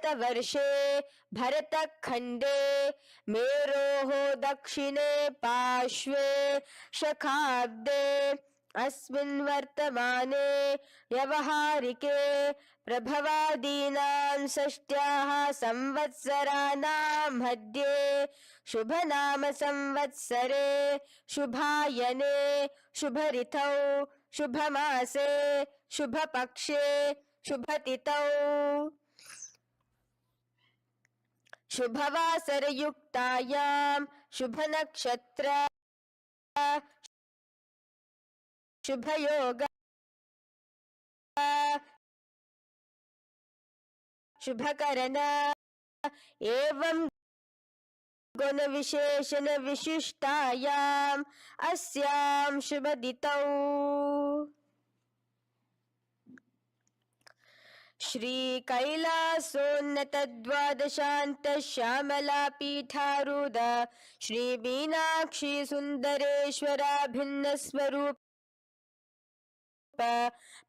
भारतवर्षे भरतखण्डे मेरोः दक्षिणे पार्श्वे शखाब्दे अस्मिन् वर्तमाने व्यवहारिके प्रभवादीनां षष्ट्याः संवत्सराणां मध्ये शुभनाम संवत्सरे शुभायने शुभऋतौ शुभमासे शुभपक्षे शुभतिथौ शुभवासरयुक्तायां शुभनक्षत्र शुभयोग शुभकरण एवं गुणविशेषण विशिष्टायाम् अस्यां शुभदितौ श्री कैलासोन्नत द्वादशान्त श्यामला पीठारूढ़ श्री मीनाक्षी सुंदरेश्वरा भिन्न स्वरूप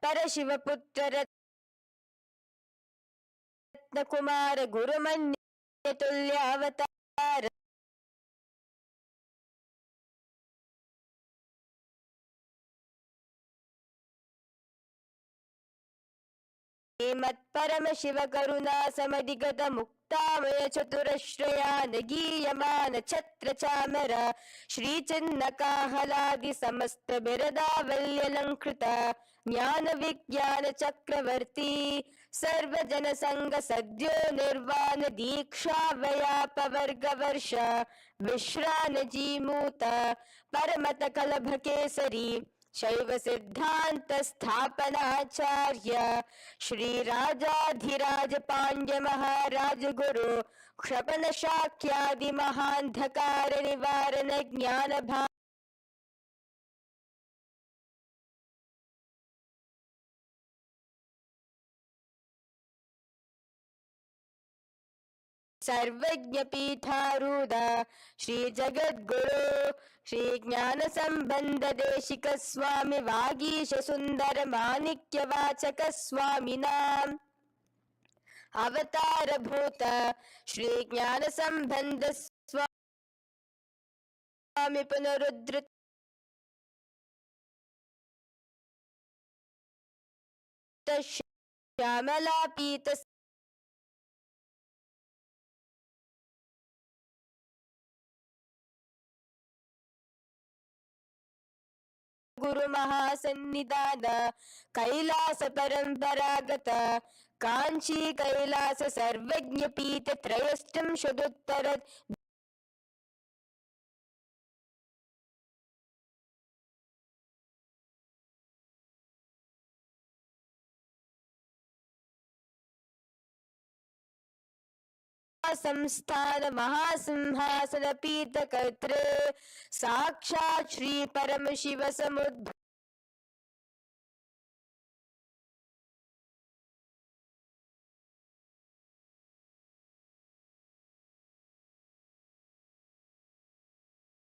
परशिवपुत्र रत्नकुमार गुरुमन्य तुल्यावतार परमशिव करुणा समधिगत मुक्तामय चतुरश्रयान गीयमान छत्र चामर श्री चिन्ह काहलादि समस्त बिरदावल्यलंकृत ज्ञान विज्ञान चक्रवर्ती सर्वजन संग सद्यो निर्वाण दीक्षा व्यापवर्ग वर्ष विश्रान जीमूत परमत कलभ केसरी शैव सिद्धांत स्थापनाचार्य श्री राजाधिराज पांड्य महाराज गुरु क्षपन शाक्यादि महांधकार निवारण ज्ञान भाव सर्वज्ञ पीठारूढ़ श्री जगद्गुरु श्री ज्ञान संबंध देशिक स्वामी वागीश सुंदर माणिक्य वाचक स्वामी नाम अवतार भूत श्री ज्ञान संबंध स्वामी पुनरुद्र श्यामला पीत गुरु महासन्निधान कैलास परंपरागत कांची कैलास सर्वज्ञ पीठ त्रयष्टम शतोत्तर संस्थान महासिंहासन पीठ कर्त्रे साक्षात् श्री परमशिव समुद्र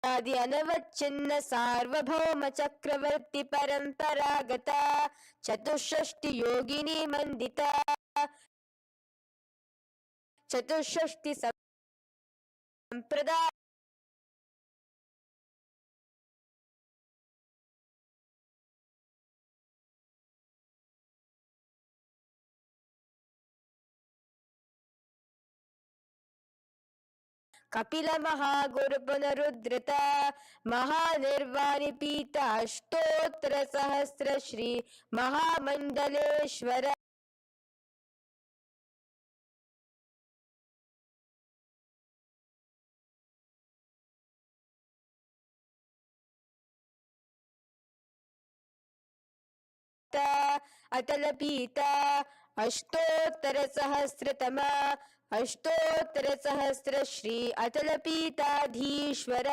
आदि अनवच्छिन्न सार्वभौम चक्रवर्ती परंपरागता चतुष्षष्टि योगिनी मंडिता चतुष्षष्टि संप्रदाय कपिल महागुरु पुनरुद्रत महानिर्वाणी पीठ अष्टोत्तर सहस्र श्री महामंडलेश्वर अतल पीठ अष्टोत्तर सहस्रतम अष्टोत्तर सहस्र श्री अतल पीठाधीश्वर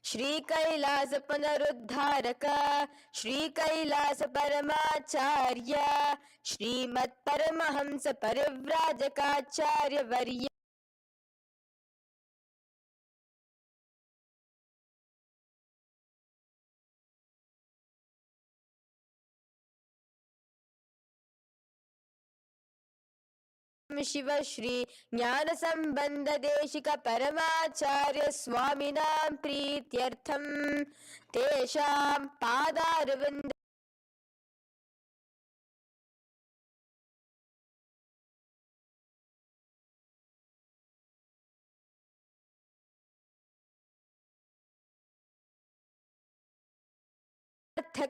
Shri Kailasa Punaruddharaka, Shri Kailasa Paramacharya, Shrimat Paramahamsa Parivrajaka Varya. Shiv Shri ज्ञान संबंध देशिक परमाचार्य स्वामिनां प्रीत्यर्थं तेषां पादारविन्द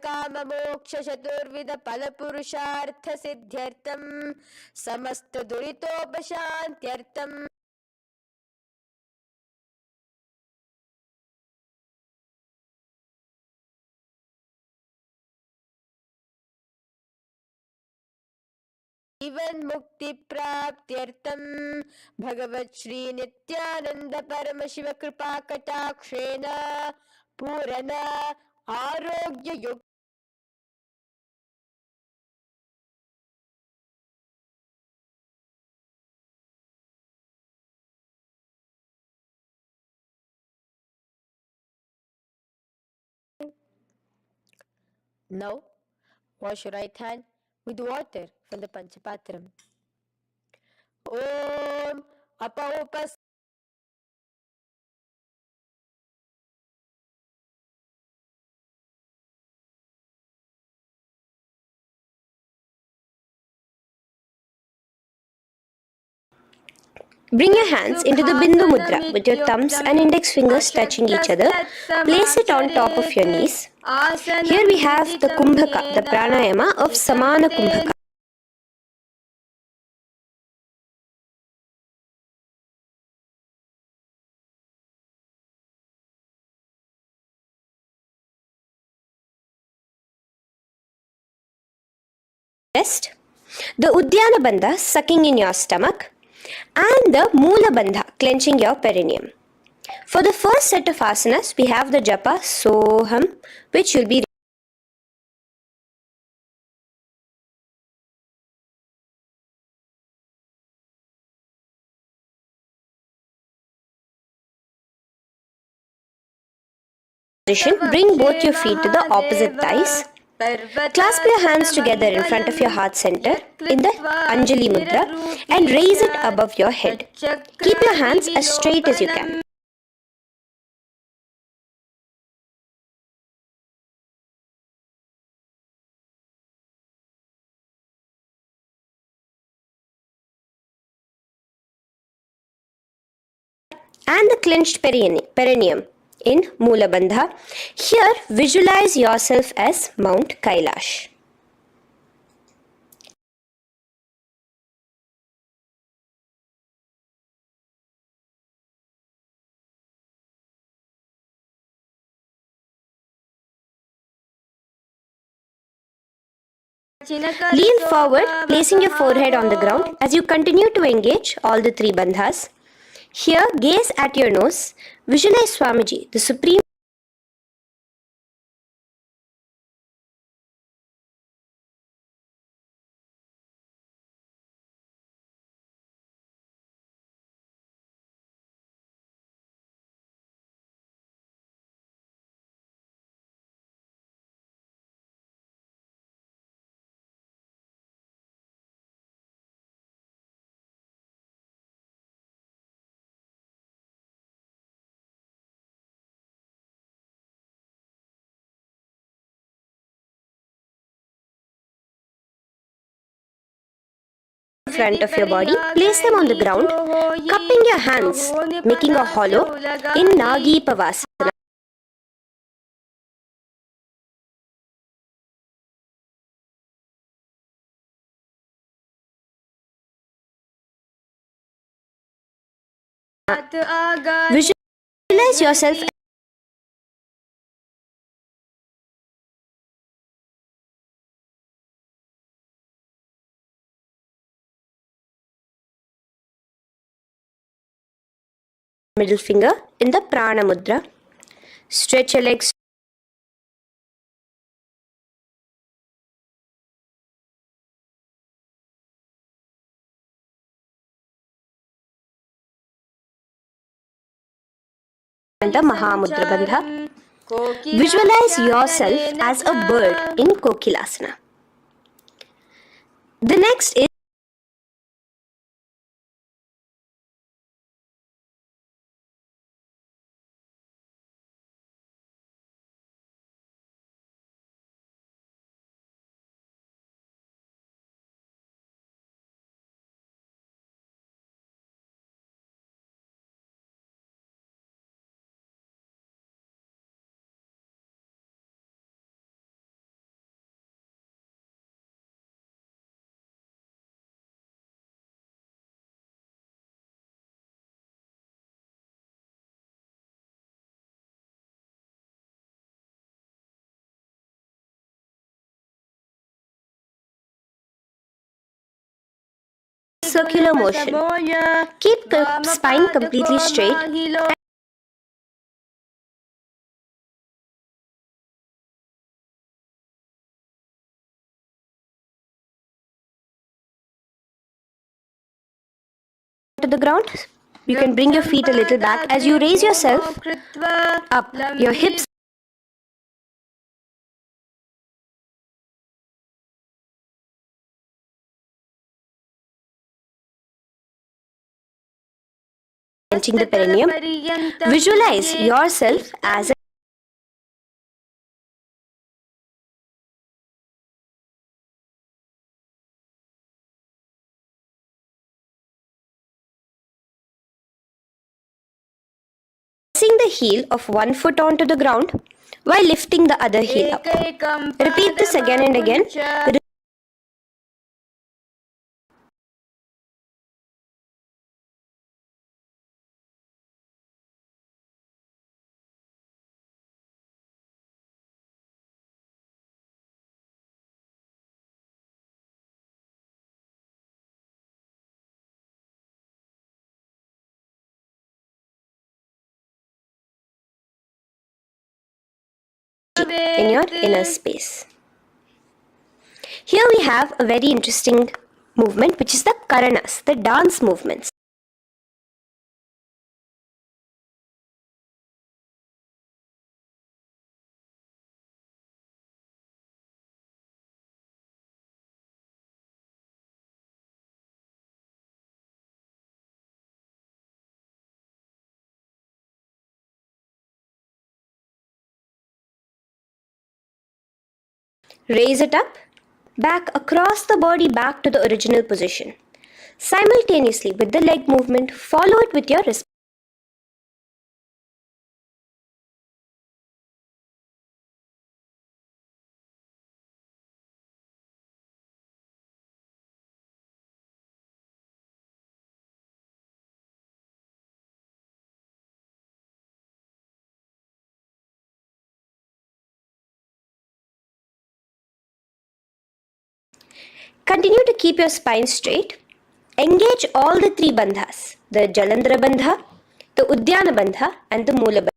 काम मोक्ष चतुर्विध फल पुरुषार्थ सिद्ध्यर्थं समस्त दुरितोपशान्त्यर्थं जीवन मुक्ति प्राप्त्यर्थं भगवत् श्री नित्यानंद परम शिव कृपा कटाक्षेण पूर्ण आरोग्य युक्त Now, wash your right hand with water from the Panchapatram. Om Apaupas. Bring your hands into the Bindu Mudra with your thumbs and index fingers touching each other. Place it on top of your knees. Here we have the Kumbhaka, the pranayama of Samana Kumbhaka. Rest, the Uddiyana Bandha sucking in your stomach, and the Moola Bandha clenching your perineum. For the first set of asanas, we have the japa Soham, which you'll be position. Bring both your feet to the opposite thighs. Clasp your hands together in front of your heart center in the Anjali Mudra and raise it above your head. Keep your hands as straight as you can. And the clenched perineum in Moola Bandha. Here, visualize yourself as Mount Kailash. Lean forward, placing your forehead on the ground as you continue to engage all the three bandhas. Here, gaze at your nose. Visualize Swamiji, the Supreme front of your body. Place them on the ground, cupping your hands, making a hollow in Nagi Pavasana. Visualize yourself middle finger in the Prana Mudra. Stretch your legs and the Mahamudra Bandha. Visualize yourself as a bird in Kokilasana. The next is circular motion. Keep the spine completely straight. To the ground. You can bring your feet a little back as you raise yourself up. Your hips touching the perineum. Visualize yourself as a placing the heel of one foot onto the ground while lifting the other heel up. Repeat this again and again. In your inner space. Here we have a very interesting movement, which is the karanas, the dance movements. Raise it up, back across the body back to the original position. Simultaneously with the leg movement, follow it with your wrist. Continue to keep your spine straight. Engage all the three bandhas, the Jalandhara bandha, the Udyana bandha and the Moola bandha.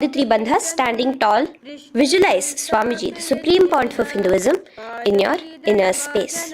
The three bandhas standing tall. Visualize Swamiji, the supreme pontiff of Hinduism, in your inner space.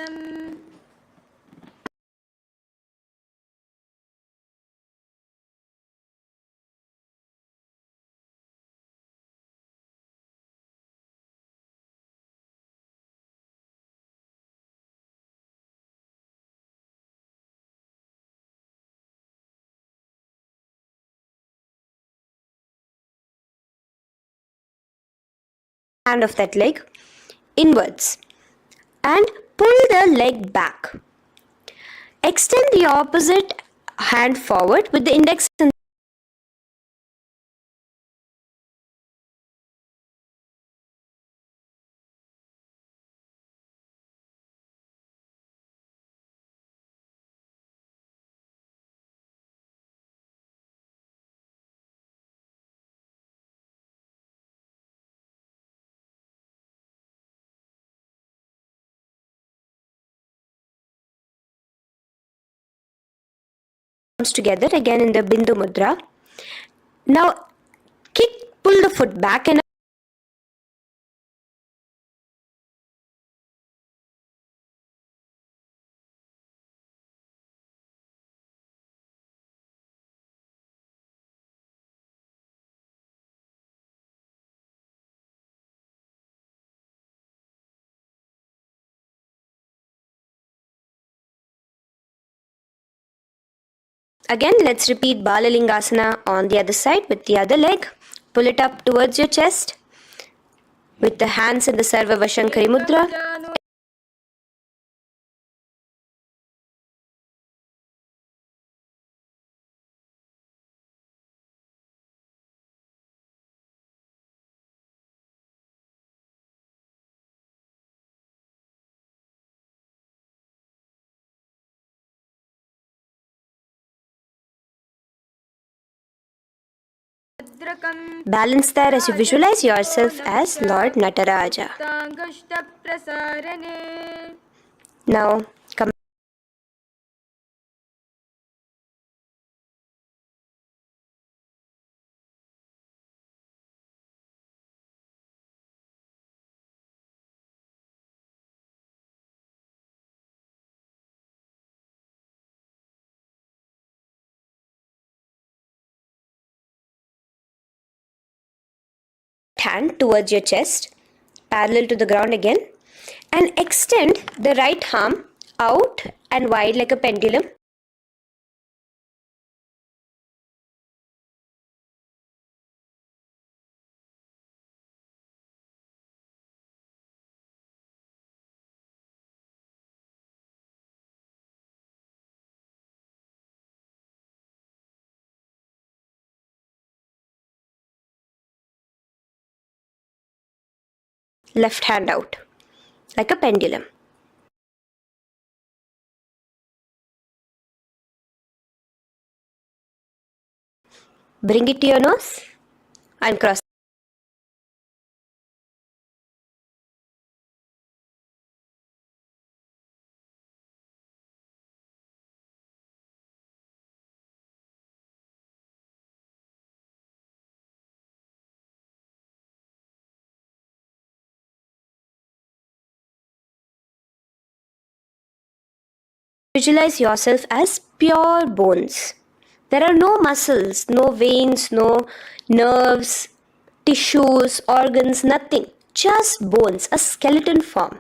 Hand of that leg inwards and pull the leg back. Extend the opposite hand forward with the index and Comes together again in the Bindu Mudra. Now pull the foot back and again, let's repeat Balalingasana on the other side with the other leg. Pull it up towards your chest with the hands in the Sarva Vashankari Mudra. Balance there as you visualize yourself as Lord Nataraja. Now come hand towards your chest, parallel to the ground again, and extend the right arm out and wide like a pendulum. Left hand out like a pendulum. Bring it to your nose and cross. Visualize yourself as pure bones. There are no muscles, no veins, no nerves, tissues, organs, nothing. Just bones, a skeleton form.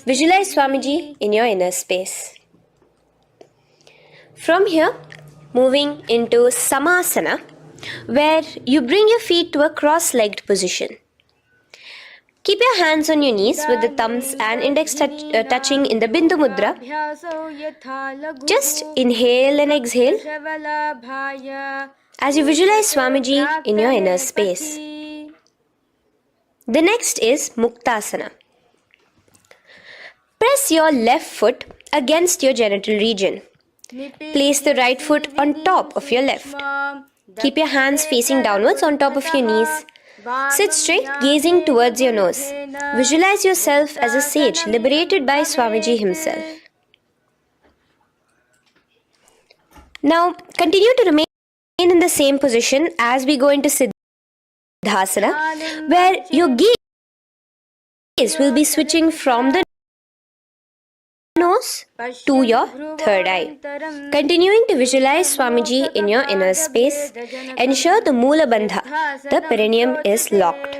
Visualize Swamiji in your inner space. From here, moving into Samasana, where you bring your feet to a cross-legged position. Keep your hands on your knees with the thumbs and index touching in the Bindu Mudra. Just inhale and exhale as you visualize Swamiji in your inner space. The next is Muktasana. Press your left foot against your genital region. Place the right foot on top of your left. Keep your hands facing downwards on top of your knees. Sit straight, gazing towards your nose. Visualize yourself as a sage liberated by Swamiji himself. Now, continue to remain in the same position as we go into Siddhasana, where your gaze will be switching from the nose to your third eye. Continuing to visualize Swamiji in your inner space, ensure the Moola Bandha, the perineum, is locked.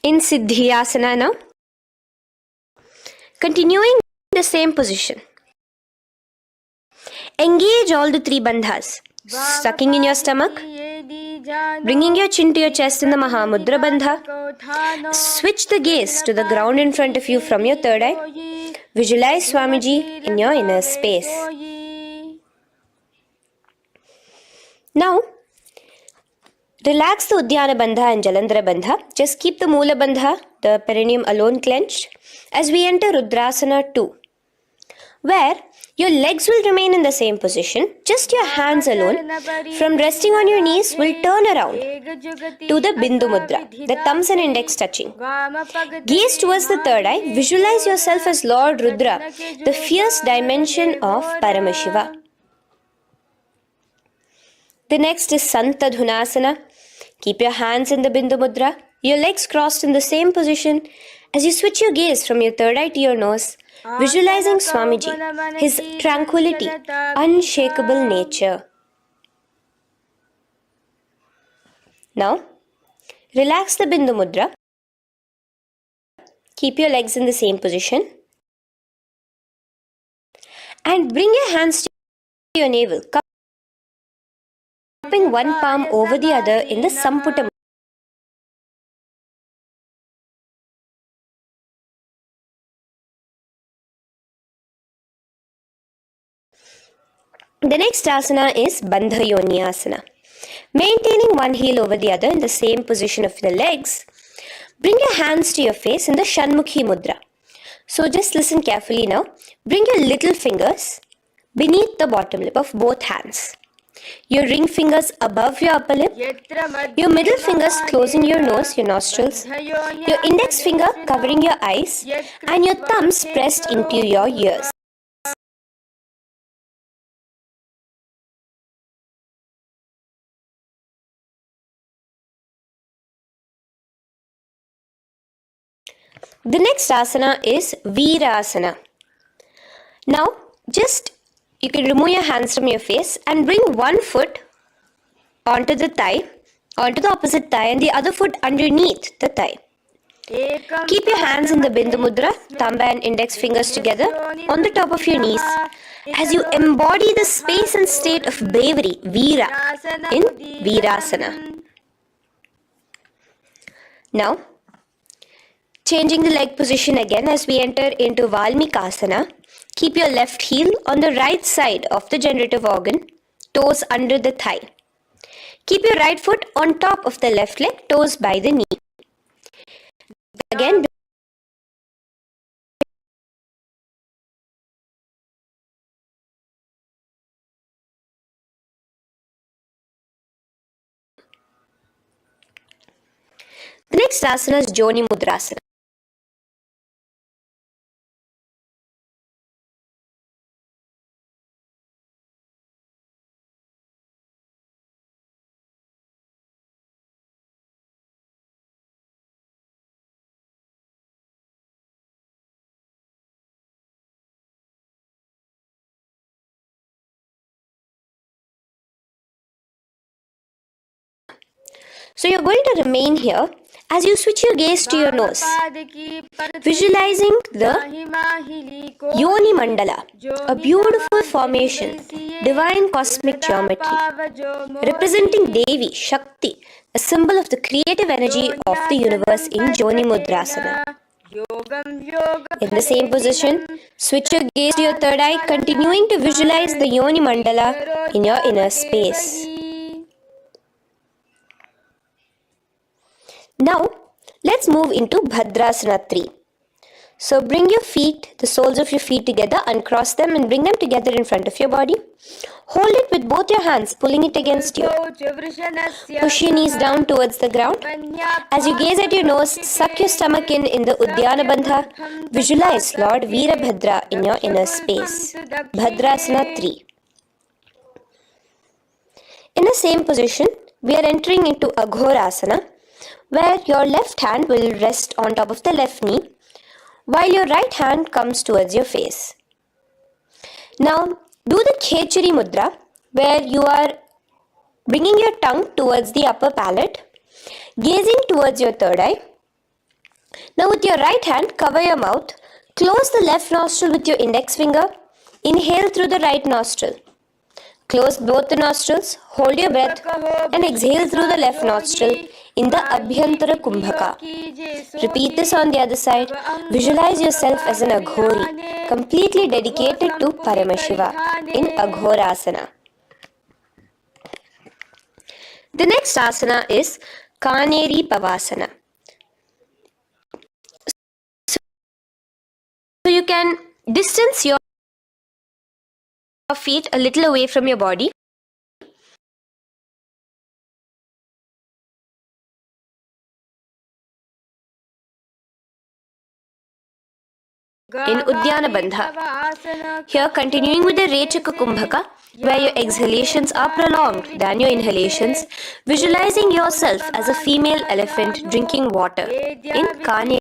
In Siddhyasana now, continuing the same position. Engage all the three bandhas, sucking in your stomach, bringing your chin to your chest in the Mahamudra Bandha. Switch the gaze to the ground in front of you from your third eye. Visualize Swamiji in your inner space. Now, relax the Uddiyana Bandha and Jalandhara Bandha. Just keep the Moola Bandha, the perineum, alone clenched as we enter Rudrasana 2, where your legs will remain in the same position, just your hands alone, from resting on your knees, will turn around to the Bindu Mudra, the thumbs and index touching. Gaze towards the third eye, visualize yourself as Lord Rudra, the fierce dimension of Paramashiva. The next is Santadhunasana. Keep your hands in the Bindu Mudra, your legs crossed in the same position as you switch your gaze from your third eye to your nose, visualizing Swamiji, his tranquility, unshakable nature. Now, relax the Bindu Mudra. Keep your legs in the same position. And bring your hands to your navel, cupping one palm over the other in the Samputa. The next asana is Bandha Yoni Asana. Maintaining one heel over the other in the same position of the legs, bring your hands to your face in the Shanmukhi Mudra. So just listen carefully now. Bring your little fingers beneath the bottom lip of both hands. Your ring fingers above your upper lip. Your middle fingers closing your nose, your nostrils. Your index finger covering your eyes. And your thumbs pressed into your ears. The next asana is Virasana. Now, you can remove your hands from your face and bring one foot onto the thigh, onto the opposite thigh, and the other foot underneath the thigh. Keep your hands in the Bindu Mudra, thumb and index fingers together on the top of your knees as you embody the space and state of bravery, Veera, in Virasana. Now, changing the leg position again as we enter into Valmikasana. Keep your left heel on the right side of the generative organ, toes under the thigh. Keep your right foot on top of the left leg, toes by the knee. Again, the next asana is Joni Mudrasana. So you're going to remain here As you switch your gaze to your nose, visualizing the Yoni Mandala, a beautiful formation, divine cosmic geometry, representing Devi, Shakti, a symbol of the creative energy of the universe in Joni Mudrasana. In the same position, switch your gaze to your third eye, continuing to visualize the Yoni Mandala in your inner space. Now, let's move into Bhadrasana 3. So bring your feet, the soles of your feet together, uncross them and bring them together in front of your body. Hold it with both your hands, pulling it against you. Push your knees down towards the ground. As you gaze at your nose, suck your stomach in the Uddiyana Bandha. Visualize Lord Veerabhadra in your inner space. Bhadrasana 3. In the same position, we are entering into Aghorasana, where your left hand will rest on top of the left knee, while your right hand comes towards your face. Now, do the Khechari Mudra, where you are bringing your tongue towards the upper palate, gazing towards your third eye. Now, with your right hand, cover your mouth, close the left nostril with your index finger, inhale through the right nostril. Close both the nostrils, hold your breath, and exhale through the left nostril in the Abhyantara Kumbhaka. Repeat this on the other side. Visualize yourself as an Aghori, completely dedicated to Paramashiva in Aghorasana. The next asana is Kaneri Pavasana. So you can distance your feet a little away from your body. In Uddiyana Bandha. Here, continuing with the Rechaka Kumbhaka, where your exhalations are prolonged than your inhalations, visualizing yourself as a female elephant drinking water in Kaneri.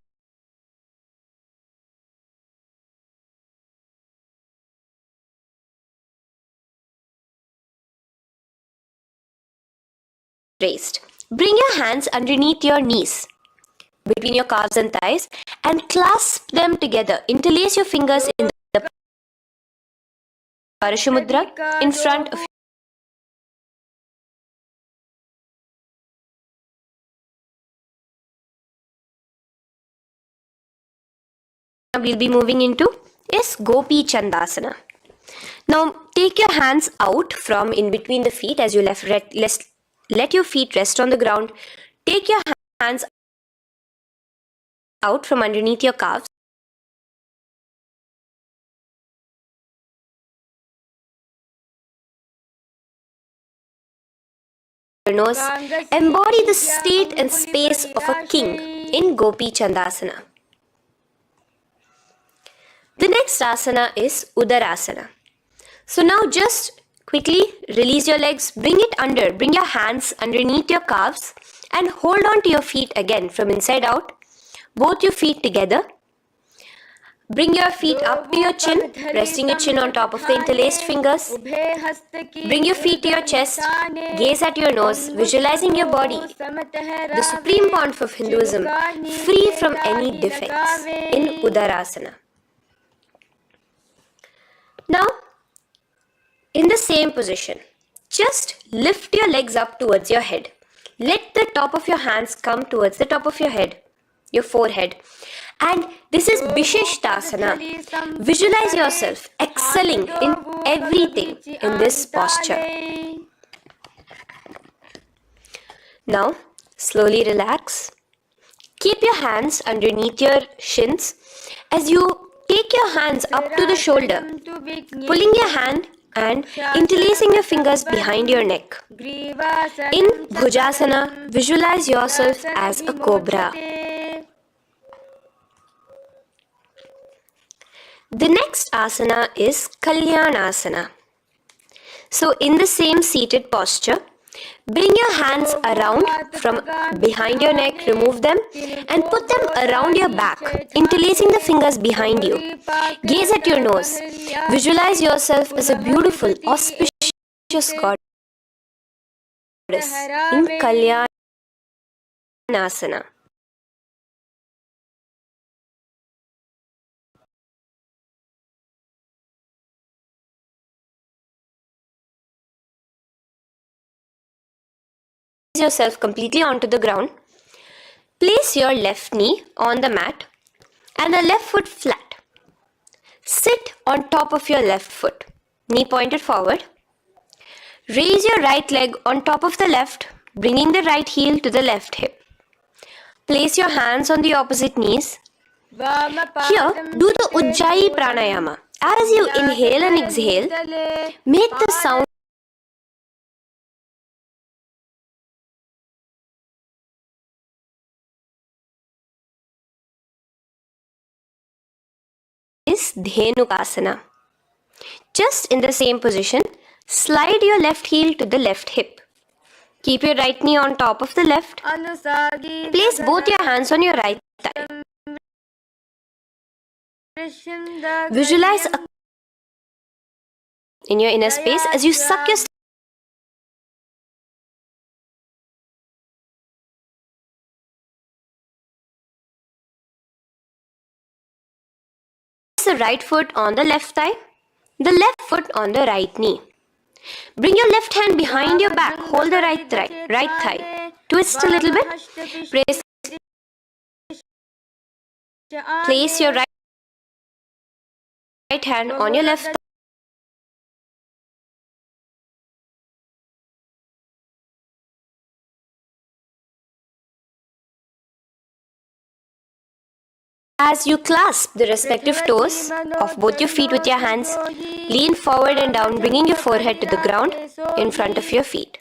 Raised. Bring your hands underneath your knees, between your calves and thighs, and clasp them together. Interlace your fingers in the Parashamudra in front of you. We'll be moving into is Gopi Chandasana. Now take your hands out from in between the feet as you let your feet rest on the ground. Take your hands out from underneath your calves. Your nose. Embody the state and space of a king in Gopi Chandasana. The next asana is Udarasana. So now just quickly release your legs, bring your hands underneath your calves and hold on to your feet again from inside out. Both your feet together. Bring your feet up to your chin, resting your chin on top of the interlaced fingers. Bring your feet to your chest, gaze at your nose, visualizing your body, the supreme point of Hinduism, free from any defects in Udarasana. Now, in the same position, just lift your legs up towards your head. Let the top of your hands come towards the top of your head, your forehead. And this is Visheshtasana. Visualize yourself excelling in everything in this posture. Now, slowly relax. Keep your hands underneath your shins as you take your hands up to the shoulder, pulling your hand and interlacing your fingers behind your neck. In Bhujasana, visualize yourself as a cobra. The next asana is Kalyanasana. So in the same seated posture, bring your hands around from behind your neck, remove them and put them around your back, interlacing the fingers behind you. Gaze at your nose. Visualize yourself as a beautiful, auspicious goddess in Kalyanasana. yourself completely onto the ground. Place your left knee on the mat and the left foot flat. Sit on top of your left foot, knee pointed forward. Raise your right leg on top of the left, bringing the right heel to the left hip. Place your hands on the opposite knees. Here, do the Ujjayi Pranayama. As you inhale and exhale, make the sound is Dhenukasana. Just in the same position, slide your left heel to the left hip. Keep your right knee on top of the left. Place both your hands on your right thigh. Visualize in your inner space as you suck your the right foot on the left thigh, the left foot on the right knee. Bring your left hand behind your back, hold the right thigh. Twist a little bit. Place your right hand on your left thigh. As you clasp the respective toes of both your feet with your hands, lean forward and down, bringing your forehead to the ground in front of your feet.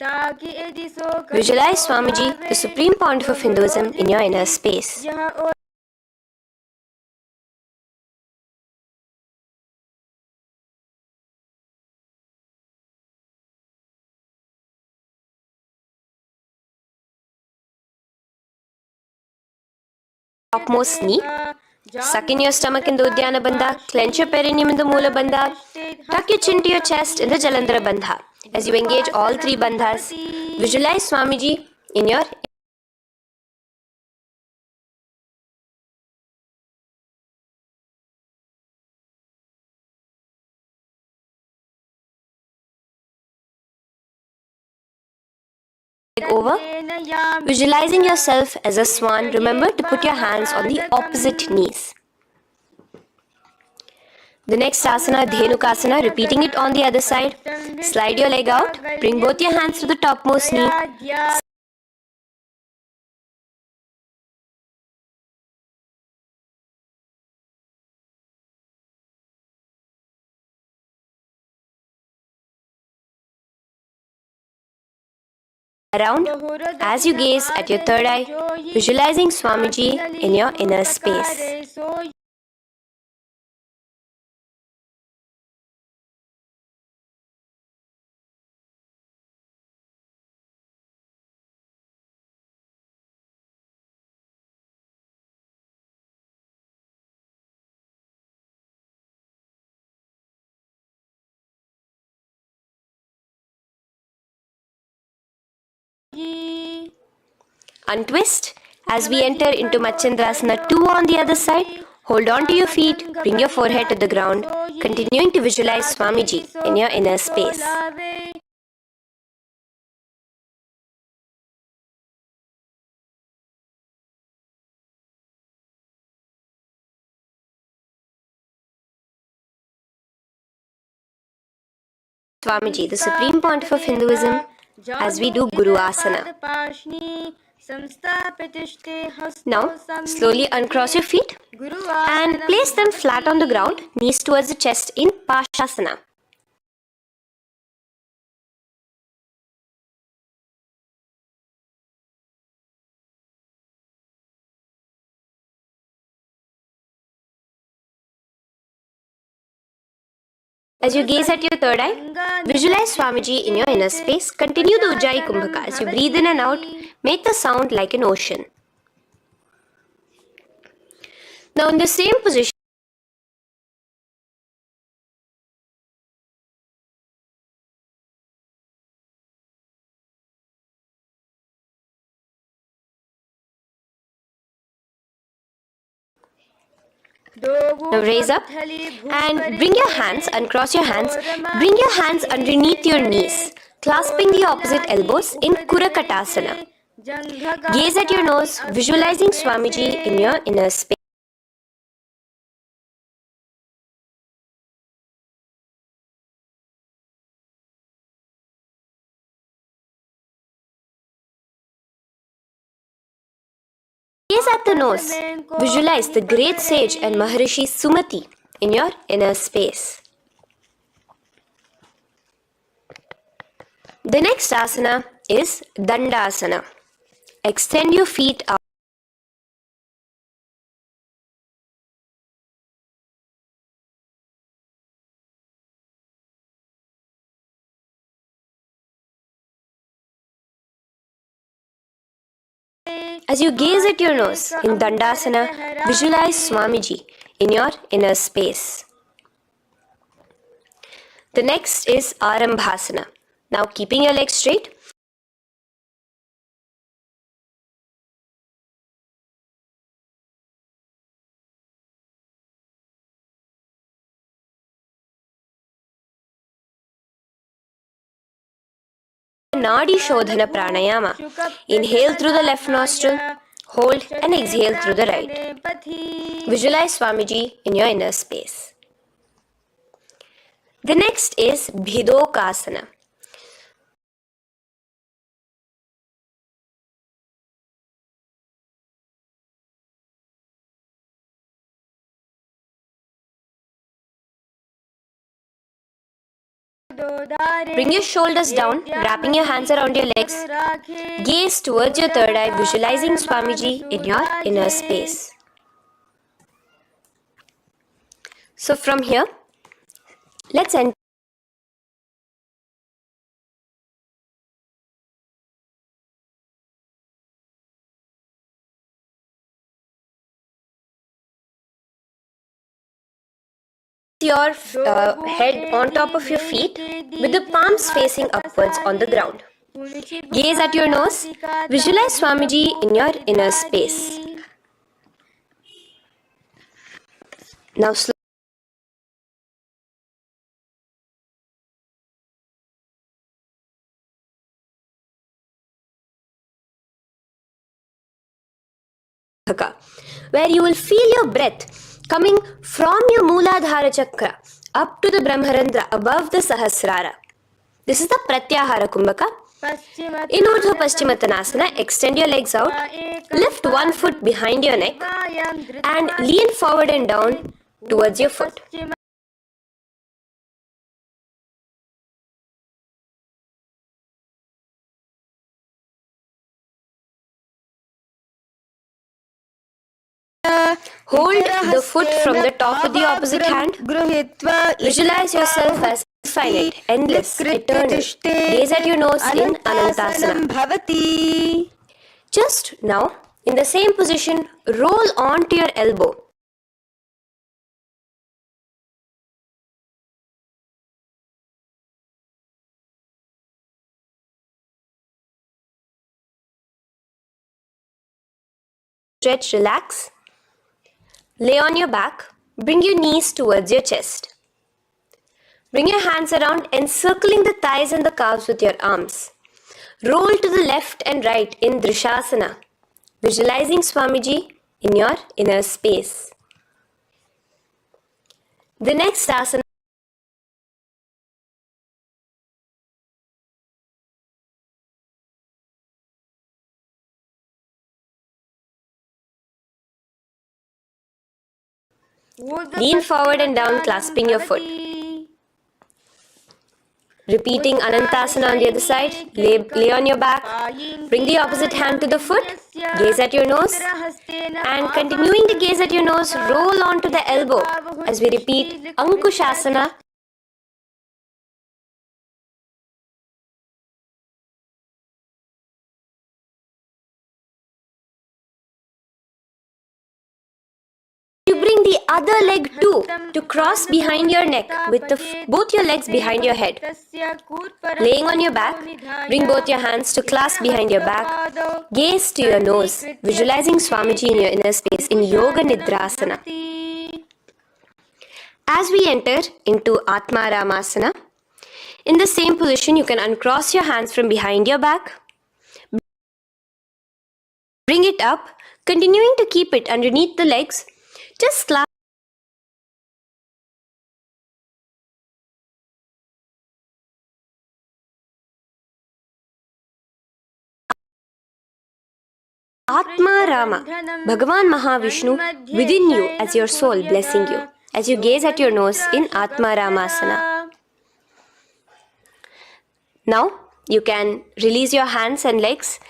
Visualize Swamiji, the supreme pontiff of Hinduism, in your inner space. Topmost knee. Suck in your stomach in the Uddiyana Bandha. Clench your perineum in the Moola Bandha. Tuck your chin to your chest in the Jalandhara Bandha. As you engage all three bandhas, visualize Swamiji in your over. Visualizing yourself as a swan, remember to put your hands on the opposite knees. The next asana, Dhenukasana, repeating it on the other side. Slide your leg out, bring both your hands to the topmost knee. Around as you gaze at your third eye, visualizing Swamiji in your inner space. Untwist as we enter into Machandrasana 2 on the other side. Hold on to your feet, bring your forehead to the ground, continuing to visualize Swamiji in your inner space. Swamiji, the supreme pontiff of Hinduism, as we do Guru Asana. Now, slowly uncross your feet and place them flat on the ground, knees towards the chest in Pashasana. As you gaze at your third eye, visualize Swamiji in your inner space. Continue the Ujjayi Kumbhaka. As you breathe in and out, make the sound like an ocean. Now in the same position, now raise up and bring your hands, uncross your hands, bring your hands underneath your knees. clasping the opposite elbows in Kurakatasana. Gaze at your nose, visualizing Swamiji in your inner space. Gaze at the nose. Visualize the great sage and Maharishi Sumati in your inner space. The next asana is Dandasana. Extend your feet out. As you gaze at your nose in Dandasana, visualize Swamiji in your inner space. The next is Arambhasana. Now keeping your legs straight, Nadi Shodhana Pranayama. Inhale through the left nostril, hold and exhale through the right. Visualize Swamiji in your inner space. The next is Bhidokasana. Bring your shoulders down, wrapping your hands around your legs. Gaze towards your third eye, visualizing Swamiji in your inner space. So from here, let's enter your head on top of your feet with the palms facing upwards on the ground. Gaze at your nose. Visualize Swamiji in your inner space. Now slowly where you will feel your breath coming from your Mooladhara Chakra up to the Brahmarandra above the Sahasrara. This is the Pratyahara Kumbhaka. In Urdhva Paschimottanasana, extend your legs out, lift one foot behind your neck and lean forward and down towards your foot. Hold the foot from the top with the opposite hand. Visualize yourself as infinite, endless, eternal. Gaze at your nose in Anantasana. Just now, in the same position, roll onto your elbow. Stretch, relax. Lay on your back. Bring your knees towards your chest. Bring your hands around, encircling the thighs and the calves with your arms. Roll to the left and right in Drishasana, visualizing Swamiji in your inner space. The next asana lean forward and down, clasping your foot. Repeating Anantasana on the other side, lay on your back, bring the opposite hand to the foot, gaze at your nose, and continuing to gaze at your nose, roll onto the elbow as we repeat Ankushasana. You bring the other leg too to cross behind your neck with both your legs behind your head. Laying on your back, bring both your hands to clasp behind your back. Gaze to your nose, visualizing Swamiji in your inner space in Yoga Nidrasana. As we enter into Atma Ramasana, In the same position, you can uncross your hands from behind your back. Bring it up, continuing to keep it underneath the legs. Just clasp Atma Rama, Bhagavan Mahavishnu within you as your soul blessing you as you gaze at your nose in Atma Ramasana. Now you can release your hands and legs.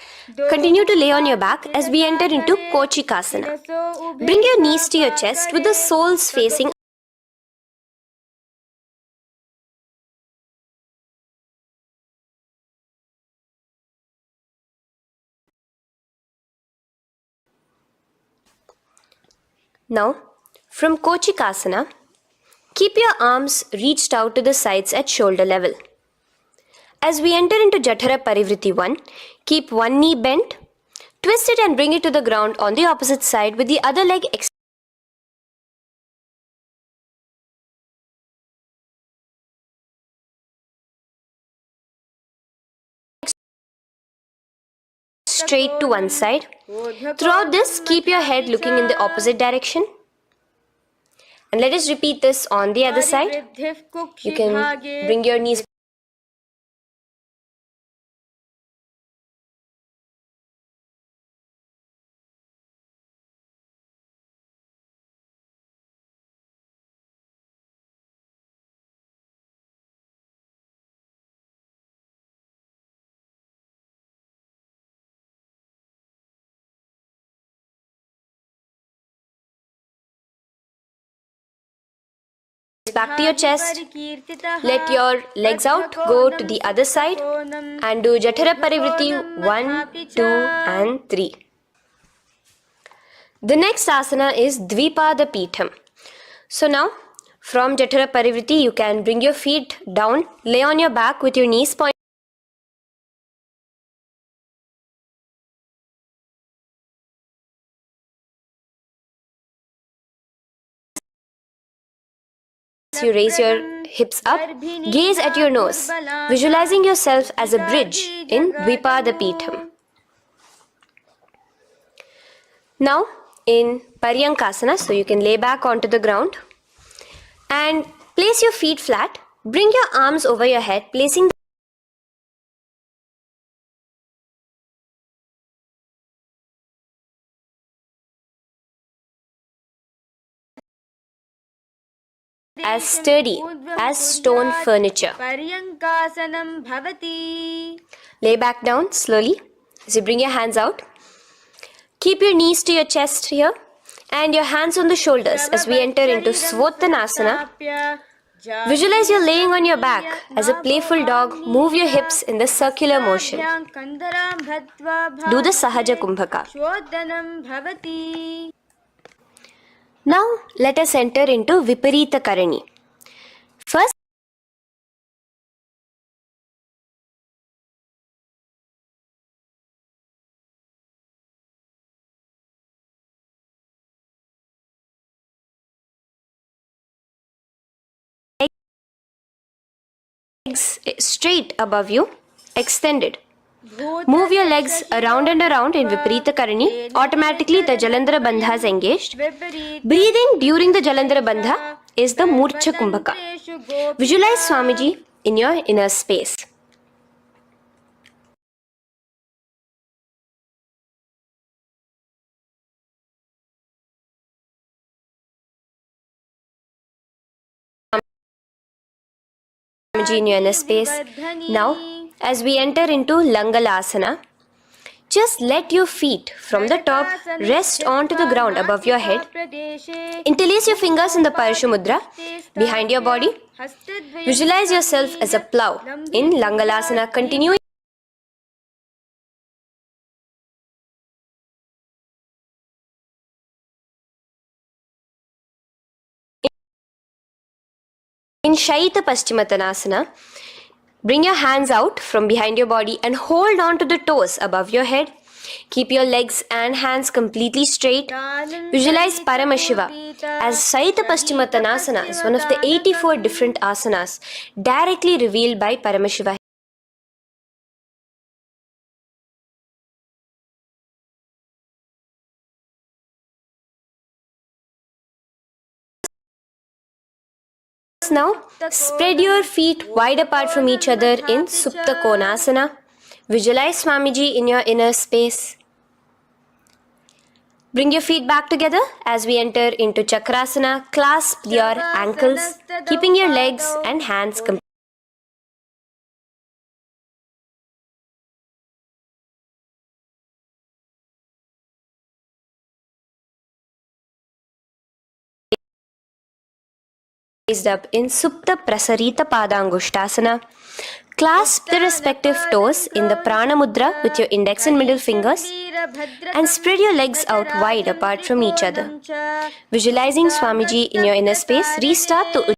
Continue to lay on your back as we enter into Kochikasana. Bring your knees to your chest with the soles facing Now, from Kochikasana, keep your arms reached out to the sides at shoulder level. As we enter into Jatara Parivritti 1, keep one knee bent, twist it and bring it to the ground on the opposite side with the other leg straight to one side. Throughout this, keep your head looking in the opposite direction. And let us repeat this on the other side. You can bring your knees back to your chest. Let your legs out, go to the other side and do Jatara Parivritti 1, 2 and 3. The next asana is Dvipada Pitham. So now from Jatara Parivritti you can bring your feet down, lay on your back with your knees pointed. You raise your hips up, gaze at your nose, visualizing yourself as a bridge in Dvipada Pitham. Now in Paryankasana, so you can lay back onto the ground and place your feet flat, bring your arms over your head, placing as sturdy as stone furniture. Lay back down slowly as you bring your hands out. Keep your knees to your chest here and your hands on the shoulders as we enter into Svottanasana. Visualize you're laying on your back as a playful dog. Move your hips in the circular motion. Do the Sahaja Kumbhaka. Now let us enter into Viparita Karani. First, legs straight above you, extended. Move your legs around and around in Viparita Karani. Automatically the Jalandhara Bandha is engaged. Breathing during the Jalandhara Bandha is the Murcha Kumbhaka. Visualize Swamiji in your inner space. Swamiji in your inner space. Now, as we enter into Langalasana, just let your feet from the top rest onto the ground above your head. Interlace your fingers in the Parashu Mudra behind your body. Visualize yourself as a plow in Langalasana, continuing in Shaita Paschimottanasana. Bring your hands out from behind your body and hold on to the toes above your head. Keep your legs and hands completely straight. Visualize Paramashiva as Saita Paschimottanasana is one of the 84 different asanas directly revealed by Paramashiva. Now, spread your feet wide apart from each other in Supta Konasana. Visualize Swamiji in your inner space. Bring your feet back together as we enter into Chakrasana. Clasp your ankles, keeping your legs and hands completely raised up in Supta Prasarita Padangushtasana. Clasp the respective toes in the Prana Mudra with your index and middle fingers and spread your legs out wide apart from each other. Visualizing Swamiji in your inner space, restart the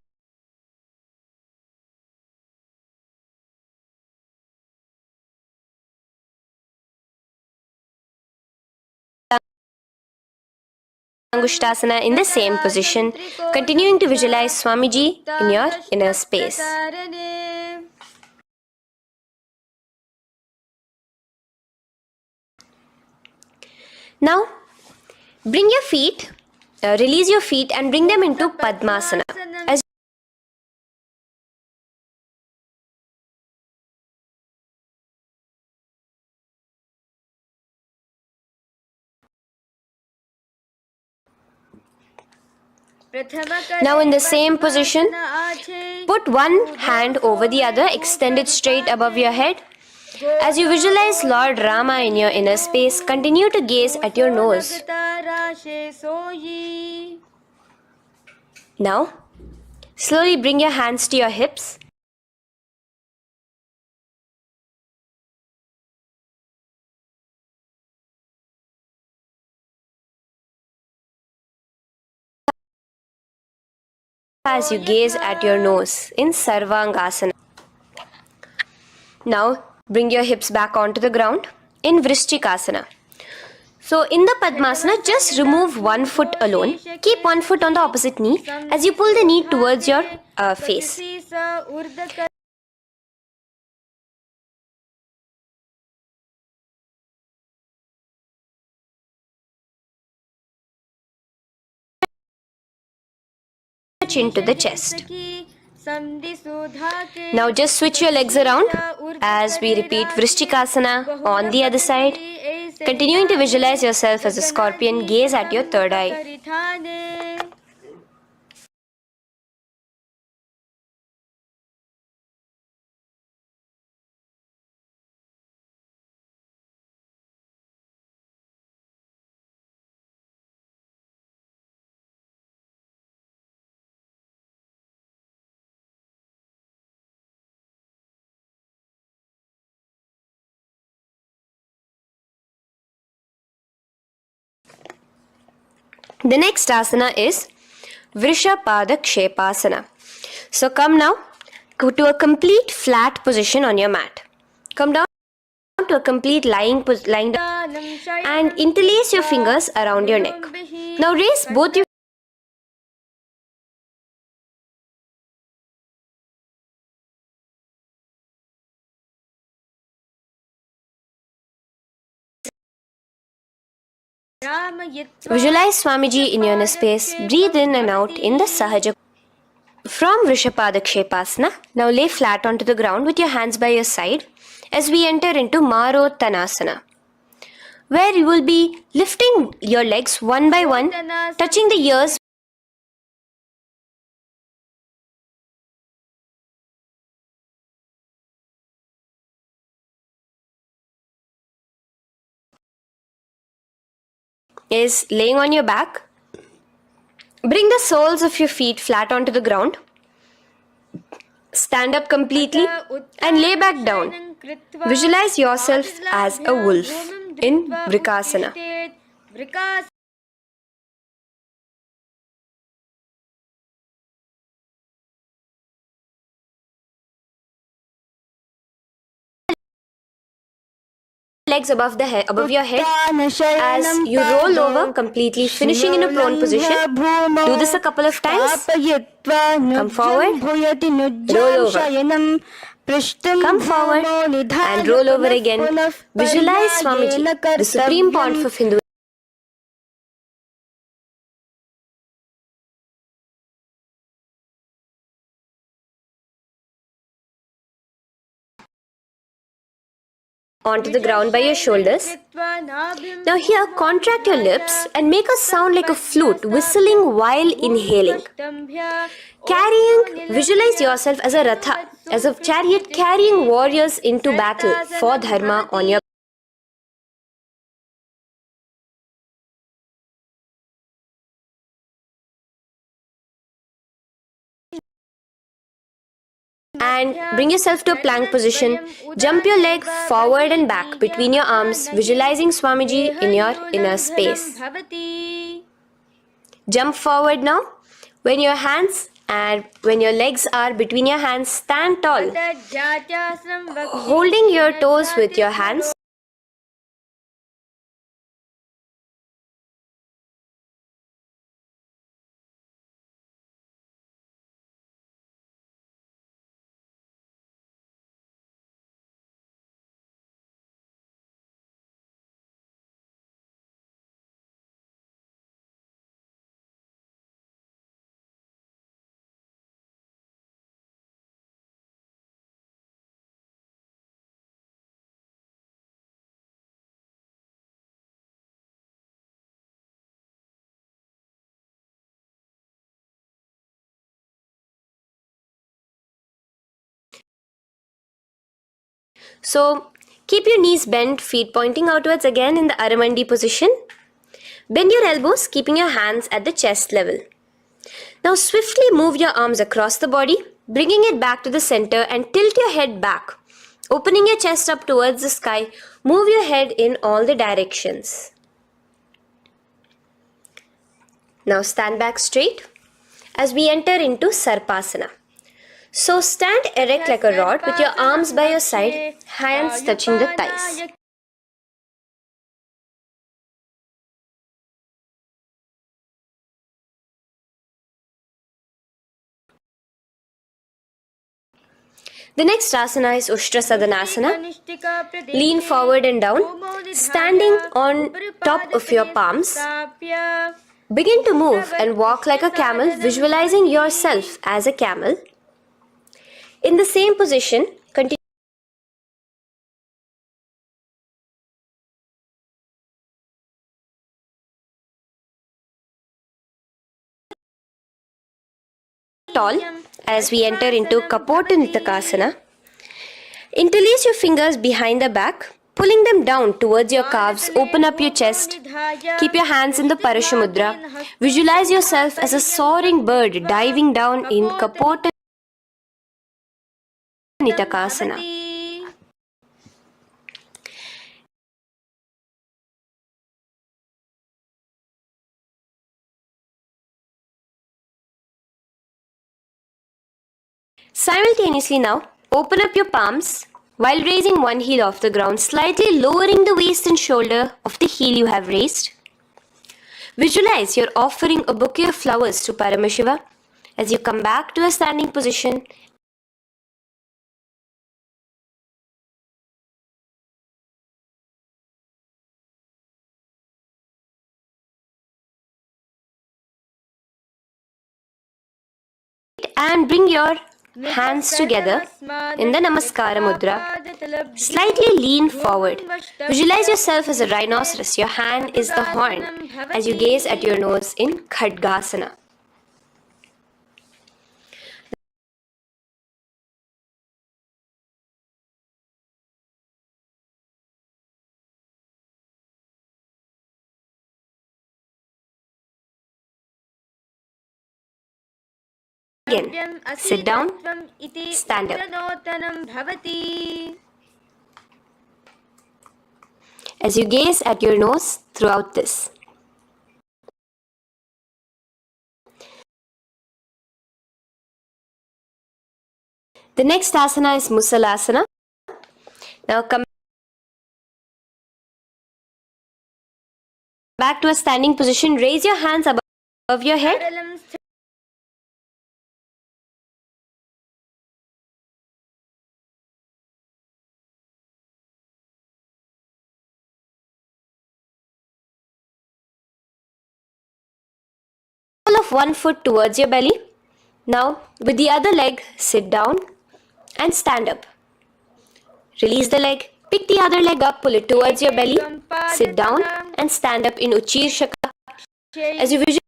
Angushtasana in the same position, continuing to visualize Swamiji in your inner space. Now, bring your feet, release your feet and bring them into Padmasana. As now in the same position, put one hand over the other, extend it straight above your head. As you visualize Lord Rama in your inner space, continue to gaze at your nose. Now, slowly bring your hands to your hips. As you gaze at your nose in Sarvangasana. Now, bring your hips back onto the ground in Vrishchikasana. So, in the Padmasana, just remove one foot alone. Keep one foot on the opposite knee as you pull the knee towards your face. Into the chest. Now just switch your legs around as we repeat Vrishchikasana on the other side. Continuing to visualize yourself as a scorpion, gaze at your third eye. The next asana is Vrishapada Kshepasana. So come now to a complete flat position on your mat. Come down to a complete lying down and interlace your fingers around your neck. Now raise both your visualize Swamiji in your inner space. Breathe in and out in the Sahaja. From Vrishapada Kshepasana, now lay flat onto the ground with your hands by your side as we enter into Marottanasana, where you will be lifting your legs one by one, touching the ears. Is laying on your back. Bring the soles of your feet flat onto the ground. Stand up completely and lay back down. Visualize yourself as a wolf in Vrikasana. legs above your head as you roll over completely, finishing in a prone position. Do this a couple of times. Come forward, roll over. Come forward and roll over again. Visualize Swamiji, the supreme pontiff of Hindu. Onto the ground by your shoulders. Now here, contract your lips and make a sound like a flute, whistling while inhaling. Visualize yourself as a ratha, as a chariot carrying warriors into battle for dharma on your and bring yourself to a plank position. Jump your leg forward and back between your arms, visualizing Swamiji in your inner space. Jump forward now. When your legs are between your hands, stand tall, holding your toes with your hands. So, keep your knees bent, feet pointing outwards again in the Aramandi position. Bend your elbows, keeping your hands at the chest level. Now, swiftly move your arms across the body, bringing it back to the center and tilt your head back. Opening your chest up towards the sky, move your head in all the directions. Now, stand back straight as we enter into Sarpasana. So stand erect like a rod with your arms by your side, hands touching the thighs. The next asana is Ushtrasadanasana. Lean forward and down, standing on top of your palms. Begin to move and walk like a camel, visualizing yourself as a camel. In the same position, continue tall as we enter into Kapotanitakasana. Interlace your fingers behind the back, pulling them down towards your calves. Open up your chest. Keep your hands in the Parashamudra. Visualize yourself as a soaring bird diving down in Kapotanitakasana. Simultaneously now, open up your palms while raising one heel off the ground, slightly lowering the waist and shoulder of the heel you have raised. Visualize you're offering a bouquet of flowers to Paramashiva as you come back to a standing position. And bring your hands together in the Namaskara Mudra. Slightly lean forward. Visualize yourself as a rhinoceros. Your hand is the horn as you gaze at your nose in Khadgasana. Again, sit down, stand up. As you gaze at your nose throughout this. The next asana is Musalasana. Now come Back to a standing position. Raise your hands above your head. Of one foot towards your belly. Now, with the other leg, sit down and stand up. Release the leg, pick the other leg up, pull it towards your belly, sit down and stand up in Uchir Shaka. As you visualize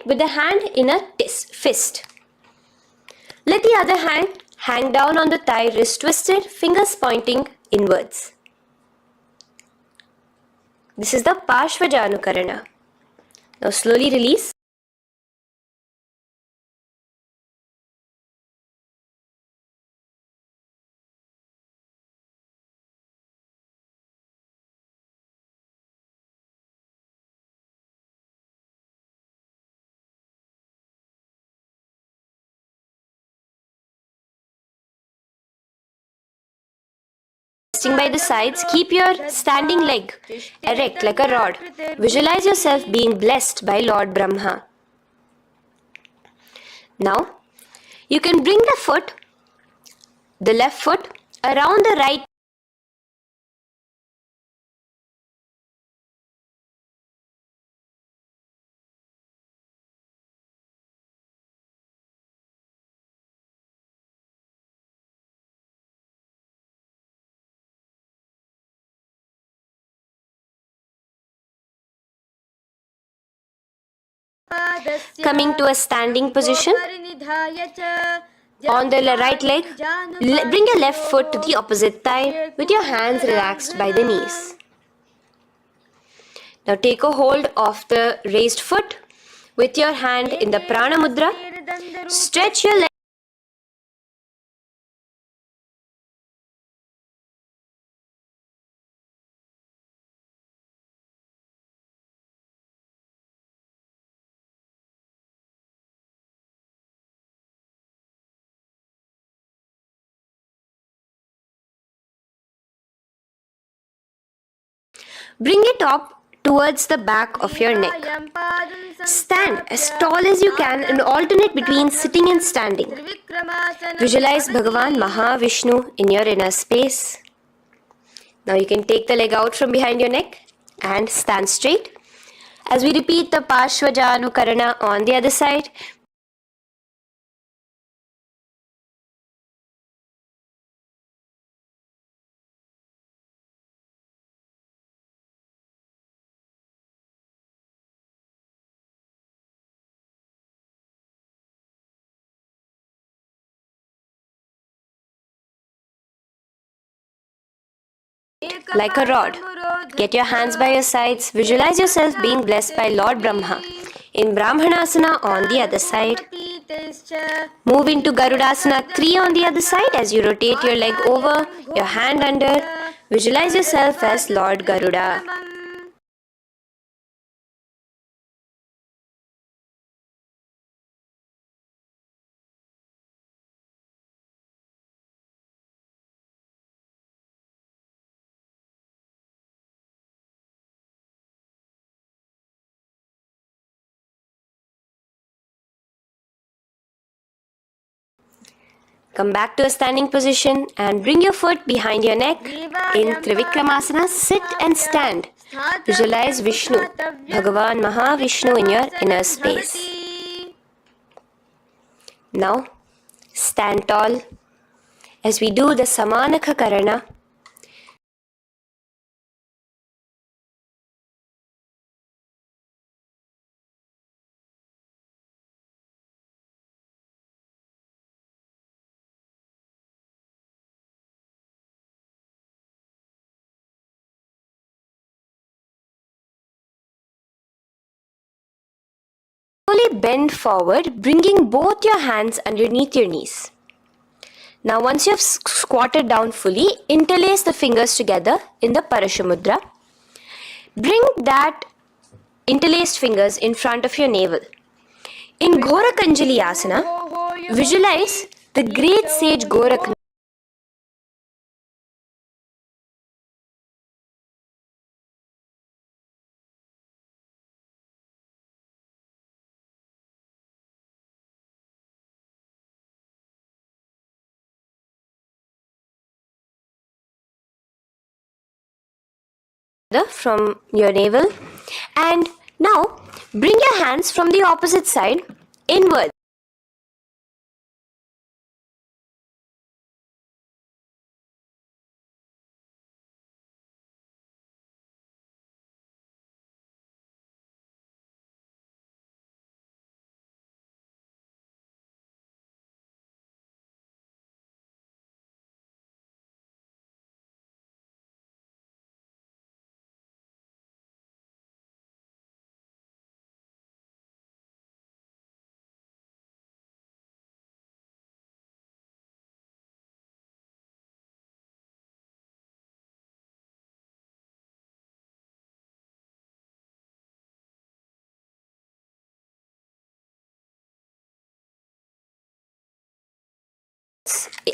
with the hand in a fist. Let the other hand hang down on the thigh, wrist twisted, fingers pointing inwards. This is the Parshvajanukarana. Now slowly release. Resting by the sides, keep your standing leg erect like a rod. Visualize yourself being blessed by Lord Brahma. Now, you can bring the left foot around the right coming to a standing position. On the right leg, bring your left foot to the opposite thigh with your hands relaxed by the knees. Now take a hold of the raised foot with your hand in the Prana Mudra. Stretch your leg. Bring it up towards the back of your neck. Stand as tall as you can and alternate between sitting and standing. Visualize Bhagavan Mahavishnu in your inner space. Now you can take the leg out from behind your neck and stand straight. As we repeat the Parshvajanukarana on the other side, like a rod. Get your hands by your sides. Visualize yourself being blessed by Lord Brahma. In Brahmanasana on the other side. Move into Garudasana 3 on the other side as you rotate your leg over, your hand under. Visualize yourself as Lord Garuda. Come back to a standing position and bring your foot behind your neck. In Trivikramasana, sit and stand. Visualize Vishnu, Bhagavan Mahavishnu in your inner space. Now, stand tall as we do the Samanakha Karana. Slowly bend forward, bringing both your hands underneath your knees. Now once you have squatted down fully, interlace the fingers together in the Paramashivoham. Bring that interlaced fingers in front of your navel. In Gorakanjali Asana, visualize the great sage Goraknath from your navel, and now bring your hands from the opposite side inward.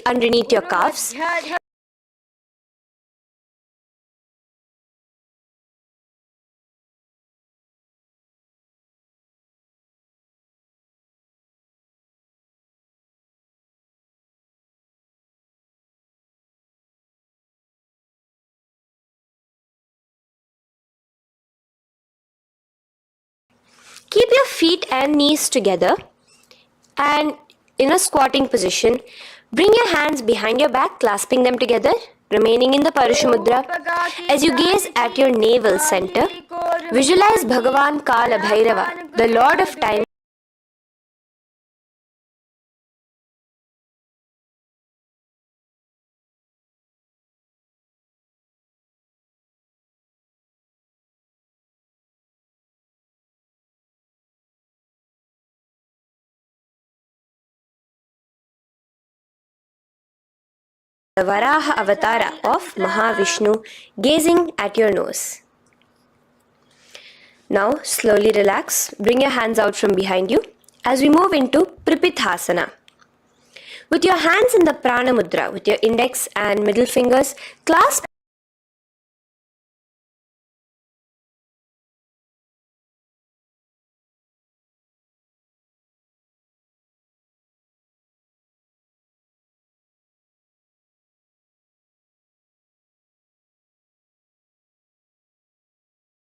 Underneath your calves. Keep your feet and knees together, and in a squatting position, bring your hands behind your back, clasping them together, remaining in the Paramashivoham. As you gaze at your navel center, visualize Bhagavan Kala Bhairava, the Lord of Time, the Varaha Avatara of Mahavishnu, gazing at your nose. Now slowly relax, bring your hands out from behind you as we move into Pripithasana. With your hands in the Prana Mudra, with your index and middle fingers, clasp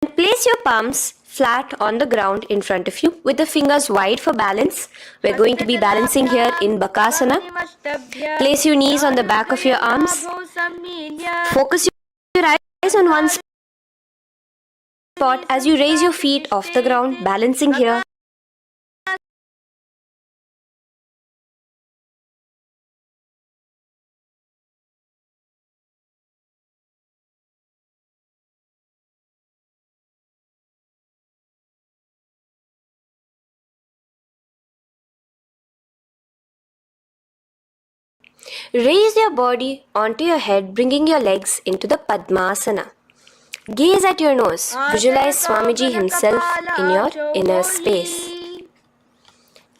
and place your palms flat on the ground in front of you with the fingers wide for balance. We're going to be balancing here in Bakasana. Place your knees on the back of your arms. Focus your eyes on one spot as you raise your feet off the ground, balancing here. Raise your body onto your head, bringing your legs into the Padmasana. Gaze at your nose. Visualize Swamiji himself in your inner space.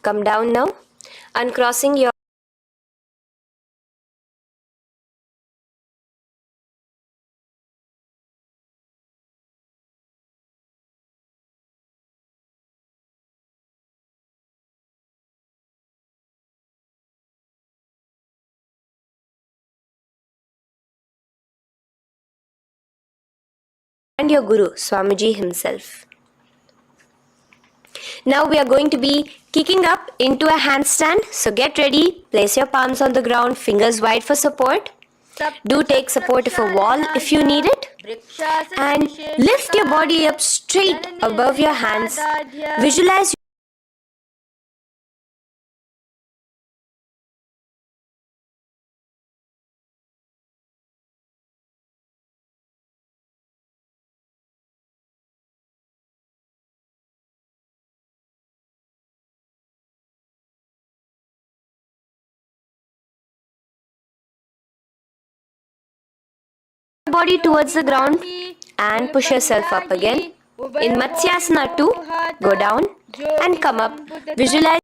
Come down now, uncrossing your and your Guru, Swamiji himself. Now we are going to be kicking up into a handstand. So get ready, place your palms on the ground, fingers wide for support. Do take support of a wall if you need it. And lift your body up straight above your hands. Visualize body towards the ground and push yourself up again. In Matsyasana 2, go down and come up. Visualize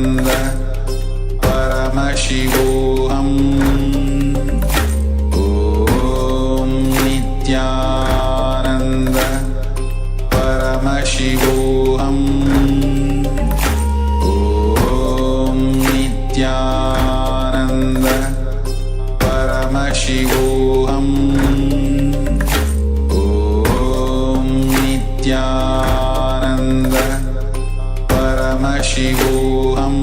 Paramashivoham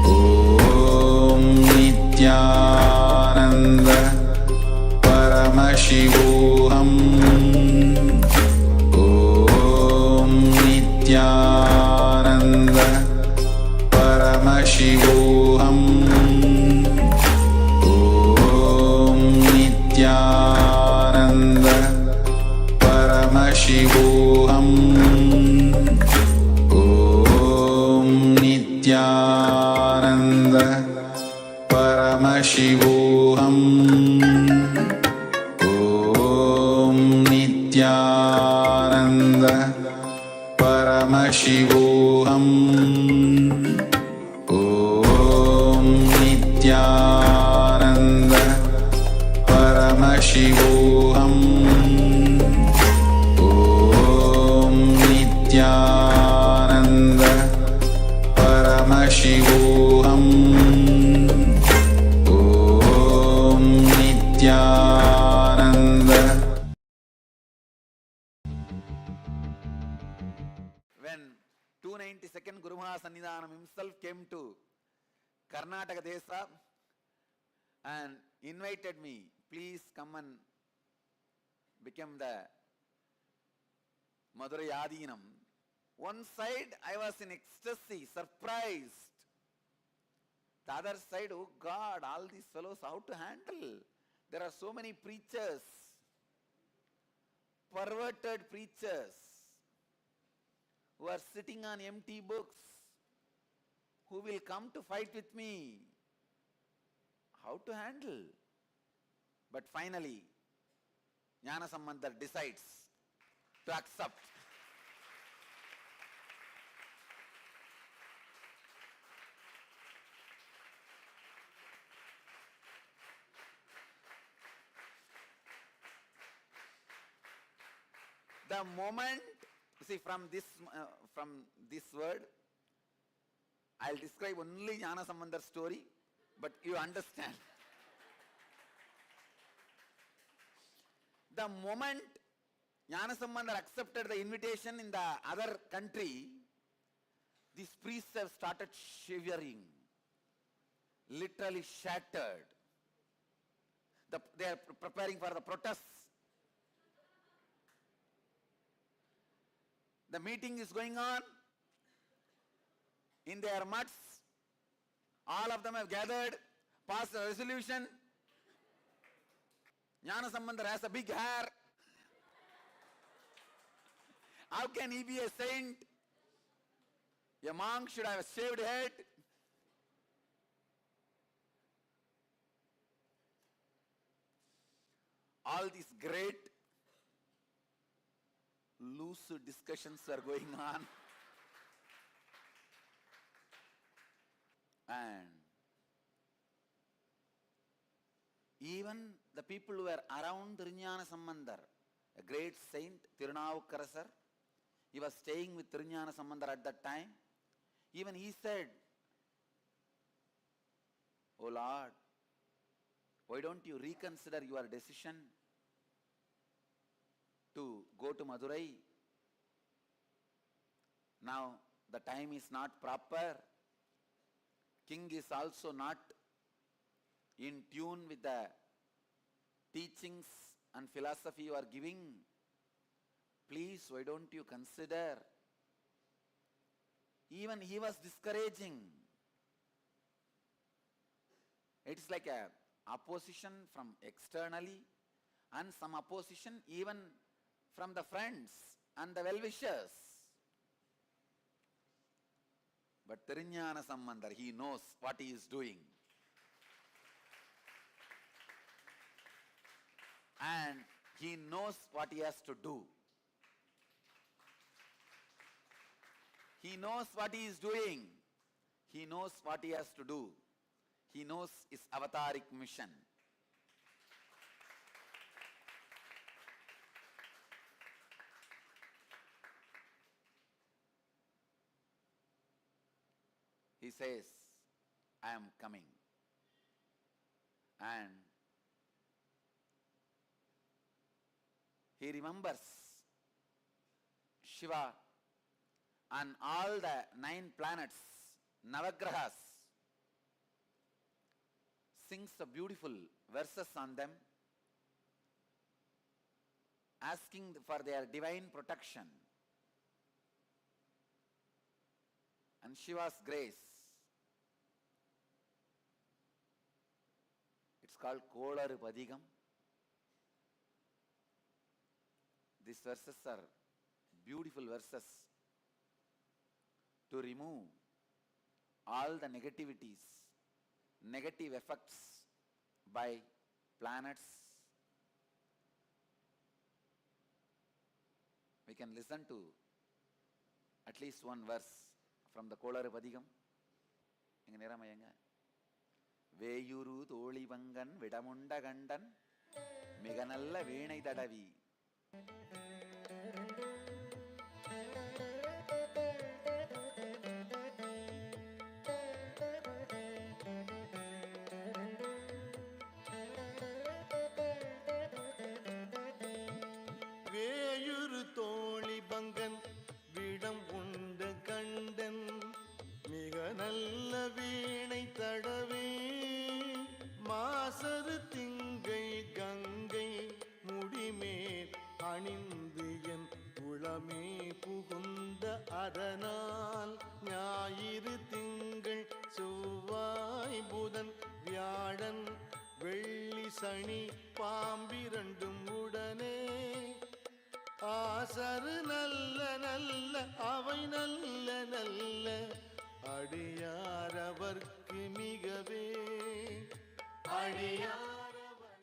Om Nityananda Paramashivoham Om Nityananda Paramashivoham Om Nityananda Paramashivoham Om Nityananda Paramashivoham Om Nityananda Paramashivoham Om Nityananda Paramashivoham Om Nityananda Paramashivoham Om Nityananda. When 292nd Guru Mahasannidhanam himself came to Karnataka Desa and invited me, please come and become the Madurai Adinam. One side I was in ecstasy, surprised. The other side, oh God, all these fellows, how to handle? There are so many preachers, perverted preachers, who are sitting on empty books, who will come to fight with me. How to handle? But finally, Jnana Sambandar decides to accept. The moment, see, from this word, I'll describe only Jnana Sambandar's story, but you understand. The moment Jnana Sambandar accepted the invitation in the other country, these priests have started shivering, literally shattered. They are preparing for the protests. The meeting is going on. In their mutts, all of them have gathered, passed a resolution. Jnana Sambandar has a big hair. How can he be a saint? A monk should have a shaved head. All these great loose discussions are going on. And even the people who were around Jnana Sambandar, a great saint, Tirunavukkarasar, he was staying with Jnana Sambandar at that time. Even he said, "Oh Lord, why don't you reconsider your decision to go to Madurai? Now the time is not proper. King is also not in tune with the teachings and philosophy you are giving. Please, why don't you consider?" Even he was discouraging. It is like a opposition from externally and some opposition even from the friends and the well-wishers. But Tirunjana Sambandar, he knows what he is doing. And he knows what he has to do. He knows what he is doing. He knows what he has to do. He knows his avataric mission. He says, "I am coming." And he remembers Shiva and all the 9 planets, Navagrahas, sings the beautiful verses on them, asking for their divine protection and Shiva's grace. It's called Kolaru Padigam. These verses are beautiful verses to remove all the negativities, negative effects by planets. We can listen to at least one verse from the Kolaru Padigam. Inga neramayanga. Veyuru tholi vangan vidamunda gandan miganalla veenai tadavi. வேயுறு தோழி பங்கன் விடம் உண்டு கண்டன் மிக நல்ல வீணை தடவே மாசரு திங்கை கங்கை முடிமேல் அணிந்து என் உளமே புகுந்த அதனால் ஞாயிறு திங்கள் செவ்வாய் புதன் வியாழன் வெள்ளி சனி பாம்பிரண்டும் உடனே ஆசரு நல்ல நல்ல அவை நல்ல நல்ல அடியாரவர்க்கு மிகவே அடியாரவர்.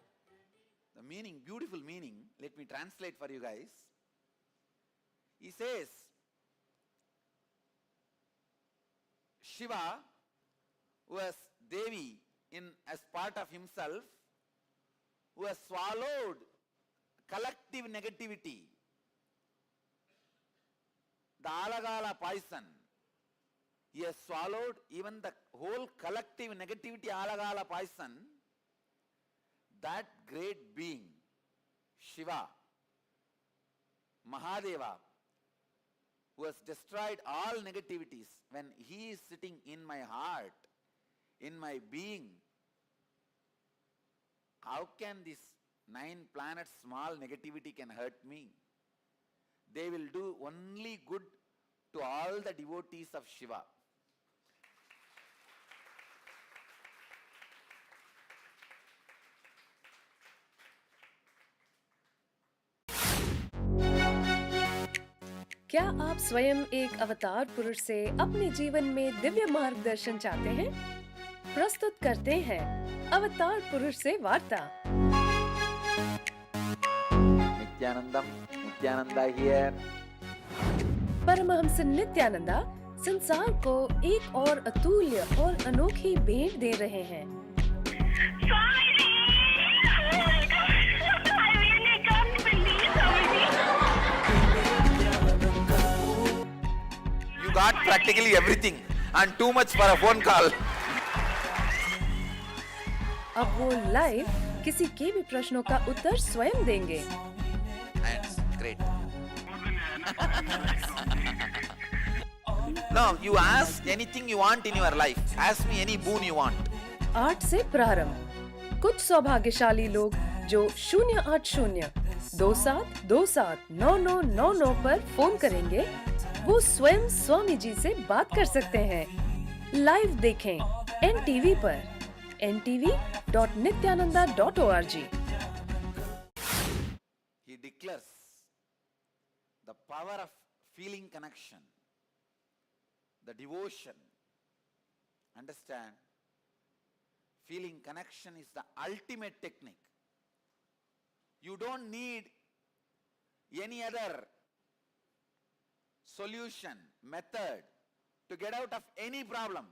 The meaning, beautiful meaning, let me translate for you guys. He says, Shiva, who has Devi as part of himself, who has swallowed collective negativity, the alagala poison. He has swallowed even the whole collective negativity alagala poison. That great being, Shiva, Mahadeva, who has destroyed all negativities, when he is sitting in my heart, in my being, how can this 9 planets small negativity can hurt me? They will do only good to all the devotees of Shiva. क्या आप स्वयं एक अवतार पुरुष से अपने जीवन में दिव्य मार्गदर्शन चाहते हैं? प्रस्तुत करते हैं अवतार पुरुष से वार्ता। Nityananda here. परमहंस नित्यानंदा संसार को एक और अतुल्य और अनोखी भेंट दे रहे हैं। You got practically everything and too much for a phone call. अब वो लाइव किसी के भी प्रश्नों का उत्तर स्वयं देंगे। That's great. No, you ask anything you want in your life. Ask me any boon you want. 8 से प्रारंभ। कुछ सौभाग्यशाली लोग जो 080 2727 9999 पर फोन करेंगे, वो स्वयं स्वामी जी से बात कर सकते हैं। लाइव देखें NTV पर ntv.nityananda.org। He declares the power of feeling connection, the devotion. Understand? Feeling connection is the ultimate technique. You don't need any other solution, method to get out of any problem.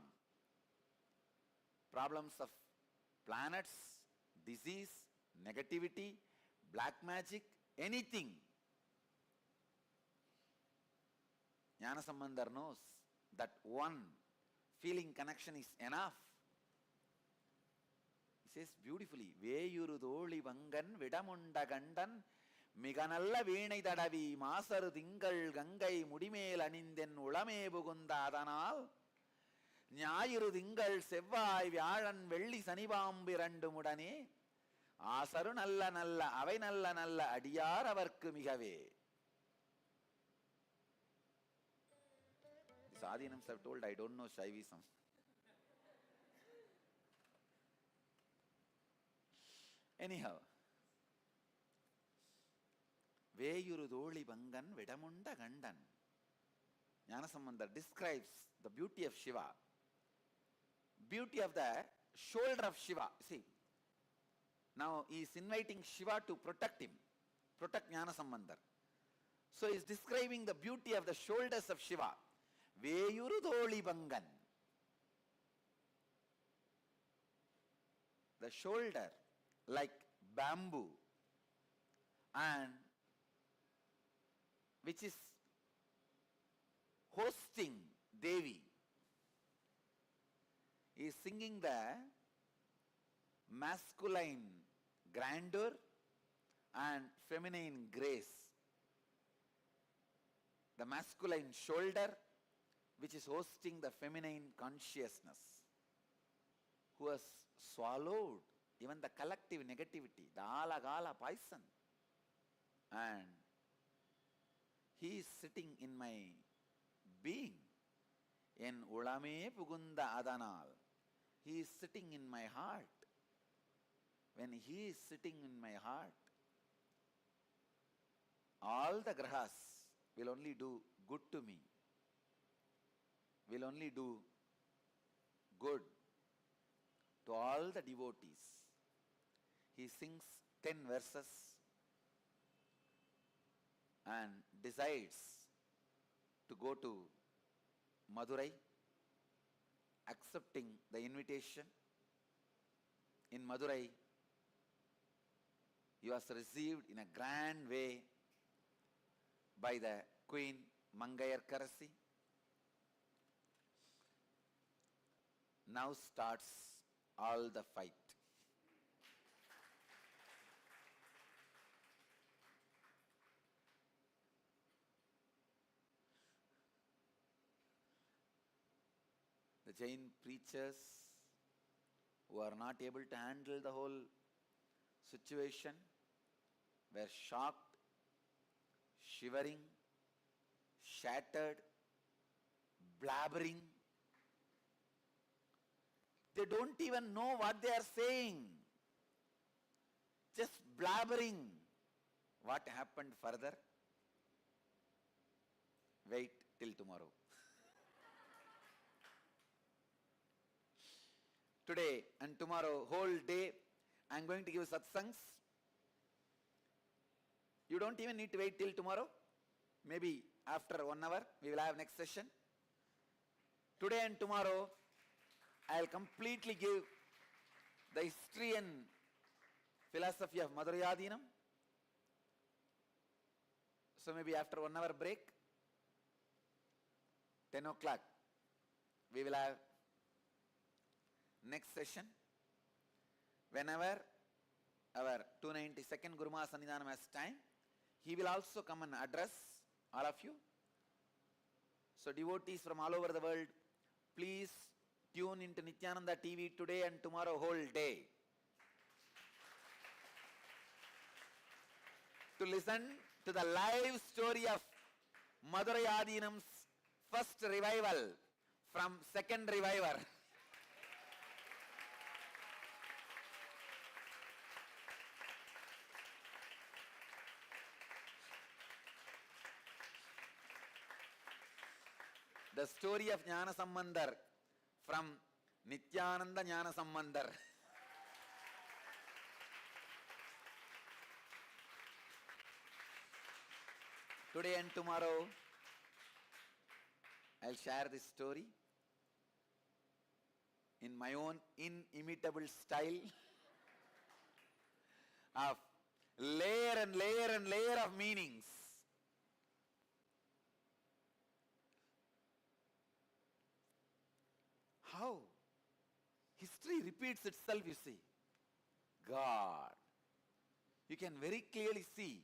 Problems of planets, disease, negativity, black magic, anything. Jnana Sambandar knows that one feeling connection is enough. He says beautifully, Veyuru tholi vangan vidamunda gandan மிக நல்ல வீணை தடவி மாசரு திங்கள் கங்கை முடிமேல் அணிந்தென் உளமே புகுந்த அதனால் ஞாயிறு திங்கள் செவ்வாய் வியாழன் வெள்ளி சனிபாம்பிரண்டுமுடனே ஆசரு நல்ல நல்ல அவை நல்ல நல்ல அடியார் அவர்க்கு மிகவே. Sadhinams have told, I don't know Shaivism. Anyhow, Veyuru Doli Bangan Vedamunda Gandan. Jnanasambandha describes the beauty of Shiva. Beauty of the shoulder of Shiva. See, now he is inviting Shiva to protect him, protect Jnanasambandha. So he is describing the beauty of the shoulders of Shiva. Veyuru Doli Bangan. The shoulder like bamboo, and which is hosting Devi, is singing the masculine grandeur and feminine grace. The masculine shoulder which is hosting the feminine consciousness, who has swallowed even the collective negativity, the alagala poison, and he is sitting in my being. En ulame pugunda adanal, he is sitting in my heart. When he is sitting in my heart, all the grahas will only do good to me, will only do good to all the devotees. He sings 10 verses and decides to go to Madurai, accepting the invitation. In Madurai, he was received in a grand way by the Queen Mangayarkarasi. Now starts all the fight. The Jain preachers, who are not able to handle the whole situation, were shocked, shivering, shattered, blabbering. They don't even know what they are saying. Just blabbering. What happened further? Wait till tomorrow. Today and tomorrow, whole day, I am going to give satsangs. You don't even need to wait till tomorrow. Maybe after 1 hour, we will have next session. Today and tomorrow, I will completely give the history and philosophy of Madhurayadinam. So maybe after 1 hour break, 10 o'clock, we will have next session. Whenever our 292nd Guru Maha Sannidhanam has time, he will also come and address all of you. So devotees from all over the world, please tune into Nityananda TV today and tomorrow whole day to listen to the live story of Madhurayadinam's first revival from second reviver. The story of Jnanasambandhar from Nityananda Jnanasambandhar. Today and tomorrow, I'll share this story in my own inimitable style of layer and layer and layer of meanings. How? History repeats itself, you see. God. You can very clearly see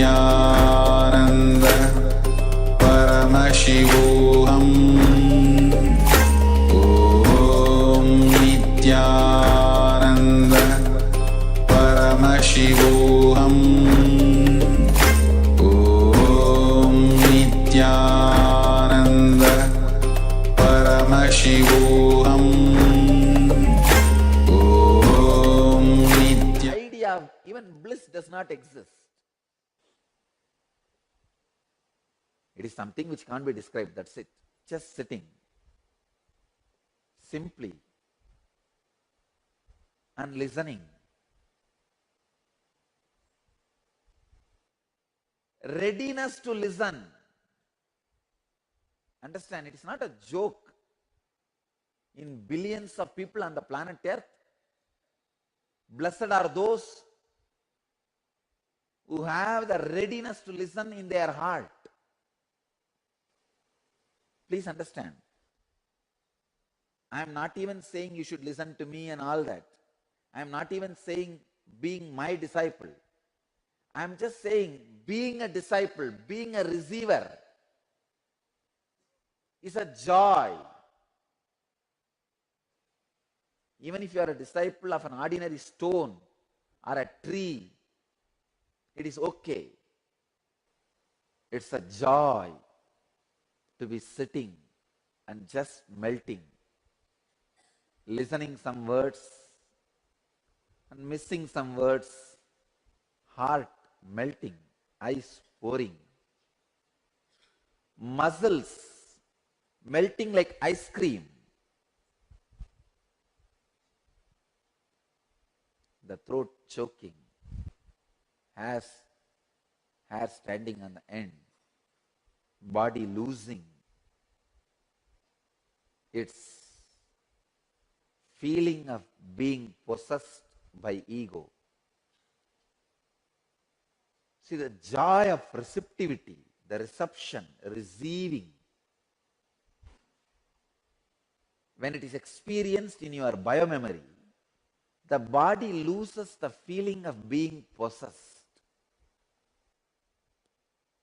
Nityanand परमशिवोऽहम् ॐ नित्यानन्द परमशिवोऽहम् ॐ नित्यानन्द परमशिवोऽहम् ॐ नित्य Idea of even bliss does not exist. It is something which can't be described, that's it. Just sitting, simply, and listening. Readiness to listen. Understand, it is not a joke. In billions of people on the planet Earth, blessed are those who have the readiness to listen in their heart. Please understand. I am not even saying you should listen to me and all that. I am not even saying being my disciple. I am just saying being a disciple, being a receiver is a joy. Even if you are a disciple of an ordinary stone or a tree, it is okay. It's a joy to be sitting and just melting, listening some words and missing some words, heart melting, eyes pouring, muscles melting like ice cream, the throat choking, hair standing on the end, body losing its feeling of being possessed by ego. See, the joy of receptivity, the reception, receiving, when it is experienced in your biomemory, the body loses the feeling of being possessed.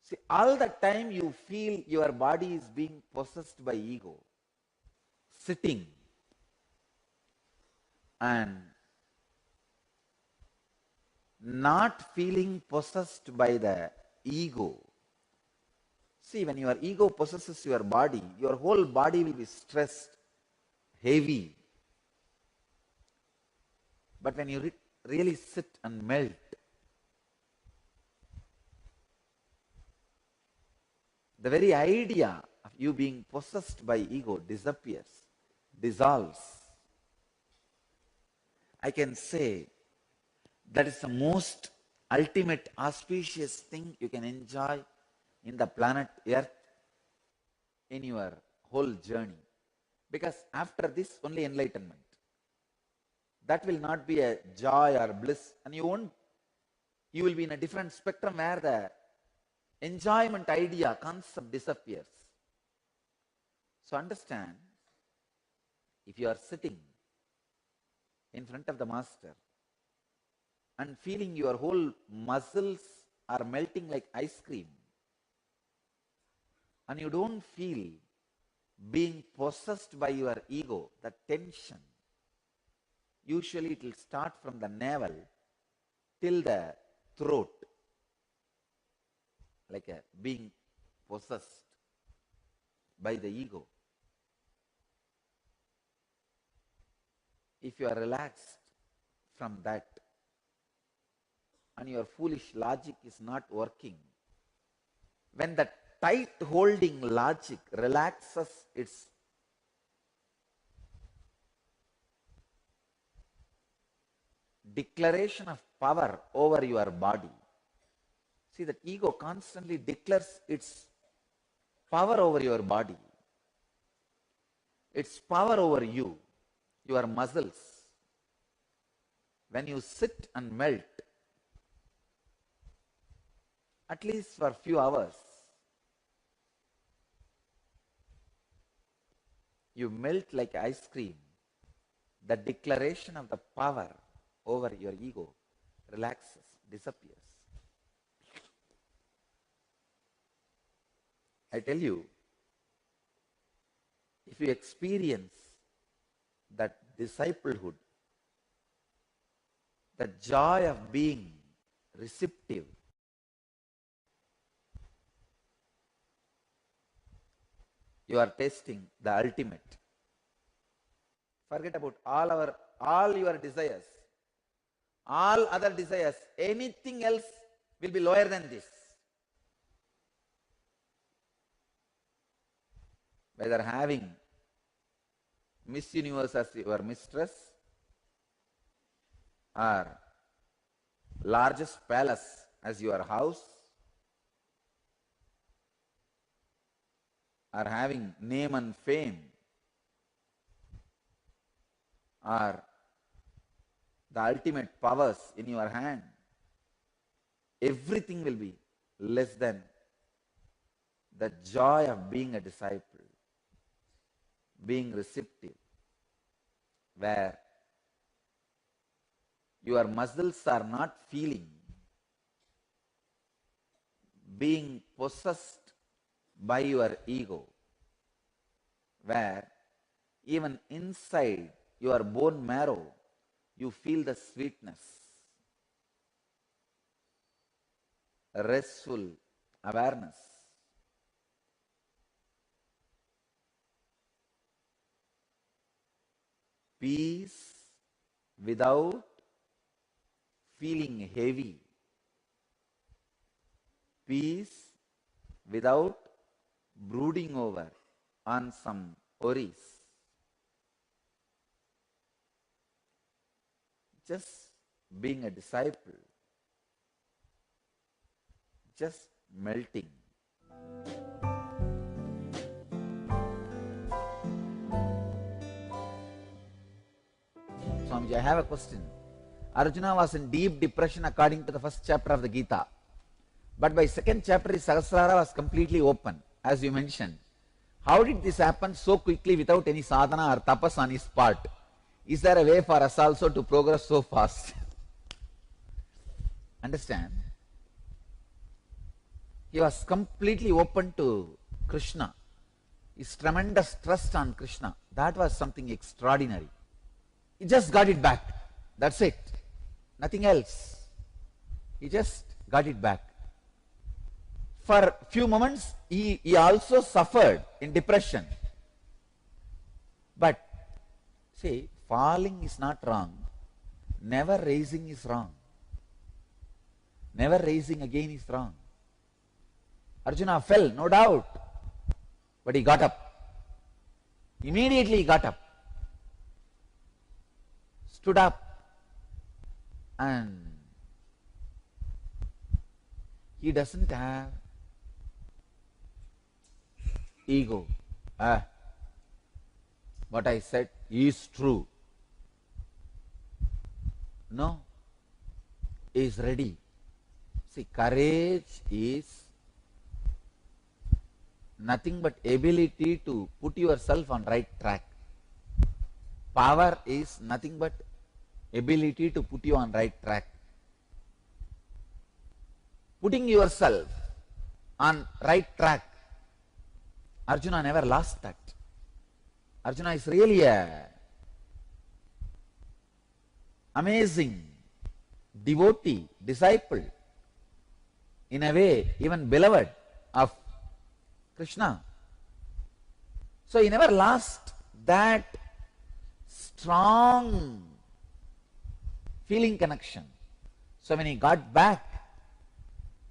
See, all the time you feel your body is being possessed by ego, sitting and not feeling possessed by the ego. See, when your ego possesses your body, your whole body will be stressed, heavy. But when you really sit and melt, the very idea of you being possessed by ego disappears, dissolves. I can say that is the most ultimate auspicious thing you can enjoy in the planet Earth in your whole journey. Because after this, only enlightenment. That will not be a joy or bliss, and you will be in a different spectrum where the enjoyment idea, concept disappears. So understand, if you are sitting in front of the master and feeling your whole muscles are melting like ice cream, and you don't feel being possessed by your ego, the tension, usually it will start from the navel till the throat, like a being possessed by the ego. If you are relaxed from that and your foolish logic is not working, when the tight holding logic relaxes its declaration of power over your body. See, that ego constantly declares its power over your body, its power over you, your muscles. When you sit and melt, at least for a few hours, you melt like ice cream. The declaration of the power over your ego relaxes, disappears. I tell you, if you experience that disciplehood, the joy of being receptive, you are tasting the ultimate. Forget about all your desires, all other desires. Anything else will be lower than this. Whether having Miss Universe as your mistress, or largest palace as your house, or having name and fame, or the ultimate powers in your hand, everything will be less than the joy of being a disciple, being receptive, where your muscles are not feeling, being possessed by your ego, where even inside your bone marrow you feel the sweetness, restful awareness. Peace without feeling heavy. Peace without brooding over on some worries. Just being a disciple. Just melting. Swamiji, I have a question. Arjuna was in deep depression according to the first chapter of the Gita. But by second chapter, his Sahasrara was completely open, as you mentioned. How did this happen so quickly without any sadhana or tapas on his part? Is there a way for us also to progress so fast? Understand? He was completely open to Krishna. His tremendous trust on Krishna. That was something extraordinary. He just got it back. That's it. Nothing else. He just got it back. For a few moments, he also suffered in depression. But, see, falling is not wrong. Never raising is wrong. Never raising again is wrong. Arjuna fell, no doubt. But he got up. Immediately he got up. Stood up. And he doesn't have ego. What I said is true. No. He is ready. See, courage is nothing but ability to put yourself on right track. Power is nothing but ability to put you on right track. Putting yourself on right track, Arjuna never lost that. Arjuna is really a amazing devotee, disciple, in a way even beloved of Krishna. So he never lost that strong feeling connection. So when he got back,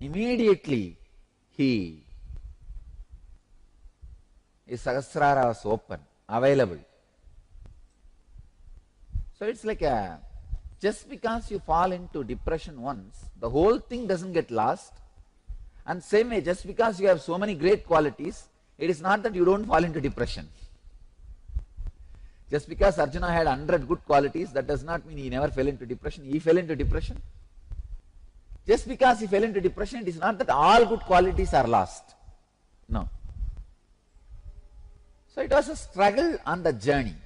immediately his Sahasrara was open, available. So it's like just because you fall into depression once, the whole thing doesn't get lost. And same way, just because you have so many great qualities, it is not that you don't fall into depression. Just because Arjuna had 100 good qualities, that does not mean he never fell into depression. He fell into depression. Just because he fell into depression, it is not that all good qualities are lost. No. So it was a struggle on the journey.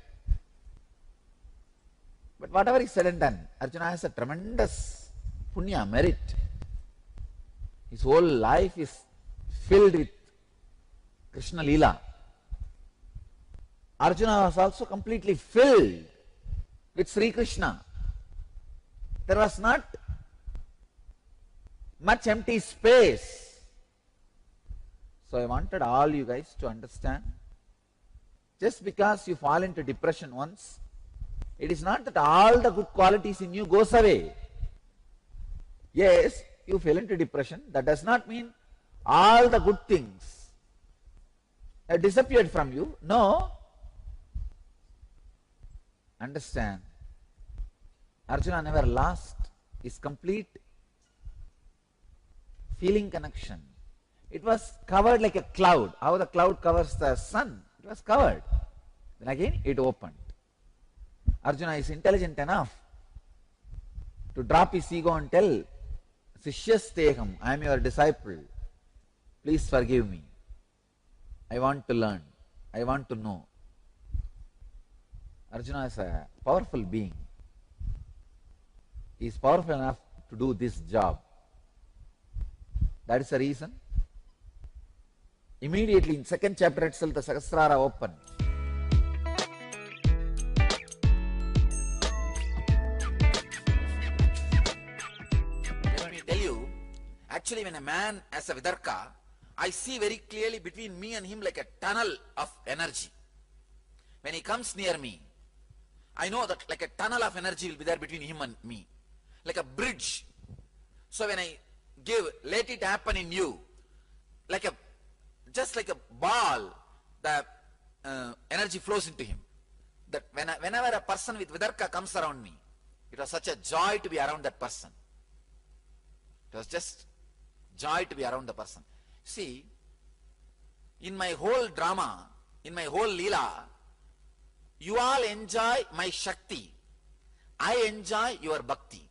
But whatever is said and done, Arjuna has a tremendous punya, merit. His whole life is filled with Krishna Leela. Arjuna was also completely filled with Sri Krishna. There was not much empty space. So I wanted all you guys to understand, just because you fall into depression once, it is not that all the good qualities in you goes away. Yes, you fell into depression. That does not mean all the good things have disappeared from you. No. Understand, Arjuna never lost his complete feeling connection. It was covered like a cloud. How the cloud covers the sun? It was covered. Then again it opened. Arjuna is intelligent enough to drop his ego and tell, Sishyasteham, I am your disciple. Please forgive me. I want to learn. I want to know. Arjuna is a powerful being. He is powerful enough to do this job. That is the reason. Immediately in second chapter itself, the Sahasrara opened. Let me tell you, actually when a man has a Vidarka, I see very clearly between me and him like a tunnel of energy. When he comes near me, I know that like a tunnel of energy will be there between him and me, like a bridge. So when I give, let it happen in you, just like a ball, the energy flows into him. That whenever a person with Vidarka comes around me, it was such a joy to be around that person. It was just joy to be around the person. See, in my whole drama, in my whole Leela, you all enjoy my Shakti. I enjoy your Bhakti.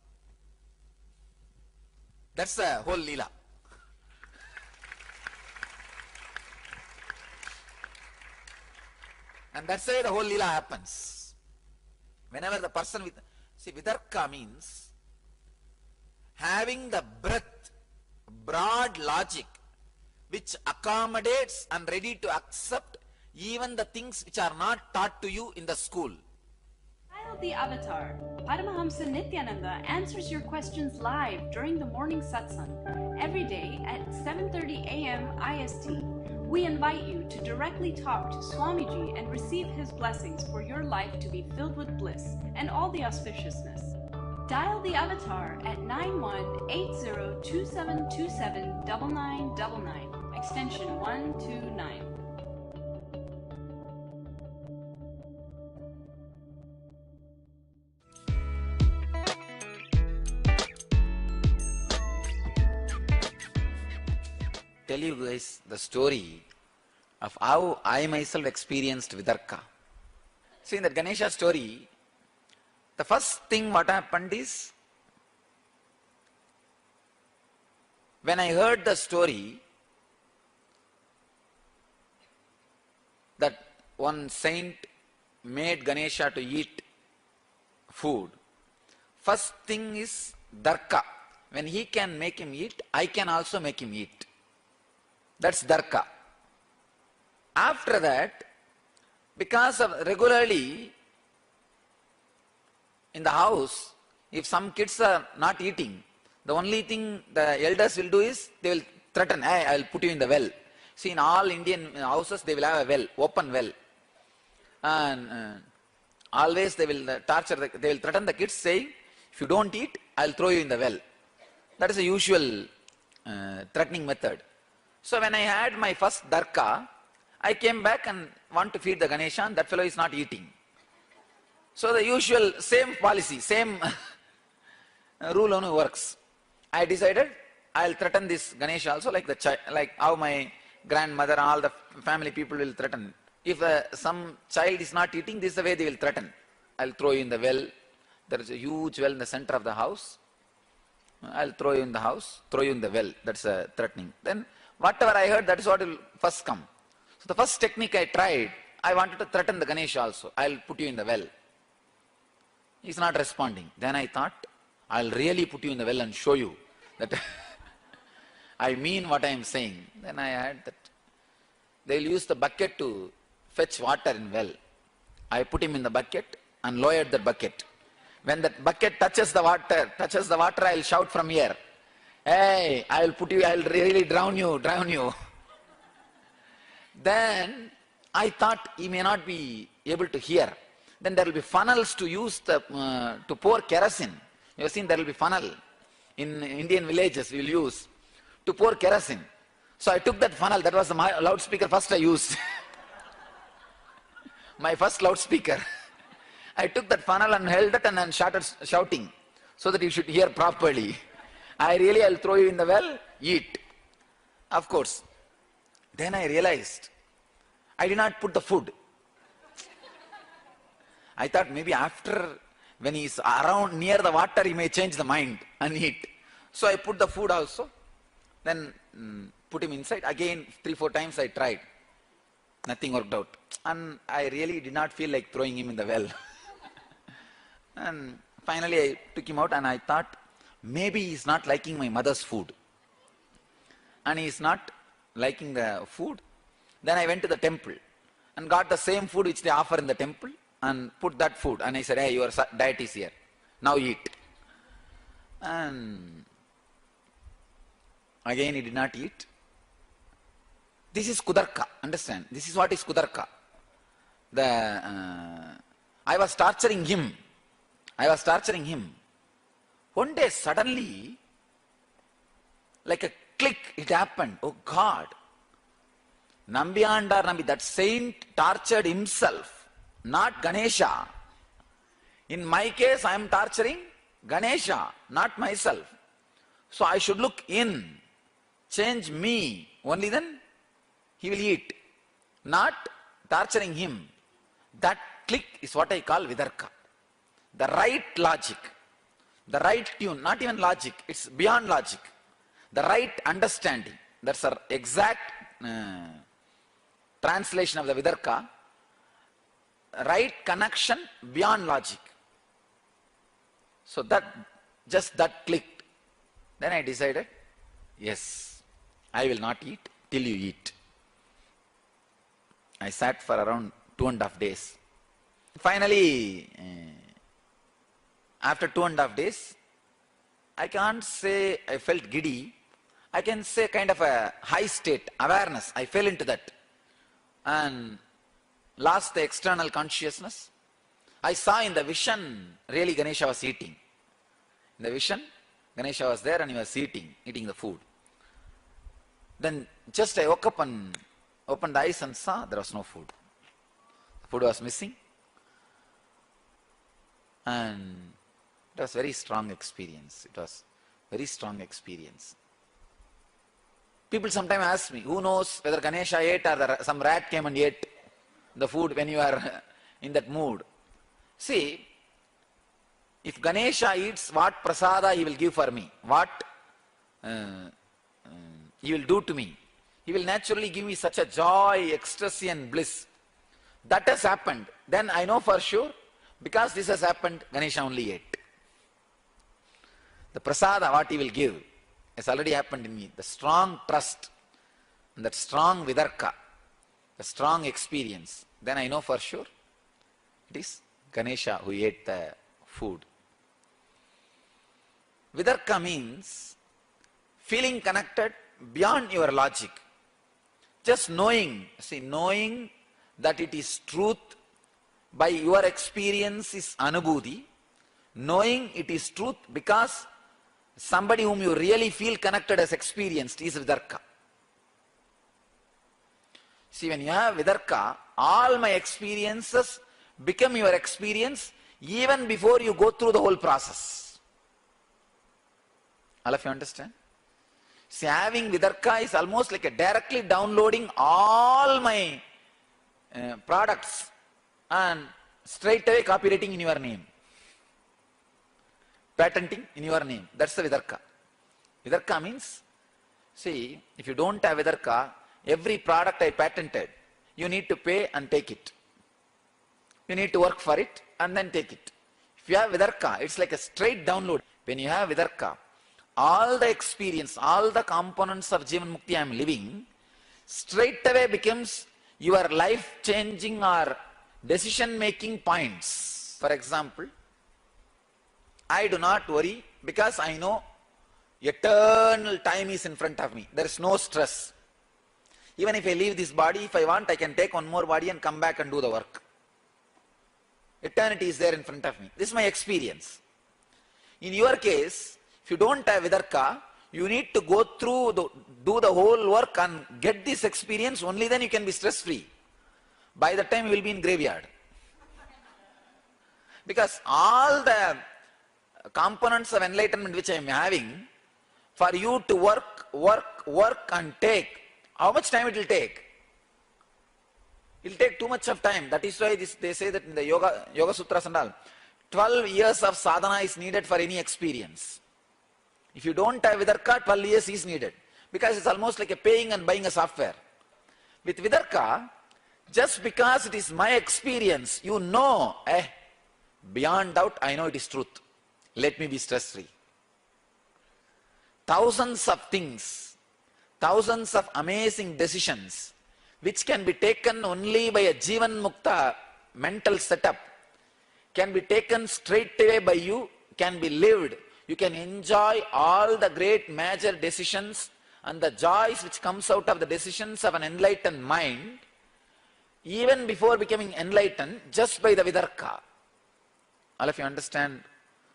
That's the whole Leela. And that's why the whole Leela happens. Whenever the person with, see, Vidarka means having the breadth, broad logic, which accommodates and ready to accept even the things which are not taught to you in the school. Child the Avatar, Paramahamsa Nityananda answers your questions live during the morning satsang every day at 7:30 a.m. IST. We invite you to directly talk to Swamiji and receive his blessings for your life to be filled with bliss and all the auspiciousness. Dial the Avatar at 918027279999, extension 129. Tell you guys the story of how I myself experienced Vidarka. See, in that Ganesha story, the first thing what happened is, when I heard the story that one saint made Ganesha to eat food, first thing is Darka. When he can make him eat, I can also make him eat. That's Darka. After that, because of regularly in the house, if some kids are not eating, the only thing the elders will do is they will threaten, hey, I will put you in the well. See, in all Indian houses they will have a well, open well. And always they will torture, they will threaten the kids saying, if you don't eat, I will throw you in the well. That is a usual threatening method. So when I had my first Darka, I came back and want to feed the Ganesha, and that fellow is not eating. So the usual same policy, same rule only works. I decided I'll threaten this Ganesha also, like like how my grandmother, all the family people will threaten. If some child is not eating, this is the way they will threaten. I'll throw you in the well. There is a huge well in the center of the house. I'll throw you in the house, throw you in the well. That's threatening. Then whatever I heard, that is what will first come. So the first technique I tried, I wanted to threaten the Ganesha also. I'll put you in the well. He's not responding. Then I thought, I'll really put you in the well and show you that I mean what I am saying. Then I had that. they'll use the bucket to fetch water in well. I put him in the bucket and lowered the bucket. When that bucket touches the water, I'll shout from here, "Hey, I'll really drown you. Then I thought he may not be able to hear. Then there will be funnels to use to pour kerosene. You have seen there will be funnel in Indian villages we will use to pour kerosene. So I took that funnel, that was the loudspeaker first I used. My first loudspeaker. I took that funnel and held it and then started shouting so that you should hear properly. I'll throw you in the well, eat. Of course. Then I realized I did not put the food. I thought maybe after, when he's around near the water, he may change the mind and eat. So I put the food also, then put him inside. Again, 3-4 times I tried. Nothing worked out. And I really did not feel like throwing him in the well. And finally I took him out and I thought, maybe he's not liking my mother's food. And he's not liking the food. Then I went to the temple and got the same food which they offer in the temple and put that food. And I said, "Hey, your diet is here. Now eat." And again he did not eat. This is kudarka, understand? This is what is kudarka. I was torturing him. One day suddenly, like a click, it happened. Oh God. Nambiyandar Nambi, that saint tortured himself, not Ganesha. In my case, I am torturing Ganesha, not myself. So I should look in, change me, only then he will eat, not torturing him. That click is what I call Vidarka. The right logic, the right tune, not even logic, it's beyond logic. The right understanding, that's our exact translation of the Vidarka. Right connection beyond logic. So that clicked. Then I decided, yes, I will not eat till you eat. I sat for around 2.5 days. Finally, after 2.5 days, I can't say I felt giddy. I can say kind of a high state, awareness. I fell into that and lost the external consciousness. I saw in the vision, really Ganesha was eating. In the vision, Ganesha was there and he was eating the food. Then just I woke up and opened the eyes and saw there was no food. The food was missing. And it was very strong experience. People sometimes ask me, who knows whether Ganesha ate or some rat came and ate the food when you are in that mood. See, if Ganesha eats, what prasada he will give for me, what he will do to me. He will naturally give me such a joy, ecstasy and bliss. That has happened. Then I know for sure, because this has happened, Ganesha only ate. The prasada, what he will give, has already happened in me. The strong trust, and that strong vidarka, the strong experience, then I know for sure it is Ganesha who ate the food. Vidarka means feeling connected beyond your logic. Just knowing that it is truth by your experience is anubhuti. Knowing it is truth because somebody whom you really feel connected has experienced is vidarka. See, when you have vidarka, all my experiences become your experience even before you go through the whole process. All of you understand? See, having vidarka is almost like a directly downloading all my products and straight away copywriting in your name. Patenting in your name. That's the vidarka. Vidarka means, see, if you don't have vidarka, every product I patented, you need to pay and take it. You need to work for it and then take it. If you have vidarka, it's like a straight download. When you have vidarka, all the experience, all the components of Jivan Mukti I am living, straight away becomes your life-changing or decision-making points. For example, I do not worry because I know eternal time is in front of me. There is no stress. Even if I leave this body, if I want, I can take one more body and come back and do the work. Eternity is there in front of me. This is my experience. In your case, if you don't have vidarka, you need to go through, do the whole work and get this experience, only then you can be stress-free. By the time you will be in graveyard. Because all the components of enlightenment which I am having, for you to work and take, how much time it will take? It will take too much of time. That is why they say that in the Yoga Sutras and all, 12 years of sadhana is needed for any experience. If you don't have vidarka, 12 years is needed. Because it's almost like a paying and buying a software. With vidarka, just because it is my experience, you know, beyond doubt, I know it is truth. Let me be stress-free. Thousands of things, thousands of amazing decisions, which can be taken only by a Jivan Mukta mental setup, can be taken straight away by you, can be lived. You can enjoy all the great major decisions and the joys which comes out of the decisions of an enlightened mind, even before becoming enlightened, just by the vidarka. All of you understand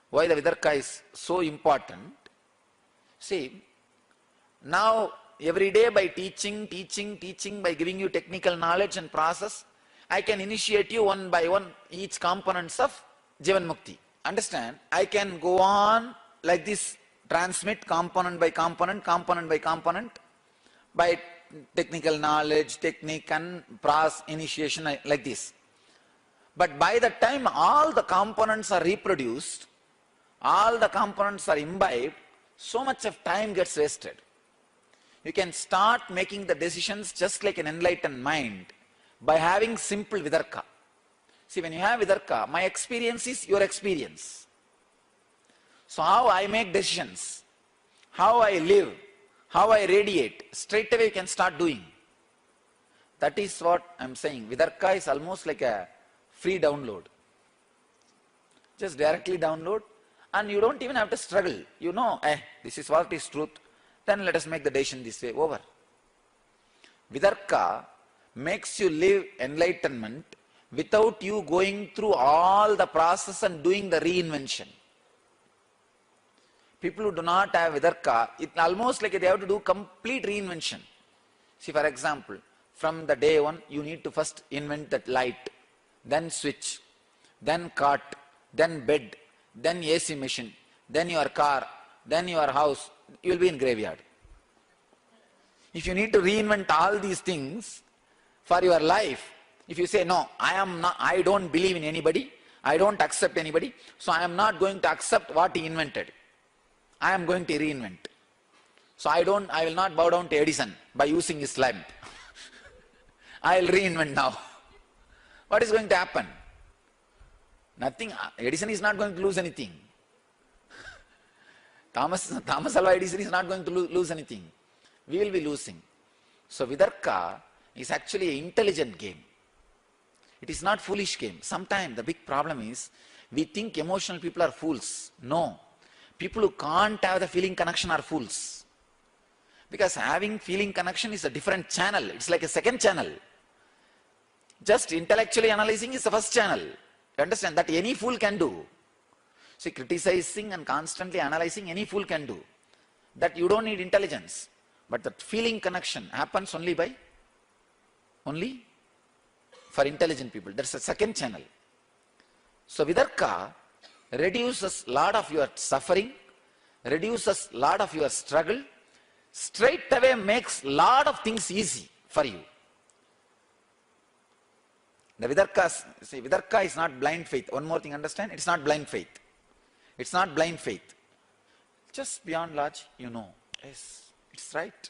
why the vidarka is so important? See, now every day by teaching, by giving you technical knowledge and process, I can initiate you one by one each components of Jivan Mukti. Understand? I can go on like this, transmit component by component by technical knowledge, technique and process initiation like this. But by the time all the components are reproduced, all the components are imbibed, so much of time gets wasted. You can start making the decisions just like an enlightened mind by having simple vidarka. See, when you have vidarka, my experience is your experience. So how I make decisions, how I live, how I radiate, straight away you can start doing. That is what I'm saying. Vidarka is almost like a free download. Just directly download and you don't even have to struggle. You know, this is what is truth. Then let us make the decision this way, over. Vidarka makes you live enlightenment without you going through all the process and doing the reinvention. People who do not have vidarka, it's almost like they have to do complete reinvention. See, for example, from the day one, you need to first invent that light, then switch, then cart, then bed, then AC machine, then your car, then your house. You will be in graveyard. If you need to reinvent all these things for your life, if you say, no, I don't believe in anybody, I don't accept anybody, so I am not going to accept what he invented. I am going to reinvent. So I will not bow down to Edison by using his lamp. I will reinvent now. What is going to happen? Nothing. Edison is not going to lose anything. Thomas Alva Edison is not going to lose anything. We will be losing. So vidarka is actually an intelligent game. It is not foolish game. Sometimes the big problem is we think emotional people are fools. No. People who can't have the feeling connection are fools. Because having feeling connection is a different channel. It's like a second channel. Just intellectually analyzing is the first channel. You understand? That any fool can do. See, criticizing and constantly analyzing, any fool can do. That you don't need intelligence. But the feeling connection happens only for intelligent people. There's a second channel. So vidarka reduces lot of your suffering, reduces lot of your struggle, straight away makes lot of things easy for you. The vidarka is not blind faith. One more thing, understand? It's not blind faith. It's not blind faith. Just beyond logic, you know. Yes, it's right.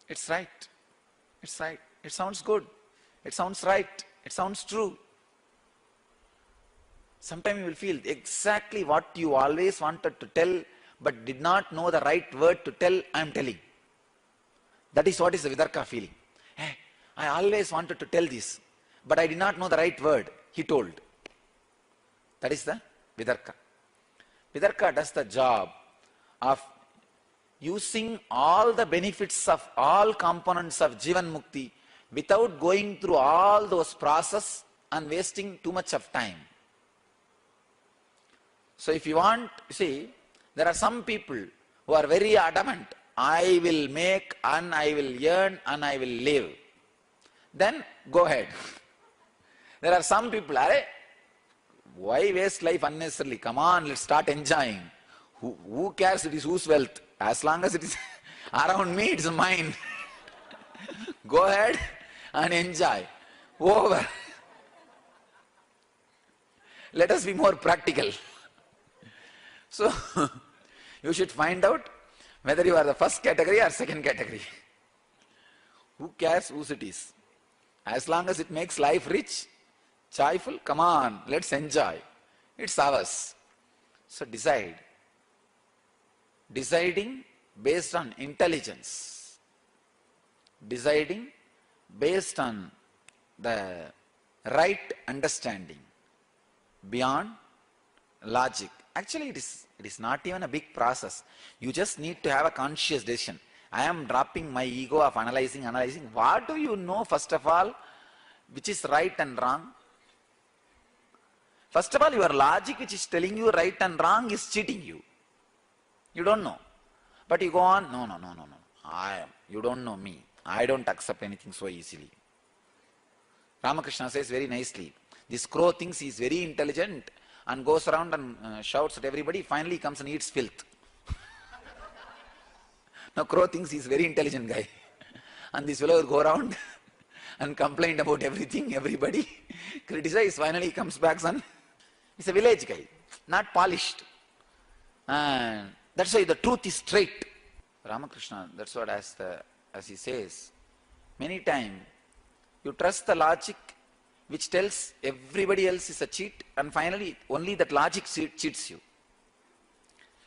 It's right. It's right. It sounds good. It sounds right. It sounds true. Sometimes you will feel exactly what you always wanted to tell but did not know the right word to tell, I am telling. That is what is the Vidarka feeling. Hey, I always wanted to tell this, but I did not know the right word. He told. That is the Vidarka. Vidarka does the job of using all the benefits of all components of Jivan Mukti without going through all those processes and wasting too much of time. So if you want, see, there are some people who are very adamant, I will make and I will earn and I will live. Then go ahead. There are some people, why waste life unnecessarily? Come on, let's start enjoying. Who cares it is whose wealth? As long as it is around me, it's mine. Go ahead and enjoy. Over. Let us be more practical. So, you should find out whether you are the first category or second category. Who cares whose it is? As long as it makes life rich, joyful, come on, let's enjoy. It's ours. So decide. Deciding based on intelligence. Deciding based on the right understanding. Beyond logic. Actually, it is not even a big process. You just need to have a conscious decision. I am dropping my ego of analyzing. What do you know, first of all, which is right and wrong? First of all, your logic which is telling you right and wrong is cheating you. You don't know. But you go on, no. You don't know me. I don't accept anything so easily. Ramakrishna says very nicely, this crow thinks he is very intelligent and goes around and shouts at everybody, finally comes and eats filth. Now crow thinks he is very intelligent guy. And this fellow will go around and complain about everything, everybody, criticize, finally he comes back and he's a village guy, not polished. And that's why the truth is straight. Ramakrishna, that's what as he says, many times you trust the logic which tells everybody else is a cheat, and finally only that logic cheats you.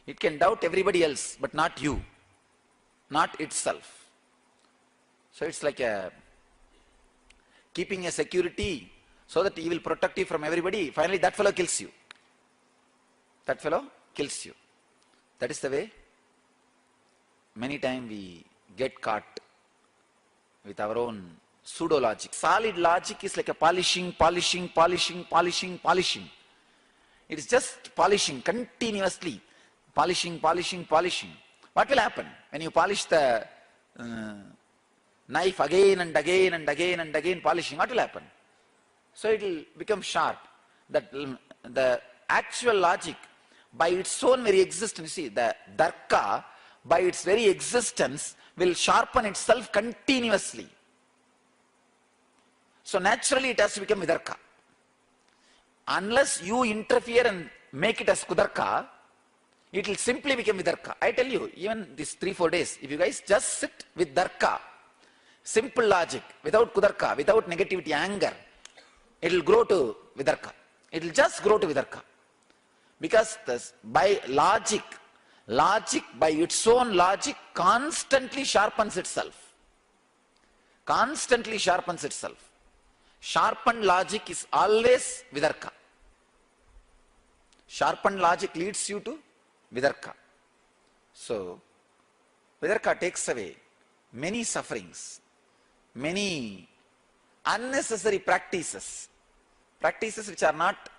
It can doubt everybody else, but not you, not itself. So it's like keeping a security so that he will protect you from everybody. Finally that fellow kills you. That fellow kills you. That is the way many times we get caught with our own pseudo logic. Solid logic is like a polishing. It is just polishing continuously. Polishing. What will happen when you polish the knife again and again polishing? What will happen? So it will become sharp. That the actual logic by its own very existence, see, the darka by its very existence will sharpen itself continuously. So naturally it has to become vidarka. Unless you interfere and make it as kudarka, it will simply become vidarka. I tell you, even these 3-4 days, if you guys just sit with darka, simple logic, without kudarka, without negativity, anger, it will grow to vidarka. It will just grow to vidarka. Because by logic by its own logic constantly sharpens itself. Sharpened logic is always vidarka. Sharpened logic leads you to vidarka. So, vidarka takes away many sufferings, many unnecessary practices which are not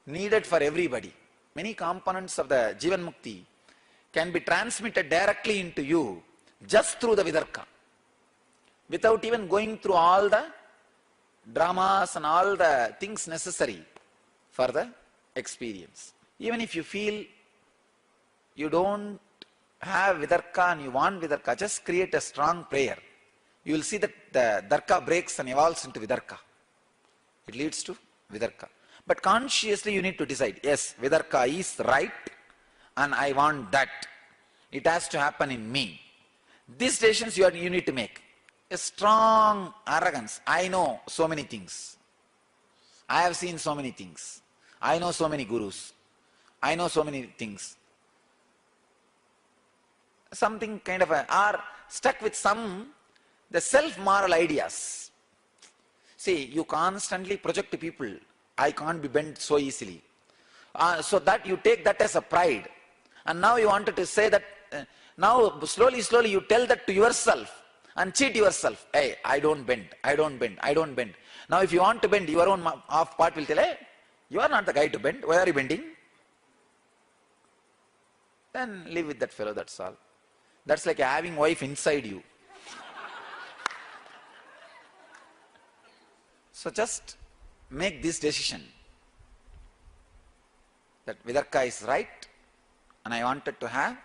needed for everybody. Many components of the Jivan Mukti can be transmitted directly into you just through the vidarka, without even going through all the dramas and all the things necessary for the experience. Even if you feel you don't have vidarka and you want vidarka, just create a strong prayer. You will see that the darka breaks and evolves into vidarka. It leads to vidarka. But consciously you need to decide, yes, vidarka is right and I want that. It has to happen in me. These decisions you need to make. A strong arrogance. I know so many things. I have seen so many things. I know so many gurus. I know so many things. Something kind of or stuck with the self-moral ideas. See, you constantly project to people, I can't be bent so easily. So that you take that as a pride. And now you wanted to say that, now slowly you tell that to yourself and cheat yourself. Hey, I don't bend. Now if you want to bend, your own half part will tell, hey, you are not the guy to bend. Why are you bending? Then live with that fellow, that's all. That's like having wife inside you. So just make this decision that Vidarka is right and I wanted to have,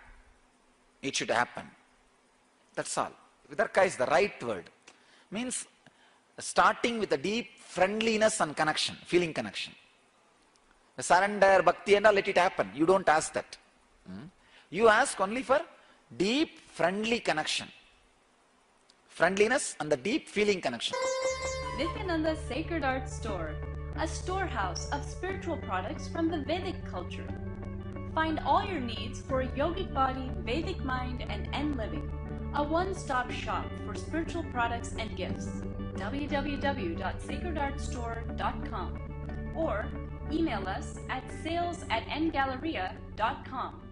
it should happen. That's all. Vidarka is the right word. Means starting with a deep friendliness and connection, feeling connection. The surrender, bhakti and all, let it happen. You don't ask that. You ask only for deep friendly connection. Friendliness and the deep feeling connection. Nityananda's Sacred Art Store, a storehouse of spiritual products from the Vedic culture. Find all your needs for a yogic body, Vedic mind, and N living. A one-stop shop for spiritual products and gifts. www.sacredartstore.com or email us at sales@ngalleria.com.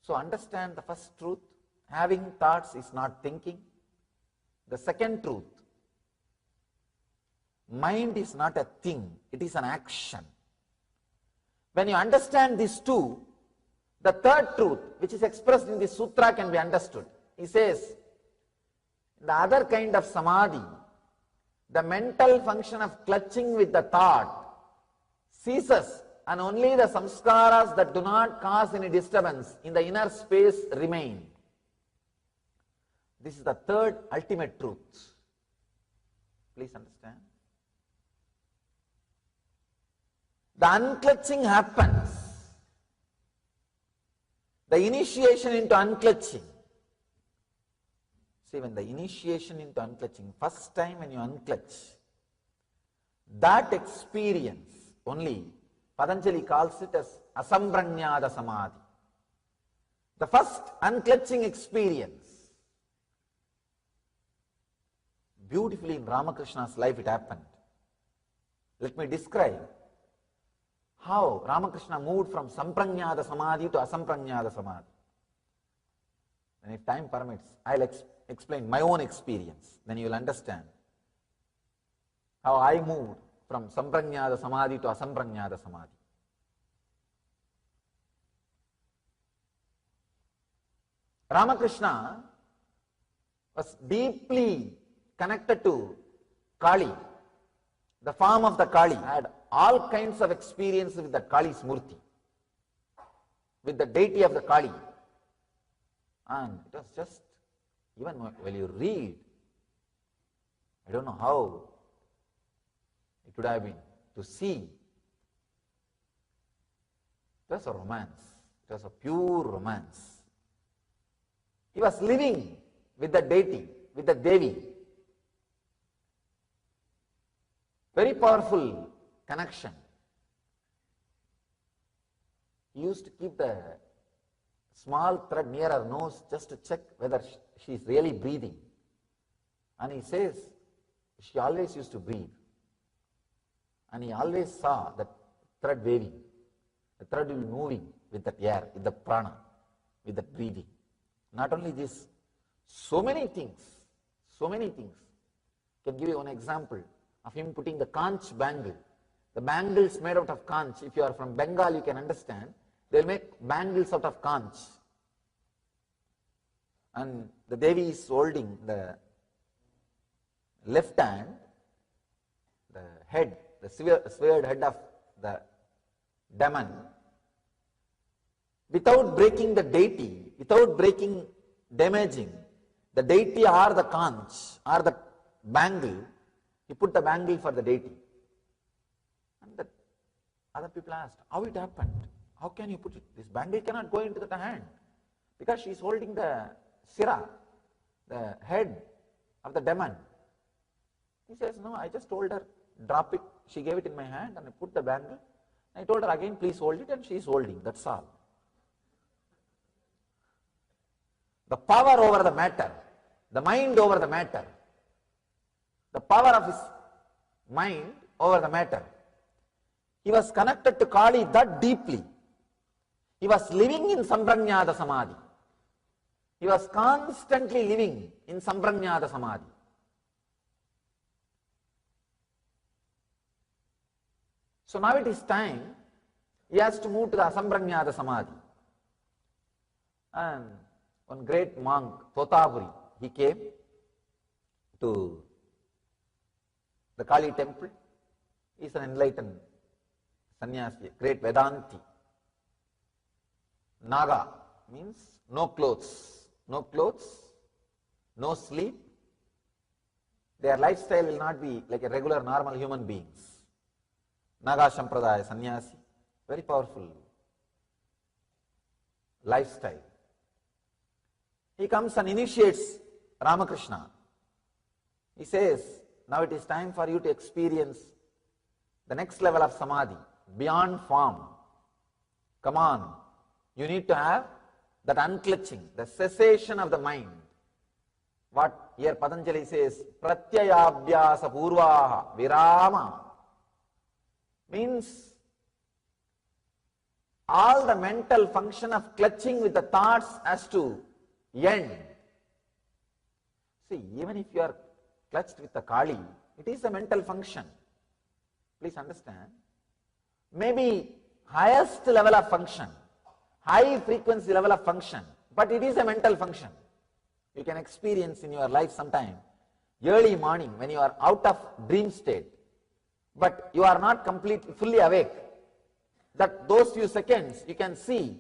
So understand the first truth, having thoughts is not thinking. The second truth, mind is not a thing, it is an action. When you understand these two, the third truth, which is expressed in this sutra, can be understood. He says, the other kind of samadhi, the mental function of clutching with the thought ceases, and only the samskaras that do not cause any disturbance in the inner space remain. This is the third ultimate truth. Please understand. The unclutching happens. The initiation into unclutching. See, when the initiation into unclutching, first time when you unclutch, that experience only, Patanjali calls it as asampranyada samadhi. The first unclutching experience. Beautifully in Ramakrishna's life it happened. Let me describe how Ramakrishna moved from sampranyada samadhi to asampranyada samadhi. And if time permits, I'll explain my own experience. Then you will understand how I moved from sampranyada samadhi to asampranyada samadhi. Ramakrishna was deeply connected to Kali, the form of the Kali, had all kinds of experience with the Kali's murti, with the deity of the Kali. And it was just, even when you read, I don't know how it would have been to see. It was a romance. It was a pure romance. He was living with the deity, with the Devi. Very powerful connection. He used to keep the small thread near her nose just to check whether she is really breathing. And he says she always used to breathe. And he always saw that thread waving. The thread will be moving with that air, with the prana, with that breathing. Not only this, so many things. Can give you one example of him putting the conch bangle. The bangles made out of conch, if you are from Bengal, you can understand. They'll make bangles out of conch. And the Devi is holding the left hand, the head, the severed head of the demon, without breaking the deity, without damaging the deity or the conch or the bangle. He put the bangle for the deity. And the other people asked, how it happened? How can you put it? This bangle cannot go into the hand because she is holding the sira, the head of the demon. He says, no, I just told her drop it. She gave it in my hand and I put the bangle. I told her again, please hold it, and she is holding, that's all. The power over the matter, the mind over the matter, the power of his mind over the matter. He was connected to Kali that deeply. He was living in Samprajñāta Samadhi. He was constantly living in Samprajñāta Samadhi. So now it is time, he has to move to the Asamprajñāta Samadhi. And one great monk, Totaburi, he came to the Kali temple. He is an enlightened sannyasi, great Vedanti. Naga means no clothes, no clothes, no sleep. Their lifestyle will not be like a regular normal human beings. Naga Sampradaya sannyasi, very powerful lifestyle. He comes and initiates Ramakrishna. He says, now it is time for you to experience the next level of samadhi, beyond form. Come on, you need to have that unclutching, the cessation of the mind. What here Patanjali says, pratyayabhyasa purvaha virama, means all the mental function of clutching with the thoughts has to end. See, even if you are clutched with the Kali, it is a mental function. Please understand. Maybe highest level of function, high frequency level of function, but it is a mental function. You can experience in your life sometime, early morning when you are out of dream state, but you are not completely, fully awake. That those few seconds you can see,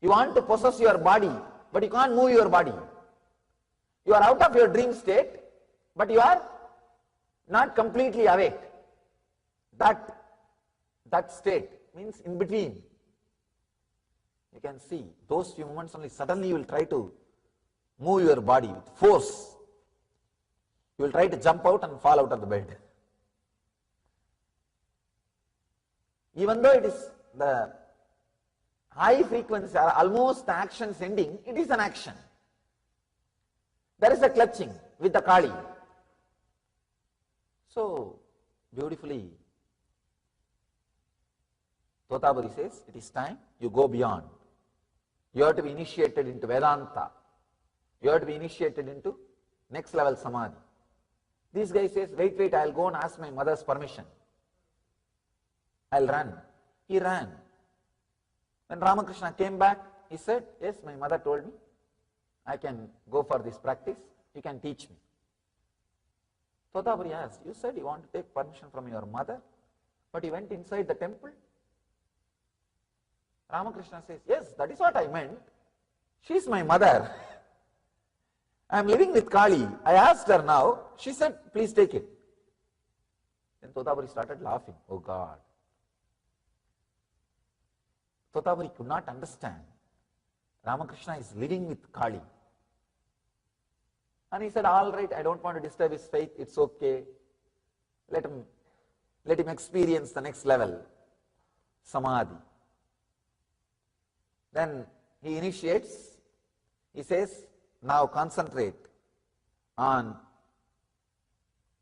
you want to possess your body, but you can't move your body. You are out of your dream state, but you are not completely awake. That state means in between. You can see those few moments only, suddenly you will try to move your body with force. You will try to jump out and fall out of the bed. Even though it is the high frequency, almost the action's ending, it is an action. There is a clutching with the Kali. So, beautifully, Totaburi says, it is time you go beyond. You have to be initiated into Vedanta. You have to be initiated into next level Samadhi. This guy says, wait, I'll go and ask my mother's permission. I'll run. He ran. When Ramakrishna came back, he said, yes, my mother told me, I can go for this practice, you can teach me. Totaburi asked, you said you want to take permission from your mother, but you went inside the temple? Ramakrishna says, yes, that is what I meant. She is my mother. I am living with Kali. I asked her now, she said, please take it. Then Totaburi started laughing. Oh God. Totaburi could not understand. Ramakrishna is living with Kali. And he said, all right, I don't want to disturb his faith, it's okay. Let him experience the next level, Samadhi. Then he initiates, he says, now concentrate on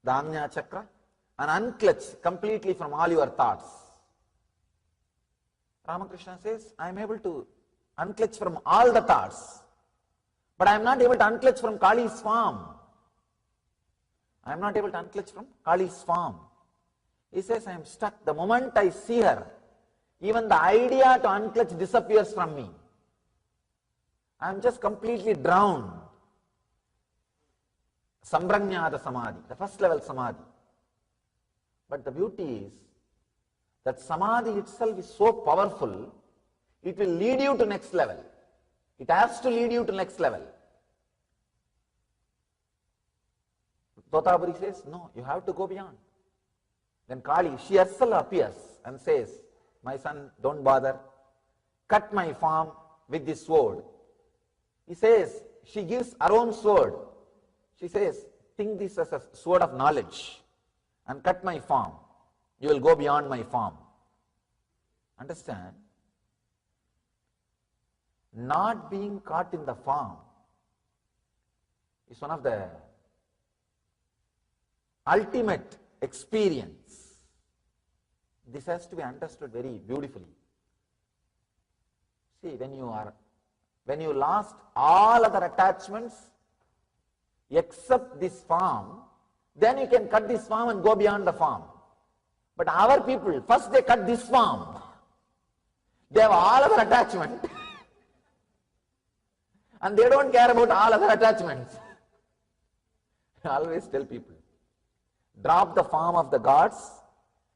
the Ajna Chakra and unclutch completely from all your thoughts. Ramakrishna says, I am able to unclutch from all the thoughts, but I am not able to unclutch from Kali's form. I am not able to unclutch from Kali's form. He says, I am stuck. The moment I see her, even the idea to unclutch disappears from me. I am just completely drowned. Samprajñāta Samadhi, the first level Samadhi. But the beauty is that Samadhi itself is so powerful, it will lead you to next level. It has to lead you to next level. Totaburi says, no, you have to go beyond. Then Kali, she herself appears and says, my son, don't bother, cut my form with this sword. He says, she gives her own sword. She says, think this as a sword of knowledge and cut my form. you will go beyond my form. Understand? Not being caught in the form is one of the ultimate experience. This has to be understood very beautifully. See, when you lost all other attachments except this form, then you can cut this form and go beyond the form. But our people, first they cut this form. They have all other attachment. And they don't care about all other attachments. I always tell people, drop the form of the gods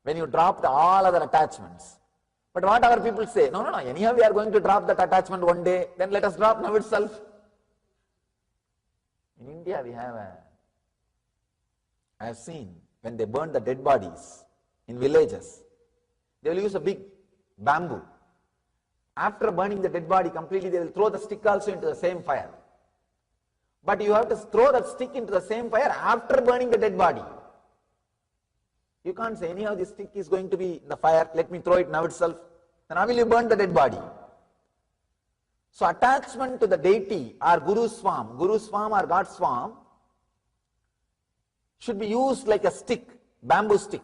when you drop all other attachments. But what our people say, no, anyhow we are going to drop that attachment one day, then let us drop now itself. In India I have seen when they burn the dead bodies in villages, they will use a big bamboo. After burning the dead body completely, they will throw the stick also into the same fire. But you have to throw that stick into the same fire after burning the dead body. You can't say, anyhow this stick is going to be in the fire, let me throw it now itself. Then how will you burn the dead body? So attachment to the deity or Guru's form or God's form should be used like a stick, bamboo stick,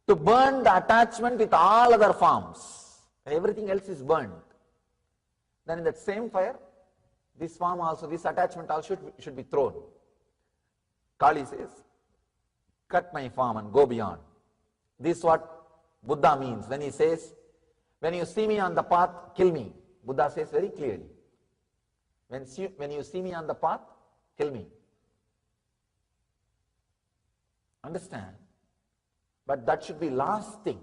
to burn the attachment with all other forms. Everything else is burned. Then in that same fire, this form also, this attachment also should be thrown. Kali says, cut my form and go beyond. This is what Buddha means when he says, when you see me on the path, kill me. Buddha says very clearly, when you see me on the path, kill me. Understand? But that should be last thing.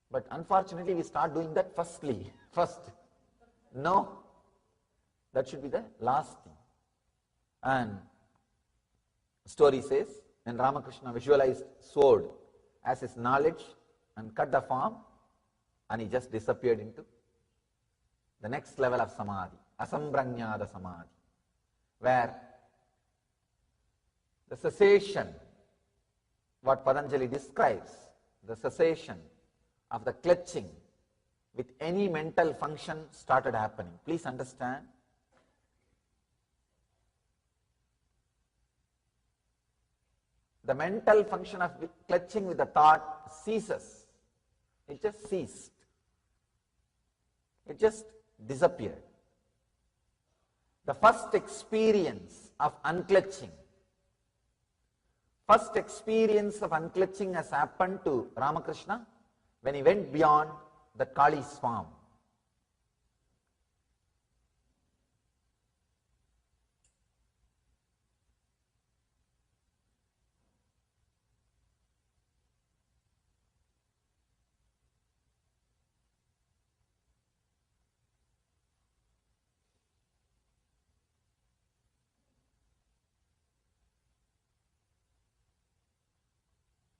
But unfortunately we start doing that first. No, that should be the last thing. And the story says, when Ramakrishna visualized sword as his knowledge and cut the form, and he just disappeared into the next level of samadhi, asambranyada samadhi, where the cessation, what Patanjali describes, the cessation of the clutching with any mental function started happening. Please understand. The mental function of clutching with the thought ceases. It just ceased. It just disappeared. The first experience of unclutching, has happened to Ramakrishna when he went beyond the Kali's form.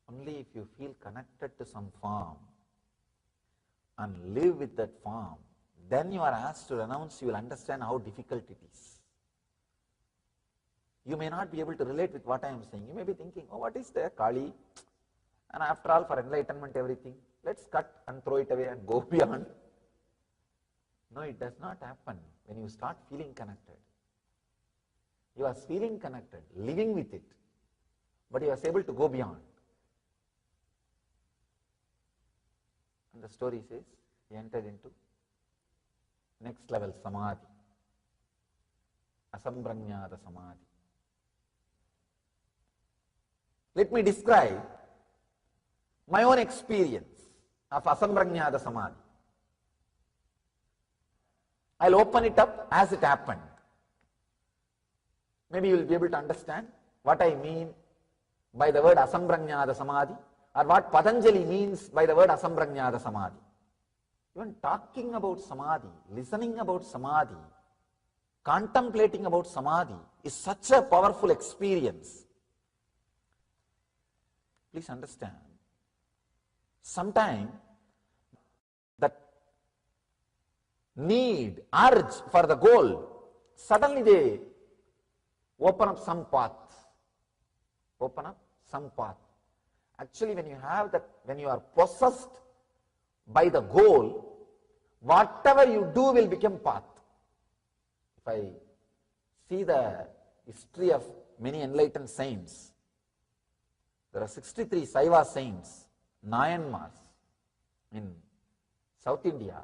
Only if you feel connected to some form and live with that form, then you are asked to renounce, you will understand how difficult it is. You may not be able to relate with what I am saying. You may be thinking, oh, what is there, Kali? And after all, for enlightenment, everything, let's cut and throw it away and go beyond. No, it does not happen when you start feeling connected. You are feeling connected, living with it, but you are able to go beyond. And the story says, he entered into next level samadhi, asambranyada samadhi. Let me describe my own experience of asambranyada samadhi. I'll open it up as it happened. Maybe you will be able to understand what I mean by the word asambranyada samadhi, or what Patanjali means by the word asambranyada samadhi. Even talking about samadhi, listening about samadhi, contemplating about samadhi is such a powerful experience. Please understand, sometimes that need, urge for the goal, suddenly they open up some path. Actually, when you have that, when you are possessed by the goal, whatever you do will become path. If I see the history of many enlightened saints, there are 63 Saiva saints, Nayanmars in South India.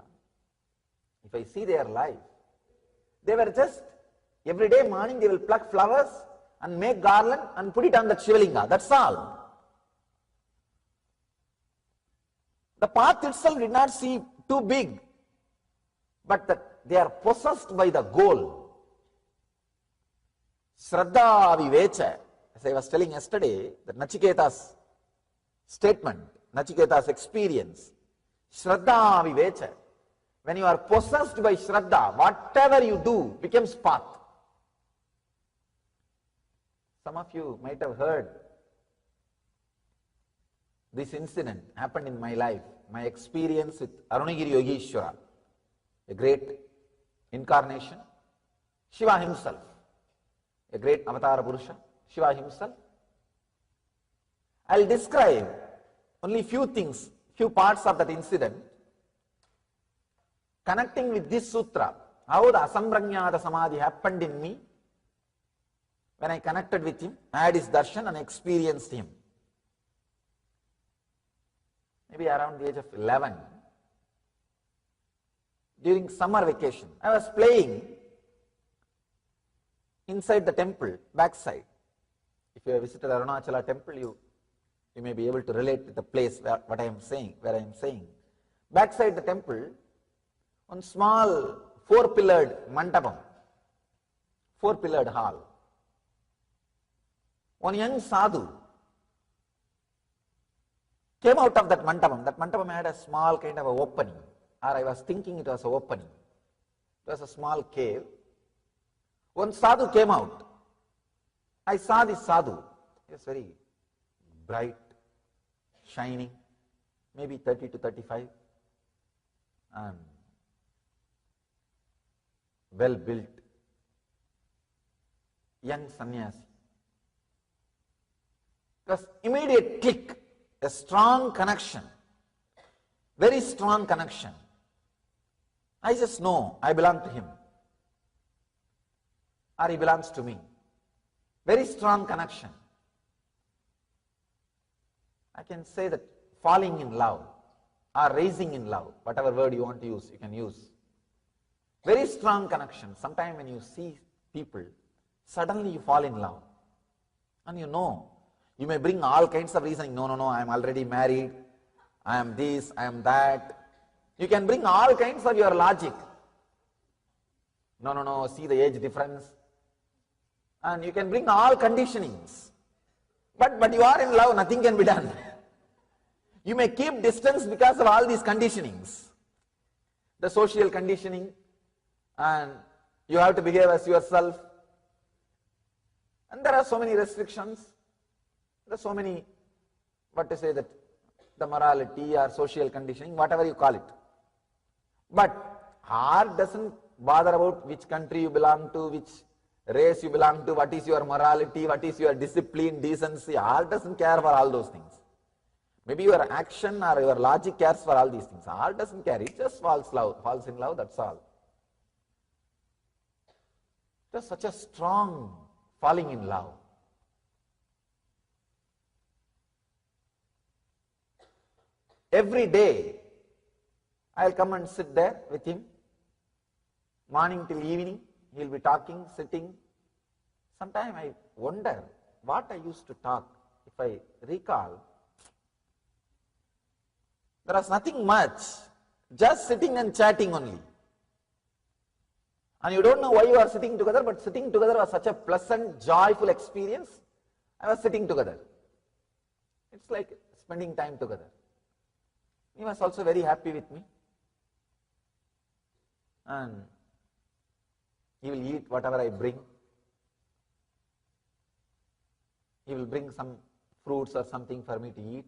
If I see their life, they were just every day morning they will pluck flowers and make garland and put it on the Shivalinga. That's all. The path itself did not seem too big, but that they are possessed by the goal. Shraddha Vivecha, as I was telling yesterday, that Nachiketa's statement, Nachiketa's experience, Shraddha Vivecha, when you are possessed by Shraddha, whatever you do becomes path. Some of you might have heard this incident happened in my life, my experience with Arunagiri Yogeshwara, a great incarnation, Shiva himself, a great Avatara Purusha, Shiva himself. I'll describe only few things, few parts of that incident, connecting with this sutra, how the Asambranyada Samadhi happened in me when I connected with him, I had his darshan and experienced him. Maybe around the age of 11, during summer vacation, I was playing inside the temple, backside. If you have visited Arunachala temple, you may be able to relate with the place where I am saying. Backside the temple, one small 4-pillared mandapam, 4-pillared hall. One young sadhu came out of that mandapam. That mandapam had a small kind of a opening, or I was thinking it was an opening. It was a small cave. One sadhu came out. I saw this sadhu. He was very bright, shining, maybe 30 to 35, and well built, young sannyasi. It was immediate click, a strong connection, very strong connection. I just know I belong to him, or he belongs to me. Very strong connection. I can say that falling in love or raising in love, whatever word you want to use, you can use. Very strong connection. Sometimes when you see people, suddenly you fall in love. And you know, you may bring all kinds of reasoning. No, I am already married. I am this, I am that. You can bring all kinds of your logic. No, see the age difference. And you can bring all conditionings. But you are in love, nothing can be done. You may keep distance because of all these conditionings. The social conditioning, and you have to behave as yourself. And there are so many restrictions. There are so many, the morality or social conditioning, whatever you call it. But heart doesn't bother about which country you belong to, which race you belong to, what is your morality, what is your discipline, decency. Heart doesn't care for all those things. Maybe your action or your logic cares for all these things. Heart doesn't care, it just falls in love, that's all. It was such a strong falling in love. Every day, I'll come and sit there with him. Morning till evening, he'll be talking, sitting. Sometimes I wonder what I used to talk. If I recall, there was nothing much, just sitting and chatting only. And you don't know why you are sitting together, but sitting together was such a pleasant, joyful experience. I was sitting together. It's like spending time together. He was also very happy with me. And he will eat whatever I bring. He will bring some fruits or something for me to eat.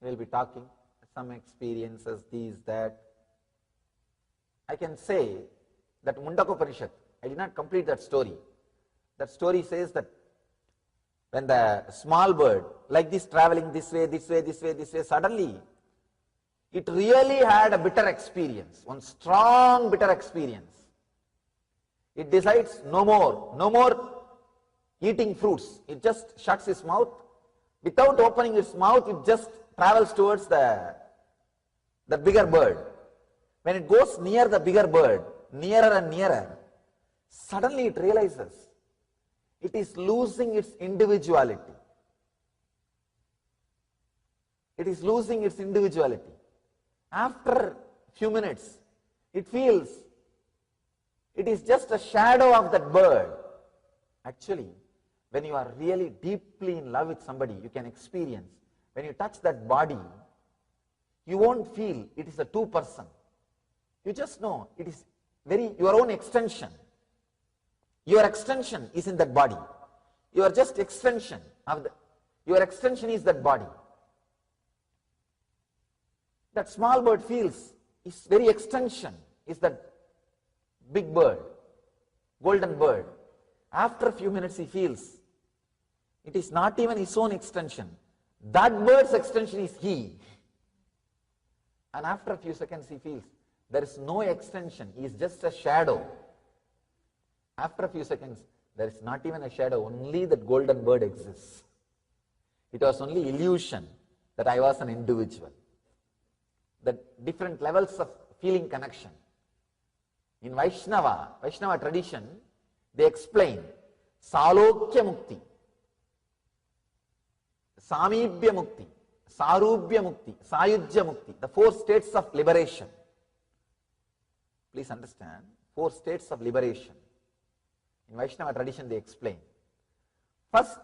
He will be talking, some experiences, these, that. I can say that Mundaka Upanishad, I did not complete that story. That story says that when the small bird, like this, traveling this way, this way, this way, this way, suddenly it really had a bitter experience, one strong bitter experience. It decides no more eating fruits. It just shuts its mouth. Without opening its mouth, it just travels towards the bigger bird. When it goes near the bigger bird, nearer and nearer, suddenly it realizes it is losing its individuality. It is losing its individuality. After a few minutes, it feels it is just a shadow of that bird. Actually, when you are really deeply in love with somebody, you can experience, when you touch that body, you won't feel it is a two-person. You just know it is your own extension. Your extension is in that body. You are just extension of your extension is that body. That small bird feels its very extension is that big bird, golden bird. After a few minutes he feels it is not even his own extension. That bird's extension is he. And after a few seconds he feels there is no extension, he is just a shadow. After a few seconds, there is not even a shadow, only that golden bird exists. It was only illusion that I was an individual. The different levels of feeling connection. In Vaishnava tradition, they explain Salokya Mukti, Samibhya Mukti, Sarubhya Mukti, Sayujya Mukti, the 4 states of liberation. Please understand, 4 states of liberation. In Vaishnava tradition they explain. First,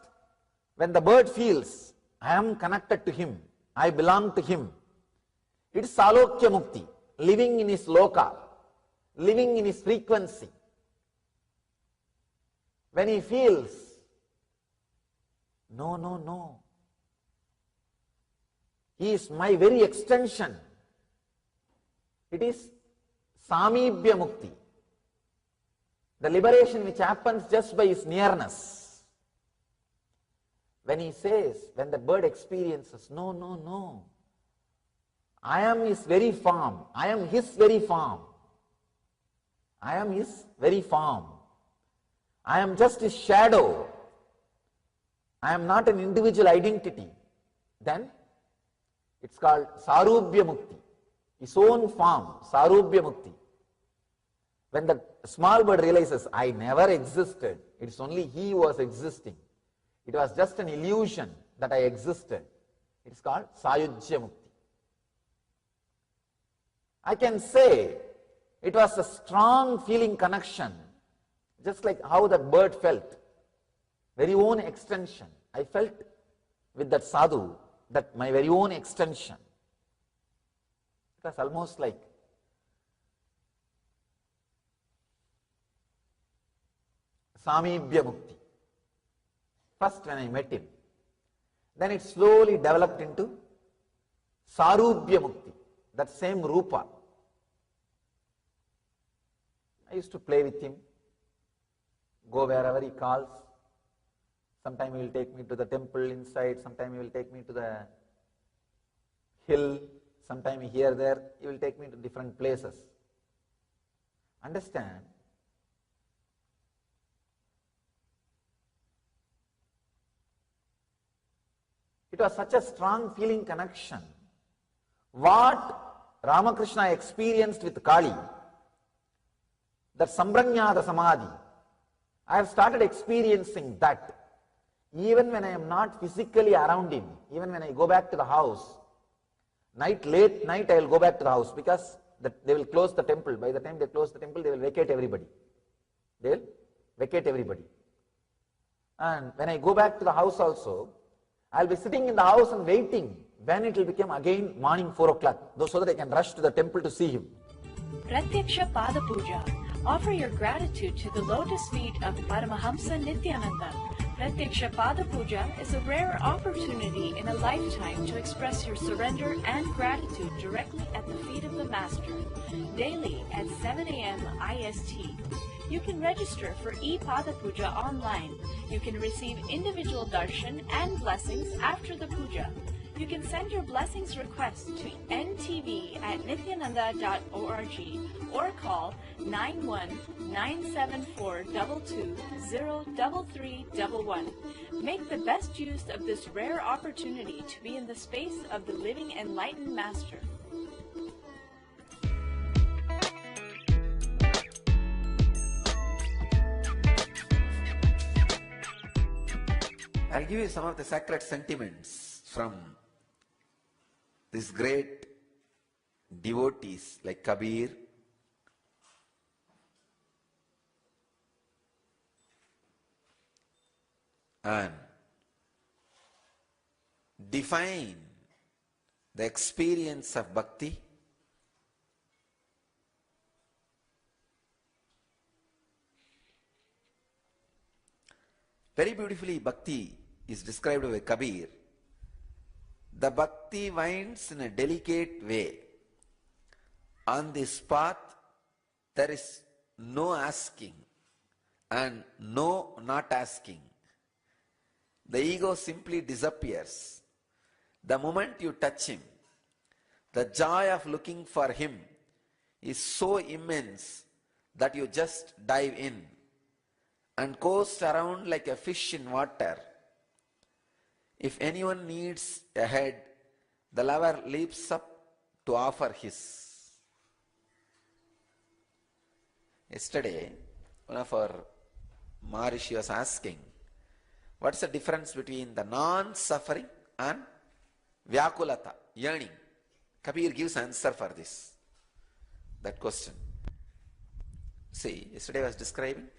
when the bird feels, I am connected to him, I belong to him, it is Salokya Mukti, living in his loka, living in his frequency. When he feels, no, he is my very extension, it is Samibhya Mukti, the liberation which happens just by his nearness. When he says, when the bird experiences, no, I am his very form, I am his very form, I am his very form, I am just his shadow, I am not an individual identity, then it's called Sarubhya Mukti, his own form, Sarubhya Mukti. When the small bird realizes, I never existed, it's only he who was existing, it was just an illusion that I existed, it's called Sayujya Mukti. I can say it was a strong feeling connection, just like how that bird felt, very own extension. I felt with that sadhu, that my very own extension. It was almost like Samibhya Mukti. First when I met him, then it slowly developed into Sarubhya Mukti, that same Rupa. I used to play with him, go wherever he calls. Sometime he will take me to the temple inside, sometime he will take me to the hill, sometime here, there, he will take me to different places. Understand? It was such a strong feeling connection. What Ramakrishna experienced with Kali, that Sambranyada Samadhi, I have started experiencing that. Even when I am not physically around him, even when I go back to the house, late night I will go back to the house because they will close the temple. By the time they close the temple, they will vacate everybody. They will vacate everybody. And when I go back to the house also, I will be sitting in the house and waiting when it will become again morning 4 o'clock, so that I can rush to the temple to see him. Pratyaksha Pada Puja. Offer your gratitude to the lotus feet of Paramahamsa Nityananda. Pratyaksha Pada Puja is a rare opportunity in a lifetime to express your surrender and gratitude directly at the feet of the Master, daily at 7 a.m. IST. You can register for e-Pada Puja online. You can receive individual darshan and blessings after the puja. You can send your blessings request to ntv@nityananda.org or call 91-97422-03311. Make the best use of this rare opportunity to be in the space of the living enlightened master. I'll give you some of the sacred sentiments from these great devotees like Kabir, and define the experience of bhakti very beautifully. Bhakti is described by Kabir. The bhakti winds in a delicate way. On this path, there is no asking and no not asking. The ego simply disappears. The moment you touch him, the joy of looking for him is so immense that you just dive in and coast around like a fish in water. If anyone needs a head, the lover leaps up to offer his. Yesterday, one of our Maharishi was asking, what's the difference between the non-suffering and vyakulata, yearning? Kabir gives answer for this, that question. See, yesterday I was describing,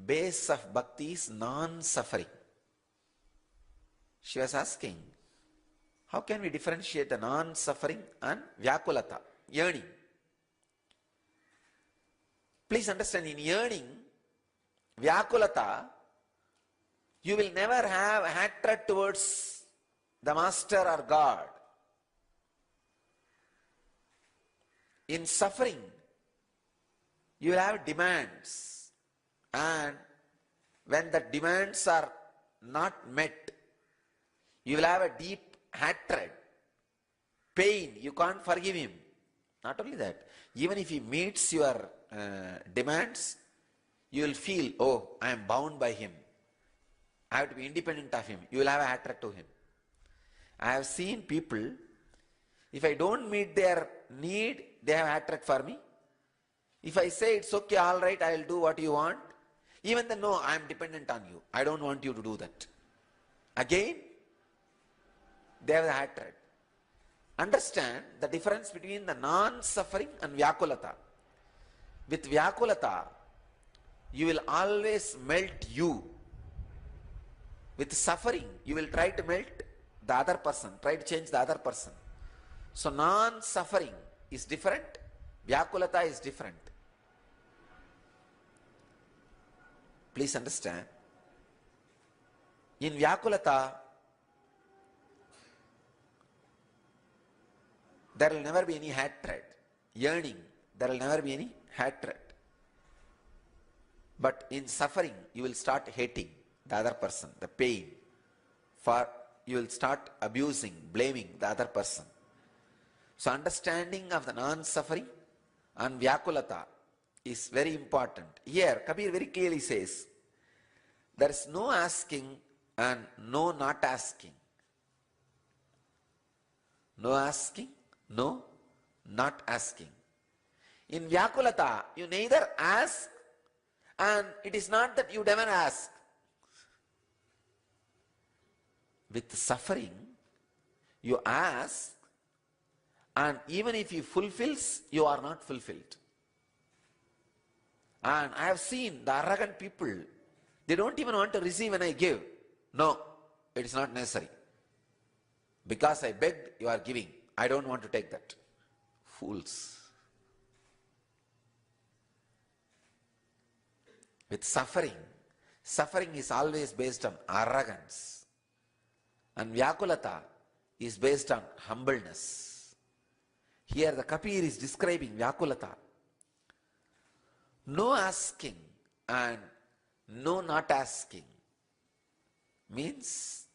base of bhakti is non-suffering. She was asking, how can we differentiate the non-suffering and vyakulata, yearning? Please understand, in yearning, vyakulata, you will never have hatred towards the master or God. In suffering, you will have demands, and when the demands are not met, you will have a deep hatred, pain. You can't forgive him. Not only that, even if he meets your demands, you will feel, oh, I am bound by him. I have to be independent of him. You will have a hatred to him. I have seen people, if I don't meet their need, they have hatred for me. If I say it's okay, all right, I will do what you want, even then, no, I am dependent on you. I don't want you to do that. Again, they have the hatred. Understand the difference between the non-suffering and vyakulata. With vyakulata, you will always melt you. With suffering, you will try to melt the other person, try to change the other person. So non-suffering is different, vyakulata is different. Please understand. In vyakulata, there will never be any hatred. Yearning, there will never be any hatred. But in suffering, you will start hating the other person, the pain. For you will start abusing, blaming the other person. So understanding of the non-suffering and vyakulata is very important. Here, Kabir very clearly says, there is no asking and no not asking. No asking, no not asking. In vyakulata, you neither ask, and it is not that you never ask. With suffering, you ask, and even if he fulfills, you are not fulfilled. And I have seen the arrogant people, they don't even want to receive when I give. No, it is not necessary. Because I begged, you are giving. I don't want to take that. Fools. With suffering, suffering is always based on arrogance. And vyakulata is based on humbleness. Here the Kabir is describing vyakulata. No asking and no not asking means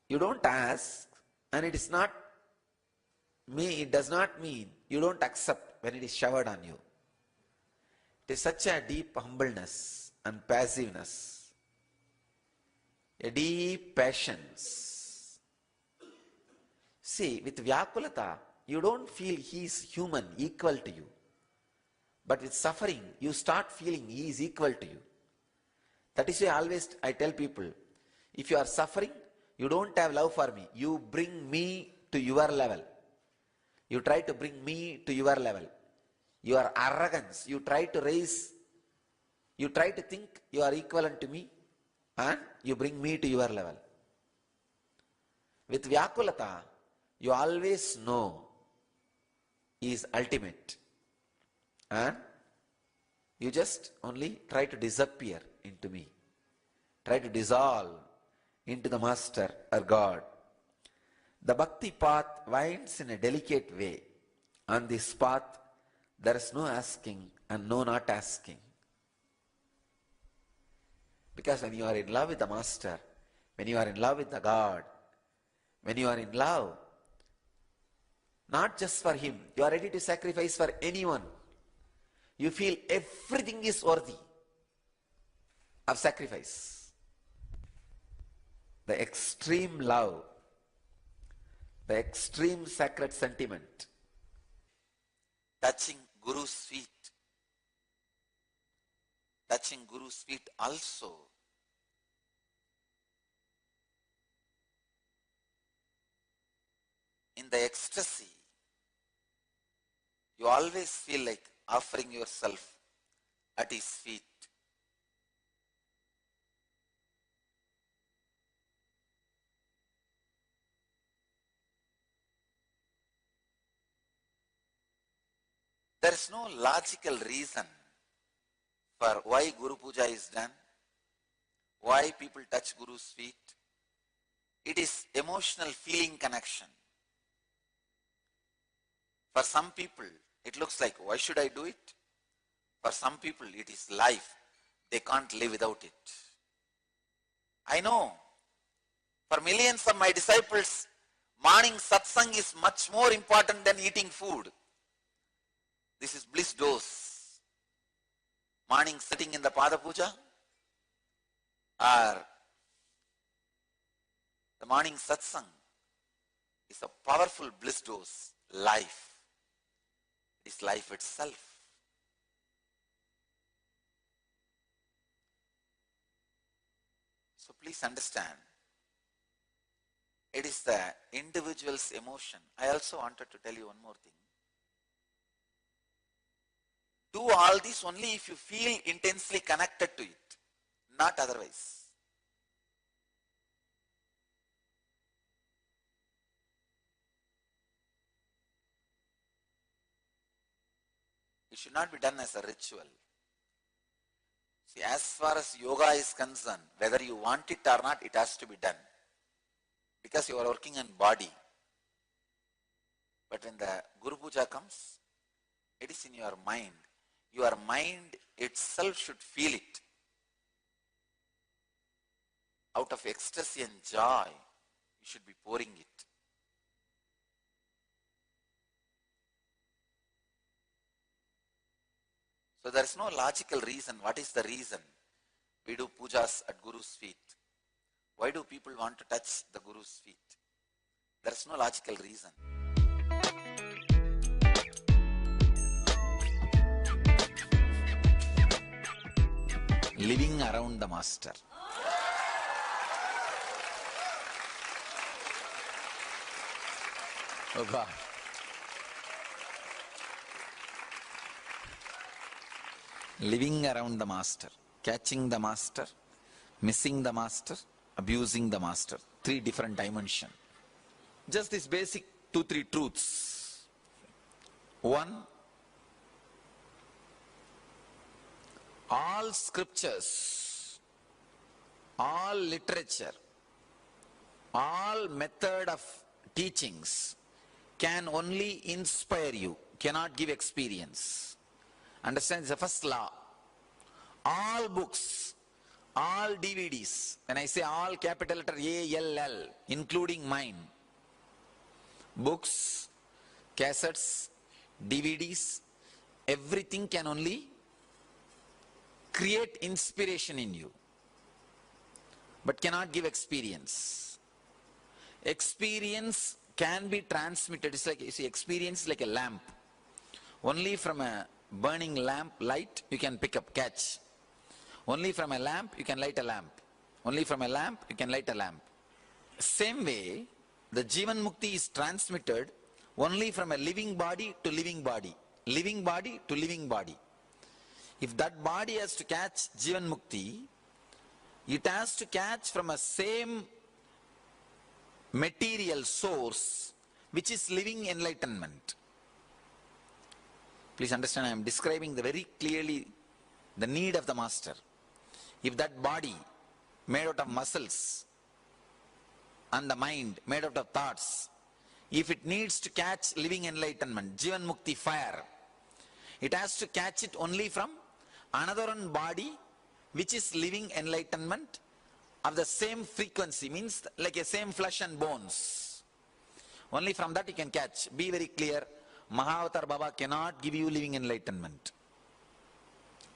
you don't ask, and it does not mean you don't accept when it is showered on you. It is such a deep humbleness and passiveness, a deep patience. See, with Vyakulata, you don't feel he is human, equal to you. But with suffering, you start feeling he is equal to you. That is why I tell people, if you are suffering, you don't have love for me. You bring me to your level. You try to bring me to your level. Your arrogance, you try to think you are equivalent to me, and you bring me to your level. With Vyakulata, you always know he is ultimate. And you just only try to disappear into me. Try to dissolve into the Master or God. The bhakti path winds in a delicate way. On this path, there is no asking and no not asking. Because when you are in love with the Master, when you are in love with the God, when you are in love, not just for Him, you are ready to sacrifice for anyone. You feel everything is worthy of sacrifice. The extreme love, the extreme sacred sentiment, touching Guru's feet. Touching Guru's feet also. In the ecstasy, you always feel like offering yourself at His feet. There is no logical reason for why Guru Puja is done, why people touch Guru's feet. It is emotional feeling connection. For some people, it looks like, why should I do it? For some people, it is life. They can't live without it. I know, for millions of my disciples, morning satsang is much more important than eating food. This is bliss dose. Morning sitting in the Pada Puja, or the morning satsang is a powerful bliss dose. Life is life itself. So please understand, it is the individual's emotion. I also wanted to tell you one more thing. Do all this only if you feel intensely connected to it, not otherwise. It should not be done as a ritual. See, as far as yoga is concerned, whether you want it or not, it has to be done. Because you are working on body. But when the Guru Puja comes, it is in your mind. Your mind itself should feel it. Out of ecstasy and joy, you should be pouring it. So there is no logical reason. What is the reason we do pujas at Guru's feet? Why do people want to touch the Guru's feet? There is no logical reason. Living around the Master. Oh God. Living around the Master, catching the Master, missing the Master, abusing the Master. 3 different dimensions. Just this basic 2-3 truths. 1, all scriptures, all literature, all method of teachings can only inspire you, cannot give experience. Understand? It's the first law. All books, all DVDs, when I say all, capital letter ALL, including mine, books, cassettes, DVDs, everything can only create inspiration in you, but cannot give experience. Experience can be transmitted. It's like, you see, experience is like a lamp. Only from a burning lamp light you can pick up, catch. Only from a lamp you can light a lamp. Only from a lamp you can light a lamp. Same way, the Jivan Mukti is transmitted only from a living body to living body. Living body to living body. If that body has to catch Jivan Mukti, it has to catch from a same material source which is living enlightenment. Please understand, I am describing very clearly the need of the master. If that body made out of muscles and the mind made out of thoughts, if it needs to catch living enlightenment, Jivan Mukti fire, it has to catch it only from another one body which is living enlightenment of the same frequency, means like a same flesh and bones. Only from that you can catch. Be very clear, Mahavatar Baba cannot give you living enlightenment.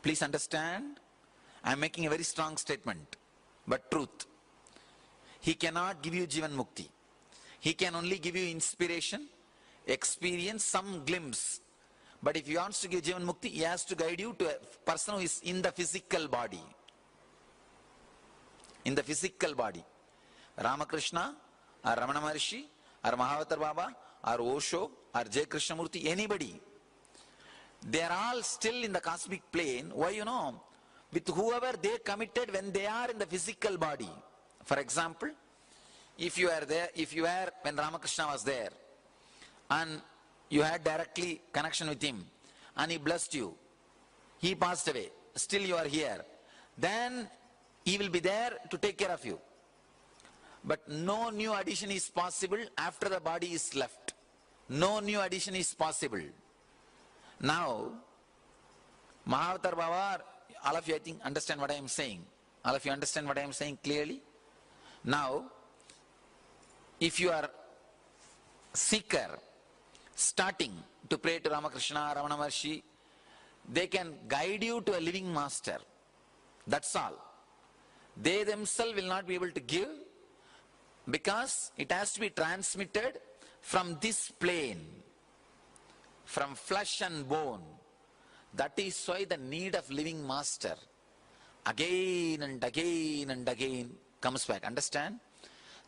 Please understand, I am making a very strong statement, but truth. He cannot give you Jivan Mukti. He can only give you inspiration, experience, some glimpse. But if he wants to give Jivan Mukti, he has to guide you to a person who is in the physical body. In the physical body. Ramakrishna, or Ramana Maharshi, or Mahavatar Baba, or Osho, or J. Krishnamurti, anybody. They are all still in the cosmic plane. Why, you know? With whoever they committed when they are in the physical body. For example, if you are there, if you were when Ramakrishna was there, and you had directly connection with him, and he blessed you, he passed away, still you are here, then he will be there to take care of you. But no new addition is possible after the body is left. No new addition is possible. Now, Mahavatar Baba, all of you I think understand what I am saying. All of you understand what I am saying clearly? Now, if you are seeker, starting to pray to Ramakrishna, Ramana Maharshi, they can guide you to a living master. That's all. They themselves will not be able to give, because it has to be transmitted from this plane, from flesh and bone. That is why the need of living master again and again and again comes back. Understand?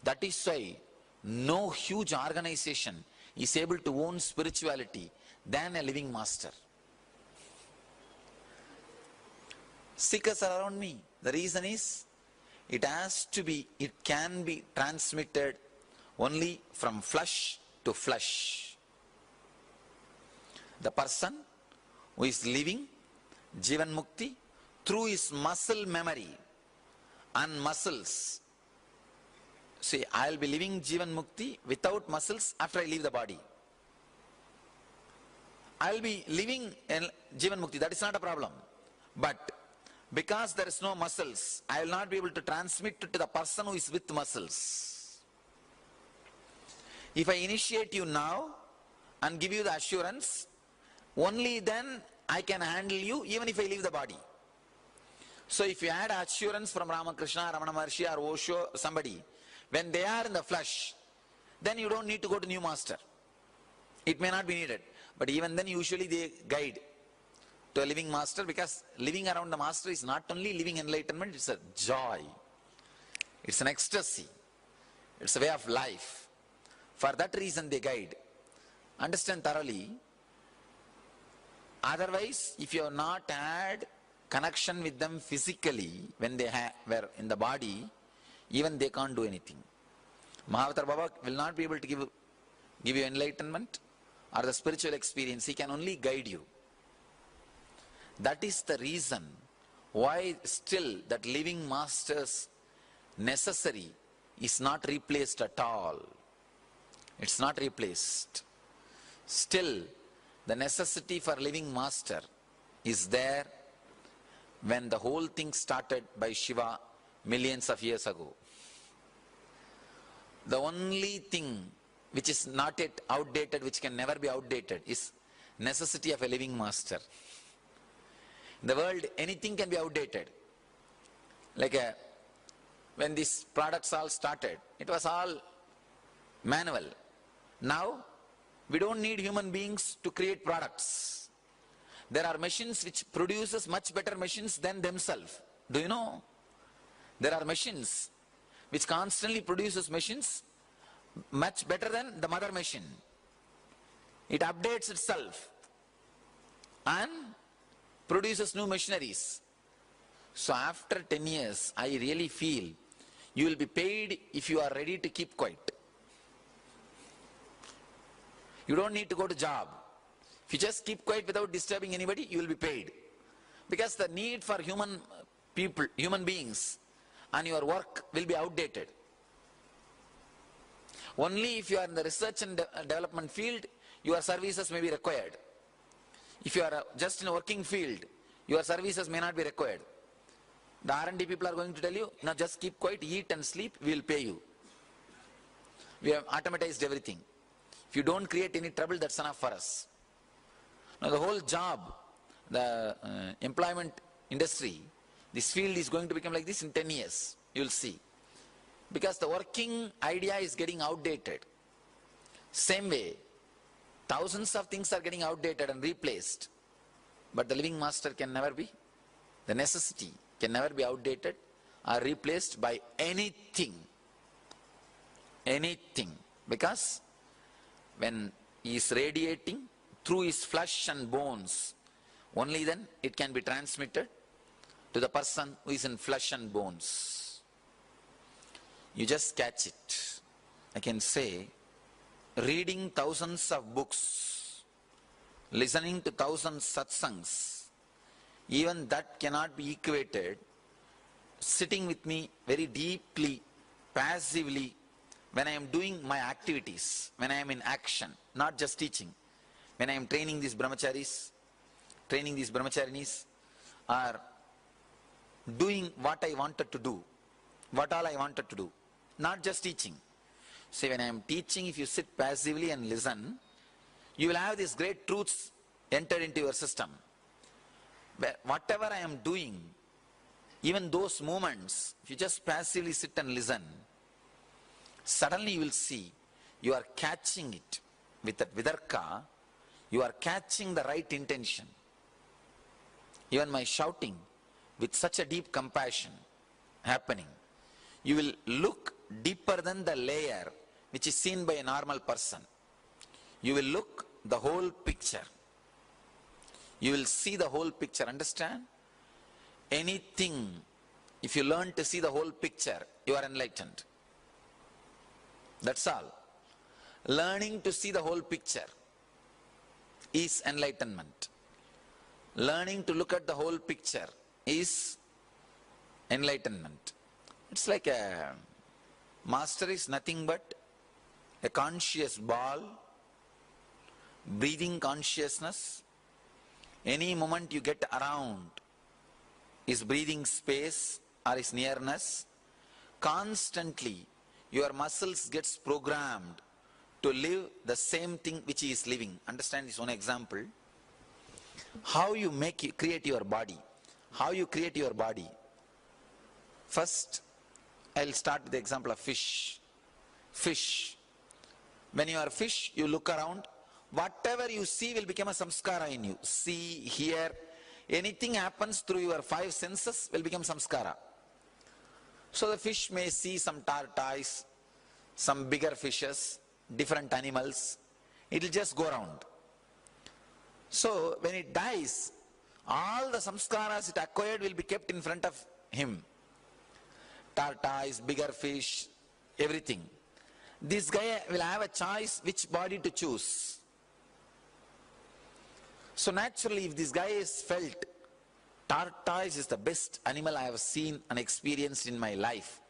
That is why no huge organization is able to own spirituality than a living master. Seekers are around me. The reason is, it can be transmitted only from flesh to flesh. The person who is living Jivan Mukti through his muscle memory and muscles. See, I will be living Jivan Mukti without muscles after I leave the body. I will be living Jivan Mukti, that is not a problem. But because there is no muscles, I will not be able to transmit it to the person who is with muscles. If I initiate you now and give you the assurance, only then I can handle you even if I leave the body. So if you had assurance from Ramakrishna, Ramana Maharshi or Osho, somebody, when they are in the flesh, then you don't need to go to new master. It may not be needed. But even then usually they guide to a living master, because living around the master is not only living enlightenment, it's a joy. It's an ecstasy. It's a way of life. For that reason they guide. Understand thoroughly. Otherwise, if you have not had connection with them physically when they were in the body, even they can't do anything. Mahavatar Baba will not be able to give you enlightenment or the spiritual experience. He can only guide you. That is the reason why still that living master's necessary is not replaced at all. It's not replaced. Still, the necessity for living master is there when the whole thing started by Shiva millions of years ago. The only thing which is not yet outdated, which can never be outdated, is necessity of a living master. In the world, anything can be outdated. Like when these products all started, it was all manual. Now, we don't need human beings to create products. There are machines which produces much better machines than themselves. Do you know? There are machines which constantly produces machines much better than the mother machine. It updates itself and produces new machineries. So after 10 years, I really feel you will be paid if you are ready to keep quiet. You don't need to go to job. If you just keep quiet without disturbing anybody, you will be paid. Because the need for human beings and your work will be outdated. Only if you are in the research and development field, your services may be required. If you are just in a working field, your services may not be required. The R&D people are going to tell you, now just keep quiet, eat and sleep, we will pay you. We have automatized everything. If you don't create any trouble, that's enough for us. Now the whole job, the employment industry, this field is going to become like this in 10 years. You will see. Because the working idea is getting outdated. Same way, thousands of things are getting outdated and replaced. But the living master can never be. The necessity can never be outdated or replaced by anything. Anything. Because when he is radiating through his flesh and bones, only then it can be transmitted to the person who is in flesh and bones. You just catch it. I can say, reading thousands of books, listening to thousands satsangs, even that cannot be equated. Sitting with me very deeply, passively, when I am doing my activities, when I am in action, not just teaching, when I am training these brahmacharis, training these brahmacharinis, or doing what I wanted to do, what all I wanted to do, not just teaching. See, when I am teaching, if you sit passively and listen, you will have these great truths entered into your system. But whatever I am doing, even those moments, if you just passively sit and listen, suddenly you will see you are catching it with that vidarka, you are catching the right intention. Even my shouting with such a deep compassion happening, you will look deeper than the layer which is seen by a normal person. You will look the whole picture. You will see the whole picture. Understand? Anything, if you learn to see the whole picture, you are enlightened. That's all. Learning to see the whole picture is enlightenment. Learning to look at the whole picture is enlightenment. It's like a master is nothing but a conscious ball, breathing consciousness. Any moment you get around his breathing space or his nearness, constantly your muscles gets programmed to live the same thing which he is living. Understand this one example. How you create your body. How you create your body. First, I'll start with the example of fish. Fish. When you are a fish, you look around. Whatever you see will become a samskara in you. See, hear, anything happens through your 5 senses will become samskara. So the fish may see some tortoise, some bigger fishes, different animals. It will just go around. So when it dies, all the samskaras it acquired will be kept in front of him. Tortoise, bigger fish, everything. This guy will have a choice which body to choose. So naturally, if this guy is felt, tortoise is the best animal I have seen and experienced in my life.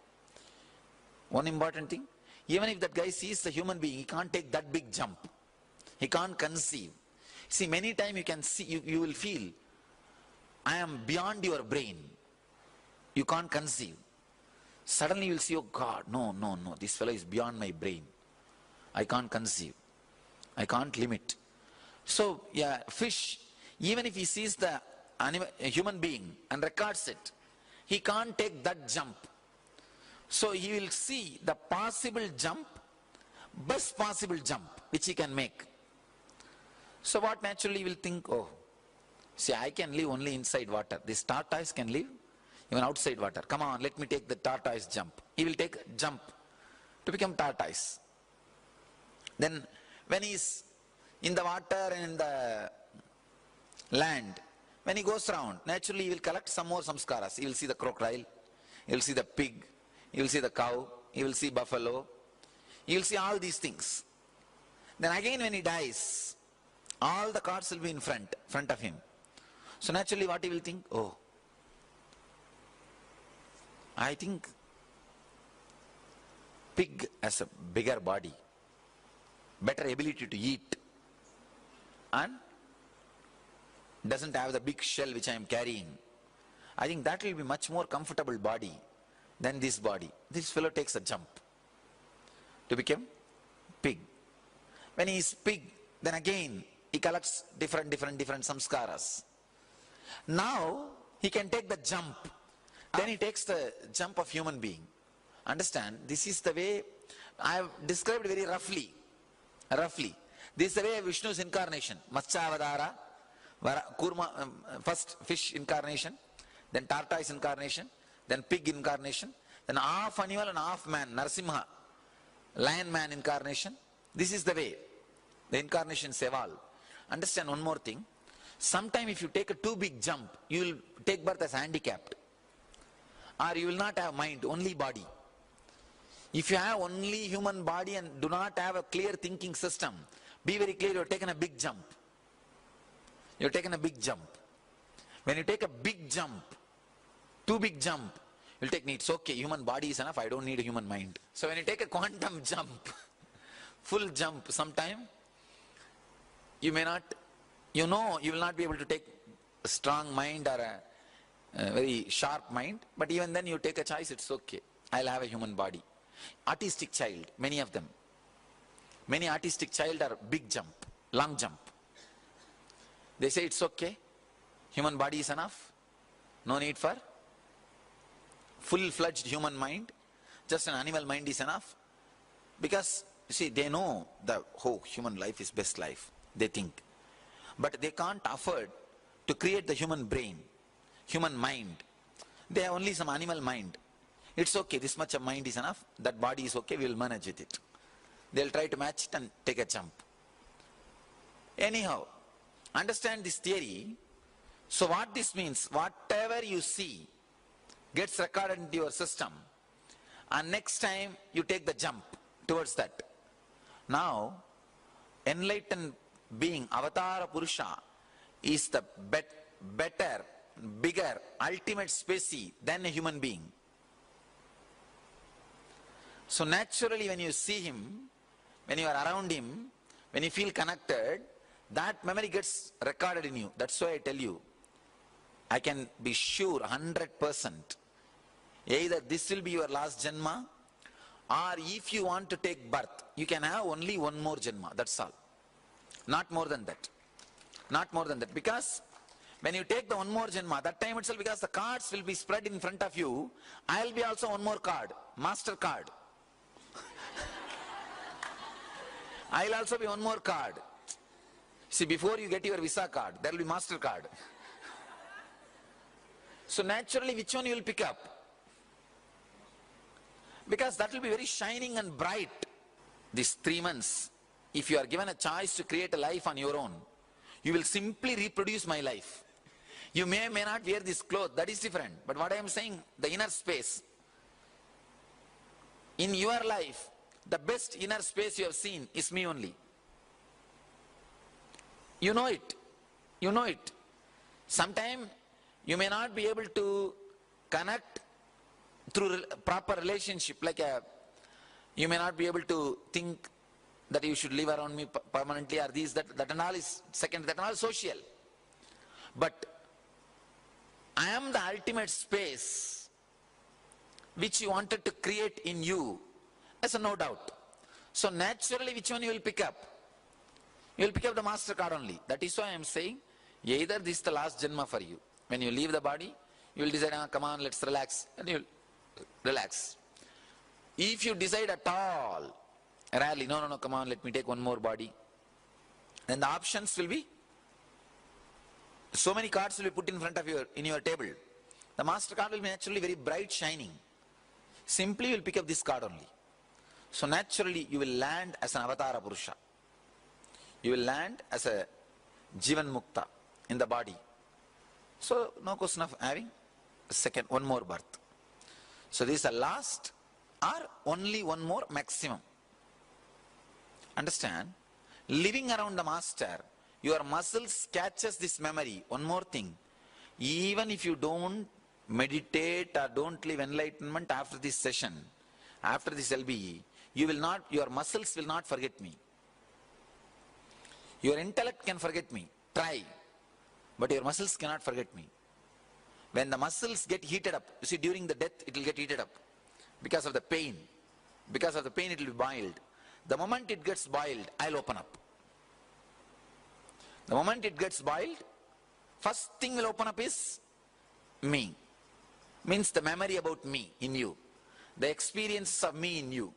One important thing, even if that guy sees the human being, he can't take that big jump. He can't conceive. See, many times you can see, you will feel, I am beyond your brain. You can't conceive. Suddenly you will see, oh God, no, this fellow is beyond my brain. I can't conceive. I can't limit. So, yeah, fish, even if he sees the a human being and records it, he can't take that jump. So he will see the possible jump, best possible jump which he can make. So what naturally he will think, oh, see, I can live only inside water. This tortoise can live even outside water. Come on, let me take the tortoise jump. He will take a jump to become tortoise. Then when he is in the water and in the land, when he goes around, naturally he will collect some more samskaras. He will see the crocodile, he will see the pig, he will see the cow, he will see buffalo, he will see all these things. Then again when he dies, all the cards will be in front of him. So naturally what he will think? Oh, I think pig has a bigger body, better ability to eat, and doesn't have the big shell which I am carrying. I think that will be much more comfortable body than this body. This fellow takes a jump to become pig. When he is pig, then again he collects different samskaras. Now he can take the jump. Then he takes the jump of human being. Understand? This is the way I have described very roughly. This is the way Vishnu's incarnation. Matsavadara, first fish incarnation, then tortoise incarnation, then pig incarnation, then half animal and half man, Narasimha, lion man incarnation. This is the way the incarnations evolve. Understand one more thing. Sometime if you take a too big jump, you will take birth as handicapped. Or you will not have mind, only body. If you have only human body and do not have a clear thinking system, be very clear, you have taken a big jump. You have taken a big jump. When you take a big jump, too big jump, you'll take, it's okay, human body is enough, I don't need a human mind. So when you take a quantum jump, full jump, sometime, you may not, you will not be able to take a strong mind or a very sharp mind, but even then you take a choice, it's okay, I'll have a human body. Artistic child, many of them. Many artistic child are big jump, long jump. They say it's okay, human body is enough, no need for full-fledged human mind, just an animal mind is enough. Because, you see, they know the human life is best life, they think. But they can't afford to create the human brain, human mind. They have only some animal mind. It's okay, this much of mind is enough, that body is okay, we will manage with it. They'll try to match it and take a jump. Anyhow, understand this theory. So what this means, whatever you see gets recorded into your system, and next time you take the jump towards that. Now, enlightened being, Avatara Purusha, is the better, bigger, ultimate specie than a human being. So naturally when you see him, when you are around him, when you feel connected, that memory gets recorded in you. That's why I tell you, I can be sure 100%, either this will be your last Janma, or if you want to take birth, you can have only one more Janma, that's all. Not more than that. Not more than that. Because when you take the one more Janma, that time itself, because the cards will be spread in front of you, I will be also one more card, master card. I will also be one more card. See, before you get your Visa card, there will be Master card. So naturally, which one you will pick up? Because that will be very shining and bright. These 3 months, if you are given a choice to create a life on your own, you will simply reproduce my life. You may or may not wear this cloth, that is different. But what I am saying, the inner space, in your life, the best inner space you have seen is me only. You know it. You know it. Sometime you may not be able to connect through proper relationship, like you may not be able to think that you should live around me permanently, or that and all is second, that and all is social. But I am the ultimate space which you wanted to create in you, as a no doubt. So naturally, which one you will pick up? You will pick up the master card only. That is why I am saying, either this is the last Janma for you. When you leave the body, you will decide, come on, let's relax, and you will relax. If you decide at all, rarely, no, come on, let me take one more body, then the options will be, so many cards will be put in front of in your table. The master card will be naturally very bright, shining. Simply you will pick up this card only. So naturally you will land as an avatara Purusha. You will land as a Jivan Mukta in the body. So no question of having one more birth. So this is the last or only one more maximum. Understand? Living around the master, your muscles catches this memory. One more thing, even if you don't meditate or don't live enlightenment after this session, after this LBE, your muscles will not forget me. Your intellect can forget me, try, but your muscles cannot forget me. When the muscles get heated up, you see, during the death it will get heated up because of the pain. Because of the pain it will be boiled. The moment it gets boiled, I'll open up. The moment it gets boiled, first thing will open up is me. Means the memory about me in you. The experience of me in you.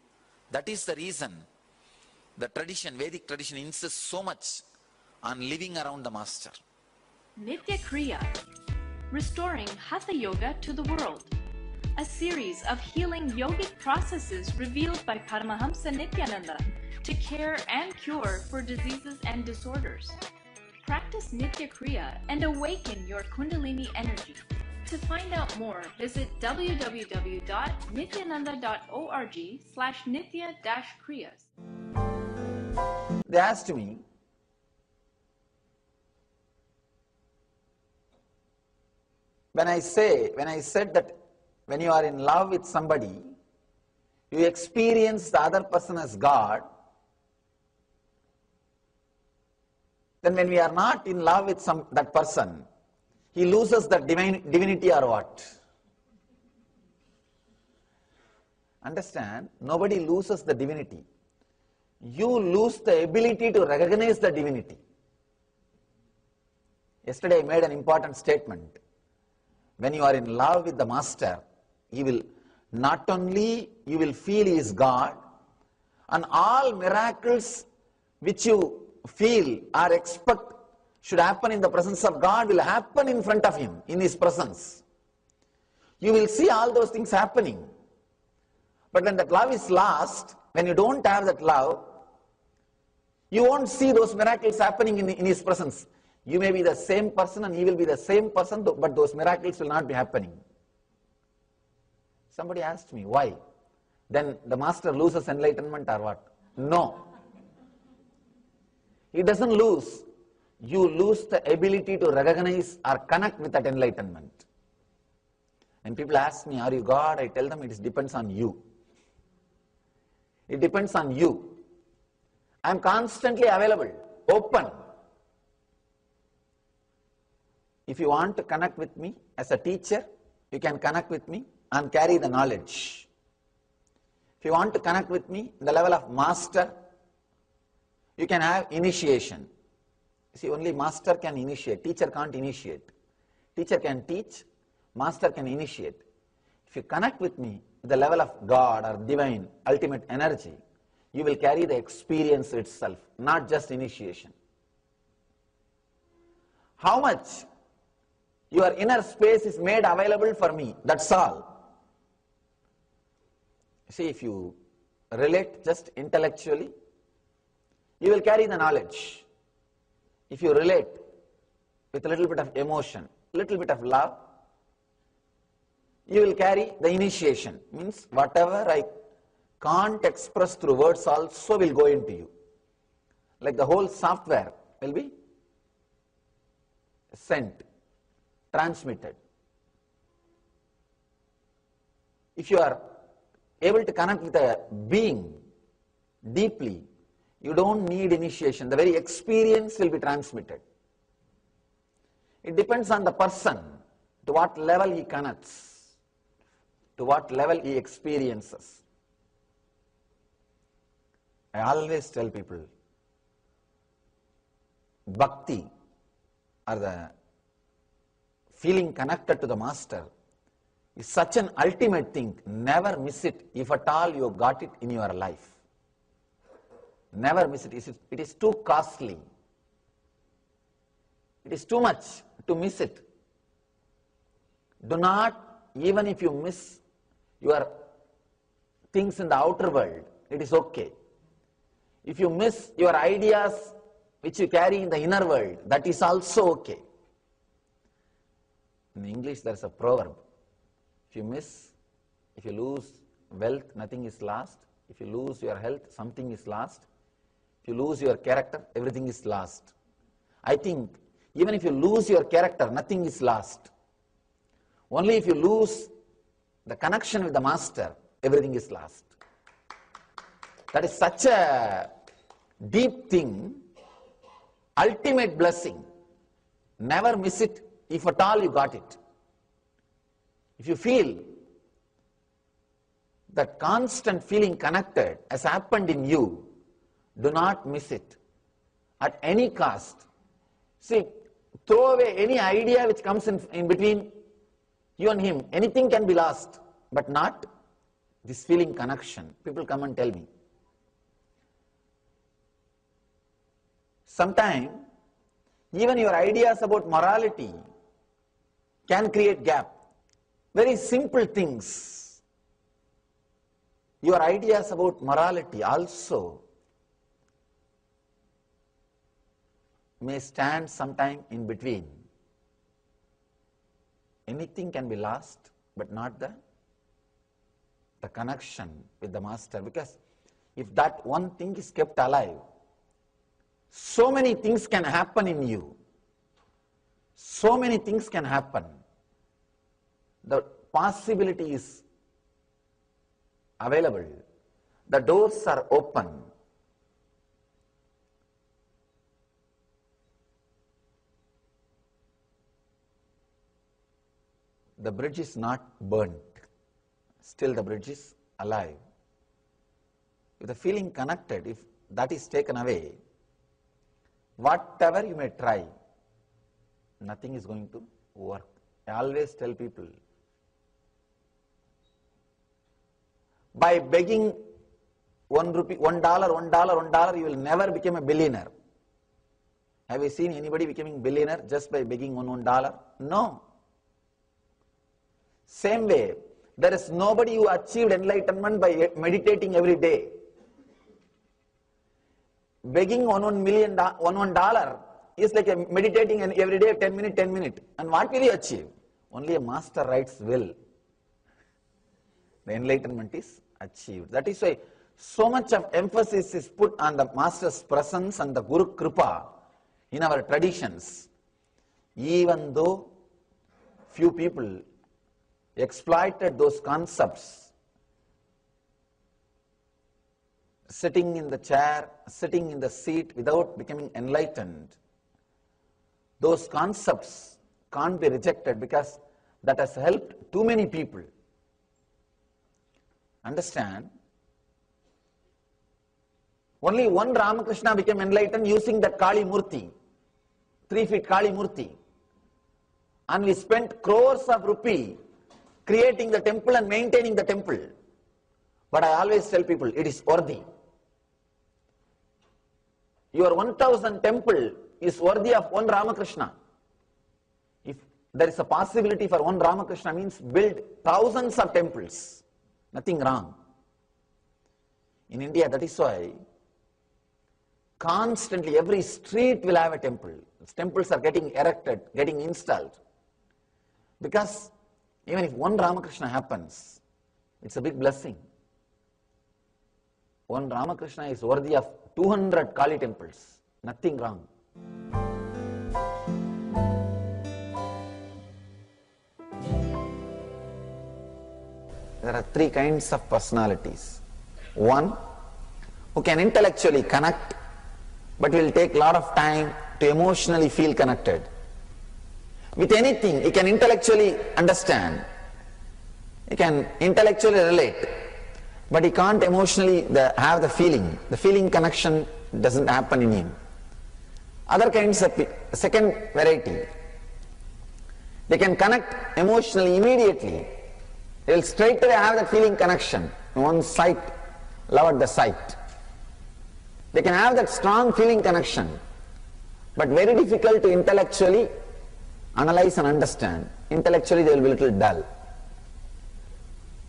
That is the reason the tradition, Vedic tradition, insists so much on living around the master. Nitya Kriya, restoring Hatha Yoga to the world. A series of healing yogic processes revealed by Paramahamsa Nityananda to care and cure for diseases and disorders. Practice Nitya Kriya and awaken your Kundalini energy. To find out more, visit www.nityananda.org/nitya-kriyas. They asked me, when I said that when you are in love with somebody, you experience the other person as God, then when we are not in love with that person, he loses the divinity or what? Understand? Nobody loses the divinity. You lose the ability to recognize the divinity. Yesterday I made an important statement. When you are in love with the master, not only you will feel he is God, and all miracles which you feel or expect should happen in the presence of God will happen in front of him, in his presence. You will see all those things happening. But when that love is lost, when you don't have that love, you won't see those miracles happening in his presence. You may be the same person and he will be the same person, but those miracles will not be happening. Somebody asked me, why? Then the master loses enlightenment or what? No. He doesn't lose. You lose the ability to recognize or connect with that enlightenment. When people ask me, are you God? I tell them it depends on you. It depends on you. I am constantly available, open. If you want to connect with me as a teacher, you can connect with me and carry the knowledge. If you want to connect with me in the level of master, you can have initiation. See, only master can initiate, teacher can't initiate. Teacher can teach, master can initiate. If you connect with me at the level of God or divine, ultimate energy, you will carry the experience itself, not just initiation. How much your inner space is made available for me, that's all. See, if you relate just intellectually, you will carry the knowledge. If you relate with a little bit of emotion, little bit of love, you will carry the initiation. Means whatever I can't express through words also will go into you. Like the whole software will be sent, transmitted. If you are able to connect with a being deeply, you don't need initiation. The very experience will be transmitted. It depends on the person. to what level he connects, to what level he experiences. I always tell people, bhakti, or the feeling connected to the master, is such an ultimate thing. Never miss it if at all you got it in your life. Never miss it. It is too costly. It is too much to miss it. Do not, even if you miss your things in the outer world, it is okay. If you miss your ideas which you carry in the inner world, that is also okay. In English there is a proverb. If you lose wealth, nothing is lost. If you lose your health, something is lost. If you lose your character, everything is lost. I think even if you lose your character, nothing is lost. Only if you lose the connection with the master, everything is lost. That is such a deep thing, ultimate blessing. Never miss it if at all you got it. If you feel that constant feeling connected has happened in you, do not miss it at any cost. See, throw away any idea which comes in between you and him. Anything can be lost, but not this feeling connection. People come and tell me. Sometimes, even your ideas about morality can create gap. Very simple things. Your ideas about morality also may stand sometime in between. Anything can be lost, but not the connection with the master. Because if that one thing is kept alive, so many things can happen in you. So many things can happen. The possibility is available. The doors are open. The bridge is not burnt. Still the bridge is alive. With the feeling connected, if that is taken away, whatever you may try, nothing is going to work. I always tell people, by begging $1, $1, you will never become a billionaire. Have you seen anybody becoming billionaire just by begging $1? No. Same way, there is nobody who achieved enlightenment by meditating every day. Begging $1 is like meditating every day 10 minutes. And what will you achieve? Only a master writes will. The enlightenment is achieved. That is why so much of emphasis is put on the master's presence and the Guru Kripa in our traditions. Even though few people exploited those concepts, sitting in the chair, sitting in the seat without becoming enlightened, those concepts can't be rejected because that has helped too many people. Understand? Only one Ramakrishna became enlightened using that Kali Murti, 3 feet Kali Murti. And we spent crores of rupees creating the temple and maintaining the temple. But I always tell people, it is worthy. Your 1,000 temple is worthy of one Ramakrishna. If there is a possibility for one Ramakrishna, means build thousands of temples. Nothing wrong. In India, that is why constantly every street will have a temple. Temples are getting erected, getting installed. Because even if one Ramakrishna happens, it's a big blessing. One Ramakrishna is worthy of 200 Kali temples. Nothing wrong. There are 3 kinds of personalities. One, who can intellectually connect, but will take a lot of time to emotionally feel connected. With anything, he can intellectually understand, he can intellectually relate, but he can't emotionally have the feeling connection doesn't happen in him. Other kinds of second variety, they can connect emotionally immediately. They will straight away have that feeling connection. One sight, love at the sight. They can have that strong feeling connection, but very difficult to intellectually analyze and understand. Intellectually they will be a little dull.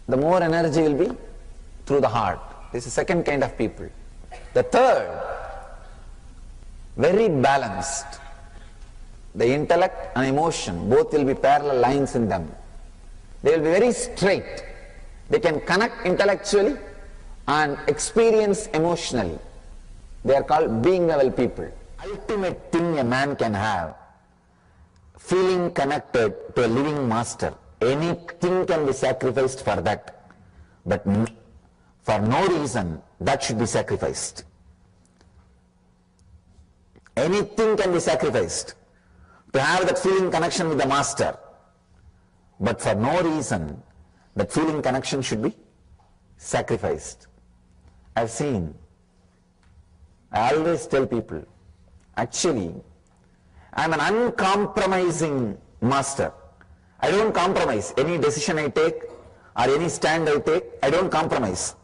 The more energy will be through the heart. This is the second kind of people. The third, very balanced. The intellect and emotion, both will be parallel lines in them. They will be very straight. They can connect intellectually and experience emotionally. They are called being level people. Ultimate thing a man can have, feeling connected to a living master. Anything can be sacrificed for that, but for no reason that should be sacrificed. Anything can be sacrificed to have that feeling connection with the master, but for no reason that feeling connection should be sacrificed. I've seen, I always tell people, actually, I'm an uncompromising master. I don't compromise. Any decision I take or any stand I take, I don't compromise.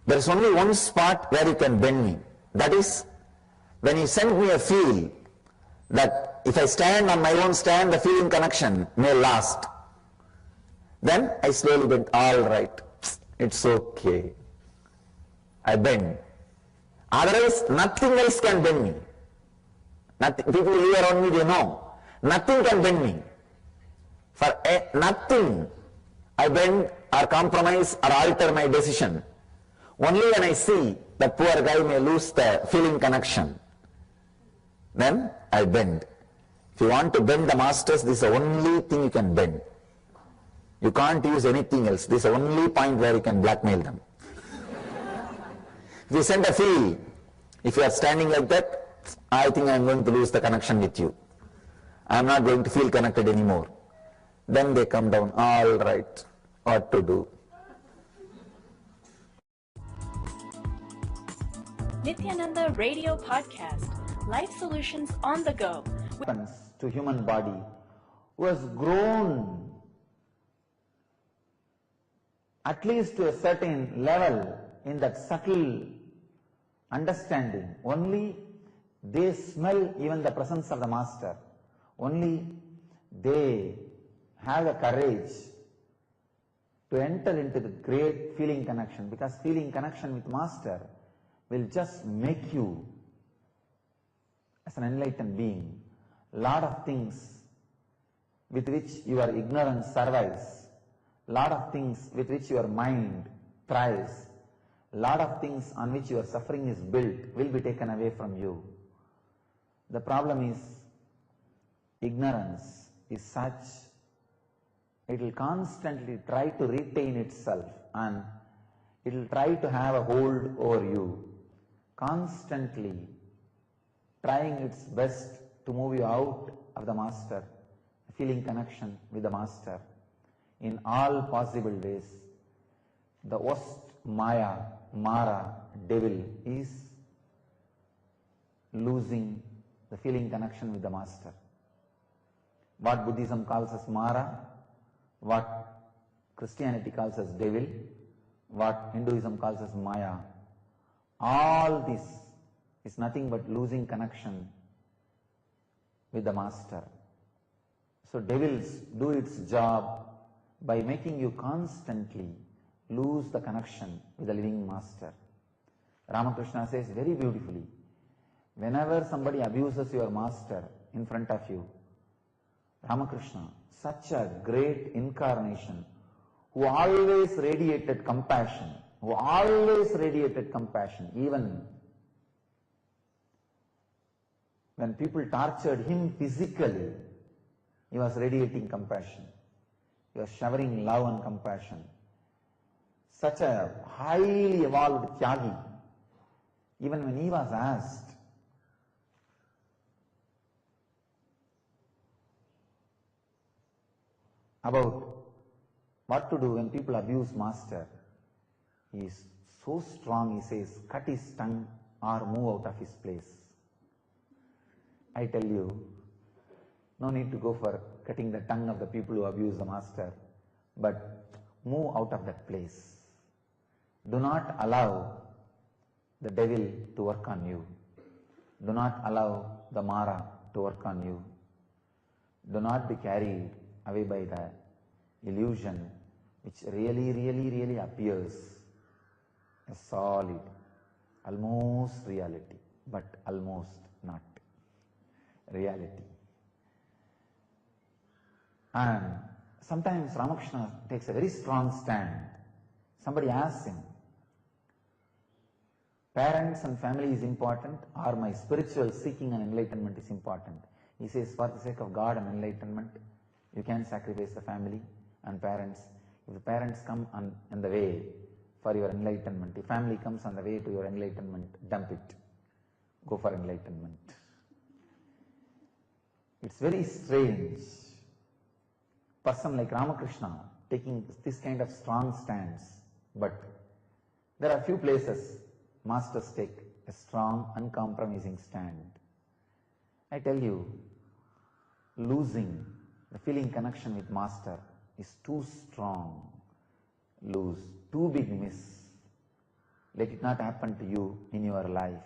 There is only one spot where you can bend me. That is, when you send me a feel that if I stand on my own stand, the feeling connection may last. Then I slowly bend, all right, it's okay. I bend. Otherwise, nothing else can bend me. Nothing, people who live around me, they know. Nothing can bend me. For nothing I bend or compromise or alter my decision. Only when I see that poor guy may lose the feeling connection, then I bend. If you want to bend the masters, this is the only thing you can bend. You can't use anything else. This is the only point where you can blackmail them. If you send a feel, if you are standing like that, I think I am going to lose the connection with you. I am not going to feel connected anymore. Then they come down, all right, what to do? Nityananda Radio Podcast. Life solutions on the go. To human body who has grown at least to a certain level in that subtle understanding. Only they smell even the presence of the master. Only they have the courage to enter into the great feeling connection, because feeling connection with master will just make you as an enlightened being. Lot of things with which your ignorance survives, lot of things with which your mind thrives, lot of things on which your suffering is built will be taken away from you. The problem is, ignorance is such, it will constantly try to retain itself and it will try to have a hold over you, constantly trying its best to move you out of the master, feeling connection with the master in all possible ways. The worst Maya, Mara, devil is losing the feeling connection with the master. What Buddhism calls as Mara, what Christianity calls as devil, what Hinduism calls as Maya, all this is nothing but losing connection with the master. So devils do its job by making you constantly lose the connection with the living master. Ramakrishna says very beautifully, whenever somebody abuses your master in front of you, Ramakrishna, such a great incarnation, who always radiated compassion, even when people tortured him physically, he was radiating compassion. He was showering love and compassion. Such a highly evolved Tyagi, even when he was asked, about what to do when people abuse master. He is so strong, he says, cut his tongue or move out of his place. I tell you, no need to go for cutting the tongue of the people who abuse the master, but move out of that place. Do not allow the devil to work on you. Do not allow the Mara to work on you. Do not be carried away by the illusion which really appears as solid, almost reality, but almost not reality. And sometimes Ramakrishna takes a very strong stand. Somebody asks him, parents and family is important, or my spiritual seeking and enlightenment is important? He says, for the sake of God and enlightenment, you can sacrifice the family and parents. If the parents come on the way for your enlightenment, if family comes on the way to your enlightenment, dump it. Go for enlightenment. It's very strange. Person like Ramakrishna taking this kind of strong stance, but there are few places masters take a strong, uncompromising stand. I tell you, losing the feeling connection with master is too strong. Lose, too big miss. Let it not happen to you in your life.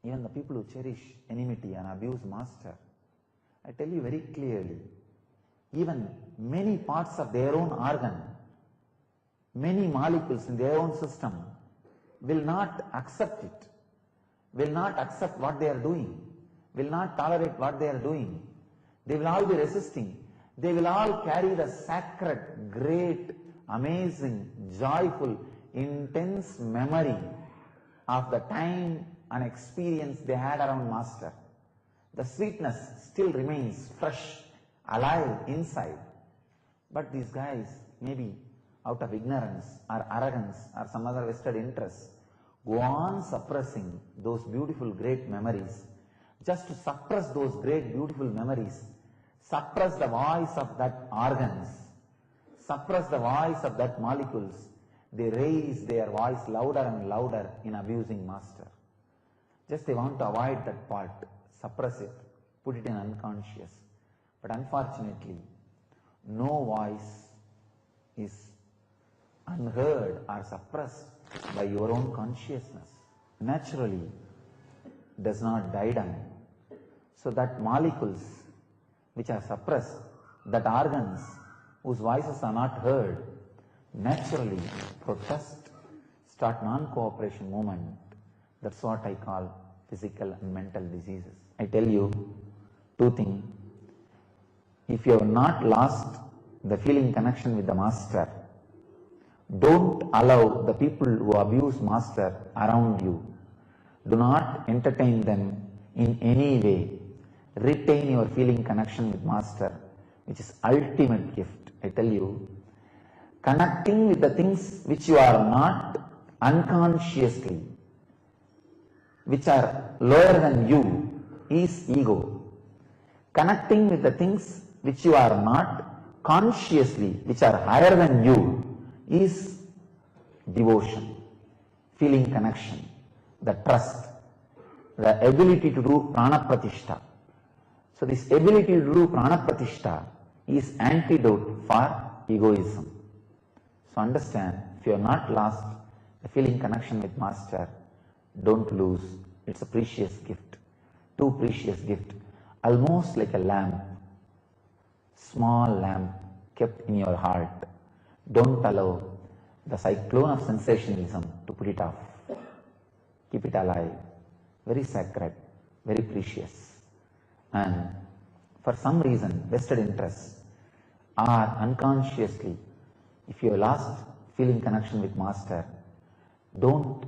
Even the people who cherish enmity and abuse master, I tell you very clearly, even many parts of their own organ, many molecules in their own system will not accept it, will not accept what they are doing, will not tolerate what they are doing. They will all be resisting. They will all carry the sacred, great, amazing, joyful, intense memory of the time and experience they had around master. The sweetness still remains fresh, alive inside. But these guys, maybe out of ignorance or arrogance or some other vested interest, go on suppressing those beautiful great memories. Just to suppress those great beautiful memories, suppress the voice of that organs, suppress the voice of that molecules, they raise their voice louder and louder in abusing master. Just they want to avoid that part, suppress it, put it in unconscious. But unfortunately, no voice is unheard or suppressed by your own consciousness. Naturally, does not die down. So that molecules which are suppressed, that organs whose voices are not heard, naturally protest, start non-cooperation movement. That's what I call physical and mental diseases. I tell you two things. If you have not lost the feeling connection with the master, don't allow the people who abuse master around you. Do not entertain them in any way. Retain your feeling connection with master, which is ultimate gift. I tell you, connecting with the things which you are not unconsciously, which are lower than you, is ego. Connecting with the things which you are not consciously, which are higher than you, is devotion, feeling connection, the trust, the ability to do prana pratishta. So this ability to do prana pratishta is antidote for egoism. So understand, if you have not lost the feeling connection with master, don't lose. It's a precious gift, too precious gift, almost like a lamp, small lamp kept in your heart. Don't allow the cyclone of sensationalism to put it off. Keep it alive, very sacred, very precious. And for some reason, vested interests are unconsciously, if you have lost feeling connection with master, don't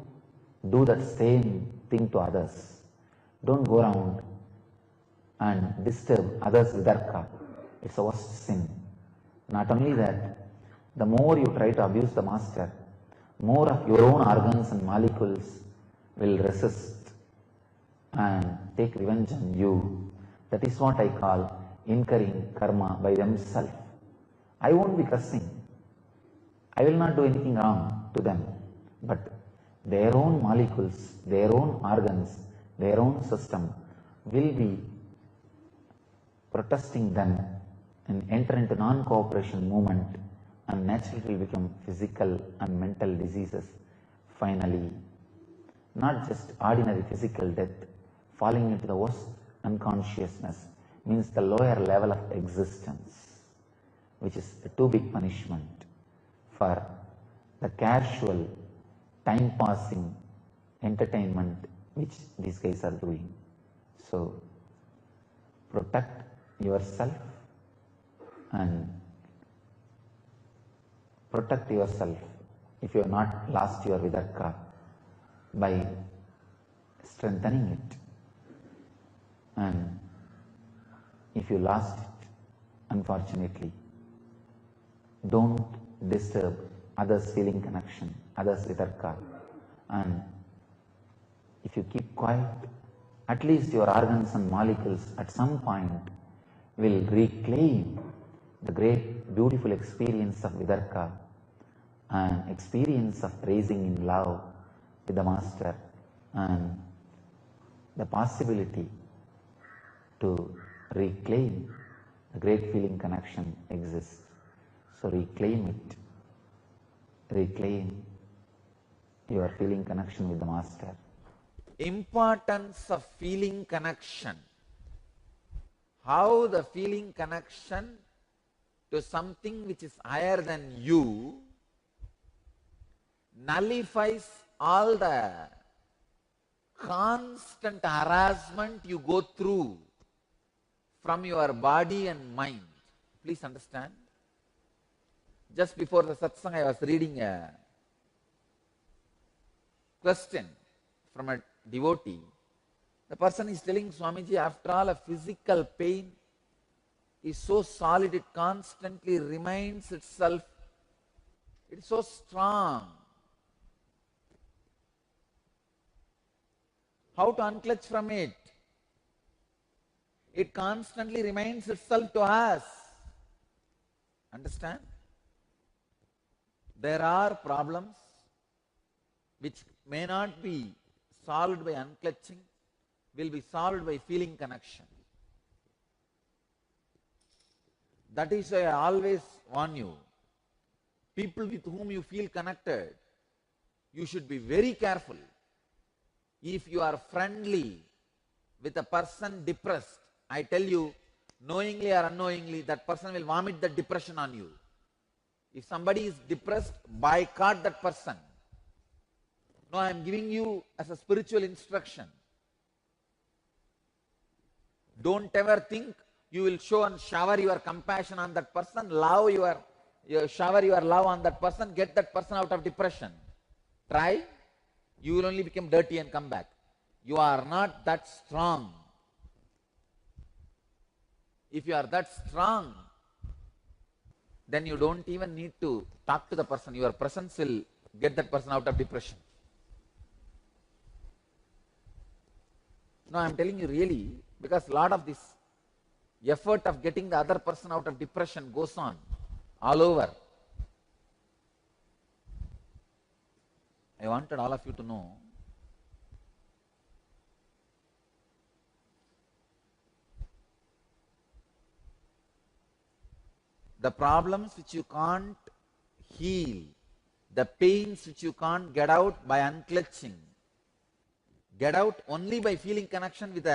do that same thing to others. Don't go around and disturb others with arka. It's a worst sin. Not only that, the more you try to abuse the master, more of your own organs and molecules will resist and take revenge on you. That is what I call incurring karma by themselves. I won't be cursing. I will not do anything wrong to them. But their own molecules, their own organs, their own system will be protesting them and enter into non-cooperation movement, and naturally will become physical and mental diseases. Finally, not just ordinary physical death, falling into the worst unconsciousness means the lower level of existence, which is a too big punishment for the casual, time-passing entertainment which these guys are doing. So, protect yourself and protect yourself if you have not lost your vidarka by strengthening it, and if you lost it, unfortunately, don't disturb others' feeling connection, others' vidarka, and if you keep quiet, at least your organs and molecules at some point will reclaim the great beautiful experience of vidarka and experience of raising in love with the master, and the possibility to reclaim the great feeling connection exists. So reclaim it. Reclaim your feeling connection with the master. Importance of feeling connection. How the feeling connection to something which is higher than you nullifies all the constant harassment you go through from your body and mind. Please understand. Just before the satsang, I was reading a question from a devotee. The person is telling Swamiji, after all, a physical pain is so solid, it constantly reminds itself, it is so strong. How to unclutch from it? It constantly reminds itself to us. Understand? There are problems which may not be solved by unclutching, will be solved by feeling connection. That is why I always warn you, people with whom you feel connected, you should be very careful. If you are friendly with a person depressed, I tell you, knowingly or unknowingly, that person will vomit the depression on you. If somebody is depressed, boycott that person. No, I am giving you as a spiritual instruction. Don't ever think you will show and shower your compassion on that person, shower your love on that person, get that person out of depression. Try, you will only become dirty and come back. You are not that strong. If you are that strong, then you don't even need to talk to the person. Your presence will get that person out of depression. No, I am telling you really, because a lot of this effort of getting the other person out of depression goes on all over. I wanted all of you to know the problems which you can't heal, the pains which you can't get out by unclutching, get out only by feeling connection with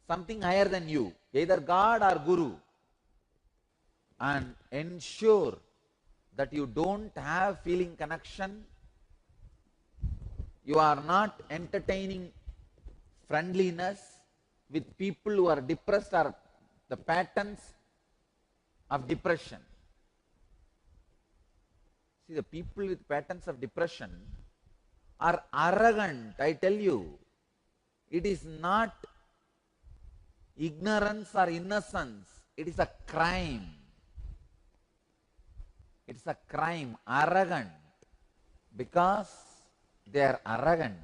something higher than you, either God or Guru, and ensure that you don't have feeling connection, you are not entertaining friendliness with people who are depressed or the patterns of depression. See, the people with patterns of depression are arrogant, I tell you. It is not ignorance or innocence, it is a crime. It is a crime, arrogant. Because they are arrogant,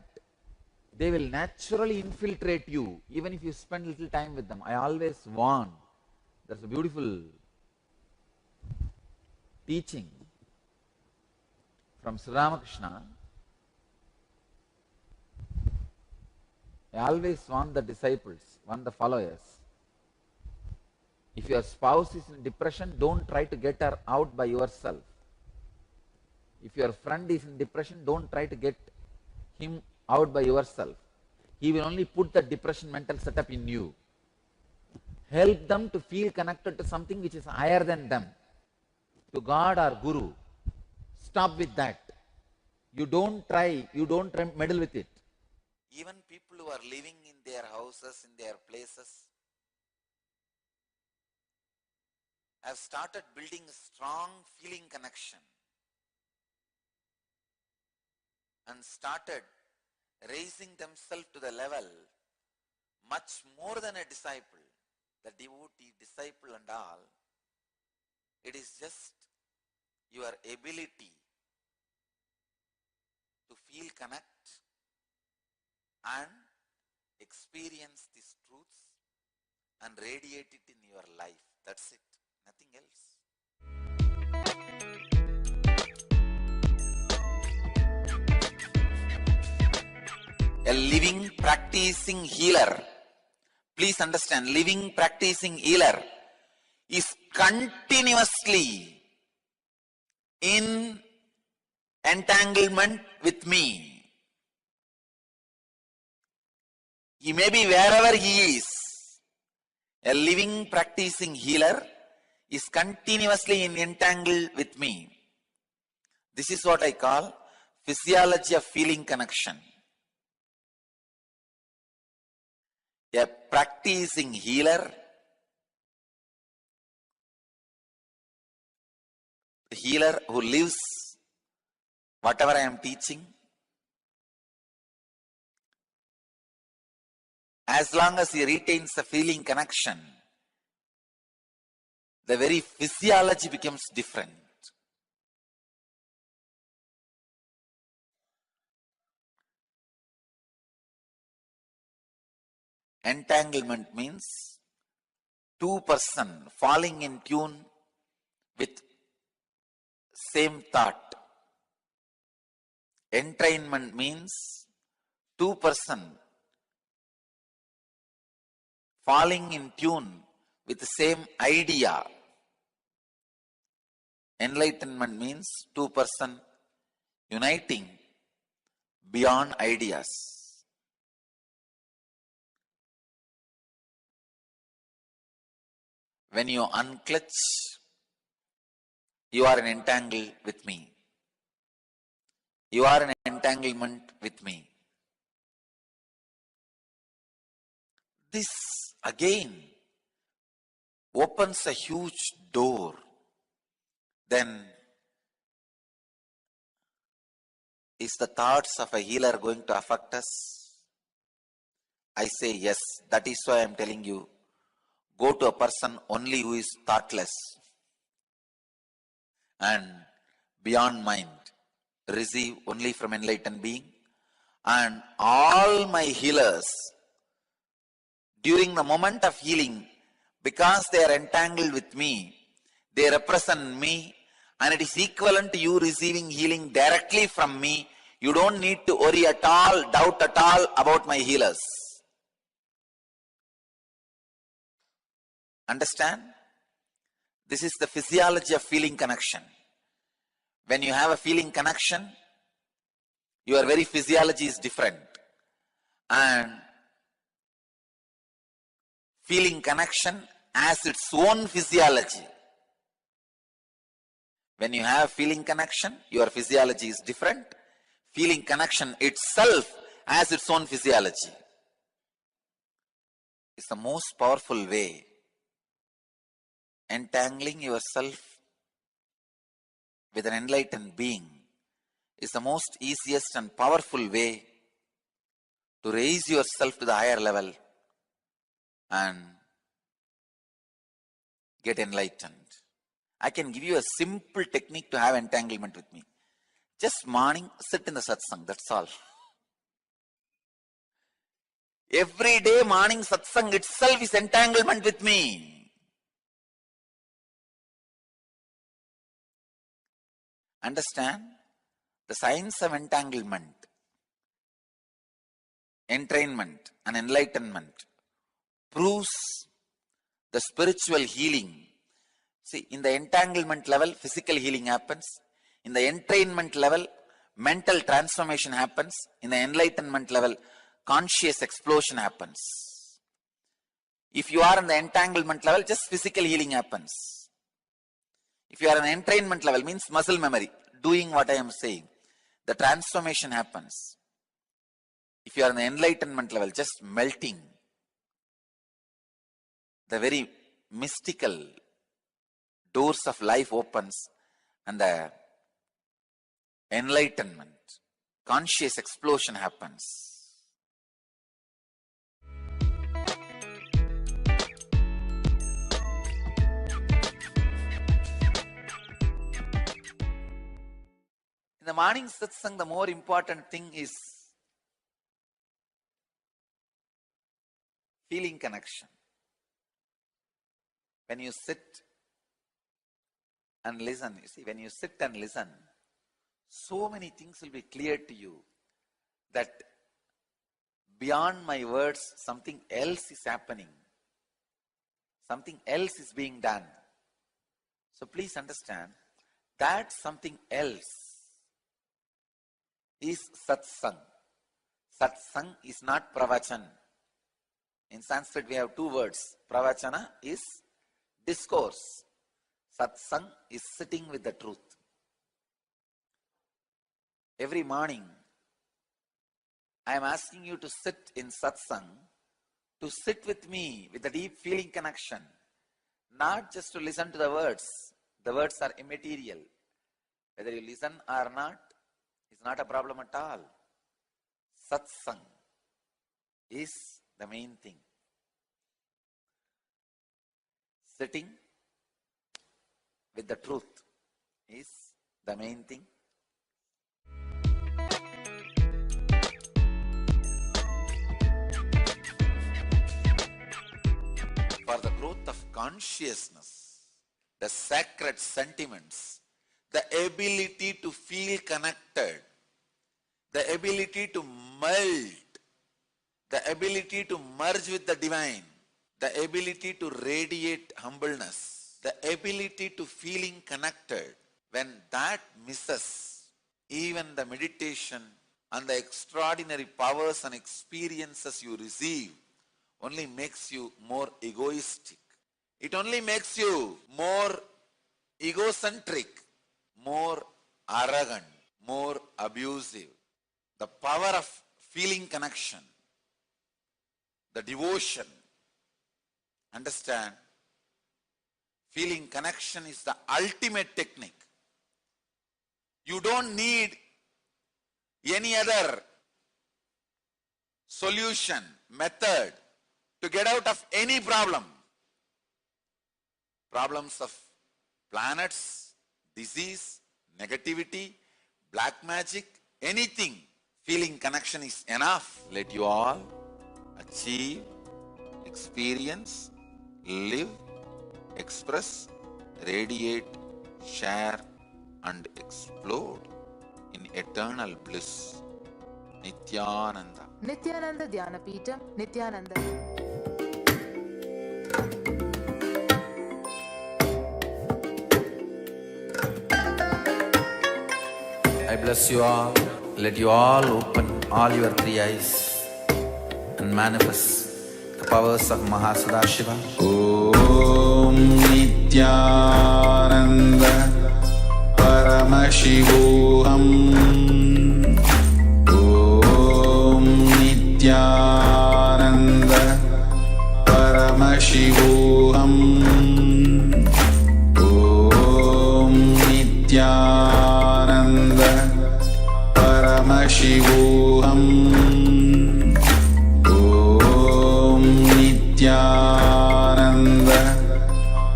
they will naturally infiltrate you, even if you spend little time with them. I always warn, There's a beautiful teaching from Sri Ramakrishna. I always warn the disciples, warn the followers. If your spouse is in depression, don't try to get her out by yourself. If your friend is in depression, don't try to get him out by yourself. He will only put the depression mental setup in you. Help them to feel connected to something which is higher than them, to God or Guru. Stop with that. You don't meddle with it. Even people who are living in their houses, in their places, have started building a strong feeling connection and started raising themselves to the level much more than a disciple, the devotee, disciple and all. It is just your ability to feel connect and experience these truths and radiate it in your life. That's it. Nothing else. A living, practicing healer. Please understand, living, practicing healer is continuously in entanglement with me. He may be wherever he is. A living, practicing healer is continuously in entangle with me. This is what I call physiology of feeling connection. A practicing healer, the healer who lives whatever I am teaching, as long as he retains a feeling connection, the very physiology becomes different. Entanglement means two persons falling in tune with same thought. Entrainment means two persons falling in tune with the same idea. Enlightenment means two persons uniting beyond ideas. When you unclutch, you are in entangle with me. You are in entanglement with me. This again opens a huge door. Then is the thoughts of a healer going to affect us? I say yes. That is why I am telling you, go to a person only who is thoughtless and beyond mind. Receive only from enlightened being. And all my healers, during the moment of healing, because they are entangled with me, they represent me, and it is equivalent to you receiving healing directly from me. You don't need to worry at all, doubt at all about my healers. Understand? This is the physiology of feeling connection. When you have a feeling connection, your very physiology is different. And feeling connection has its own physiology. When you have feeling connection, your physiology is different. Feeling connection itself has its own physiology. It's the most powerful way. Entangling yourself with an enlightened being is the most easiest and powerful way to raise yourself to the higher level and get enlightened. I can give you a simple technique to have entanglement with me. Just morning, sit in the satsang, that's all. Every day morning satsang itself is entanglement with me. Understand? The science of entanglement, entrainment and enlightenment proves the spiritual healing. See, in the entanglement level, physical healing happens. In the entrainment level, mental transformation happens. In the enlightenment level, conscious explosion happens. If you are in the entanglement level, just physical healing happens. If you are in the entrainment level, means muscle memory, doing what I am saying, the transformation happens. If you are in the enlightenment level, just melting, the very mystical doors of life opens and the enlightenment, conscious explosion happens. In the morning satsang, the more important thing is feeling connection. When you sit and listen, you see, when you sit and listen, so many things will be clear to you that beyond my words, something else is happening. Something else is being done. So please understand that something else is satsang. Satsang is not pravachan. In Sanskrit we have two words. Pravachana is discourse. Satsang is sitting with the truth. Every morning I am asking you to sit in satsang, to sit with me with a deep feeling connection, not just to listen to the words. The words are immaterial. Whether you listen or not is not a problem at all. Satsang is the main thing. Sitting with the truth is the main thing. For the growth of consciousness, the sacred sentiments, the ability to feel connected, the ability to melt, the ability to merge with the divine, the ability to radiate humbleness, the ability to feeling connected. When that misses, even the meditation and the extraordinary powers and experiences you receive only makes you more egoistic. It only makes you more egocentric, more arrogant, more abusive. The power of feeling connection, the devotion, understand, feeling connection is the ultimate technique. You don't need any other solution, method to get out of any problem. Problems of planets, disease, negativity, black magic, anything. Feeling connection is enough. Let you all achieve, experience, live, express, radiate, share and explode in eternal bliss. Nityananda. Nityananda Dhyana Peetham, Nityananda. I bless you all. Let you all open all your three eyes and manifest the powers of Mahasadashiva. Om Nityananda Paramashivoham. Om Nityananda Paramashivoham. Om Nityananda Paramashivoham. Om Nityananda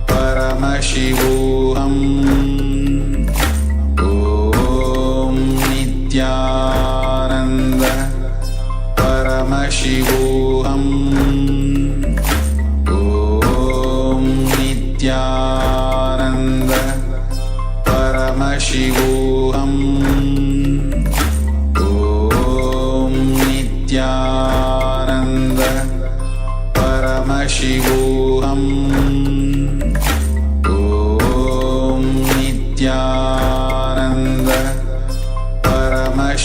Paramashivoham. Om Nityananda Paramashivoham. Om Nityananda Paramashivoham.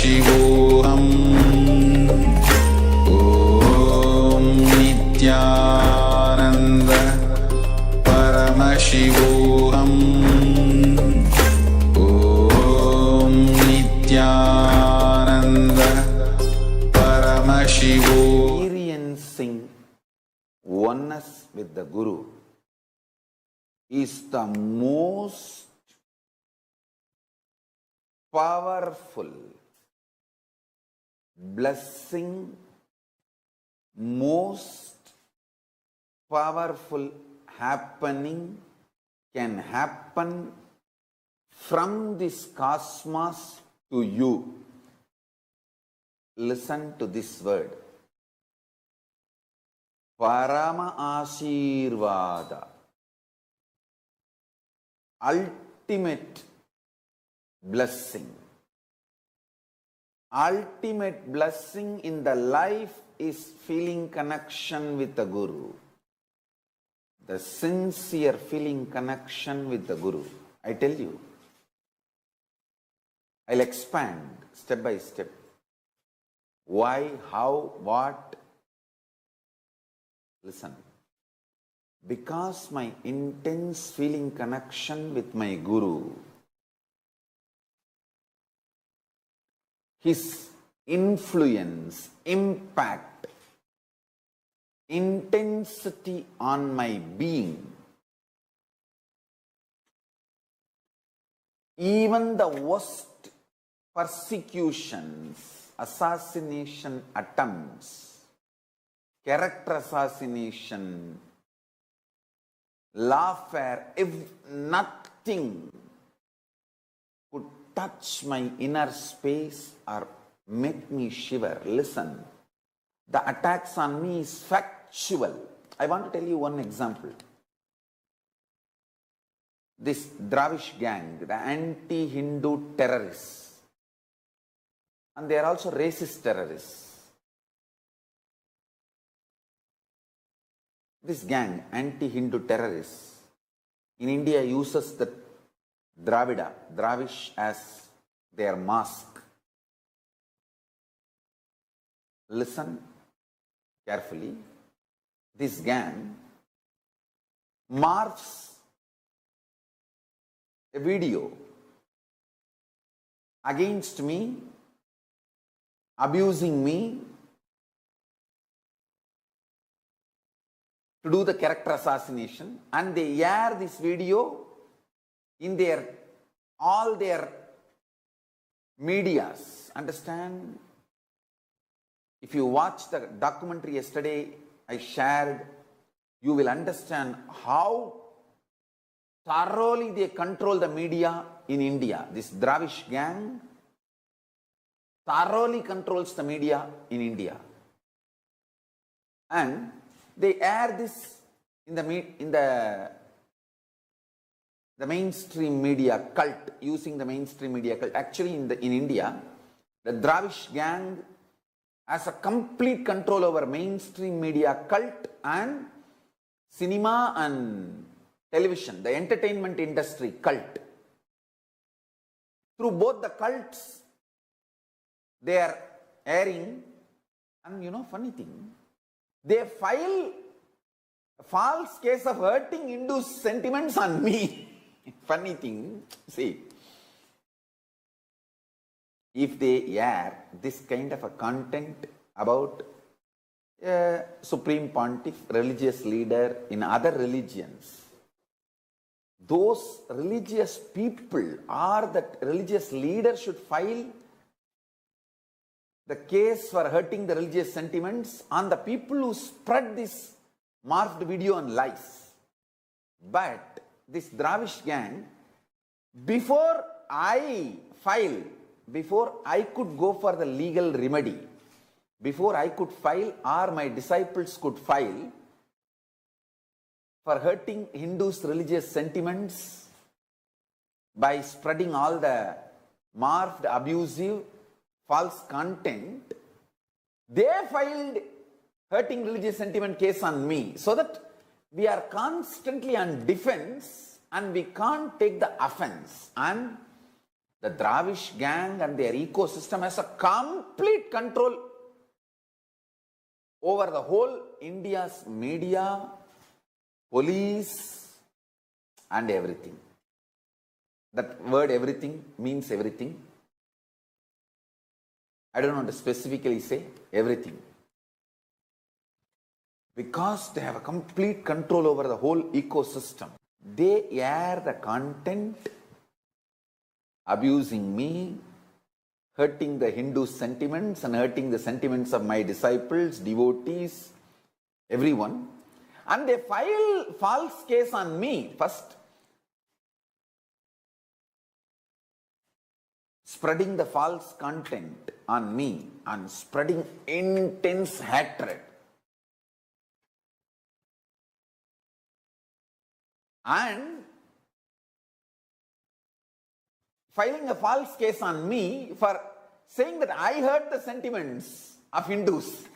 Paramashivoham Om Nityananda Paramashivoham Om Nityananda Paramashivoham. Experiencing oneness with the Guru is the most powerful blessing, most powerful happening can happen from this cosmos to you. Listen to this word. Paramashivoham. Ultimate blessing. Ultimate blessing in the life is feeling connection with the Guru. The sincere feeling connection with the Guru. I tell you. I'll expand step by step. Why, how, what? Listen. Because my intense feeling connection with my Guru, his influence, impact, intensity on my being, even the worst persecutions, assassination attempts, character assassination, lawfare, if nothing could touch my inner space or make me shiver. Listen, the attacks on me is factual. I want to tell you one example. This Dravish gang, the anti-Hindu terrorists, and they are also racist terrorists. This gang, anti-Hindu terrorists, in India uses the Dravish as their mask. Listen carefully. This gang morphs a video against me, abusing me, to do the character assassination, and they air this video in all their medias. Understand? If you watch the documentary yesterday I shared, you will understand how thoroughly they control the media in India. This Dravish gang thoroughly controls the media in India. And they air this in the mainstream media cult, using the mainstream media cult. Actually, in India, the Dravish gang has a complete control over mainstream media cult and cinema and television, the entertainment industry cult. Through both the cults, they are airing, and funny thing, they file a false case of hurting Hindu sentiments on me. Funny thing, see, if they air this kind of a content about a supreme pontiff, religious leader in other religions, those religious people or that religious leader should file the case for hurting the religious sentiments on the people who spread this morphed video and lies. But this Dravish gang, before I could go for the legal remedy, before I could file or my disciples could file for hurting Hindus' religious sentiments by spreading all the morphed, abusive, false content, they filed hurting religious sentiment case on me, so that we are constantly on defense and we can't take the offense. And The Dravish gang and their ecosystem has a complete control over the whole India's media, police, and everything. That word everything means everything. I don't want to specifically say everything. Because they have a complete control over the whole ecosystem. They air the content, abusing me, hurting the Hindu sentiments and hurting the sentiments of my disciples, devotees, everyone. And they file false case on me first. Spreading the false content on me and spreading intense hatred. And filing a false case on me for saying that I hurt the sentiments of Hindus.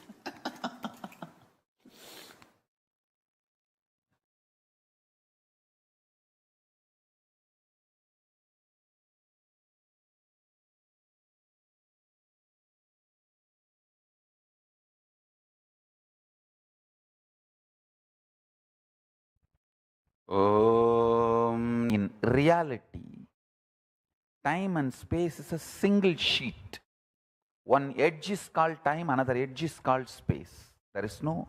In reality, time and space is a single sheet. One edge is called time, another edge is called space. There is no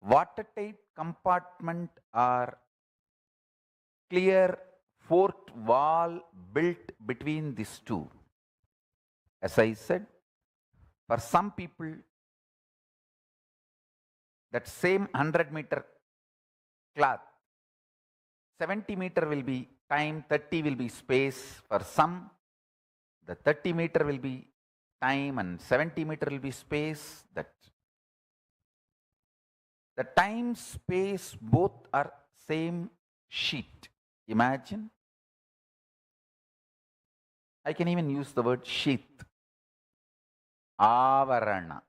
watertight compartment or clear fourth wall built between these two. As I said, for some people, that same 100-meter cloth, 70-meter will be time, 30 will be space. For some, the 30-meter will be time and 70-meter will be space. That the time, space, both are same sheet. Imagine. I can even use the word sheath. Avarana.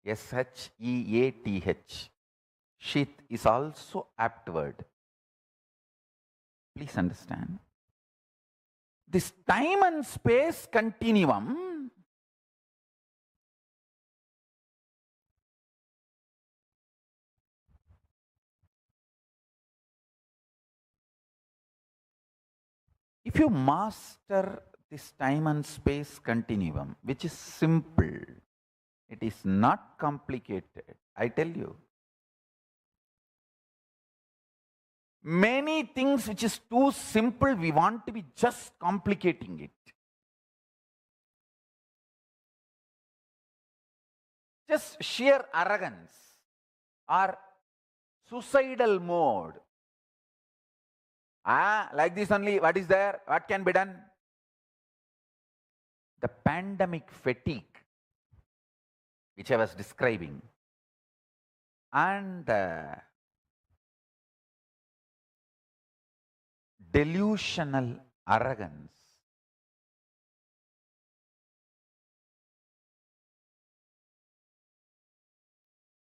S-H-E-A-T-H. Sheath is also apt word. Please understand. This time and space continuum if you master this time and space continuum, which is simple, it is not complicated, I tell you. Many things which is too simple, we want to be just complicating it. Just sheer arrogance or suicidal mode. Like this only, what is there? What can be done? The pandemic fatigue, which I was describing, and the delusional arrogance.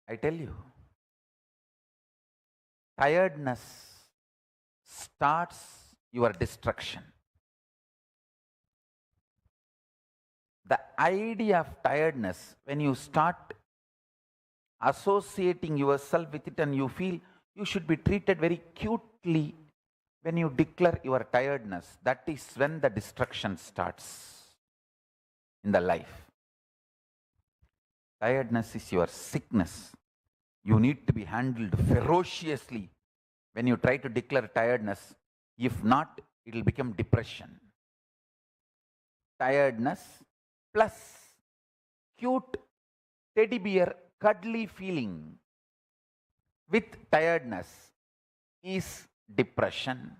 I tell you, tiredness starts your destruction. The idea of tiredness, when you start associating yourself with it and you feel you should be treated very cutely when you declare your tiredness, that is when the destruction starts in the life. Tiredness is your sickness. You need to be handled ferociously when you try to declare tiredness. If not, it will become depression. Tiredness plus cute teddy bear cuddly feeling with tiredness is depression.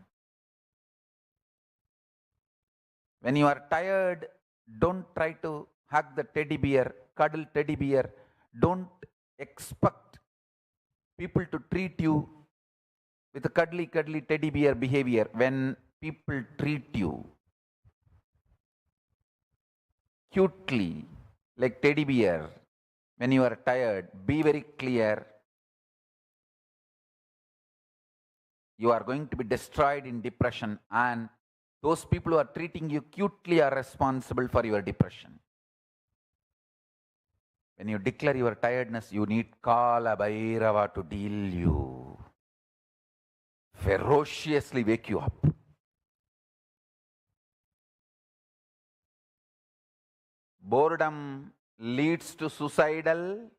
When you are tired, don't try to hug the teddy bear, cuddle teddy bear. Don't expect people to treat you with a cuddly teddy bear behavior. When people treat you cutely like teddy bear, when you are tired, be very clear. You are going to be destroyed in depression, and Those people who are treating you cutely are responsible for your depression. When you declare your tiredness, you need Kala Bhairava to deal you, ferociously wake you up. Boredom leads to suicidal,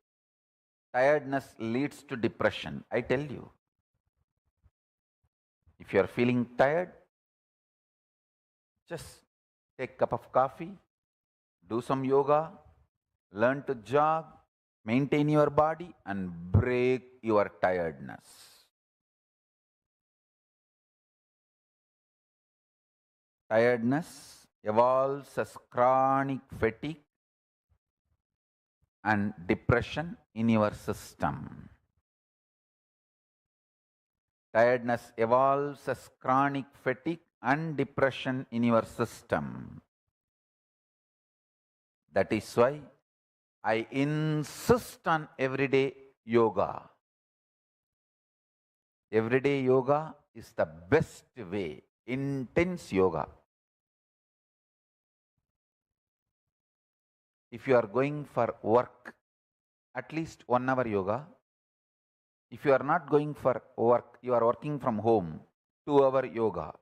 tiredness leads to depression. I tell you, if you are feeling tired, just take a cup of coffee, do some yoga, learn to jog, maintain your body, and break your tiredness. Tiredness evolves as chronic fatigue and depression in your system. Tiredness evolves as chronic fatigue and depression in your system. That is why I insist on everyday yoga. Everyday yoga is the best way. Intense yoga. If you are going for work, at least 1 hour yoga. If you are not going for work, you are working from home, 2 hour yoga.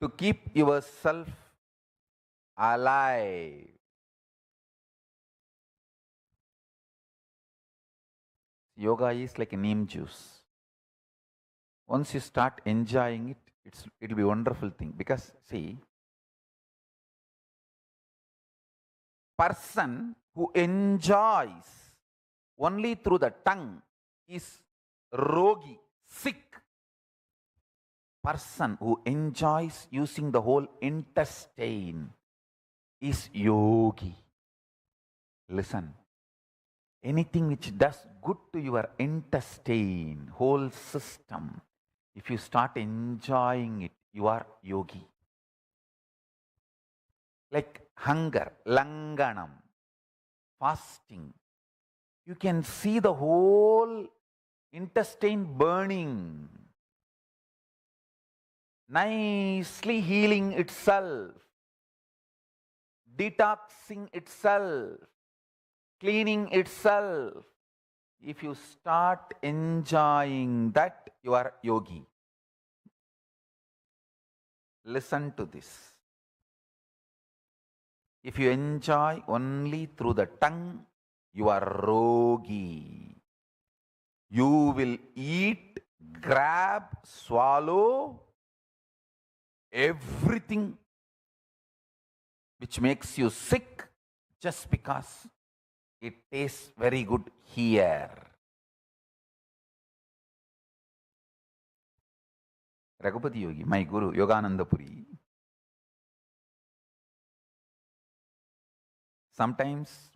To keep yourself alive. Yoga is like a neem juice. Once you start enjoying it, it'll be a wonderful thing. Because see, person who enjoys only through the tongue is rogi, sick. Person who enjoys using the whole intestine is yogi. Listen, anything which does good to your intestine, whole system, if you start enjoying it, you are yogi. Like hunger, langanam, fasting. You can see the whole intestine burning, nicely healing itself, detoxing itself, cleaning itself. If you start enjoying that, you are yogi. Listen to this. If you enjoy only through the tongue, you are rogi. You will eat, grab, swallow everything which makes you sick just because it tastes very good here. Raghupati Yogi, my guru, Yogananda Puri, sometimes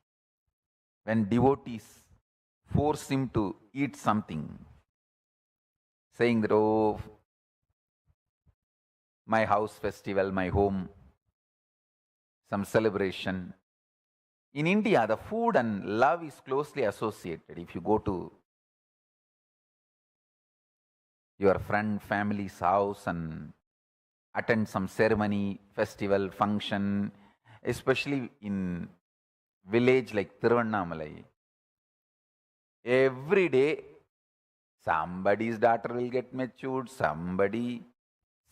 when devotees force him to eat something, saying that, oh, my house festival, my home, some celebration. In India, the food and love is closely associated. If you go to your friend, family's house and attend some ceremony, festival, function, especially in village like Tiruvannamalai, every day somebody's daughter will get matured, somebody's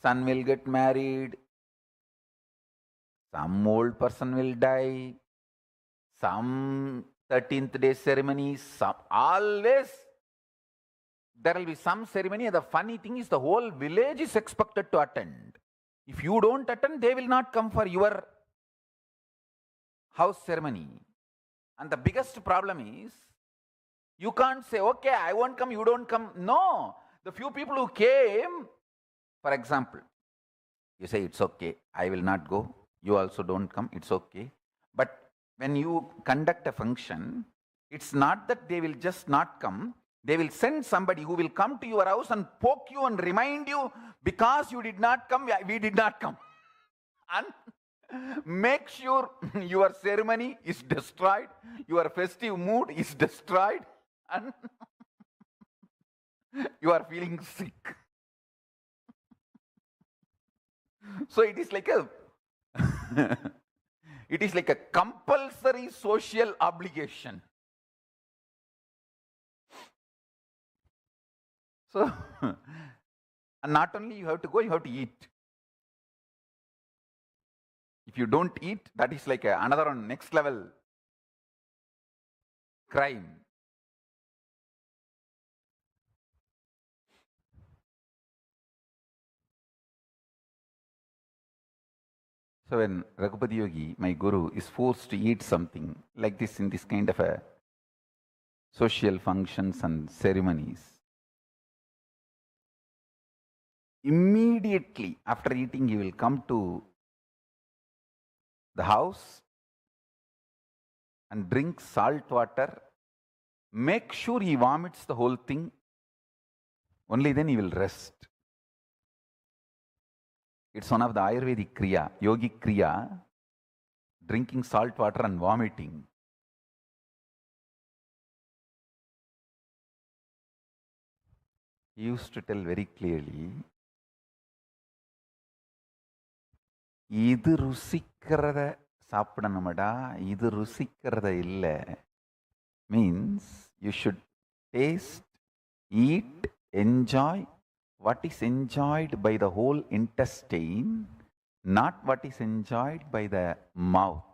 son will get married, some old person will die, some 13th day ceremonies, always there will be some ceremony. The funny thing is the whole village is expected to attend. If you don't attend, they will not come for your house ceremony. And the biggest problem is, you can't say, okay, I won't come, you don't come. No, the few people who came, for example, you say, it's okay, I will not go, you also don't come, it's okay. But when you conduct a function, it's not that they will just not come. They will send somebody who will come to your house and poke you and remind you, because you did not come, we did not come. And make sure your ceremony is destroyed, your festive mood is destroyed, and you are feeling sick. So it is like a it is like a compulsory social obligation. So and not only you have to go, you have to eat. If you don't eat, that is like another next level crime. So when Raghupati Yogi, my guru, is forced to eat something like this in this kind of a social functions and ceremonies, immediately after eating he will come to the house and drink salt water, make sure he vomits the whole thing, only then he will rest. It's one of the Ayurvedic Kriya, Yogic Kriya, drinking salt water and vomiting. He used to tell very clearly, இது ருசிக்கிறத சாப்பிடணுமடா, இது ருசிக்கிறத இல்லை. Means you should taste, eat, enjoy what is enjoyed by the whole intestine, not what is enjoyed by the mouth.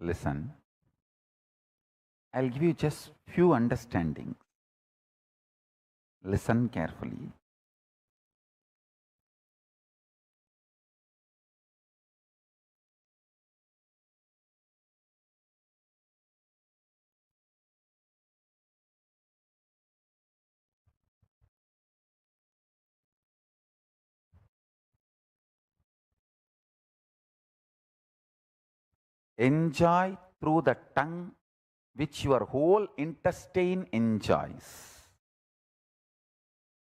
Listen, I'll give you just few understandings. Listen carefully. Enjoy through the tongue which your whole intestine enjoys.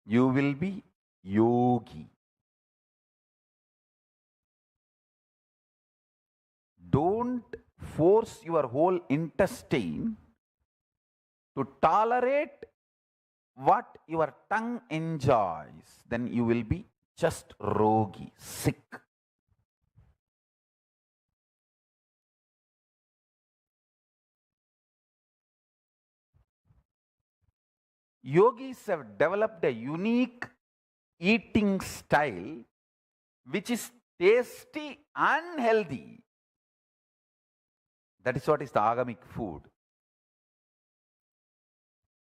You will be yogi. Don't force your whole intestine to tolerate what your tongue enjoys. Then you will be just rogi, sick. Yogis have developed a unique eating style which is tasty and healthy. That is what is the agamic food.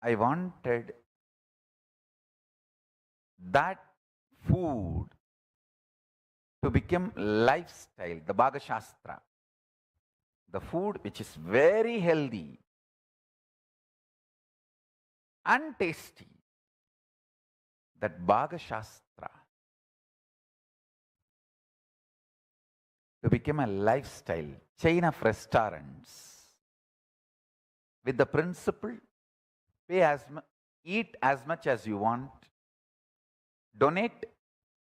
I wanted that food to become lifestyle, the Bhaga Shastra. The food which is very healthy and tasty, that Bhaga Shastra, to become a lifestyle, chain of restaurants with the principle, eat as much as you want, donate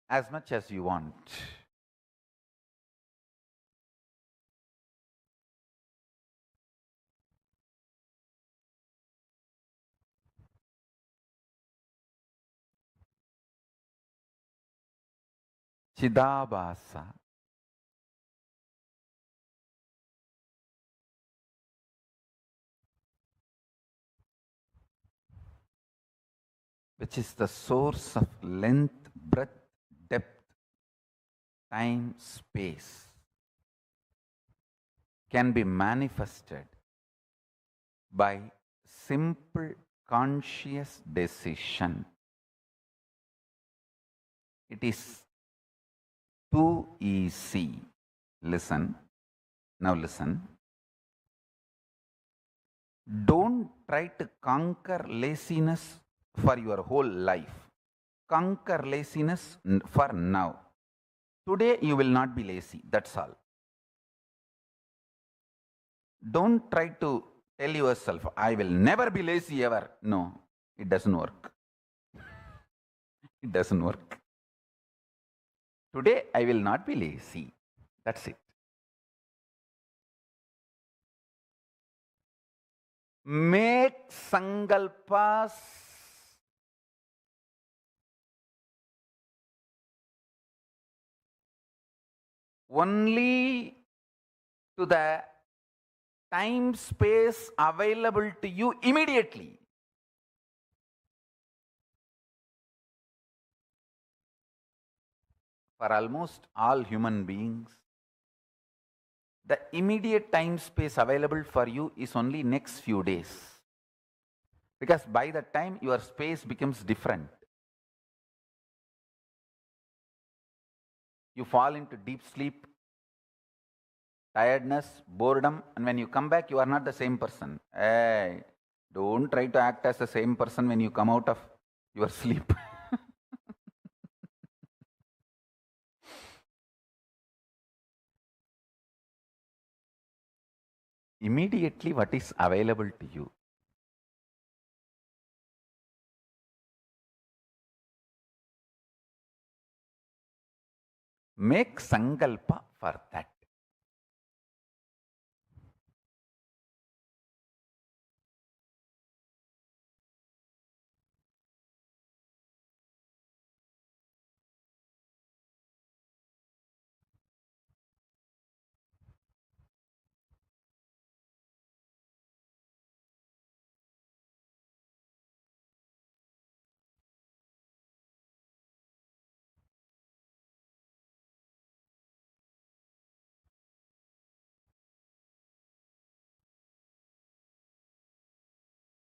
as much as you want. Chidabhasa. Which is the source of length, breadth, depth, time, space, can be manifested by simple conscious decision. It is too easy. Listen. Now listen. Don't try to conquer laziness for your whole life. Conquer laziness for now. Today you will not be lazy, that's all. Don't try to tell yourself, I will never be lazy ever. No, it doesn't work. It doesn't work. Today I will not be lazy. That's it. Make sankalpas only to the time space available to you immediately. For almost all human beings, the immediate time space available for you is only next few days. Because by the time your space becomes different, you fall into deep sleep, tiredness, boredom, and when you come back, you are not the same person. Hey, don't try to act as the same person when you come out of your sleep. Immediately, what is available to you? Make sankalpa for that.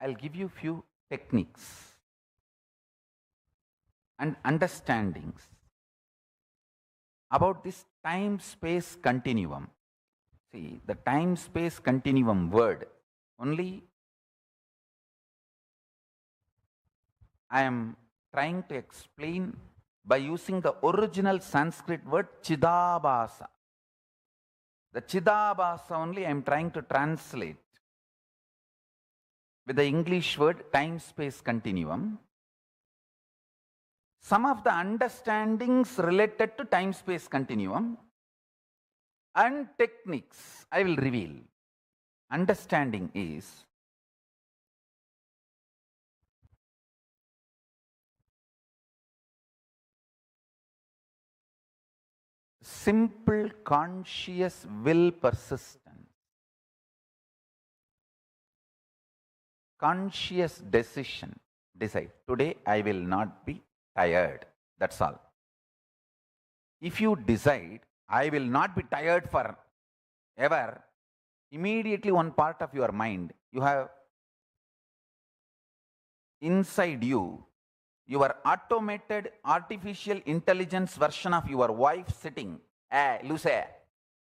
I'll give you few techniques and understandings about this time-space continuum. See, the time-space continuum word, only I am trying to explain by using the original Sanskrit word Chidabhasa. The Chidabhasa only I am trying to translate with the English word time-space continuum. Some of the understandings related to time-space continuum and techniques I will reveal. Understanding is simple conscious will persistence. Conscious decision. Decide, today I will not be tired. That's all. If you decide, I will not be tired for ever, immediately one part of your mind, you have inside you, your automated artificial intelligence version of your wife sitting. Hey, Lucy,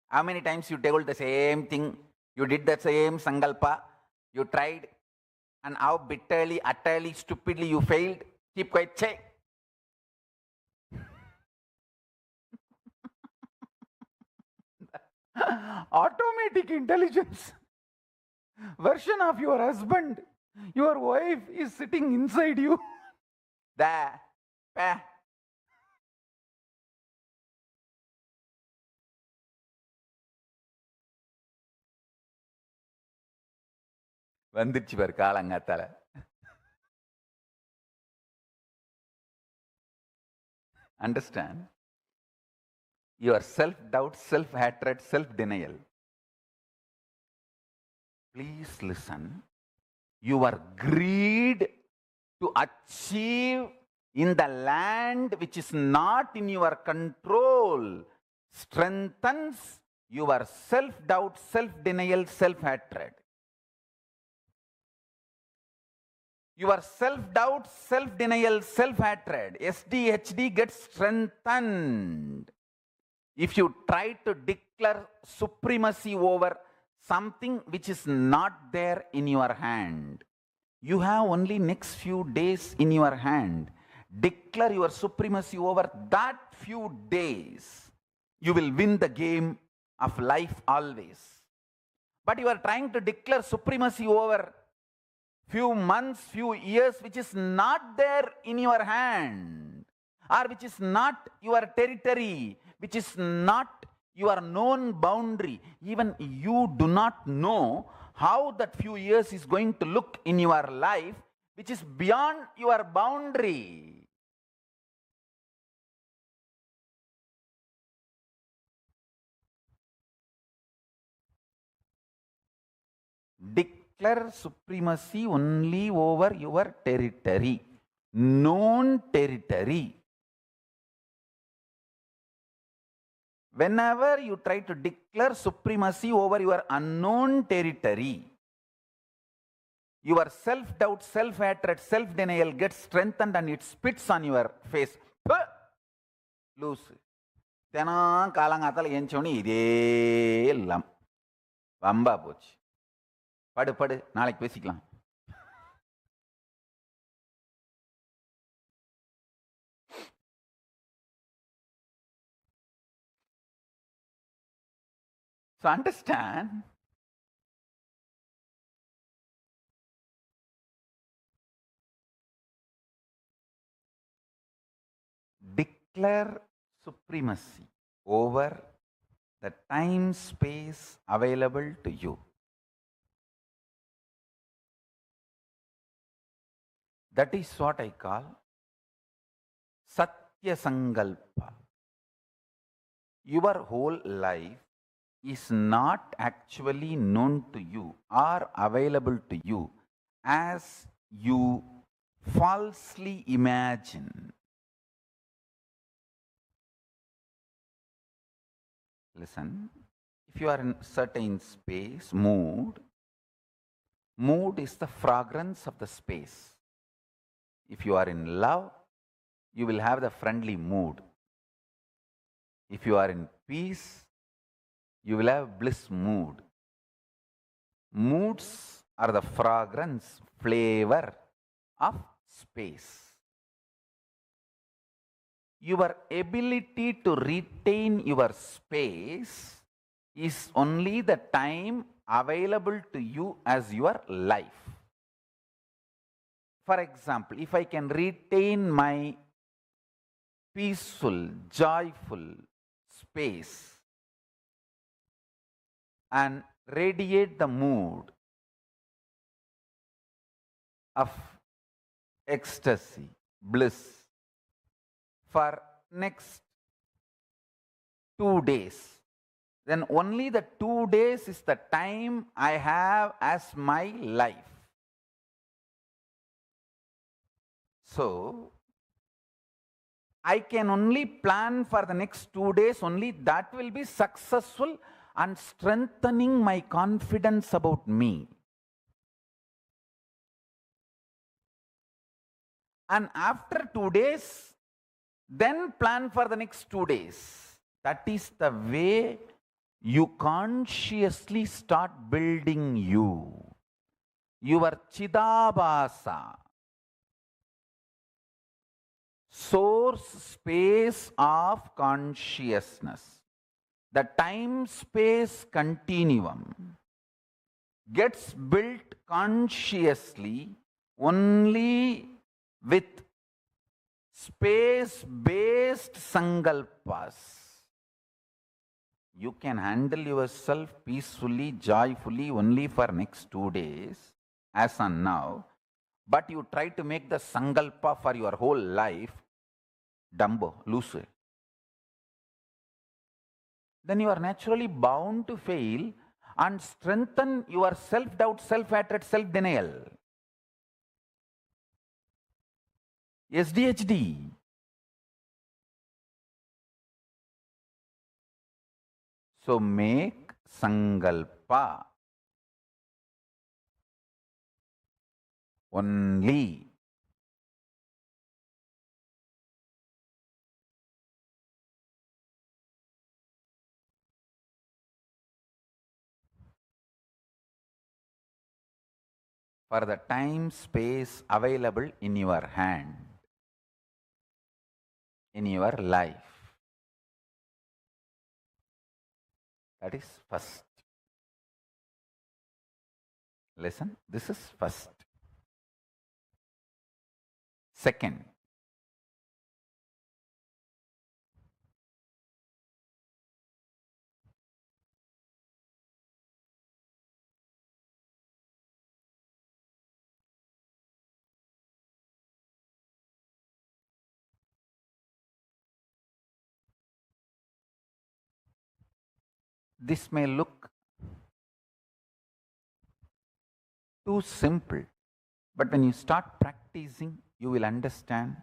how many times you told the same thing? You did the same sankalpa. You tried. And how bitterly, utterly, stupidly you failed. Keep quiet, say. Automatic intelligence version of your husband, your wife is sitting inside you. There. வந்துருச்சு பாரு காலங்காத்தால. Understand? Your self-doubt, self-hatred, self-denial. Please listen. Your greed to achieve in the land which is not in your control strengthens your self-doubt, self-denial, self-hatred. Your self-doubt, self-denial, self-hatred, SDHD gets strengthened if you try to declare supremacy over something which is not there in your hand. You have only next few days in your hand. Declare your supremacy over that few days. you will win the game of life always. But you are trying to declare supremacy over few months, few years, which is not there in your hand, or which is not your territory, which is not your known boundary. Even you do not know how that few years is going to look in your life, which is beyond your boundary. Declare supremacy only over your territory, known territory. Whenever you try to declare supremacy over your unknown territory, your self-doubt, self-hatred, self-denial gets strengthened and it spits on your face. Loose. Tena kalangatal enchoni idhe illam. Vamba pochu. படு நாளைக்கு பேசிக்கலாம். So understand, declare supremacy over the time space available to you. That is what I call Satya Sankalpa. Your whole life is not actually known to you or available to you as you falsely imagine. Listen, if you are in certain space, mood is the fragrance of the space. If you are in love, you will have the friendly mood. If you are in peace, you will have bliss mood. Moods are the fragrance, flavor of space. Your ability to retain your space is only the time available to you as your life. For example, if I can retain my peaceful, joyful space and radiate the mood of ecstasy, bliss for next 2 days, then only the 2 days is the time I have as my life. So, I can only plan for the next 2 days, only that will be successful and strengthening my confidence about me. And after 2 days, then plan for the next 2 days. That is the way you consciously start building your Chidabhasa, source space of consciousness. The time-space continuum gets built consciously only with space-based sankalpas. You can handle yourself peacefully, joyfully only for next 2 days, as on now, but you try to make the sankalpa for your whole life, Dumbo, loose. Then you are naturally bound to fail and strengthen your self-doubt, self-hatred, self-denial. SDHD. So make sankalpa only for the time space available in your hand, in your life. That is first. Listen, this is first. Second, this may look too simple, but when you start practicing, you will understand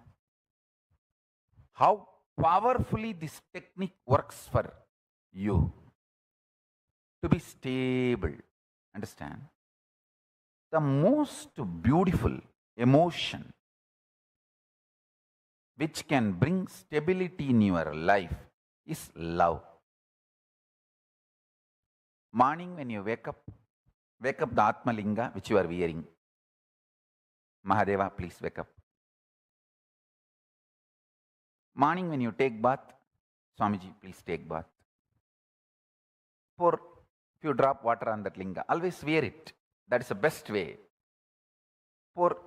how powerfully this technique works for you to be stable. Understand? The most beautiful emotion which can bring stability in your life is love. Morning when you wake up the Atma Linga which you are wearing. Mahadeva, please wake up. Morning when you take bath, Swamiji, please take bath. Pour few drop water on that linga. Always wear it. That is the best way. Pour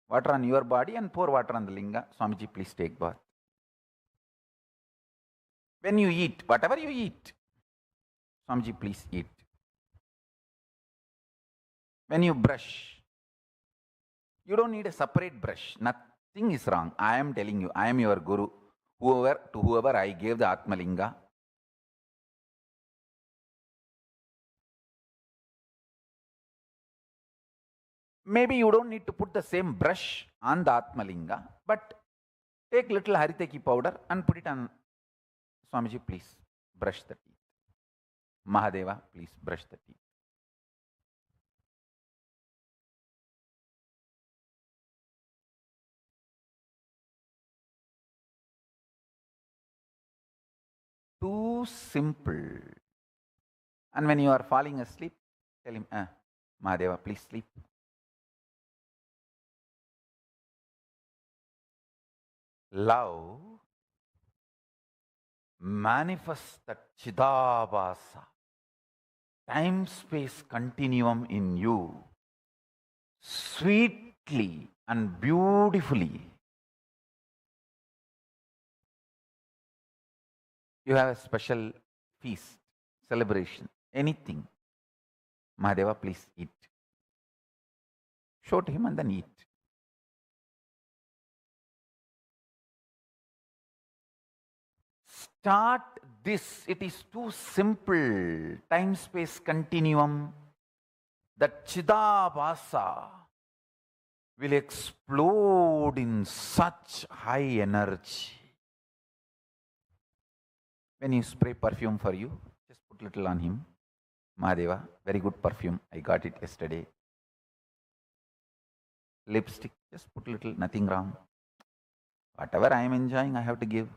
water on your body and pour water on the linga. Swamiji, please take bath. When you eat, whatever you eat, Swamiji, please eat. When you brush, you don't need a separate brush. Nothing is wrong. I am telling you, I am your guru. To whoever I gave the Atma Linga, maybe you don't need to put the same brush on the Atma Linga, but take little Hariteki powder and put it on. Swamiji, please brush the teeth. Mahadeva, please brush the teeth. Too simple. And when you are falling asleep, tell him, Mahadeva, please sleep. Love manifests that Chidabhasa, time-space continuum in you, sweetly and beautifully. You have a special feast, celebration, anything. Mahadeva, please eat. Show to him and then eat. Start this. It is too simple. Time-space continuum. That Chidabhasa will explode in such high energy. When you spray perfume for you, just put little on him. Mahadeva, very good perfume. I got it yesterday. Lipstick, just put little, nothing wrong. Whatever I am enjoying, I have to give.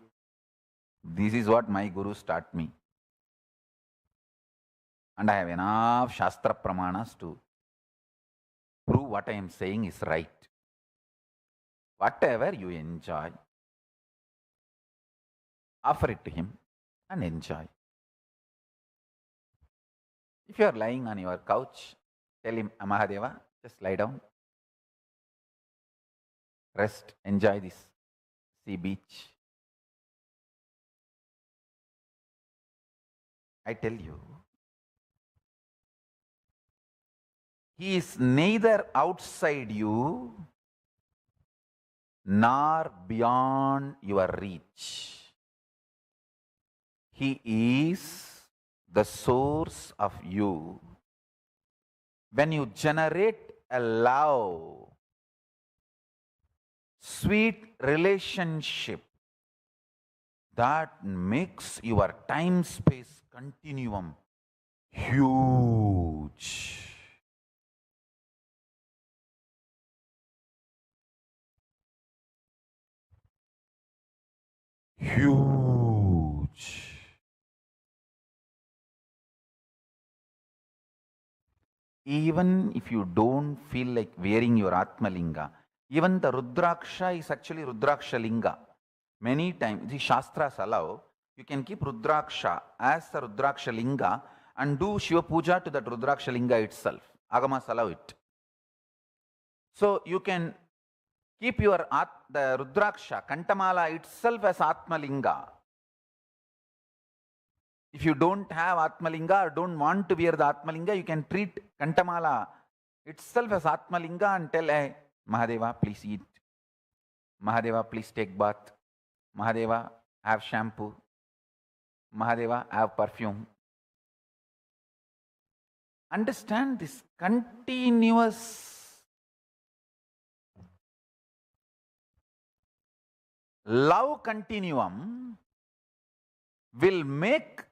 This is what my gurus taught me. And I have enough Shastra Pramanas to prove what I am saying is right. Whatever you enjoy, offer it to him and enjoy. If you are lying on your couch, tell him, Mahadeva, just lie down. Rest, enjoy this sea beach. I tell you, he is neither outside you nor beyond your reach. He is the source of you. When you generate a love, sweet relationship that makes your time-space continuum huge. Huge. Even if you don't feel like wearing your Atma Linga, even the Rudraksha is actually Rudraksha Linga. Many times, the Shastras allow You can keep Rudraksha as the Rudraksha Linga and do Shiva Puja to that Rudraksha Linga itself. Agamas allow it. So you can keep your the Rudraksha, Kantamala itself as Atmalinga. If you don't have Atmalinga or don't want to wear the Atmalinga, you can treat Kantamala itself as Atmalinga and tell, hey, Mahadeva, please eat. Mahadeva, please take bath. Mahadeva, have shampoo. Mahadeva, have perfume. Understand this continuous love continuum will make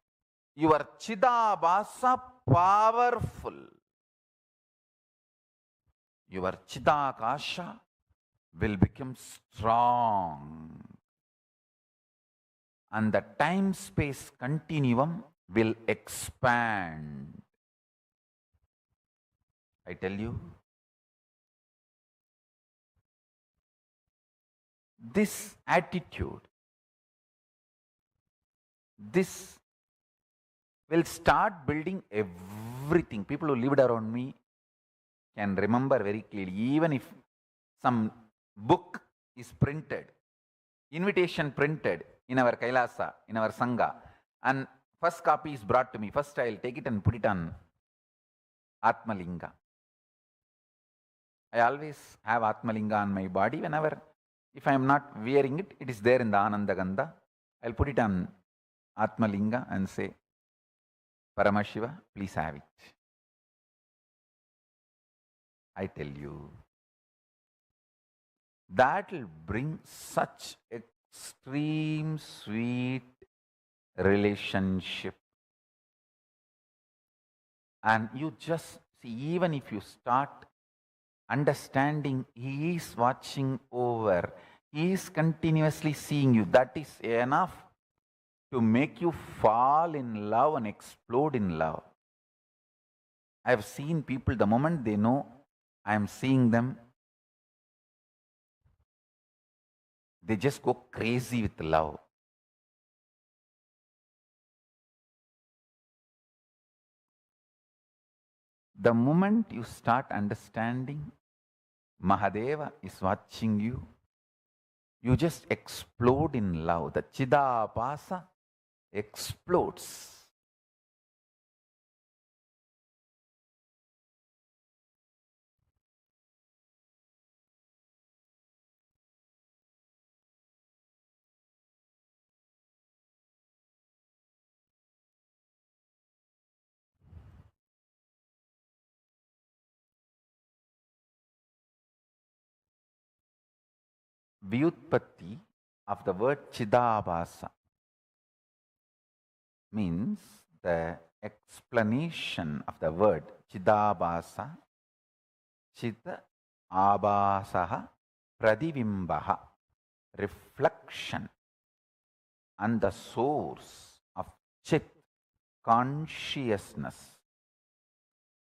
your Chidabhasa powerful. Your Chidakasha will become strong. And the time-space continuum will expand. I tell you, this attitude, this will start building everything. People who lived around me can remember very clearly. Even if some book is printed, invitation printed in our Kailasa, in our Sangha, and first copy is brought to me, first I'll take it and put it on Atmalinga. I always have Atmalinga on my body. Whenever, if I am not wearing it, it is there in the Ananda Gandha. I'll put it on Atmalinga and say, Paramashiva, please have it. I tell you, that will bring such extreme sweet relationship. And you just see, even if you start understanding He is watching over, He is continuously seeing you, that is enough to make you fall in love and explode in love. I have seen people, the moment they know I am seeing them, they just go crazy with love. The moment you start understanding Mahadeva is watching you, you just explode in love. The Chidabhasa explodes. Vyutpatti of the word Chidabhasa means the explanation of the word Chidabhasa, Chita Abhasaha Pradivimbaha, reflection, and the source of Chit, consciousness.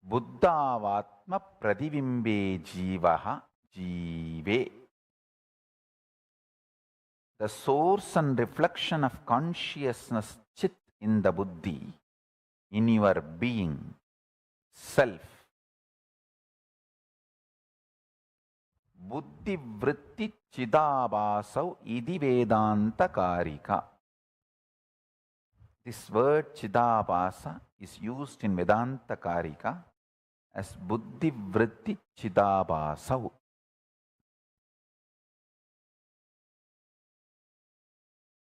Buddhavatma Pradivimbe Jivaha Jive. The source and reflection of consciousness, Chit, in the Buddhi, in your being, self. Buddhi vritti Chidabhasau idi Vedanta Karika. This word Chidabhasa is used in Vedanta Karika as Buddhi vritti Chidabhasau.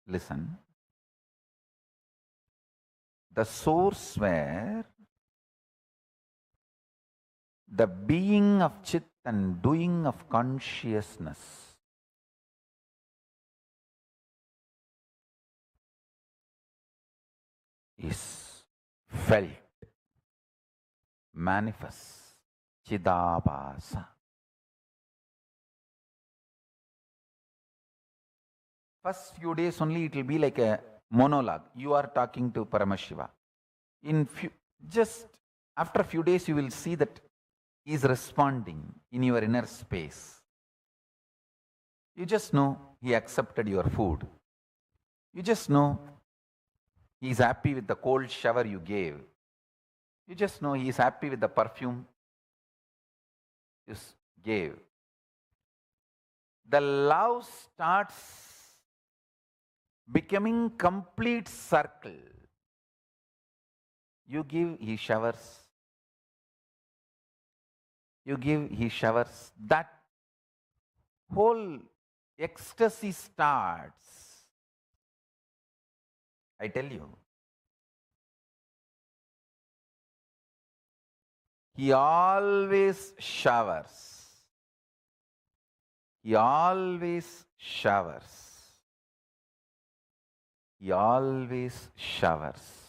Listen. The source where the being of Chit and doing of consciousness is felt, manifests, Chidabhasa. First few days only it will be like a monologue. You are talking to Paramashiva. Just after a few days you will see that he is responding in your inner space. You just know he accepted your food. You just know He's happy with the cold shower you gave. You just know he's happy with the perfume you gave. The love starts becoming complete circle. You give, he showers. You give, he showers. That whole ecstasy starts. I tell you. He always showers. He always showers. He always showers.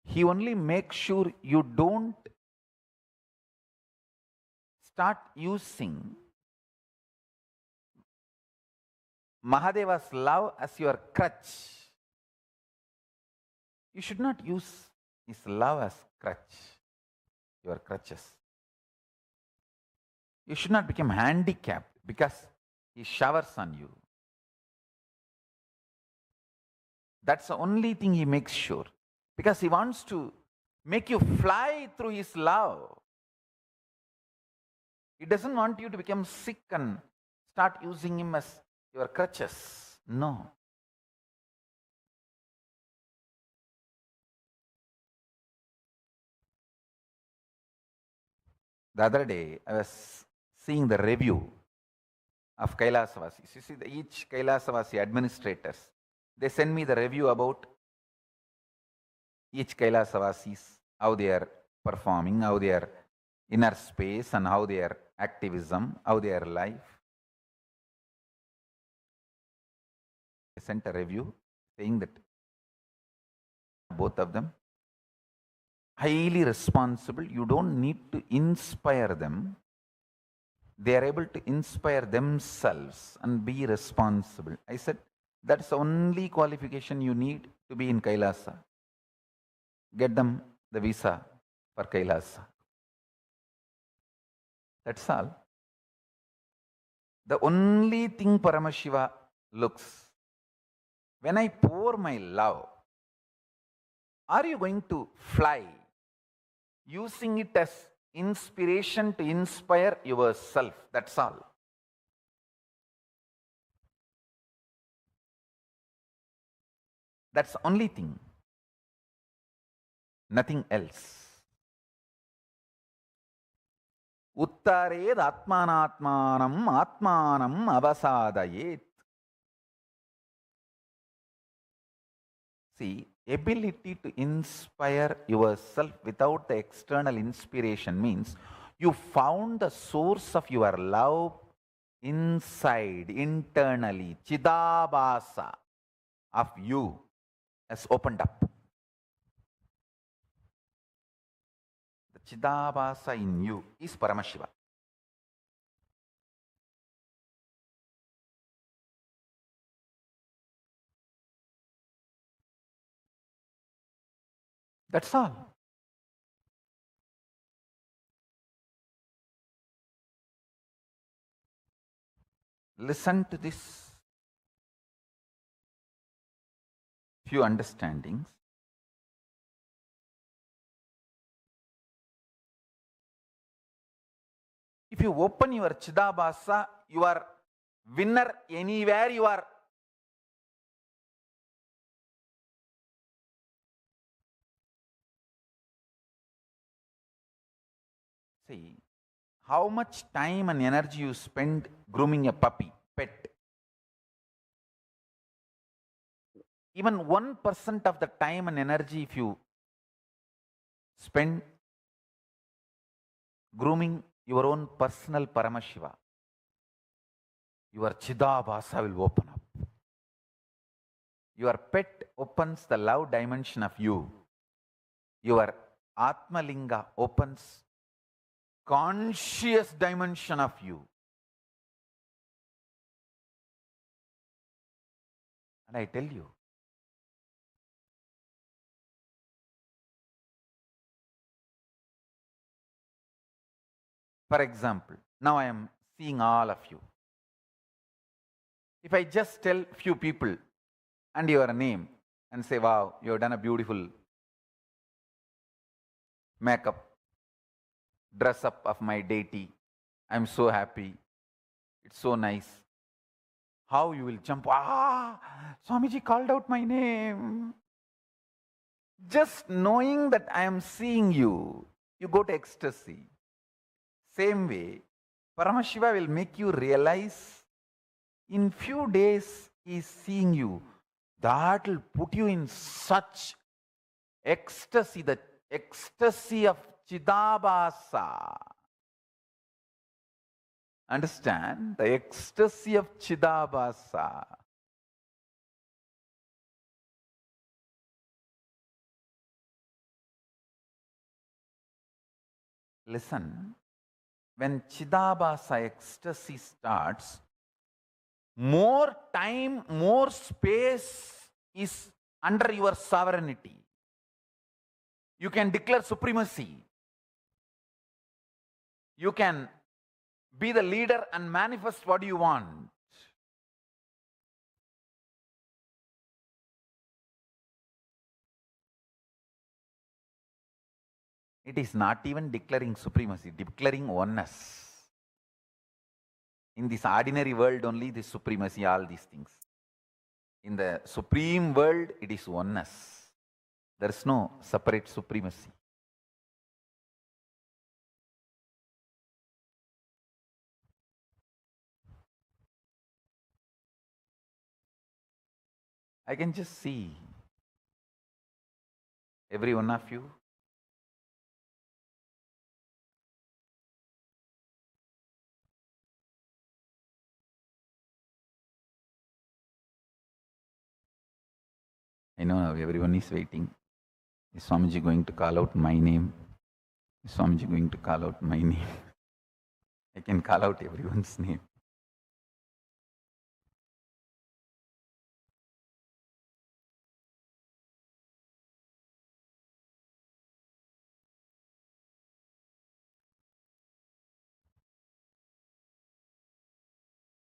He only makes sure you don't start using Mahadeva's love as your crutch. You should not use his love as crutch, your crutches. You should not become handicapped because he showers on you. That's the only thing he makes sure. Because he wants to make you fly through his love. He doesn't want you to become sick and start using him as your crutches. No. The other day, I was seeing the review of Kailasavasis. You see, each Kailasavasi administrators, they send me the review about each Kailasavasis, how they are performing, how their inner space and how their activism, how their life. I sent a review saying that both of them highly responsible. You don't need to inspire them. They are able to inspire themselves and be responsible. I said, that's the only qualification you need to be in Kailasa. Get them the visa for Kailasa. That's all. The only thing Paramashiva looks, when I pour my love, are you going to fly, using it as inspiration to inspire yourself? That's all. That's the only thing. Nothing else. Uttared atmanatmanam atmanam avasadayet. See, ability to inspire yourself without the external inspiration means you found the source of your love inside, internally. Chidabhasa of you has opened up. The Chidabhasa in you is Paramashiva. That's all. Listen to this few understandings. If you open your Chidabhasa, you are winner anywhere you are. See, how much time and energy you spend grooming a puppy, pet. Even 1% of the time and energy if you spend grooming your own personal Paramashiva, your Chidabhasa will open up. Your pet opens the love dimension of you. Your Atmalinga opens conscious dimension of you. And I tell you, For example, now I am seeing all of you. If I just tell few people and your name and say, wow, you have done a beautiful makeup, dress up of my deity, I'm so happy, it's so nice. How you will jump, Swamiji called out my name. Just knowing that I am seeing you, you go to ecstasy. Same way, Paramashiva will make you realize in few days he is seeing you. That will put you in such ecstasy, the ecstasy of Chidabhasa. Understand? The ecstasy of Chidabhasa. Listen, when Chidabhasa ecstasy starts, more time, more space is under your sovereignty. You can declare supremacy. You can be the leader and manifest what you want. It is not even declaring supremacy, declaring oneness. In this ordinary world only, this supremacy, all these things. In the supreme world, it is oneness. There is no separate supremacy. I can just see every one of you. I know everyone is waiting. Is Swamiji going to call out my name? Is Swamiji going to call out my name? I can call out everyone's name.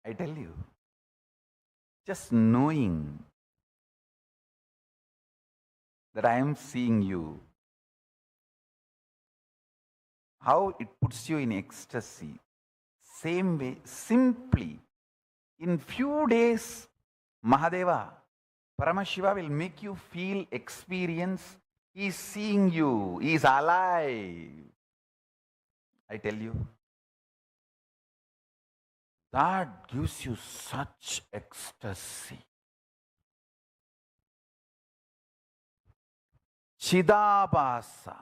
I tell you, just knowing that I am seeing you, how it puts you in ecstasy. Same way, simply, in few days, Mahadeva, Paramashiva will make you feel, experience, he is seeing you, he is alive. I tell you, that gives you such ecstasy. Chidabhasa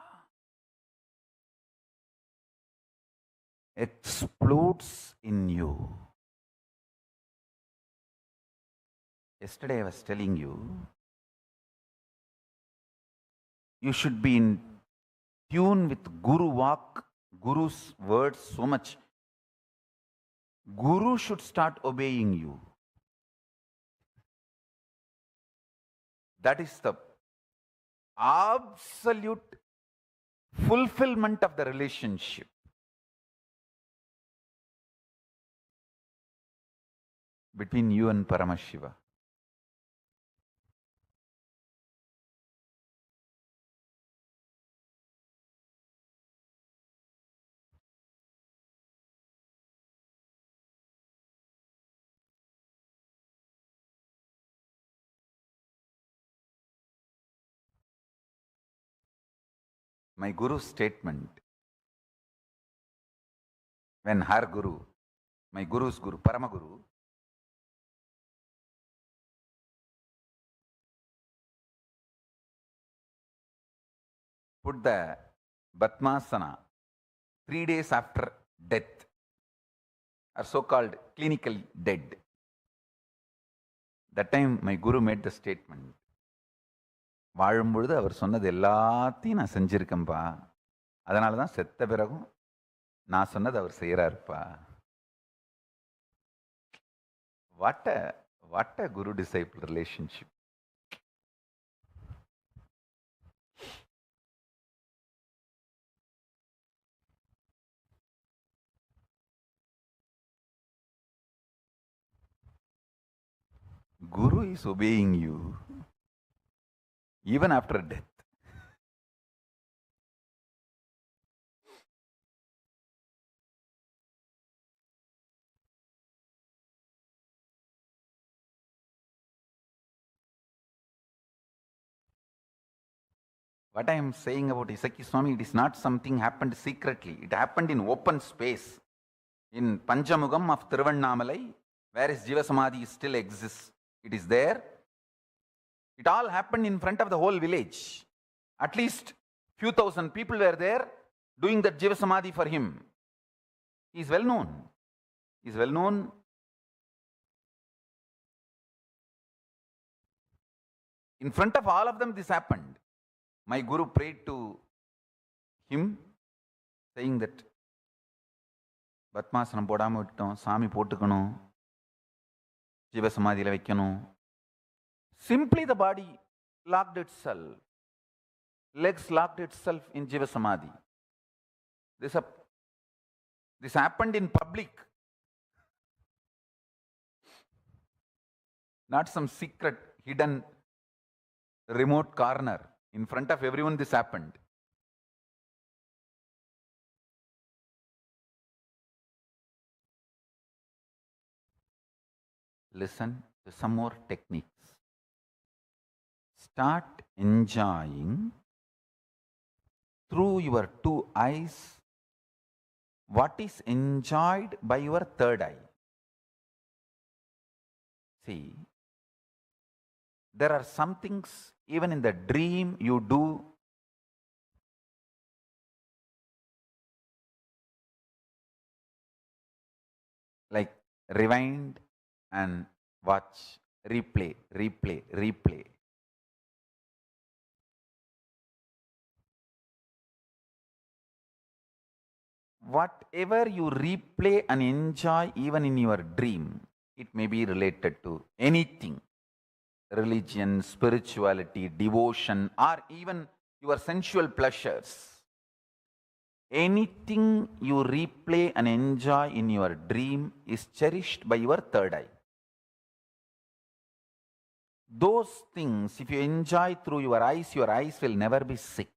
explodes in you. Yesterday I was telling you, you should be in tune with Guru Vak, Guru's words so much. Guru should start obeying you. That is the absolute fulfillment of the relationship. Between you and Paramashiva. My Guru's statement, when her Guru, my Guru's Guru, Paramaguru, put the Batmasana 3 days after death, or so-called clinical dead. That time my Guru made the statement, வாழும்பொழுது அவர் சொன்னது எல்லாத்தையும் நான் செஞ்சிருக்கேன்ப்பா, அதனால தான் செத்த பிறகும் நான் சொன்னது அவர் செய்கிறாருப்பா. What a Guru-disciple relationship. Guru is obeying you even after death. What I am saying about Isaki Swami, it is not something happened secretly. It happened in open space. In Panchamugam of Tiruvannamalai, whereas Jiva Samadhi still exists. It is there. It all happened in front of the whole village. At least few thousand people were there doing that Jiva Samadhi for him. He is well known. He is well known. In front of all of them, this happened. My Guru prayed to him, saying that பத்மாசனம் போடாமல் விட்டோம், சாமி போட்டுக்கணும், ஜீவ சமாதியில் வைக்கணும். Simply the body locked itself, legs locked itself in Jiva Samadhi. This happened in public, not some secret, hidden, remote corner. In front of everyone, this happened. Listen to some more techniques. Start enjoying through your two eyes what is enjoyed by your third eye. See, there are some things even in the dream you do like rewind and watch, replay, replay, replay. Whatever you replay and enjoy even in your dream, it may be related to anything. Religion, spirituality, devotion, or even your sensual pleasures. Anything you replay and enjoy in your dream is cherished by your third eye. Those things, if you enjoy through your eyes will never be sick.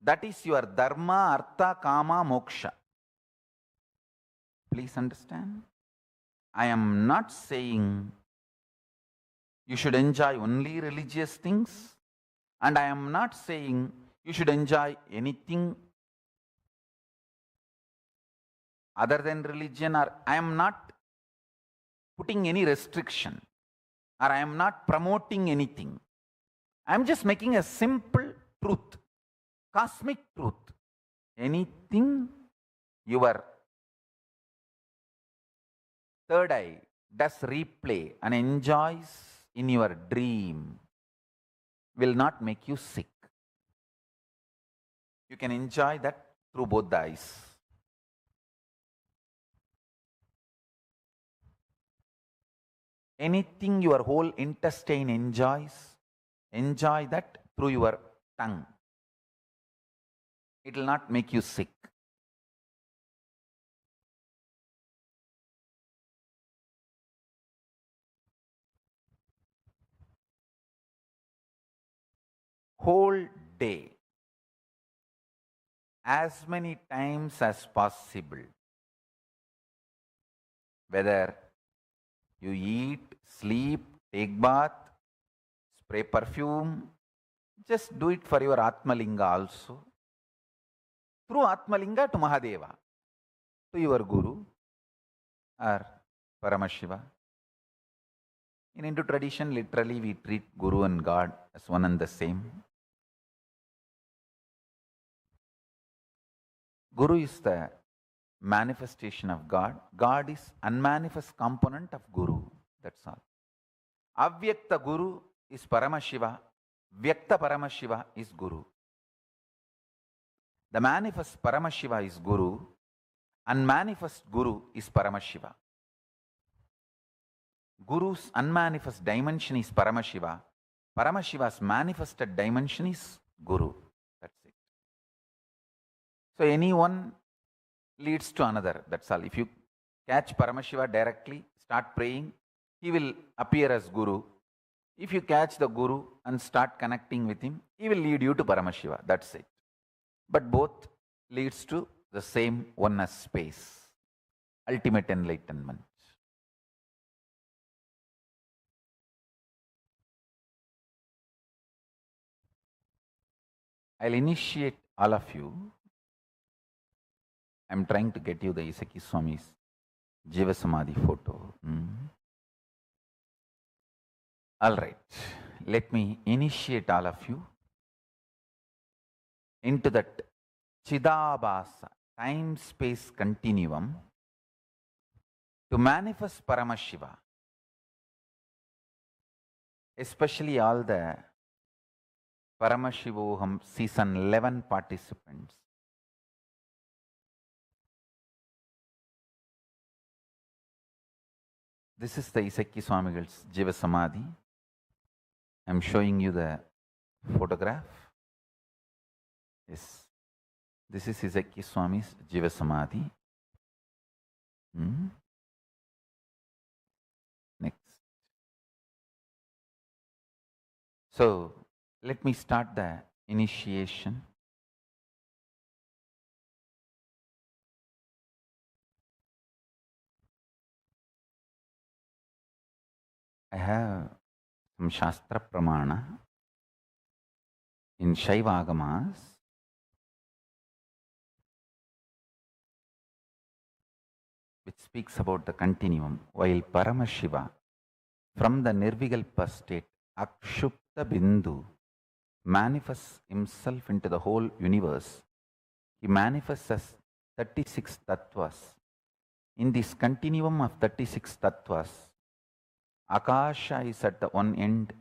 That is your dharma, artha, kama, moksha. Please understand. I am not saying you should enjoy only religious things, and I am not saying you should enjoy anything other than religion, or I am not putting any restriction, or I am not promoting anything. I am just making a simple truth, cosmic truth. Anything your third eye does replay and enjoys in your dream will not make you sick. You can enjoy that through both the eyes. Anything your whole intestine enjoys, enjoy that through your tongue. It will not make you sick. Whole day, as many times as possible, whether you eat, sleep, take bath, spray perfume, just do it for your Atmalinga also. Through Atmalinga to Mahadeva, to your Guru or Paramashiva. In Hindu tradition, literally we treat Guru and God as one and the same. Guru is the manifestation of God. God is unmanifest component of Guru. That's all. Avyakta Guru is Paramashiva. Vyakta Paramashiva is Guru. The manifest Paramashiva is Guru. Unmanifest Guru is Paramashiva. Guru's unmanifest dimension is Paramashiva. Paramashiva's manifested dimension is Guru. That's it. So any one leads to another. That's all. If you catch Paramashiva directly, start praying, he will appear as Guru. If you catch the Guru and start connecting with him, he will lead you to Paramashiva. That's it. But both leads to the same oneness space, ultimate enlightenment. I'll initiate all of you. I'm trying to get you the Isaki Swami's Jiva Samadhi photo. All right. Let me initiate all of you into that Chidabhasa, time-space continuum to manifest Paramashiva. Especially all the Paramashivoham Season 11 participants. This is the Isaki Swamigal's Jiva Samadhi. I'm showing you the photograph. Yes. This is Isaki Swami's Jiva Samadhi. Next. So, let me start the initiation. I have some Shastra Pramana in Shaiva Agamas. Which speaks about the continuum, while Paramashiva, from the Nirvikalpa state, Akshupta Bindu, manifests himself into the whole universe. He manifests as 36 tattvas. In this continuum of 36 tattvas, Akasha is at the one end,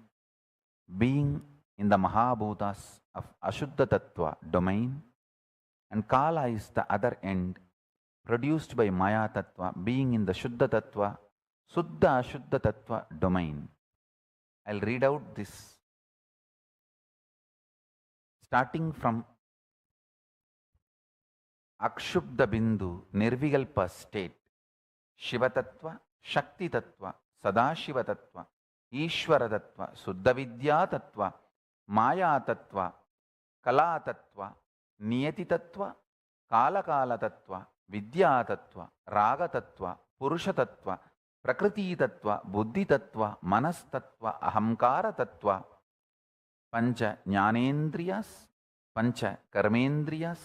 being in the Mahabhutas of Ashuddha Tattva domain, and Kala is the other end, produced by Maya Tattva, being in the Shuddha Tattva, Suddha Ashuddha Tattva domain. I'll read out this starting from Akshubda Bindu, Nirvikalpa state, Shiva Tattva, Shakti Tattva, Sadashiva Tattva, Ishvara Tattva, Suddha Vidya Tattva, Maya Tattva, Kala Tattva, Niyati Tattva, Kala Kala Tattva, Vidya Tattva, Raga Tattva, Purusha Tattva, Prakriti Tattva, Buddhi Tattva, Manas Tattva, Ahamkara Tattva, Pancha Jnanendriyas, Pancha Karmendriyas,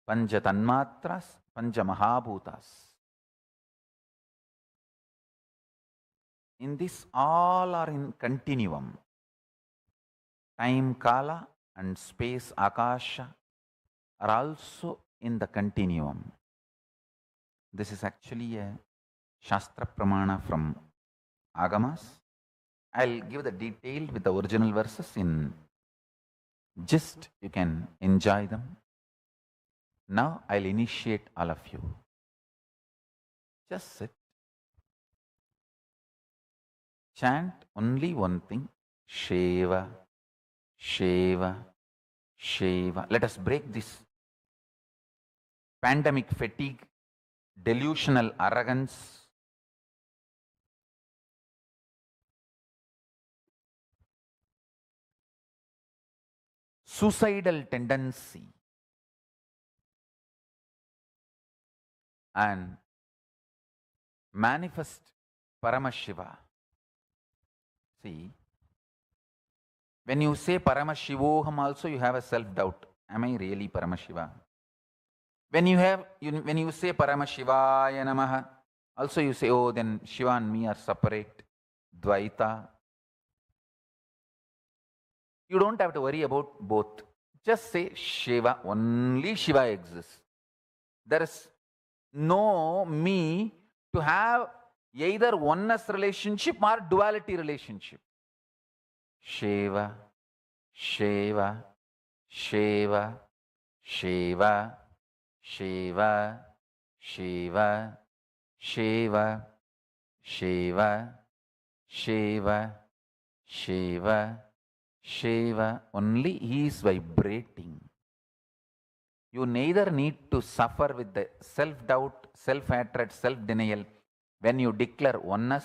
Pancha Tanmatras, Pancha Mahabhutas. In this, all are in continuum. Time, Kala, and space, Akasha, are also in the continuum. This is actually a Shastra Pramana from Agamas. I'll give the detail with the original verses in gist. You can enjoy them. Now I'll initiate all of you. Just sit. Chant only one thing, Sheva, Sheva, Sheva. Let us break this pandemic fatigue, delusional arrogance, suicidal tendency, and manifest Paramashiva. See, when you say Paramashivoham also, you have a self-doubt. Am I really Paramashiva? When you say Paramashivaya Namaha, also you say, oh, then Shiva and me are separate, Dvaita. You don't have to worry about both. Just say Shiva, only Shiva exists. There is no me to have either oneness relationship or duality relationship. Shiva, Shiva, Shiva, Shiva, Shiva, Shiva, Shiva, Shiva, Shiva, Shiva, Shiva. Only he is vibrating. You neither need to suffer with the self-doubt, self-hatred, self-denial when you declare oneness,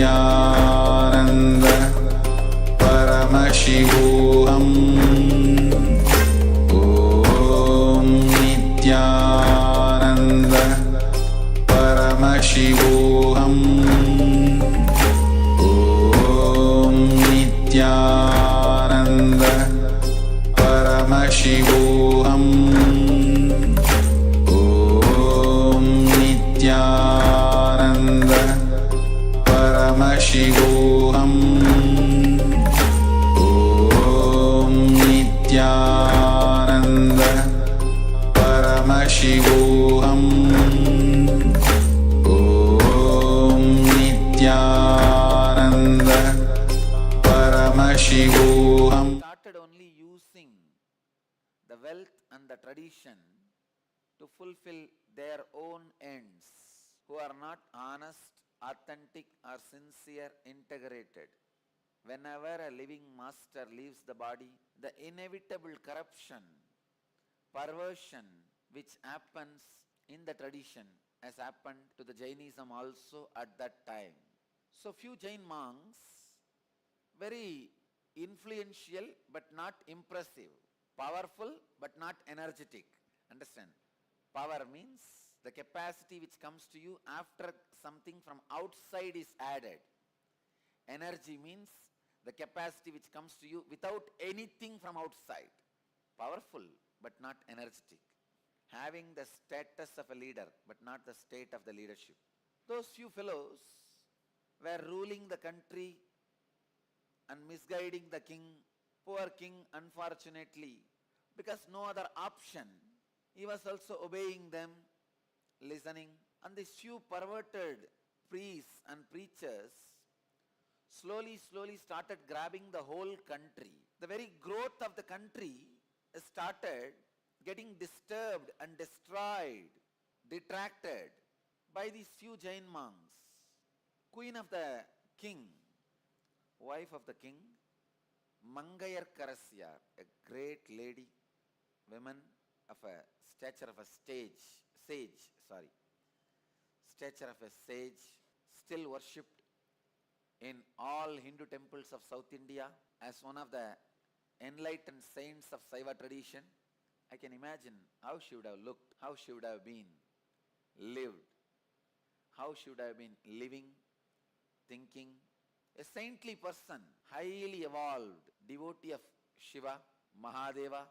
Nityananda Paramashivoham Om Nityananda Paramashivoham Om Nityananda Paramashivoham Om Nityananda Paramashivoham Om Nityananda Paramashivoham Om Nityananda Paramashivoham. Started only using the wealth and the tradition to fulfill their own ends, who are not honest, authentic or sincere, integrated. Whenever a living master leaves the body, the inevitable corruption, perversion which happens in the tradition has happened to the Jainism also at that time. So few Jain monks, very influential but not impressive, powerful but not energetic. Understand? Power means the capacity which comes to you after something from outside is added. Energy means the capacity which comes to you without anything from outside. Powerful but not energetic. Having the status of a leader but not the state of the leadership. Those few fellows were ruling the country and misguiding the king. Poor king, unfortunately, because no other option, he was also obeying them, listening. And these few perverted priests and preachers slowly started grabbing the whole country. The very growth of the country started getting disturbed and destroyed, detracted by these few Jain monks. Queen of the king, wife of the king, Mangayar Karasyar, a great lady, woman of a stature of a stature of a sage, still worshipped in all Hindu temples of South India as one of the enlightened saints of Saiva tradition. I can imagine how she would have looked, how she would have been lived, how she would have been living, thinking. A saintly person, highly evolved, devotee of Shiva, Mahadeva.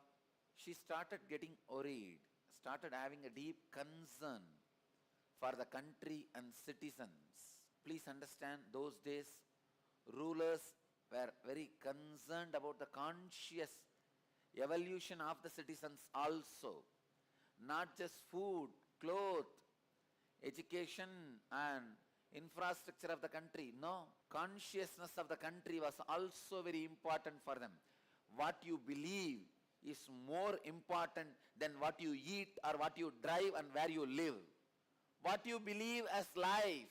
She started getting worried, started having a deep concern for the country and citizens. Please understand, those days rulers were very concerned about the conscious evolution of the citizens also. Not just food, clothes, education and infrastructure of the country. No, consciousness of the country was also very important for them. What you believe is more important than what you eat or what you drive and where you live. What you believe as life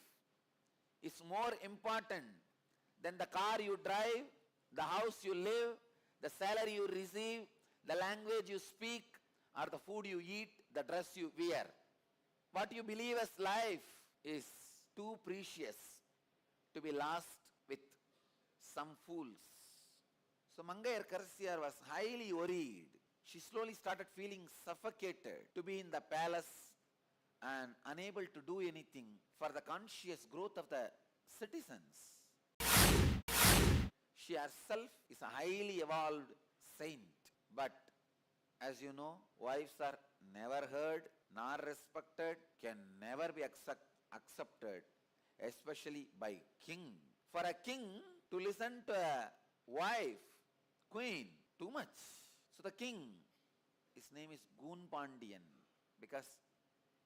is more important than the car you drive, the house you live, the salary you receive, the language you speak, or the food you eat, the dress you wear. What you believe as life is too precious to be lost with some fools. So Mangayar Karasyar was highly worried. She slowly started feeling suffocated to be in the palace and unable to do anything for the conscious growth of the citizens. She herself is a highly evolved saint. But as you know, wives are never heard nor respected, can never be accepted, especially by king. For a king to listen to a wife, queen, too much. So the king, his name is Goon Pandian, because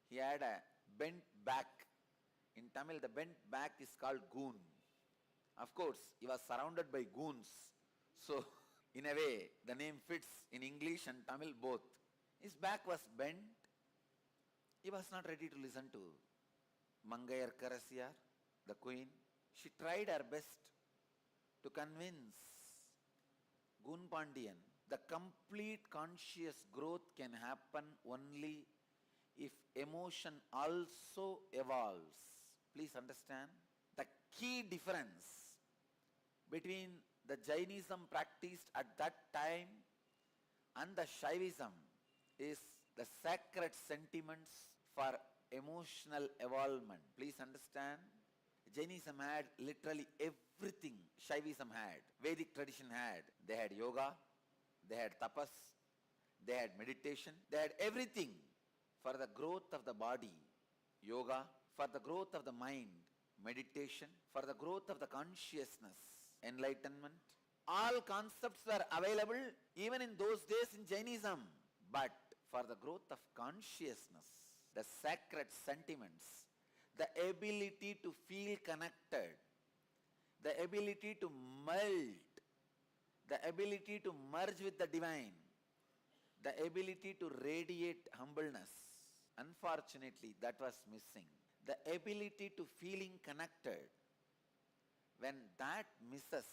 he had a bent back. In Tamil, the bent back is called goon. Of course, he was surrounded by goons. So, in a way, the name fits in English and Tamil both. His back was bent. He was not ready to listen to Mangayar Karasyar, the queen. She tried her best to convince Goon Pandian the complete conscious growth can happen only if emotion also evolves. Please understand, the key difference between the Jainism practiced at that time and the Shaivism is the sacred sentiments for emotional evolvement. Please understand, Jainism had literally everything Shaivism had, Vedic tradition had. They had yoga, they had tapas, they had meditation, they had everything for the growth of the body, yoga, for the growth of the mind, meditation, for the growth of the consciousness, enlightenment. All concepts were available even in those days in Jainism, but for the growth of consciousness, the sacred sentiments, the ability to feel connected, the ability to melt, the ability to merge with the divine, the ability to radiate humbleness. Unfortunately, that was missing. The ability to feeling connected. When that misses,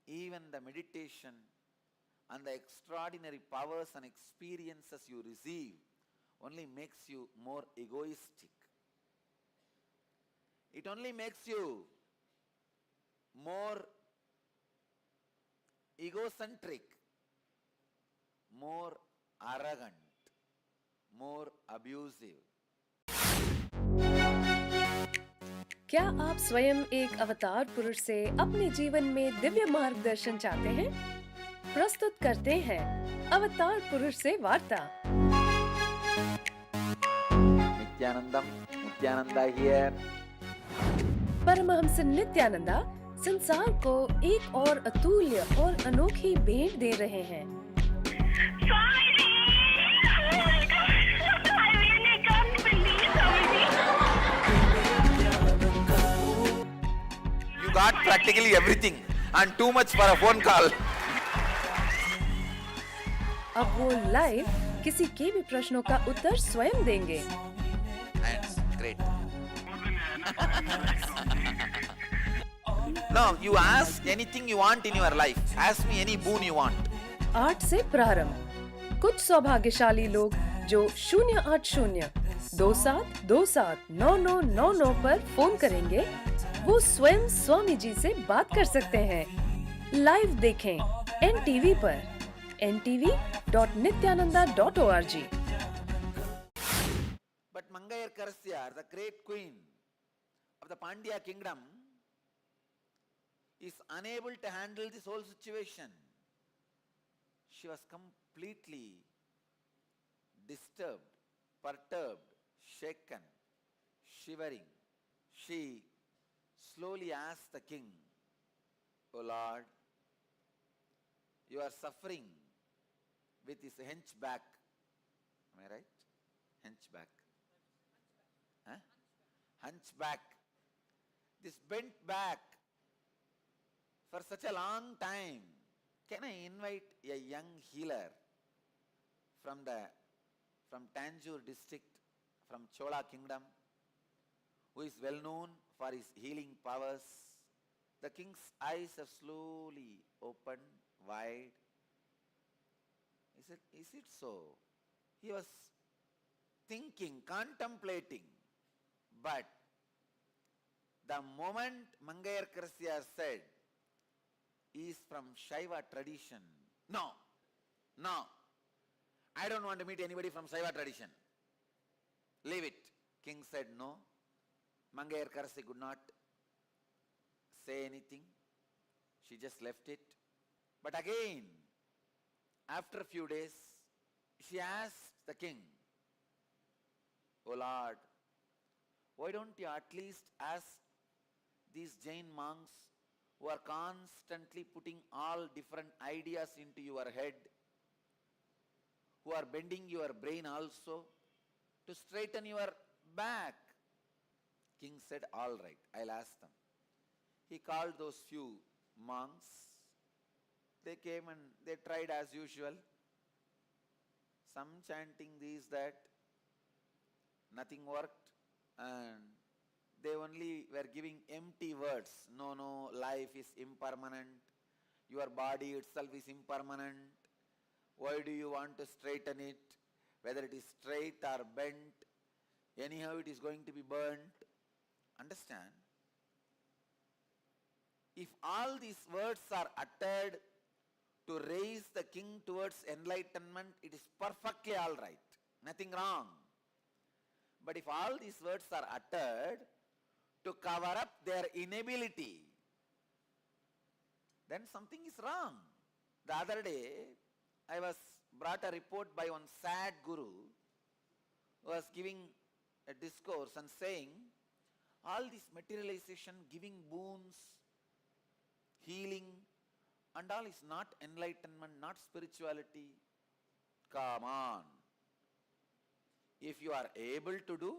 even the meditation and the extraordinary powers and experiences you receive only makes you more egoistic. It only makes you more egocentric, more arrogant, more abusive. क्या आप स्वयं एक अवतार पुरुष से अपने जीवन में दिव्य मार्गदर्शन चाहते हैं? प्रस्तुत करते हैं अवतार पुरुष से वार्ता। Nityananda here. परमहंस नित्यानंदा संसार को एक और अतुल्य और अनोखी भेंट दे रहे हैं। You got practically everything and too much for a phone call. अब वो लाइव किसी के भी प्रश्नों का उत्तर स्वयं देंगे। Thanks, great. No, you ask anything you want in your life. Ask me any boon you want. 8 से प्रारंभ। कुछ सौभाग्यशाली लोग जो 080 2727 9999 पर फोन करेंगे, वो स्वयं स्वामी जी से बात कर सकते हैं। लाइव देखें NTV पर ntv.nityananda.org। But Mangayar Karasya, the great queen of the Pandya kingdom, is unable to handle this whole situation. She was completely disturbed, perturbed, shaken, shivering. She slowly asked the king, "O Lord, you are suffering with this henchback." Am I right? Henchback. Huh? Hunchback. This bent back for such a long time. Can I invite a young healer from Tanjore district, from Chola kingdom, who is well known for his healing powers? The king's eyes have slowly opened wide. He said, "Is it so?" He was thinking, contemplating. But the moment Mangayar Karasya said, he is from Shaiva tradition. No, I don't want to meet anybody from Shaiva tradition. Leave it. King said no. Mangayar Karasya could not say anything. She just left it. But again, after a few days, she asked the king, "O Lord, why don't you at least ask these Jain monks who are constantly putting all different ideas into your head, who are bending your brain also, to straighten your back?" King said, "All right, I'll ask them." He called those few monks. They came and they tried as usual. Some chanting these, that. Nothing worked. And they only were giving empty words. No, life is impermanent. Your body itself is impermanent. Why do you want to straighten it? Whether it is straight or bent, anyhow it is going to be burnt. Understand? If all these words are uttered to raise the king towards enlightenment, it is perfectly all right. Nothing wrong. But if all these words are uttered to cover up their inability, then something is wrong. The other day, I was brought a report by one sad guru who was giving a discourse and saying, all this materialization, giving boons, healing, and all is not enlightenment, not spirituality. Come on. If you are able to do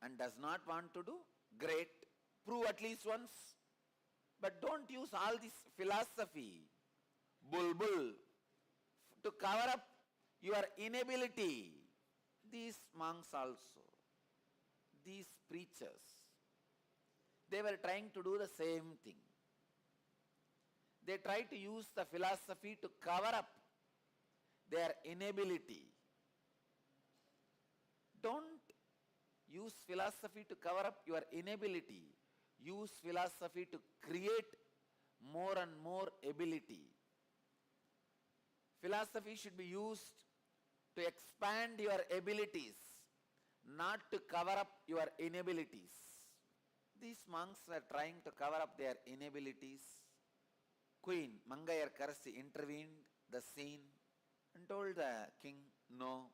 and does not want to do, great. Prove at least once. But don't use all this philosophy, bulbul, to cover up your inability. These monks also, these preachers, they were trying to do the same thing. They tried to use the philosophy to cover up their inability. Don't use philosophy to cover up your inability. Use philosophy to create more and more ability. Philosophy should be used to expand your abilities, not to cover up your inabilities. These monks were trying to cover up their inabilities. Queen Mangayarkarasi intervened the scene and told the king, no,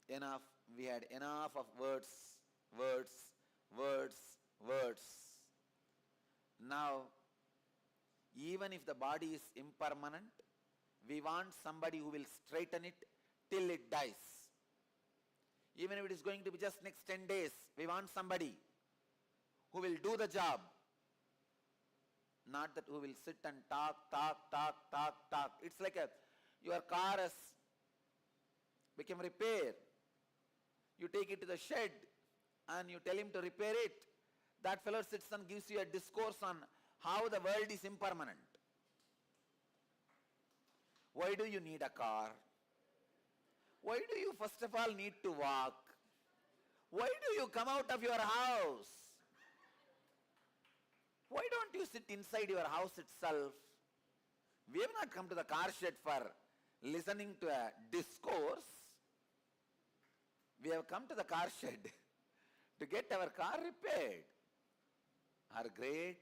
enough, we had enough of words. Now, even if the body is impermanent, we want somebody who will straighten it till it dies. Even if it is going to be just next 10 days, we want somebody who will do the job. Not that who will sit and talk. It's like your car has become repaired. You take it to the shed and you tell him to repair it. That fellow sits and gives you a discourse on how the world is impermanent. Why do you need a car? Why do you first of all need to walk? Why do you come out of your house? Why don't you sit inside your house itself? We have not come to the car shed for listening to a discourse. We have come to the car shed to get our car repaired. Our great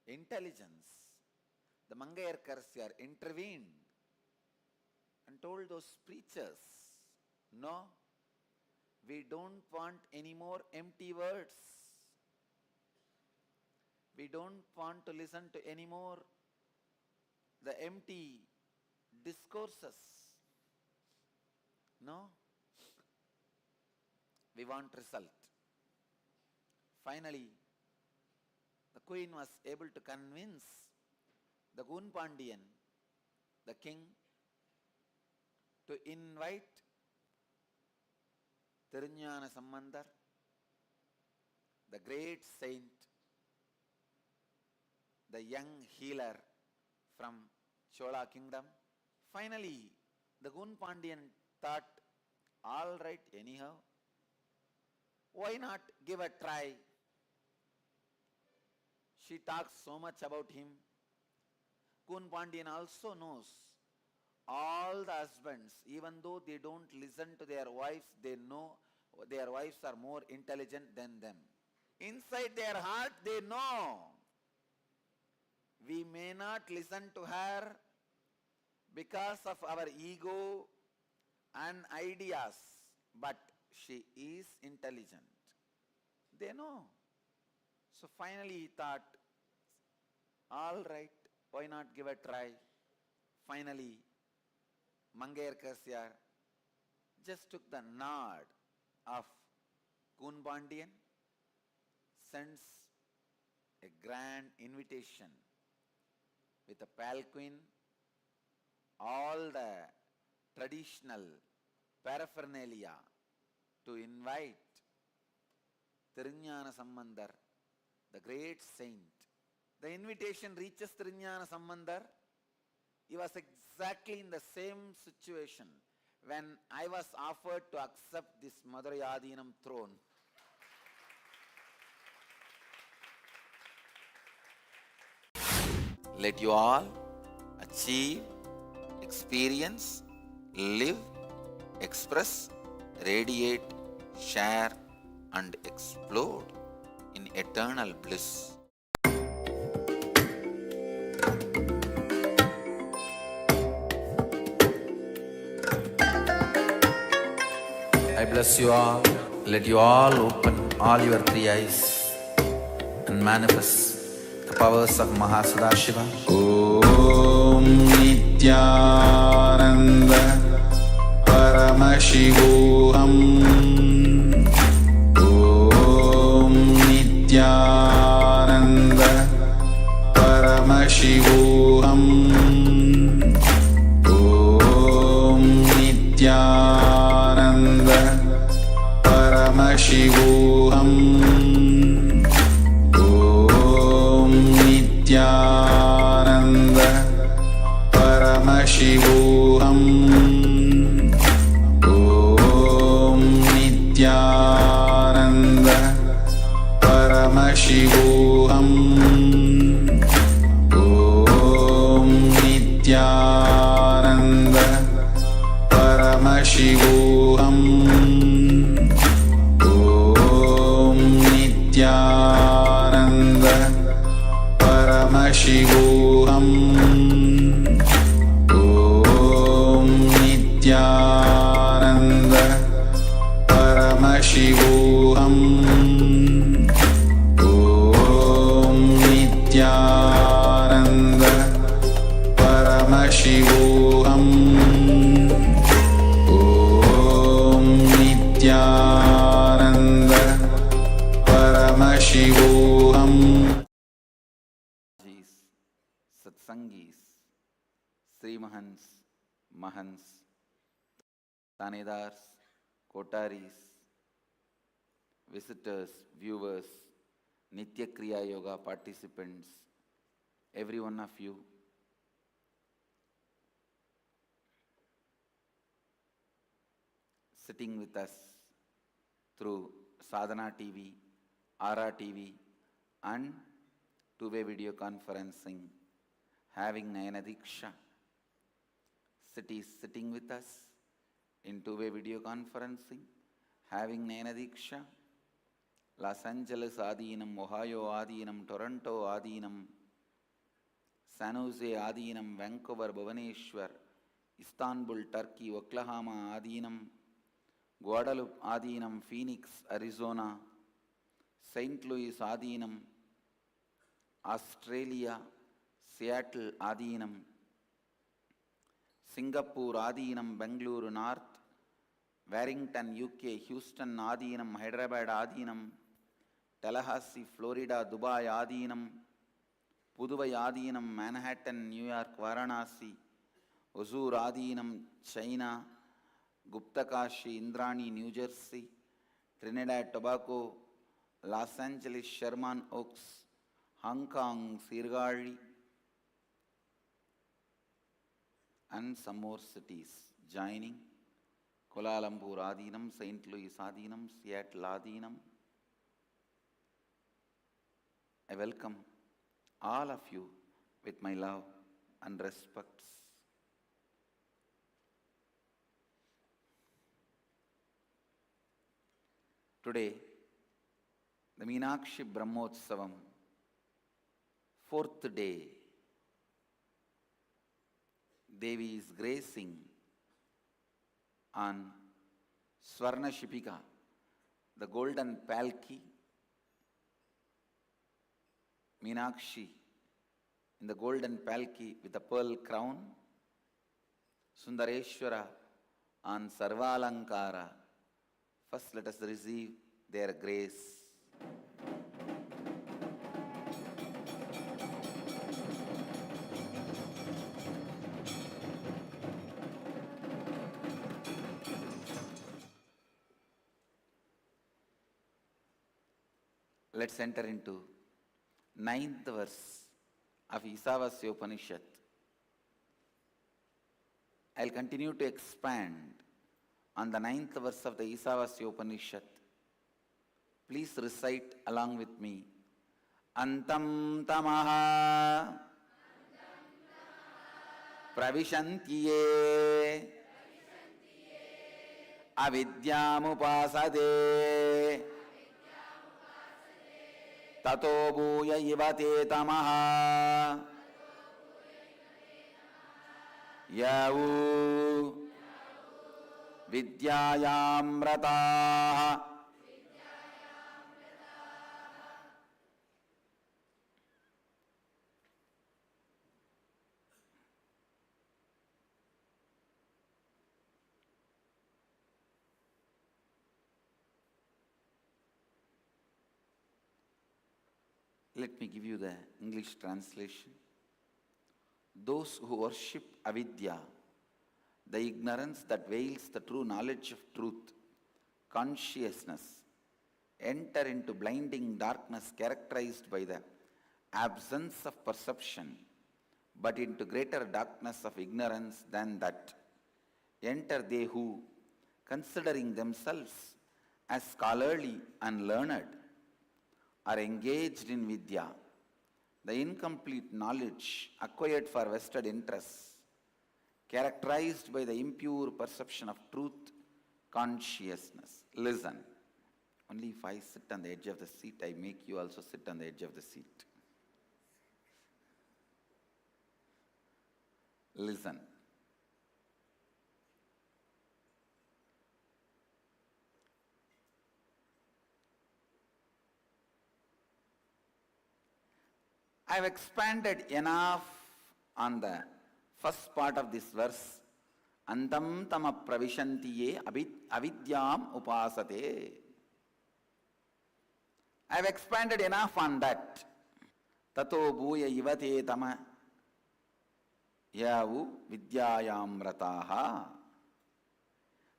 intelligence, the Mangayarkarsi, intervened and told those preachers, no, we don't want any more empty words. We don't want to listen to any more the empty discourses. No, we want result. Finally, the queen was able to convince the Gunpandian, the king, to invite Thiruñāna Sambandar, the great saint, the young healer from Chola kingdom. Finally, the Gunpandian thought, all right, anyhow, why not give a try? She talks so much about him. Gunpandian also knows all the husbands, even though they don't listen to their wives, they know their wives are more intelligent than them. Inside their heart, they know we may not listen to her because of our ego and ideas, but she is intelligent. They know. So finally he thought, all right, why not give a try? Finally, Mangayarkarsi just took the nod of Gunpandian, sends a grand invitation with a palanquin, all the traditional paraphernalia to invite Thiruñāna Sambandar, the great saint. The invitation reaches Thiruñāna Sambandar. He was exactly in the same situation when I was offered to accept this Madurai Adinam throne. Let you all achieve, experience, live, express, radiate, share, and explode in eternal bliss. I bless you all. Let you all open all your three eyes and manifest the powers of Mahasadashiva. Om Nityananda Paramashivoham. Om Nityananda Paramashivoham. Om Nityananda Paramashivoham. Om Nityananda Paramashivoham. Om Nityananda Paramashivoham. Om Nityananda Paramashivoham. Om Nityananda Paramashivoham. Om Nityananda Paramashivoham. Om Nityananda Paramashivoham. Om Nityananda Paramashivoham. Satsangis, Srimahans, Mahans, Tanedars, Kotaris, visitors, viewers, Nitya Kriya Yoga participants, every one of you, sitting with us through Sadhana TV, Ara TV, and two-way video conferencing, having Nayana Diksha. Sitting with us in two-way video conferencing, having Nayana Diksha. Los Angeles Adinam, Ohio Adinam, Toronto Adinam, San Jose Adinam, Vancouver, Bhubaneswar, Istanbul, Turkey, Oklahoma Adinam, Guadalupe Adinam, Phoenix, Arizona, St. Louis Adinam, Australia, Seattle Adinam, Singapore Adinam, Bangalore North, Warrington UK, Houston Adinam, Hyderabad Adinam, Tallahassee, Florida, Dubai Adinam, Puduvai Adinam, Manhattan, New York, Varanasi, Hosur Adinam, China, Guptakashi, Indrani, New Jersey, Trinidad, Tobago, Los Angeles, Sherman Oaks, Hong Kong, Sirgali, and some more cities joining. Kuala Lumpur Adinam, St. Louis Adinam, Seattle Adinam. I welcome all of you with my love and respects. Today, the Meenakshi Brahmotsavam, 4th day, Devi is gracing on Swarna Shipika, the golden palki, Meenakshi in the golden palki with a pearl crown, Sundareshwara on Sarvalankara. First let us receive their grace. Let's enter into 9th verse of Isavasya Upanishad. I'll continue to expand on the 9th verse of the Isavasya Upanishad. Please recite along with me. Antam tamaha pravishantiye avidyamupasade tato bhuya ivate tamaha yavu vidyayamrataha. Let me give you the English translation. Those who worship avidya, the ignorance that veils the true knowledge of truth, consciousness, enter into blinding darkness characterized by the absence of perception, but into greater darkness of ignorance than that. Enter they who, considering themselves as scholarly and learned, are engaged in vidya, the incomplete knowledge acquired for vested interests, characterized by the impure perception of truth, consciousness. Listen. Only if I sit on the edge of the seat, I make you also sit on the edge of the seat. Listen. I have expanded enough on the first part of this verse. Antam tama pravishantiye avidyam upasate. I have expanded enough on that. Tato bhuya ivate tama yavu vidyayam rataha.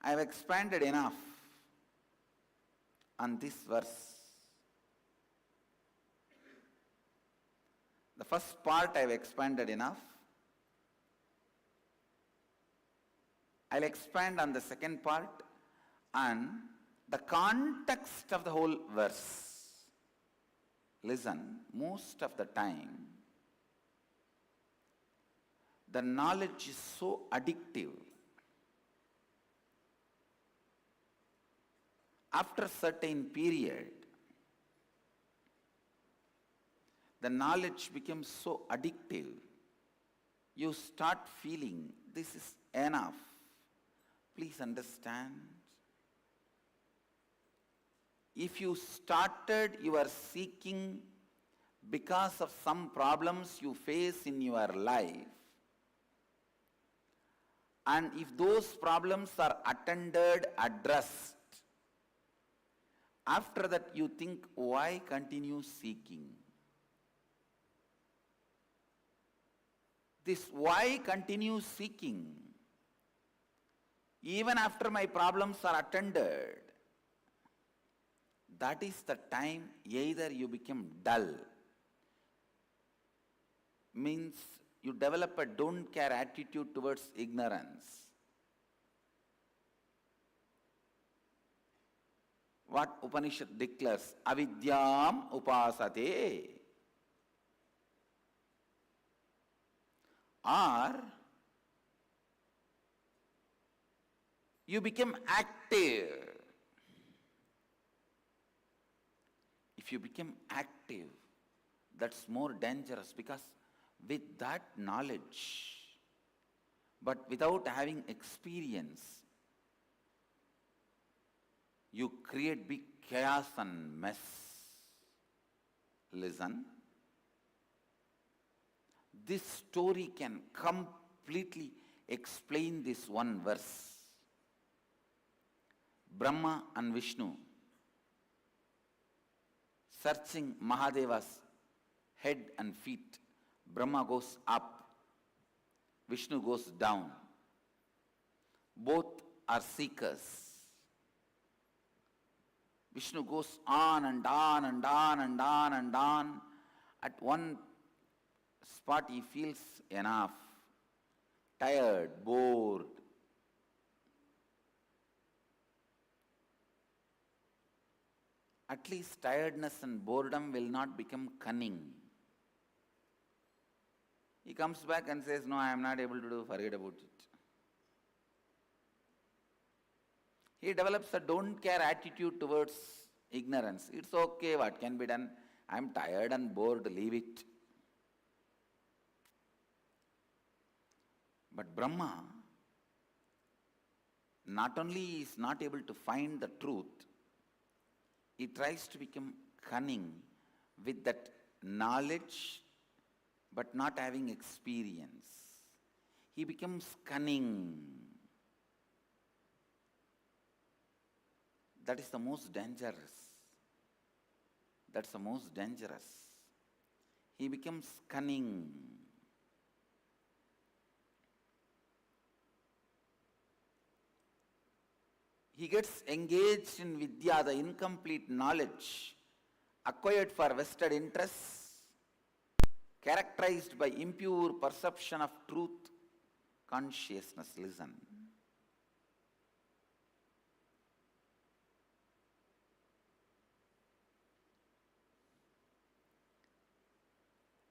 I have expanded enough on this verse. The first part I have expanded enough. I'll expand on the second part and the context of the whole verse. Listen, most of the time, the knowledge is so addictive. After a certain period, the knowledge becomes so addictive, you start feeling this is enough. Please understand. If you started your seeking because of some problems you face in your life, and if those problems are attended, addressed, after that you think, why continue seeking? This why continue seeking, even after my problems are attended, that is the time either you become dull, means you develop a don't care attitude towards ignorance. What Upanishad declares, avidyam upasate. Or you become active. If you become active, that's more dangerous, because with that knowledge, but without having experience, you create big chaos and mess. Listen. This story can completely explain this one verse. Brahma and Vishnu searching Mahadeva's head and feet. Brahma goes up, Vishnu goes down. Both are seekers. Vishnu goes on and on and on and on and on. At one spot he feels enough, tired, bored. At least tiredness and boredom will not become cunning. He comes back and says, no, I am not able to do, forget about it. He develops a don't care attitude towards ignorance. It's okay, what can be done? I am tired and bored, leave it. But Brahma not only is not able to find the truth, he tries to become cunning with that knowledge but not having experience. He becomes cunning. That is the most dangerous. That's the most dangerous. He becomes cunning. He gets engaged in vidya, the incomplete knowledge acquired for vested interests, characterized by impure perception of truth, consciousness. Listen.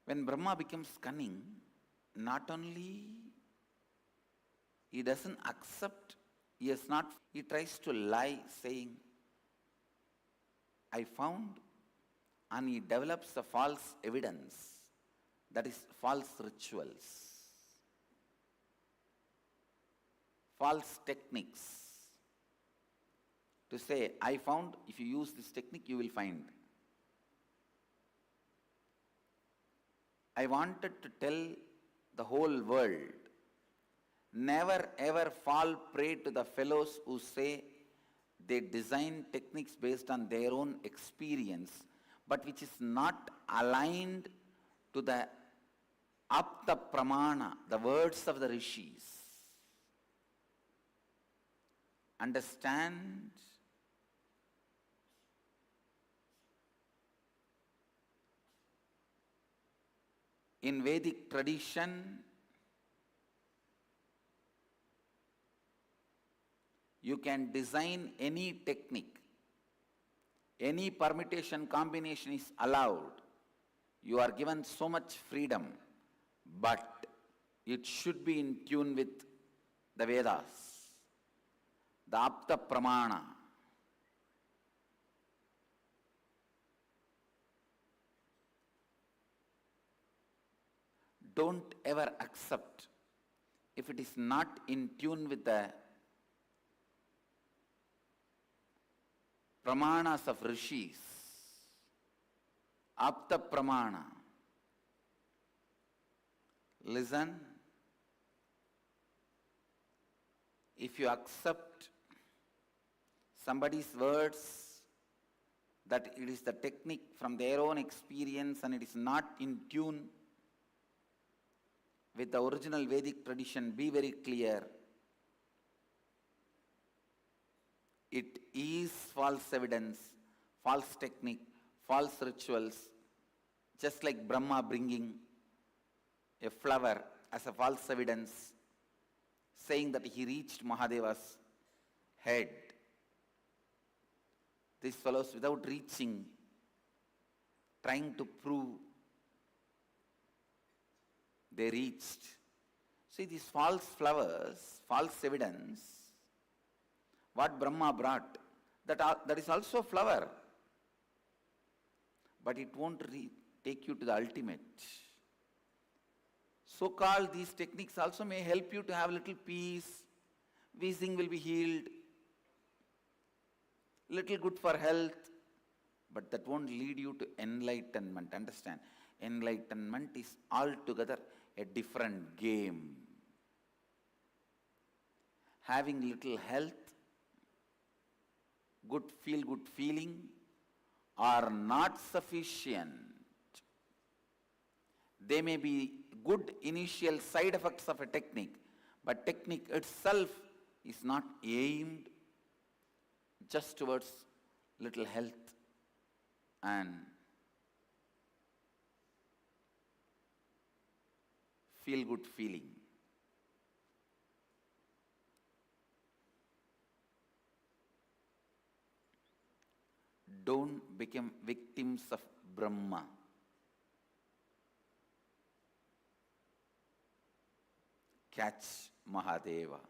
When Brahma becomes cunning, not only he doesn't accept, he tries to lie, saying, I found, and he develops a false evidence, that is false rituals, false techniques, to say, I found, if you use this technique, you will find. I wanted to tell the whole world, never ever fall prey to the fellows who say they design techniques based on their own experience, but which is not aligned to the apta pramana, the words of the rishis. Understand? In Vedic tradition, you can design any technique. Any permutation combination is allowed. You are given so much freedom, but it should be in tune with the Vedas, the Apta Pramana. Don't ever accept if it is not in tune with the pramanas of rishis, apta pramana. Listen, if you accept somebody's words that it is the technique from their own experience and it is not in tune with the original Vedic tradition, be very clear. It is false evidence, false technique, false rituals, just like Brahma bringing a flower as a false evidence, saying that he reached Mahadeva's head. These fellows, without reaching, trying to prove they reached. See, these false flowers, false evidence, what Brahma brought, that is also a flower, but it won't take you to the ultimate. So-called these techniques also may help you to have little peace, wheezing will be healed, little good for health, but that won't lead you to enlightenment. Understand? Enlightenment is altogether a different game. Having little health, good feeling are not sufficient. They may be good initial side effects of a technique, but technique itself is not aimed just towards little health and feel good feeling. Don't become victims of Brahma. catch Mahadeva.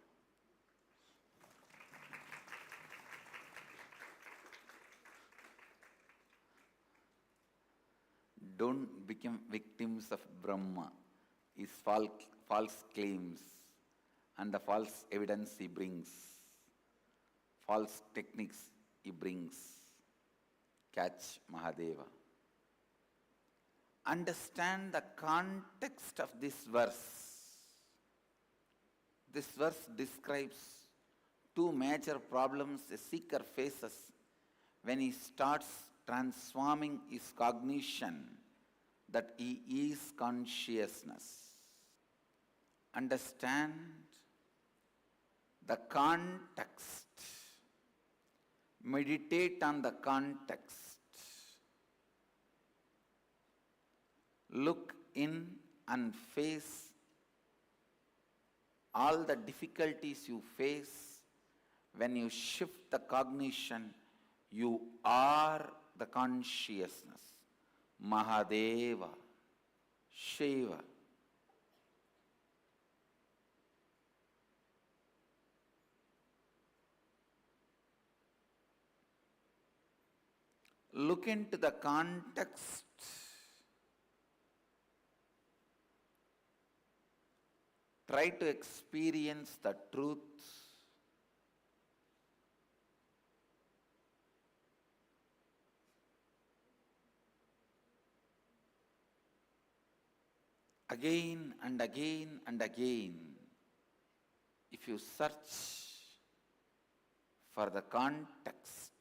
Don't become victims of Brahma, his false claims and the false evidence he brings, false techniques he brings. Catch Mahadeva. Understand the context of this verse. This verse describes two major problems a seeker faces when he starts transforming his cognition that he is consciousness. Understand the context. Meditate on the context. Look in and face all the difficulties you face when you shift the cognition. You are the consciousness. Mahadeva, Shiva. Look into the context. Try to experience the truth. Again and again and again, if you search for the context,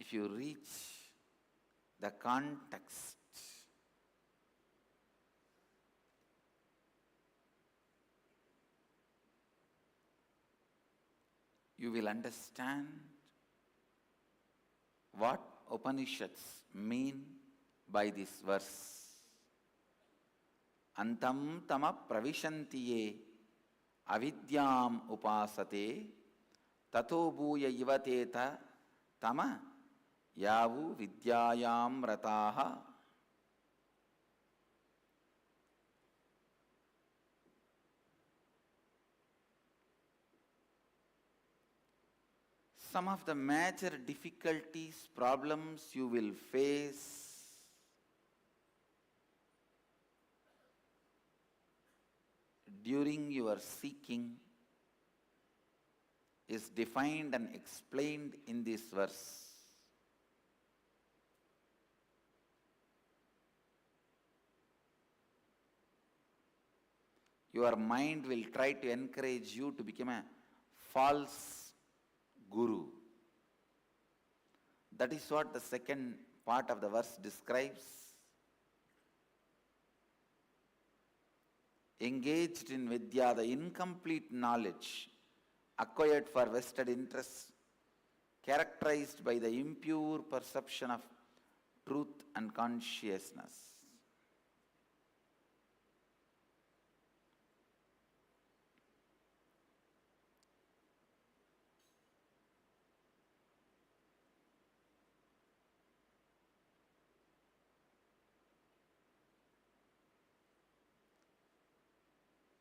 if you reach the context, you will understand what Upanishads mean by this verse. Antam tama pravishantiye avidyam upasate tato bhuya ivateta tama yavu vidyayam rataha. Some of the major difficulties, problems you will face during your seeking is defined and explained in this verse. Your mind will try to encourage you to become a false guru. That is what the second part of the verse describes. Engaged in Vidya, the incomplete knowledge acquired for vested interests, characterized by the impure perception of truth and consciousness.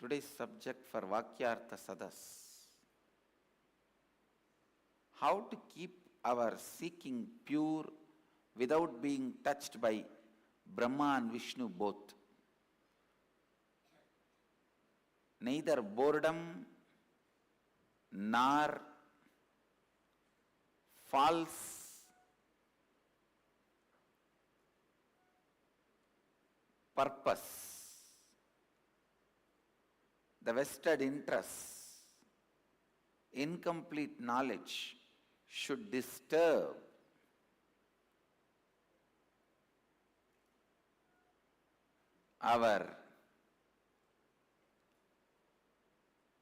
Today's subject for Vakyartha Sadas. How to keep our seeking pure without being touched by Brahma and Vishnu both. Neither boredom nor false purpose, the vested interests, incomplete knowledge should disturb our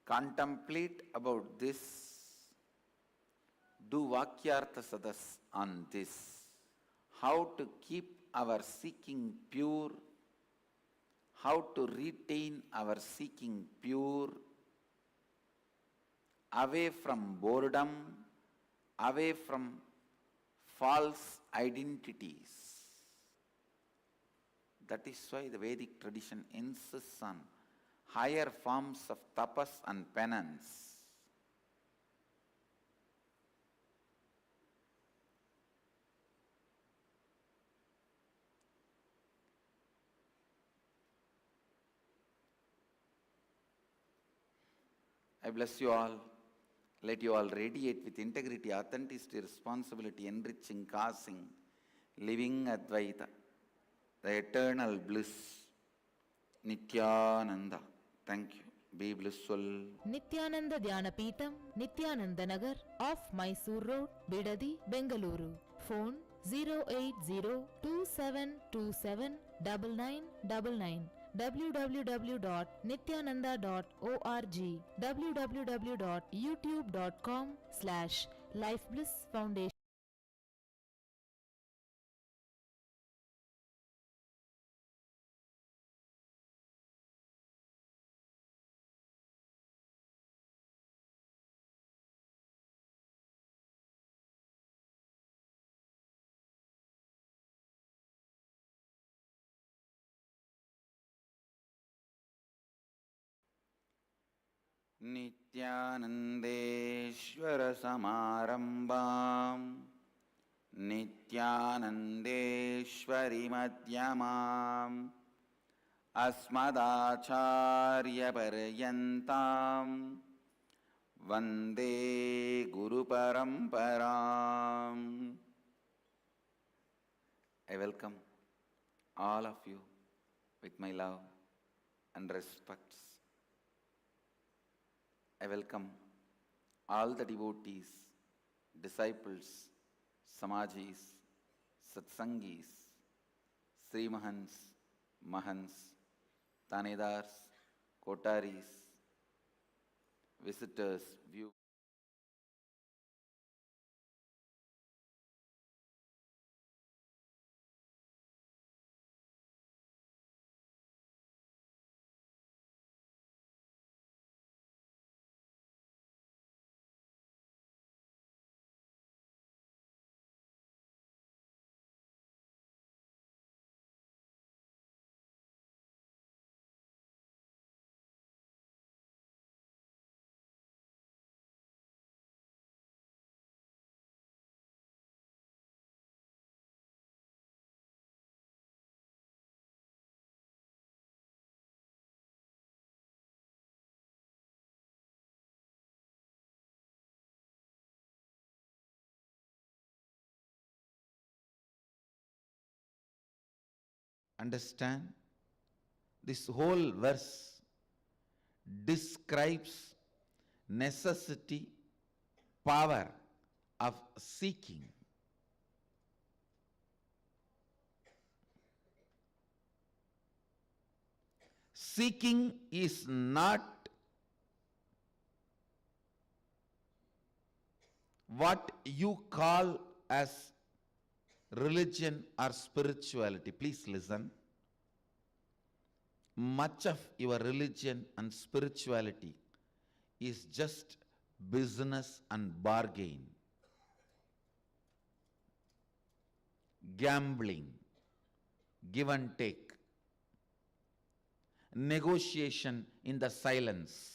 contemplate about this, do Vakyartha Sadas on this. How to keep our seeking pure, how to retain our seeking pure, away from boredom, away from false identities. That is why the Vedic tradition insists on higher forms of tapas and penance. I bless you all. Let you all radiate with integrity, authenticity, responsibility, enriching, causing, living Advaita, the eternal bliss, Nityananda. Thank you. Be blissful. Nityananda Dhyanapitham, Nityananda Nagar, off Mysore Road, Bidadi, Bengaluru. Phone 08027279999. www.nityananda.org, www.youtube.com/lifeblissfoundation. Nityanandeshwara Samarambam Nityanandeshwari Madhyamam Asmadacharya Paryantam Vande Guru Paramparam. I welcome all of you with my love and respects. I welcome all the devotees, disciples, samajis, satsangis, srimahans, mahans, tanedars, kotaris, visitors, viewers. Understand? This whole verse describes necessity, power of seeking. Seeking is not what you call as religion or spirituality. Please listen. Much of your religion and spirituality is just business and bargain, gambling, give and take, negotiation in the silence.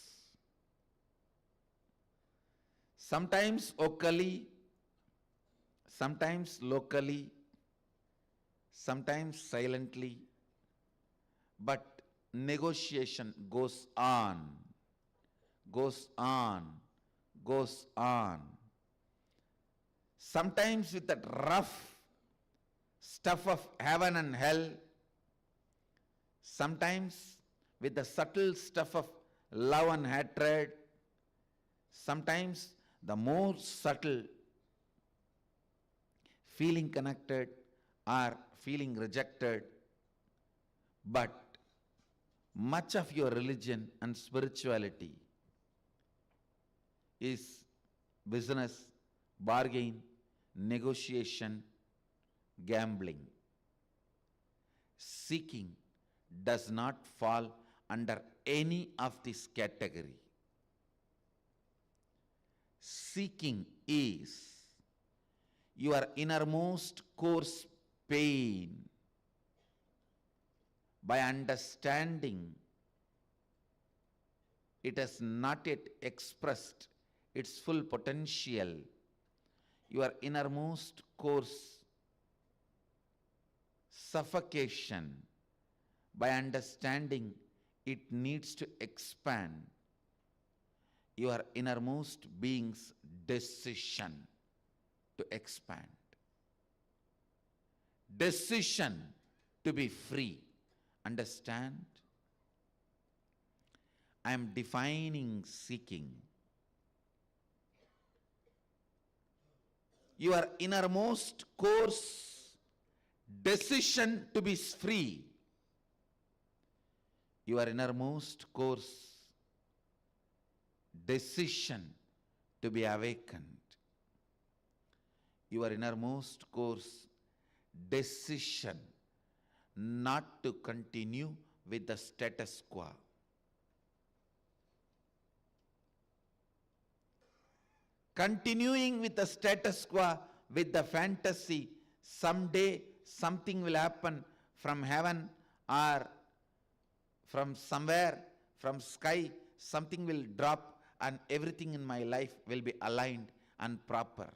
Sometimes vocally, sometimes locally, sometimes silently, but negotiation goes on, goes on, goes on. Sometimes with that rough stuff of heaven and hell, sometimes with the subtle stuff of love and hatred, sometimes the more subtle feeling connected or feeling rejected. But much of your religion and spirituality is business, bargain, negotiation, gambling. Seeking does not fall under any of this category. Seeking is your innermost coarse pain, by understanding it has not yet expressed its full potential, your innermost course suffocation, by understanding it needs to expand, your innermost being's decision to expand, decision to be free. Understand? I am defining seeking. Your innermost course decision to be free, your innermost course decision to be awakened, your innermost course decision not to continue with the status quo. Continuing with the status quo, with the fantasy, someday something will happen from heaven or from somewhere, from sky, something will drop and everything in my life will be aligned and proper.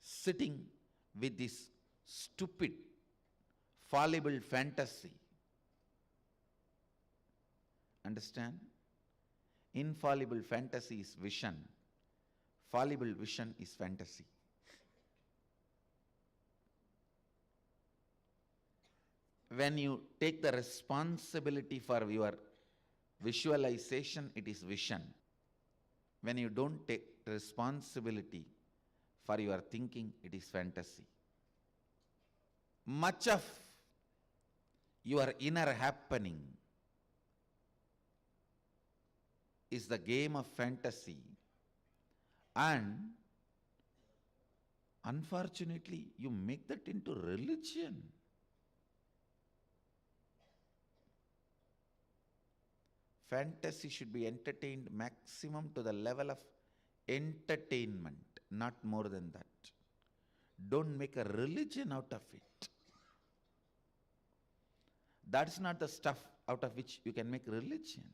Sitting with this stupid, fallible fantasy. Understand? Infallible fantasy is vision. Fallible vision is fantasy. When you take the responsibility for your visualization, it is vision. When you don't take responsibility for your thinking, it is fantasy. Much of your inner happening is the game of fantasy, and unfortunately you make that into religion. Fantasy should be entertained maximum to the level of entertainment, not more than that. Don't make a religion out of it. That's not the stuff out of which you can make religion.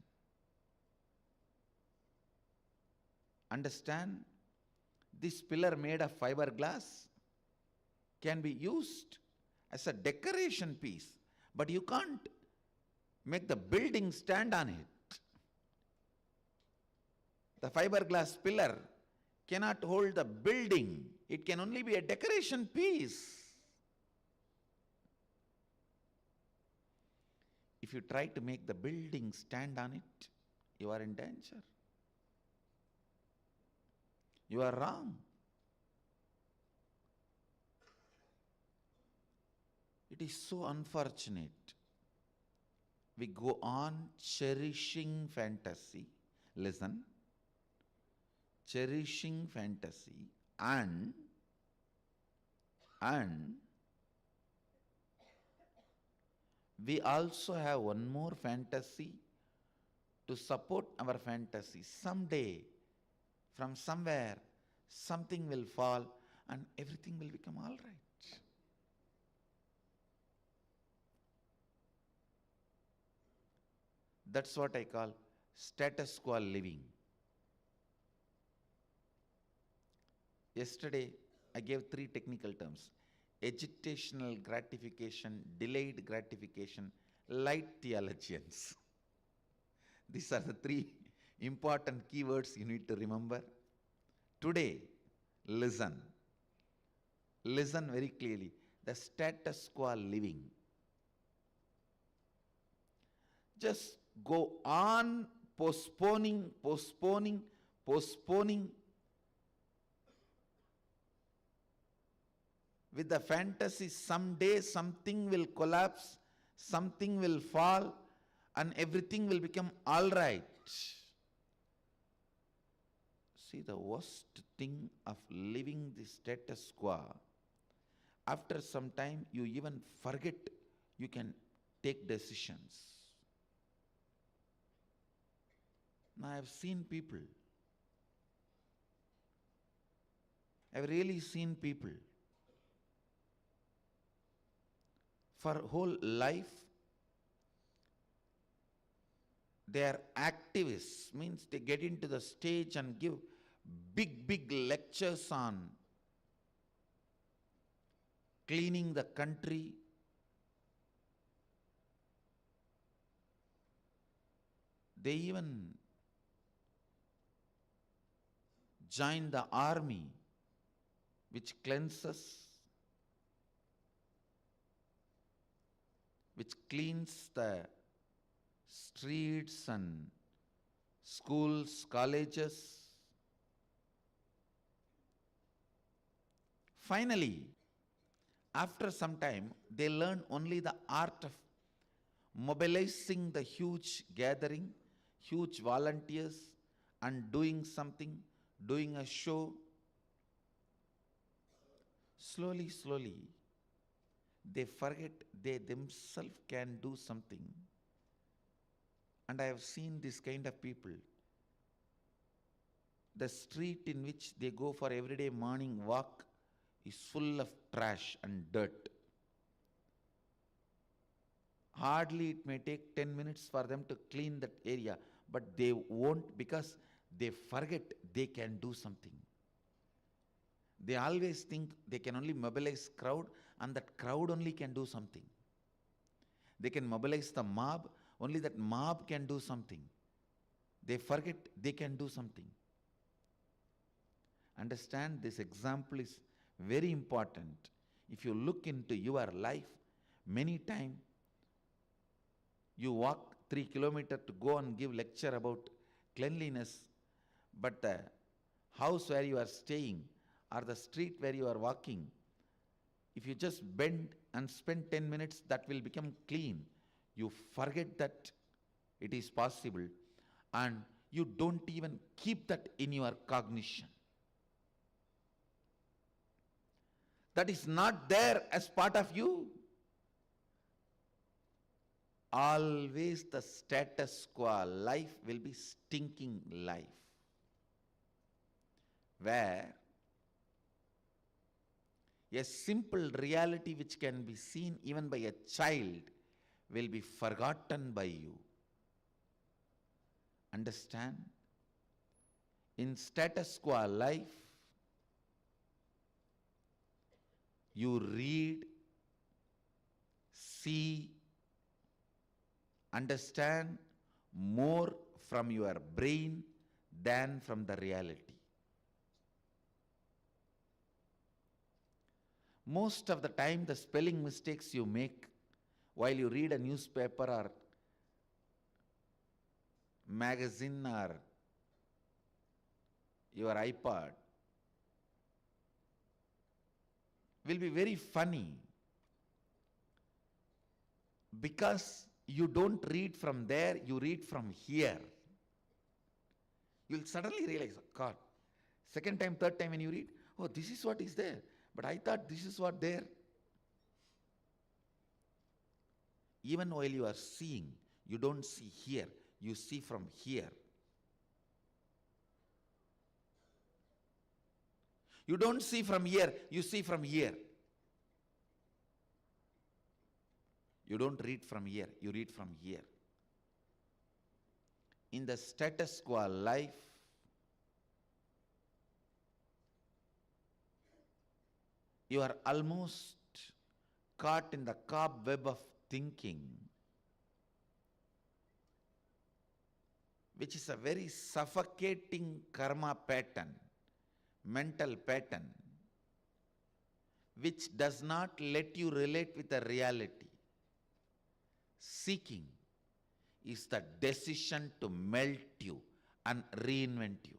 Understand? This pillar made of fiberglass can be used as a decoration piece, but you can't make the building stand on it. The fiberglass pillar cannot hold the building. It can only be a decoration piece. If you try to make the building stand on it, you are in danger. You are wrong. It is so unfortunate. We go on cherishing fantasy. Listen. Cherishing fantasy and we also have one more fantasy to support our fantasy. Someday, from somewhere, something will fall and everything will become all right. That's what I call status quo living. Yesterday, I gave 3 technical terms: agitational gratification, delayed gratification, light theologians. These are the 3 important keywords you need to remember. Today, listen. Listen very clearly. The status quo living. Just go on postponing with the fantasy someday something will collapse, something will fall, and everything will become all right. See, the worst thing of living the status quo, after some time you even forget you can take decisions. Now I have seen people, I've really seen people For whole life, they are activists, means they get into the stage and give big lectures on cleaning the country, they even join the army which cleanses, which cleans the streets and schools, colleges. Finally, after some time, they learn only the art of mobilizing the huge gathering, huge volunteers, and doing something, doing a show. Slowly, they forget they themselves can do something. And I have seen this kind of people. The street in which they go for everyday morning walk is full of trash and dirt. Hardly it may take 10 minutes for them to clean that area, but they won't, because they forget they can do something. They always think they can only mobilize crowd, and that crowd only can do something. They can mobilize the mob, only that mob can do something. They forget they can do something. Understand, this example is very important. If you look into your life, many times you walk 3 kilometers to go and give lecture about cleanliness, but the house where you are staying or the street where you are walking, if you just bend and spend 10 minutes, that will become clean. You forget that it is possible, and you don't even keep that in your cognition. That is not there as part of you. Always the status quo life will be stinking life, where a simple reality which can be seen even by a child will be forgotten by you. Understand? In status quo life, you read, see, understand more from your brain than from the reality. Most of the time, the spelling mistakes you make while you read a newspaper or magazine or your iPod will be very funny, because you don't read from there, you read from here. You'll suddenly realize, oh God, second time, third time when you read, oh, this is what is there, but I thought this is what there. Even while you are seeing, you don't see here, you see from here. You don't see from here, you see from here. You don't read from here, you read from here. In the status quo life, you are almost caught in the cobweb of thinking, which is a very suffocating karma pattern, mental pattern, which does not let you relate with the reality. Seeking is the decision to melt you and reinvent you.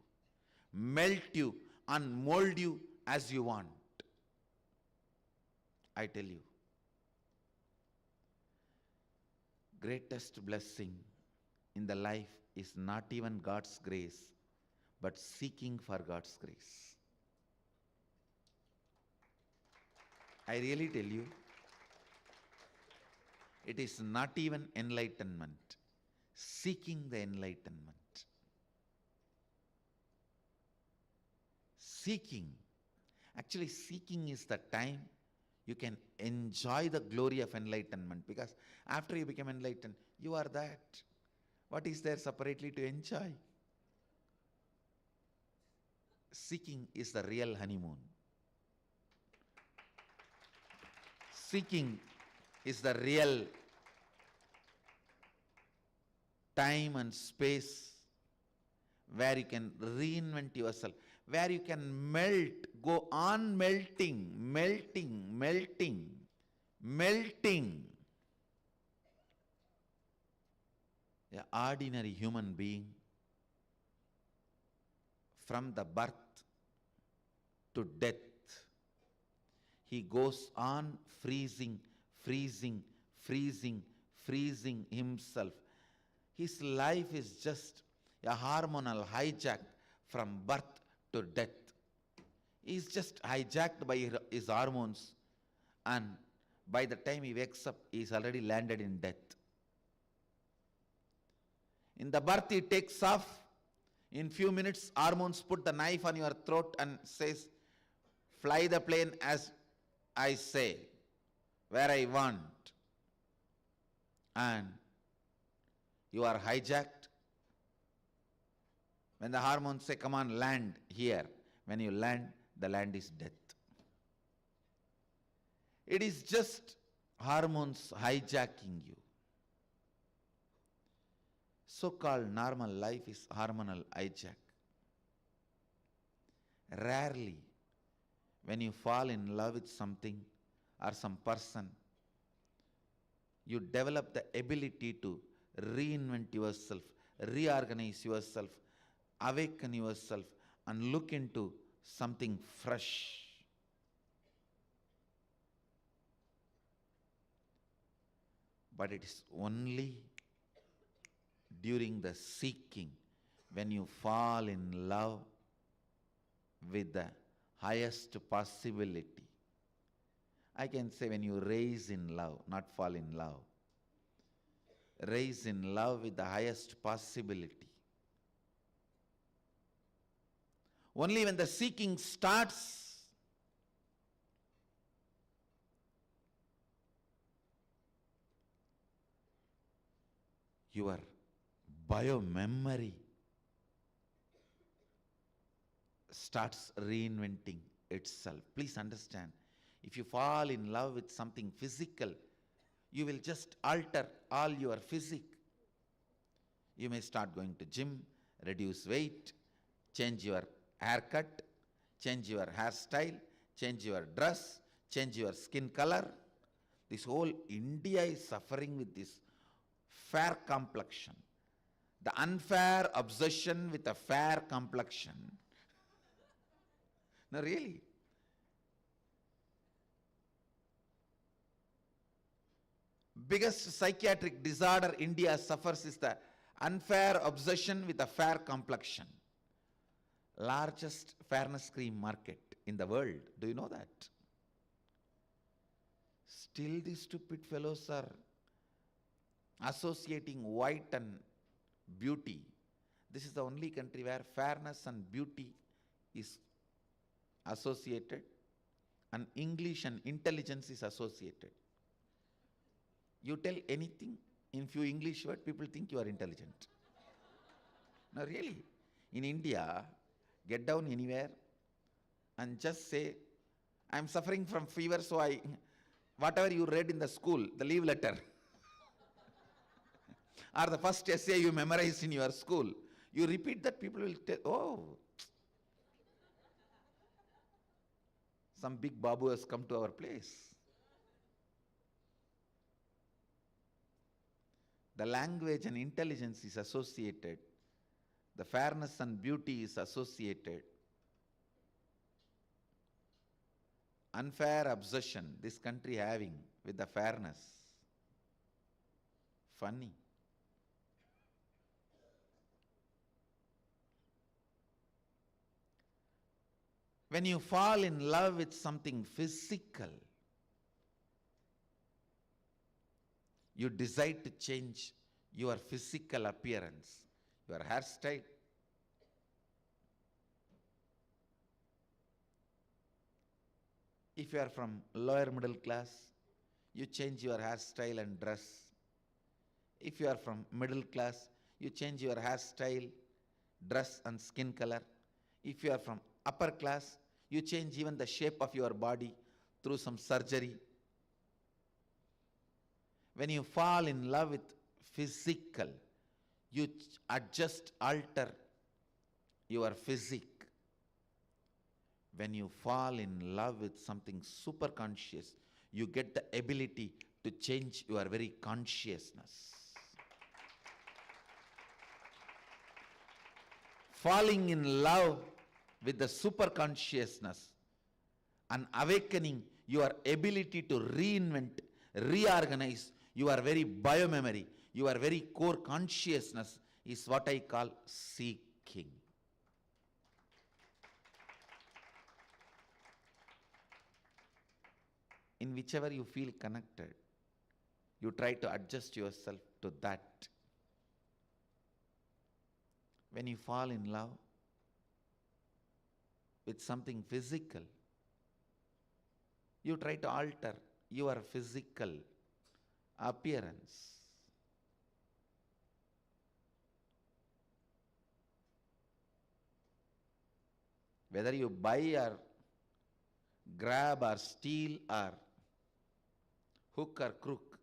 Melt you and mold you as you want. I tell you, greatest blessing in the life is not even God's grace, but seeking for God's grace. I really tell you, it is not even enlightenment, seeking the enlightenment. Seeking, actually seeking is the time you can enjoy the glory of enlightenment, because after you become enlightened, you are that. What is there separately to enjoy? Seeking is the real honeymoon. Seeking is the real time and space where you can reinvent yourself, where you can melt, go on melting, melting, melting, melting. An ordinary human being, from the birth to death, he goes on freezing, freezing, freezing, freezing himself. His life is just a hormonal hijack from birth to death. He is just hijacked by his hormones, and by the time he wakes up, he is already landed in death. In the birth he takes off. In few minutes, hormones put the knife on your throat and says, fly the plane as I say, where I want. And you are hijacked. When the hormones say, come on, land here, when you land, the land is death. It is just hormones hijacking you. So-called normal life is hormonal hijack. Rarely, when you fall in love with something or some person, you develop the ability to reinvent yourself, reorganize yourself, awaken yourself, and look into something fresh. But it is only during the seeking, when you fall in love with the highest possibility. I can say when you raise in love, not fall in love. Raise in love with the highest possibility. Only when the seeking starts, your bio-memory starts reinventing itself. Please understand, if you fall in love with something physical, you will just alter all your physique. You may start going to gym, reduce weight, change your haircut, change your hairstyle, change your dress, change your skin color. This whole India is suffering with this fair complexion. The unfair obsession with a fair complexion. No, really. Biggest psychiatric disorder India suffers is the unfair obsession with a fair complexion. Largest fairness cream market in the world. Do you know that? Still these stupid fellows are associating white and beauty. This is the only country where fairness and beauty is associated, and English and intelligence is associated. You tell anything in few English words, people think you are intelligent. No, really. In India, get down anywhere and just say, I am suffering from fever, so whatever you read in the school, the leave letter, or the first essay you memorized in your school, you repeat that, people will tell, oh, some big babu has come to our place. The language and intelligence is associated. The fairness and beauty is associated. Unfair obsession this country having with the fairness. Funny. When you fall in love with something physical, you decide to change your physical appearance, your hairstyle. If you are from lower middle class, you change your hairstyle and dress. If you are from middle class, you change your hairstyle, dress and skin color. If you are from upper class, you change even the shape of your body through some surgery. When you fall in love with physical, you adjust, alter your physique. When you fall in love with something super conscious, you get the ability to change your very consciousness. Falling in love with the super consciousness and awakening your ability to reinvent, reorganize your very biomemory, your very core consciousness is what I call seeking. In whichever you feel connected, you try to adjust yourself to that. When you fall in love with something physical, you try to alter your physical appearance. Whether you buy or grab or steal or hook or crook,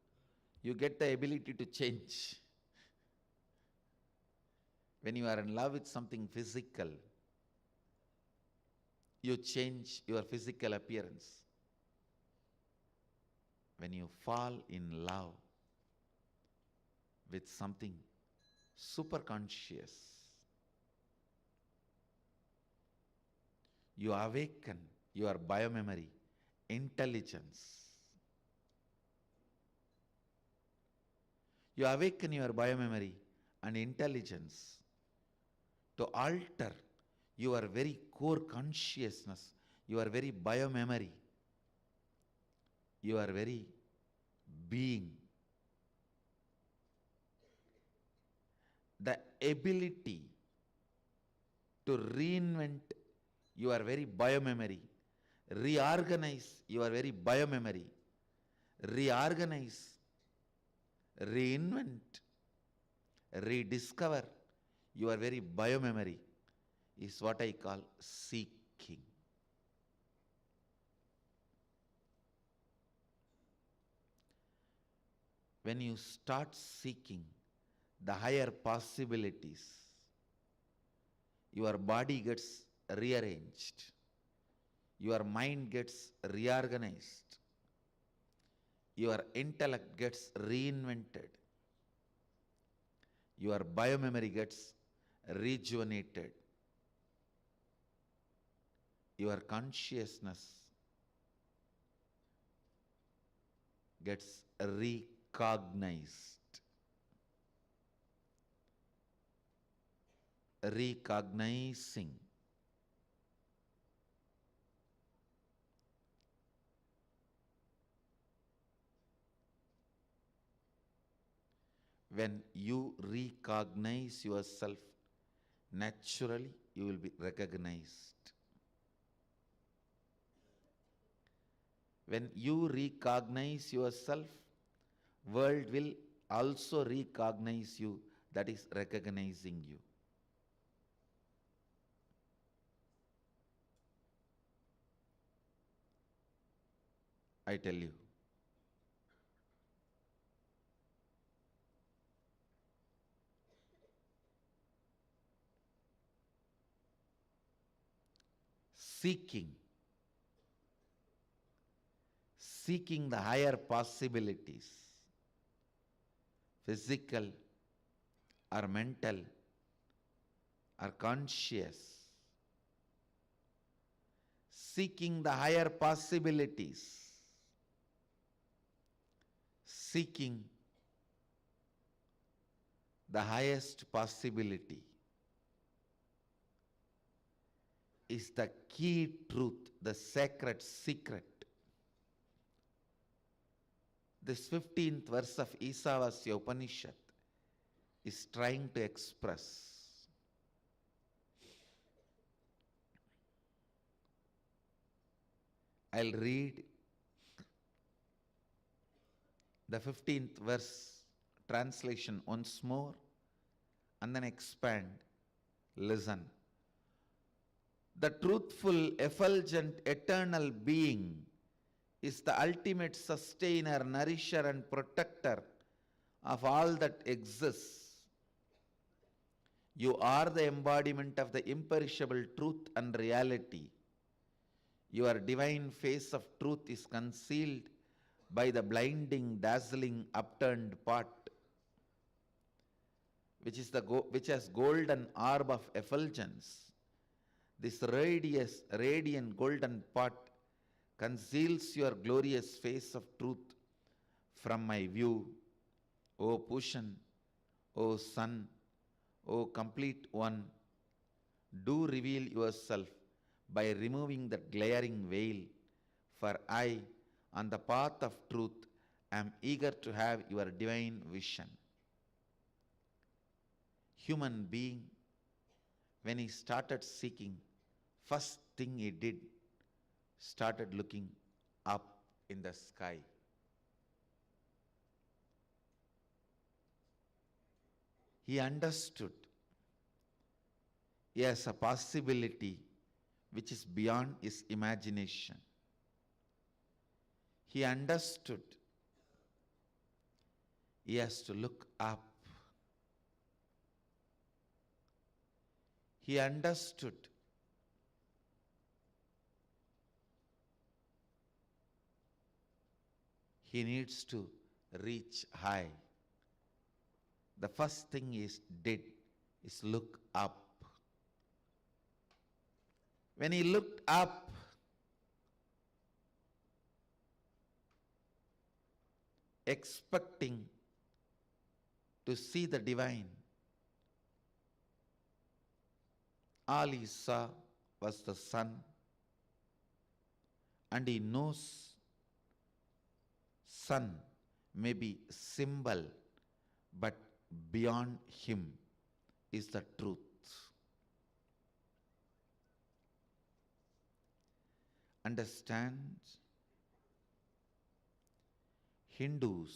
you get the ability to change. When you are in love with something physical, you change your physical appearance. When you fall in love with something super conscious, you awaken your biomemory, intelligence. You awaken your biomemory and intelligence to alter your very core consciousness, your very biomemory, your very being. The ability to reinvent your very biomemory, reorganize your very biomemory, reorganize, reinvent, rediscover your very biomemory is what I call seeking. When you start seeking the higher possibilities, your body gets rearranged, your mind gets reorganized, your intellect gets reinvented, your biomemory gets rejuvenated, your consciousness gets recognized. Recognizing. When you recognize yourself, naturally you will be recognized. When you recognize yourself, world will also recognize you, that is recognizing you. I tell you, seeking the higher possibilities, physical or mental or conscious, seeking the higher possibilities, seeking the highest possibility is the key truth, the sacred secret. This 15th verse of Isavasya Upanishad is trying to express. I'll read the 15th verse translation once more and then expand. Listen. The truthful, effulgent, eternal being is the ultimate sustainer, nourisher, and protector of all that exists. You are the embodiment of the imperishable truth and reality. Your divine face of truth is concealed by the blinding, dazzling, upturned pot, which has golden orb of effulgence. This radiant golden pot conceals your glorious face of truth from my view. O Pushan, O Sun, O complete one, do reveal yourself by removing that glaring veil, for I, on the path of truth, am eager to have your divine vision. Human being, when he started seeking, first thing he did, started looking up in the sky. He understood he has a possibility which is beyond his imagination. He understood he has to look up. He understood he needs to reach high. The first thing he did is look up. When he looked up, expecting to see the divine, all he saw was the sun, and he knows sun may be symbol, but beyond him is the truth. Understand? Hindus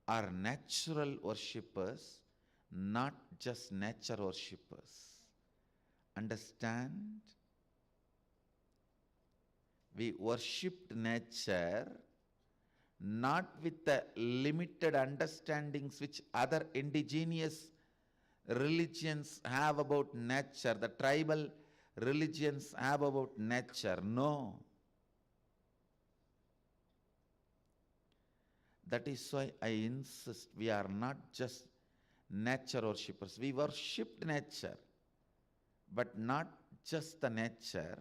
are natural worshippers, not just nature worshippers. Understand? We worshipped nature not with the limited understandings which other indigenous religions have about nature, the tribal religions have about nature. No. That is why I insist we are not just nature worshippers. We worshipped nature, but not just the nature.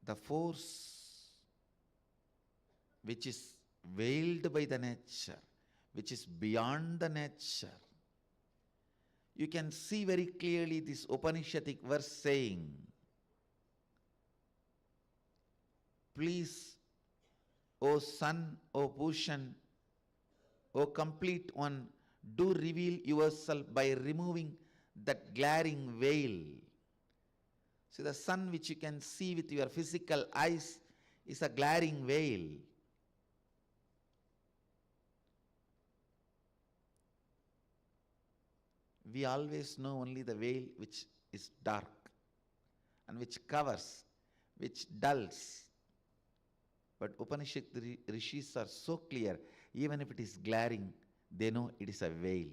The force which is veiled by the nature, which is beyond the nature. You can see very clearly this Upanishadic verse saying, please, O Sun, O Pushan, O complete one, do reveal yourself by removing that glaring veil. See, the sun which you can see with your physical eyes is a glaring veil. We always know only the veil which is dark and which covers, which dulls. But Upanishad rishis are so clear, even if it is glaring, they know it is a veil.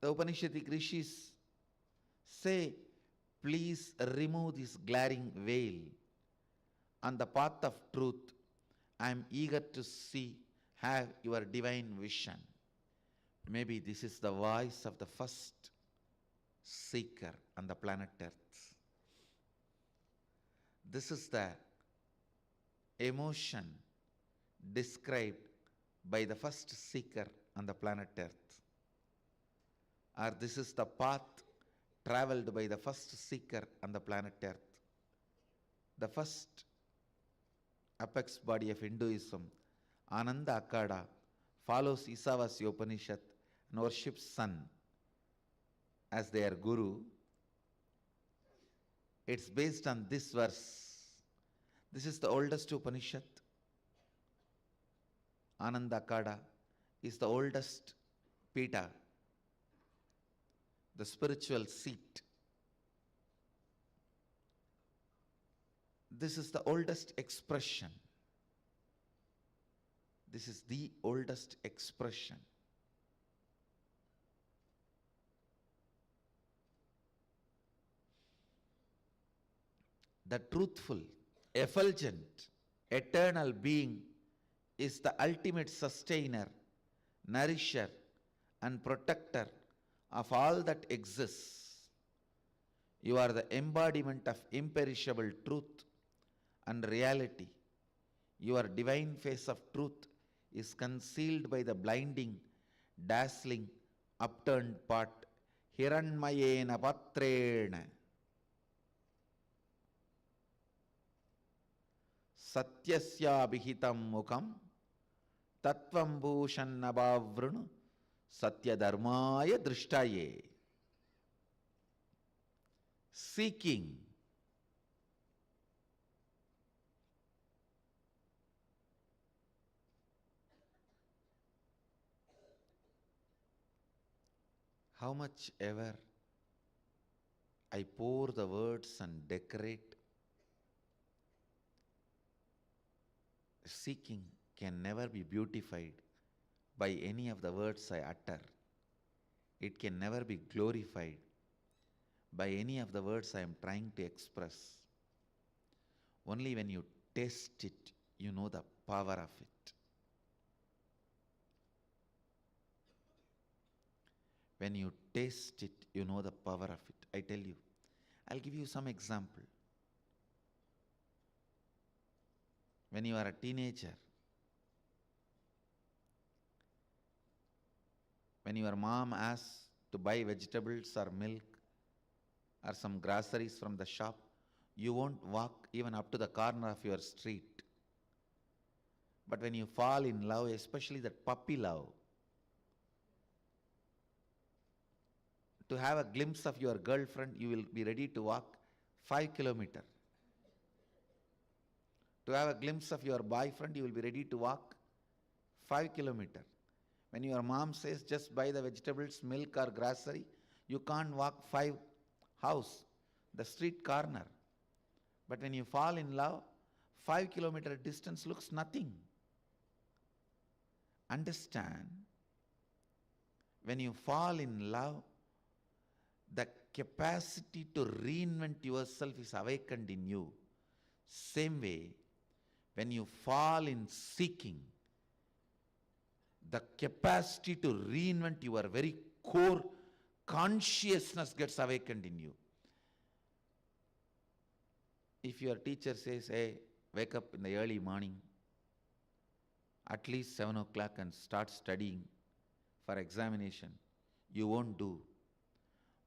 The Upanishadic rishis say, please remove this glaring veil. On the path of truth, I am eager to have your divine vision. Maybe this is the voice of the first seeker on the planet Earth. This is the emotion described by the first seeker on the planet Earth. Or this is the path traveled by the first seeker on the planet Earth. The first apex body of Hinduism, Ananda Akada follows Isavasya Upanishad and worships sun as their guru. It's based on this verse. This is the oldest Upanishad. Ananda Akada is the oldest Pita, the spiritual seat. This is the oldest expression. This is the oldest expression. The truthful, effulgent, eternal being is the ultimate sustainer, nourisher, and protector of all that exists. You are the embodiment of imperishable truth and reality. Your divine face of truth is concealed by the blinding, dazzling, upturned part. Hiranmayena patrena. Satyasya abhihitam mukham tattvam bhushannabavrunu satya dharmaya drishtaye. Seeking. How much ever I pour the words and decorate, seeking can never be beautified by any of the words I utter. It can never be glorified by any of the words I am trying to express. Only when you taste it, you know the power of it. When you taste it, you know the power of it. I tell you, I'll give you some example. When you are a teenager, when your mom asks to buy vegetables or milk or some groceries from the shop, you won't walk even up to the corner of your street. But when you fall in love, especially that puppy love, to have a glimpse of your girlfriend, you will be ready to walk 5 kilometers. To have a glimpse of your boyfriend, you will be ready to walk 5 kilometers. When your mom says just buy the vegetables, milk or grocery, you can't walk 5 house, the street corner. But when you fall in love, 5 kilometer distance looks nothing. Understand, when you fall in love, the capacity to reinvent yourself is awakened in you. Same way, when you fall in seeking, the capacity to reinvent your very core consciousness gets awakened in you. If your teacher says, hey, wake up in the early morning, at least 7 o'clock and start studying for examination, you won't do.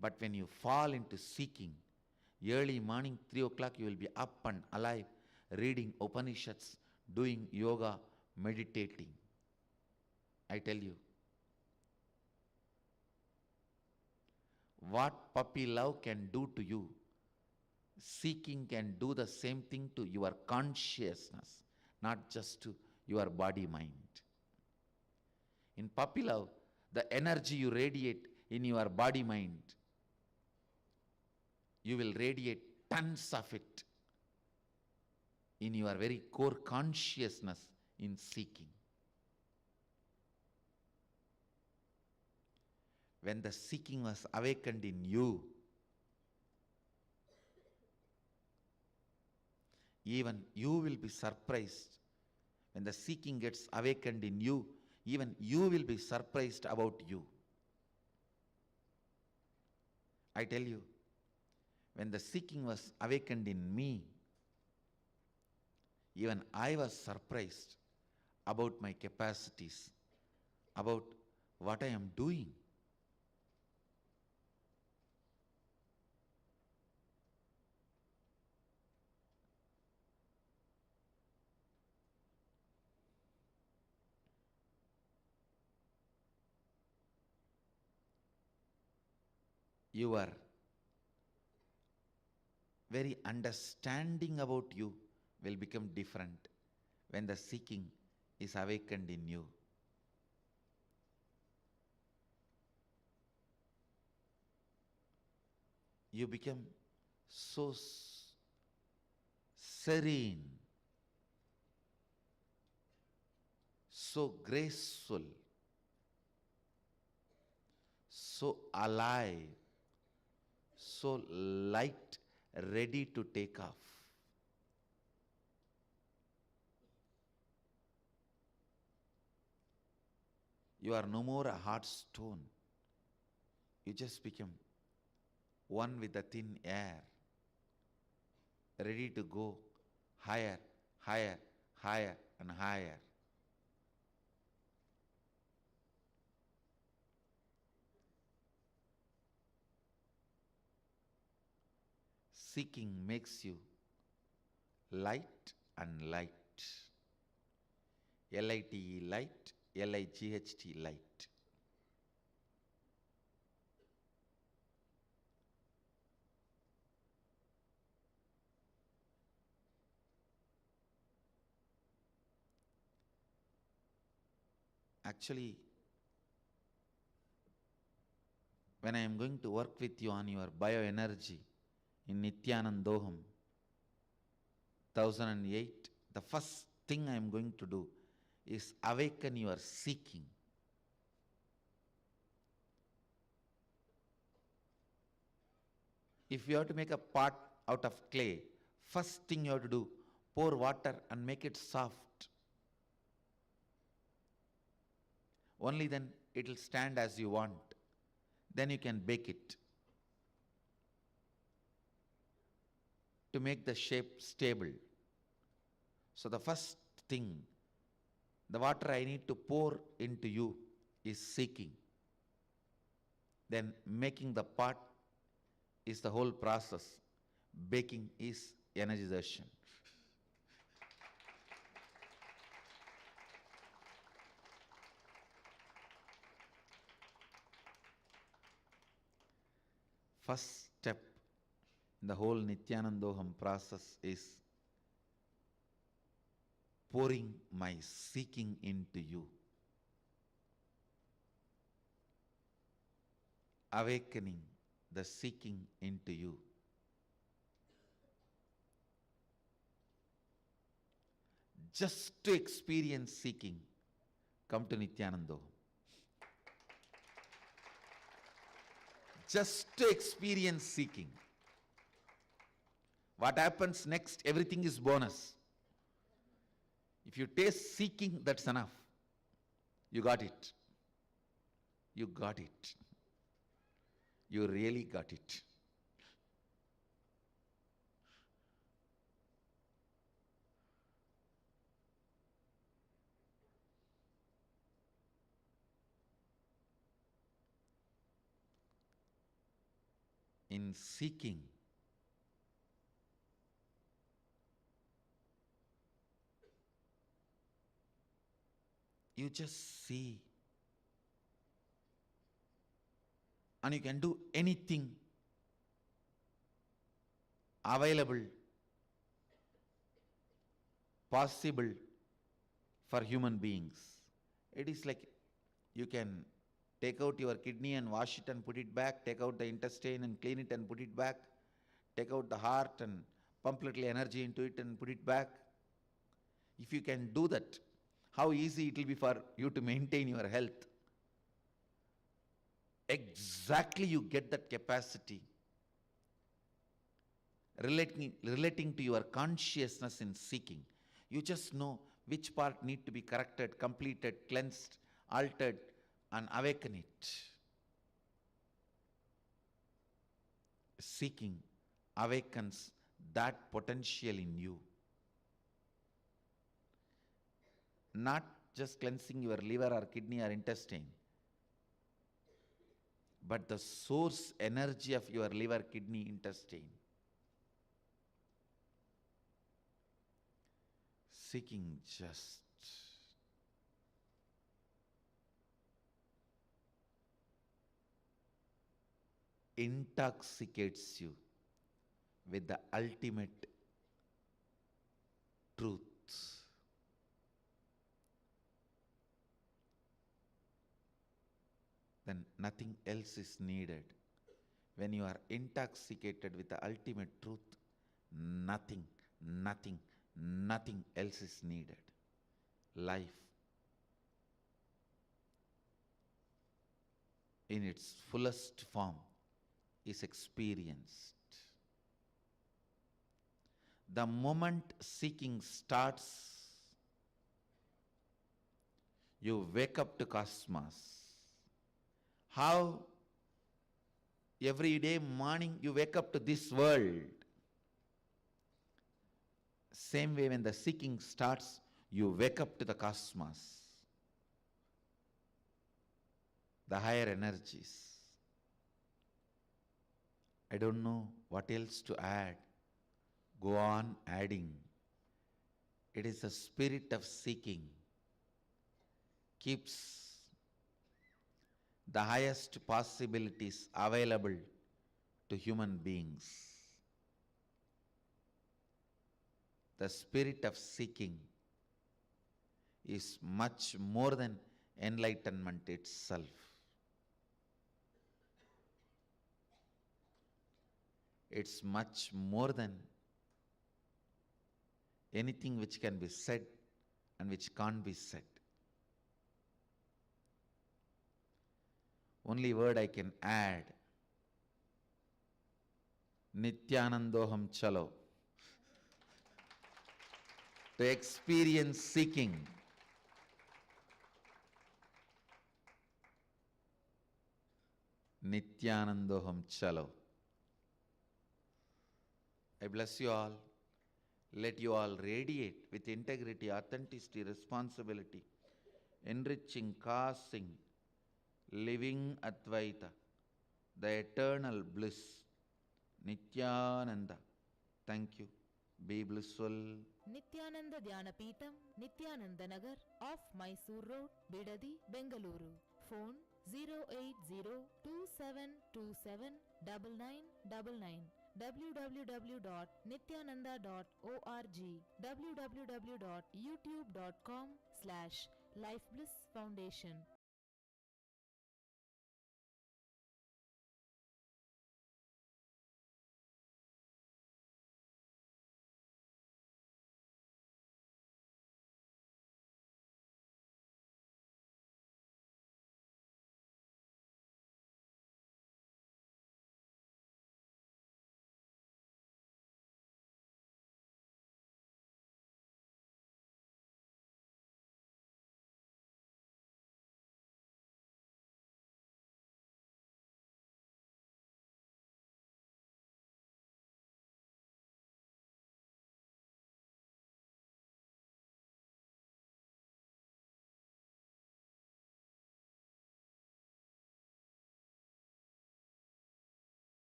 But when you fall into seeking, early morning 3 o'clock you will be up and alive, reading Upanishads, doing yoga, meditating. I tell you, what puppy love can do to you, seeking can do the same thing to your consciousness, not just to your body mind. In puppy love, the energy you radiate in your body mind, you will radiate tons of it in your very core consciousness in seeking. When the seeking was awakened in you, even you will be surprised. When the seeking gets awakened in you, even you will be surprised about you. I tell you, when the seeking was awakened in me, even I was surprised about my capacities, about what I am doing. your very understanding about you will become different when the seeking is awakened in you. You become so serene, so graceful, so alive, so light, ready to take off. You are no more a hard stone. You just become one with the thin air, ready to go higher, higher, higher and higher. Seeking makes you light and light. L-I-T-E, light, L-I-G-H-T, light. Actually, when I am going to work with you on your bioenergy in Nityanandoham 1008, the first thing I am going to do is awaken your seeking. If you have to make a pot out of clay, first thing you have to do, pour water and make it soft. Only then it will stand as you want. Then you can bake it. To make the shape stable. So the first thing, the water I need to pour into you is seeking. Then making the pot is the whole process. Baking is energization. First step in the whole Nityanandoham process is pouring my seeking into you. Awakening the seeking into you. Just to experience seeking, come to Nityanandoham. Just to experience seeking. What happens next, everything is bonus. If you taste seeking, that's enough. You got it. You got it. You really got it. In seeking, you just see, and you can do anything available, possible for human beings. It is like you can take out your kidney and wash it and put it back, take out the intestine and clean it and put it back, take out the heart and pump little energy into it and put it back. If you can do that, how easy it will be for you to maintain your health. Exactly, you get that capacity. Relating to your consciousness in seeking. You just know which part need to be corrected, completed, cleansed, altered, and awaken it. Seeking awakens that potential in you. Not just cleansing your liver or kidney or intestine, but the source energy of your liver, kidney, intestine. Seeking just intoxicates you with the ultimate truth. Then nothing else is needed. When you are intoxicated with the ultimate truth, nothing else is needed. Life in its fullest form is experienced. The moment seeking starts, you wake up to cosmos. How every day morning you wake up to this world. Same way when the seeking starts, you wake up to the cosmos, the higher energies. I don't know what else to add. Go on adding. It is the spirit of seeking. Keeps the highest possibilities available to human beings. The spirit of seeking is much more than enlightenment itself. It's much more than anything which can be said and which can't be said. Only word I can add, Nityanandoham Chalo. To experience seeking. Nityanandoham Chalo. I bless you all. Let you all radiate with integrity, authenticity, responsibility, enriching, causing, living Advaita, the eternal bliss, Nityananda. Thank you. Be blissful. Nityananda Dhyanapitham, Nityananda Nagar, off Mysore Road, Bidadi, Bengaluru. Phone 08027279999. www.nityananda.org. www.youtube.com/lifeblissfoundation.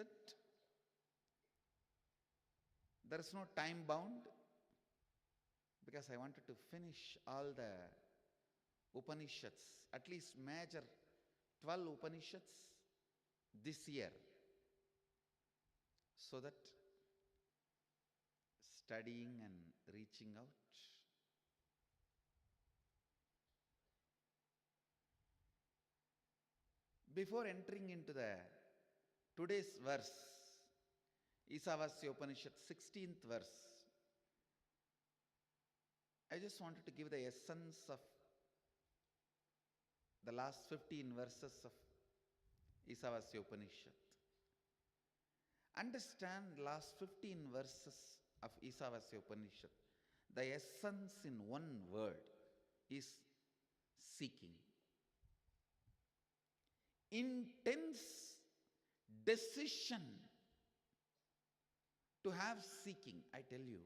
it. There is no time bound, because I wanted to finish all the Upanishads, at least major 12 Upanishads this year, so that studying and reaching out. Before entering into the today's verse, Isavasya Upanishad 16th verse, I just wanted to give the essence of the last 15 verses of Isavasya Upanishad. Understand last 15 verses of Isavasya Upanishad. The essence in one word is seeking. Intense decision to have seeking, I tell you.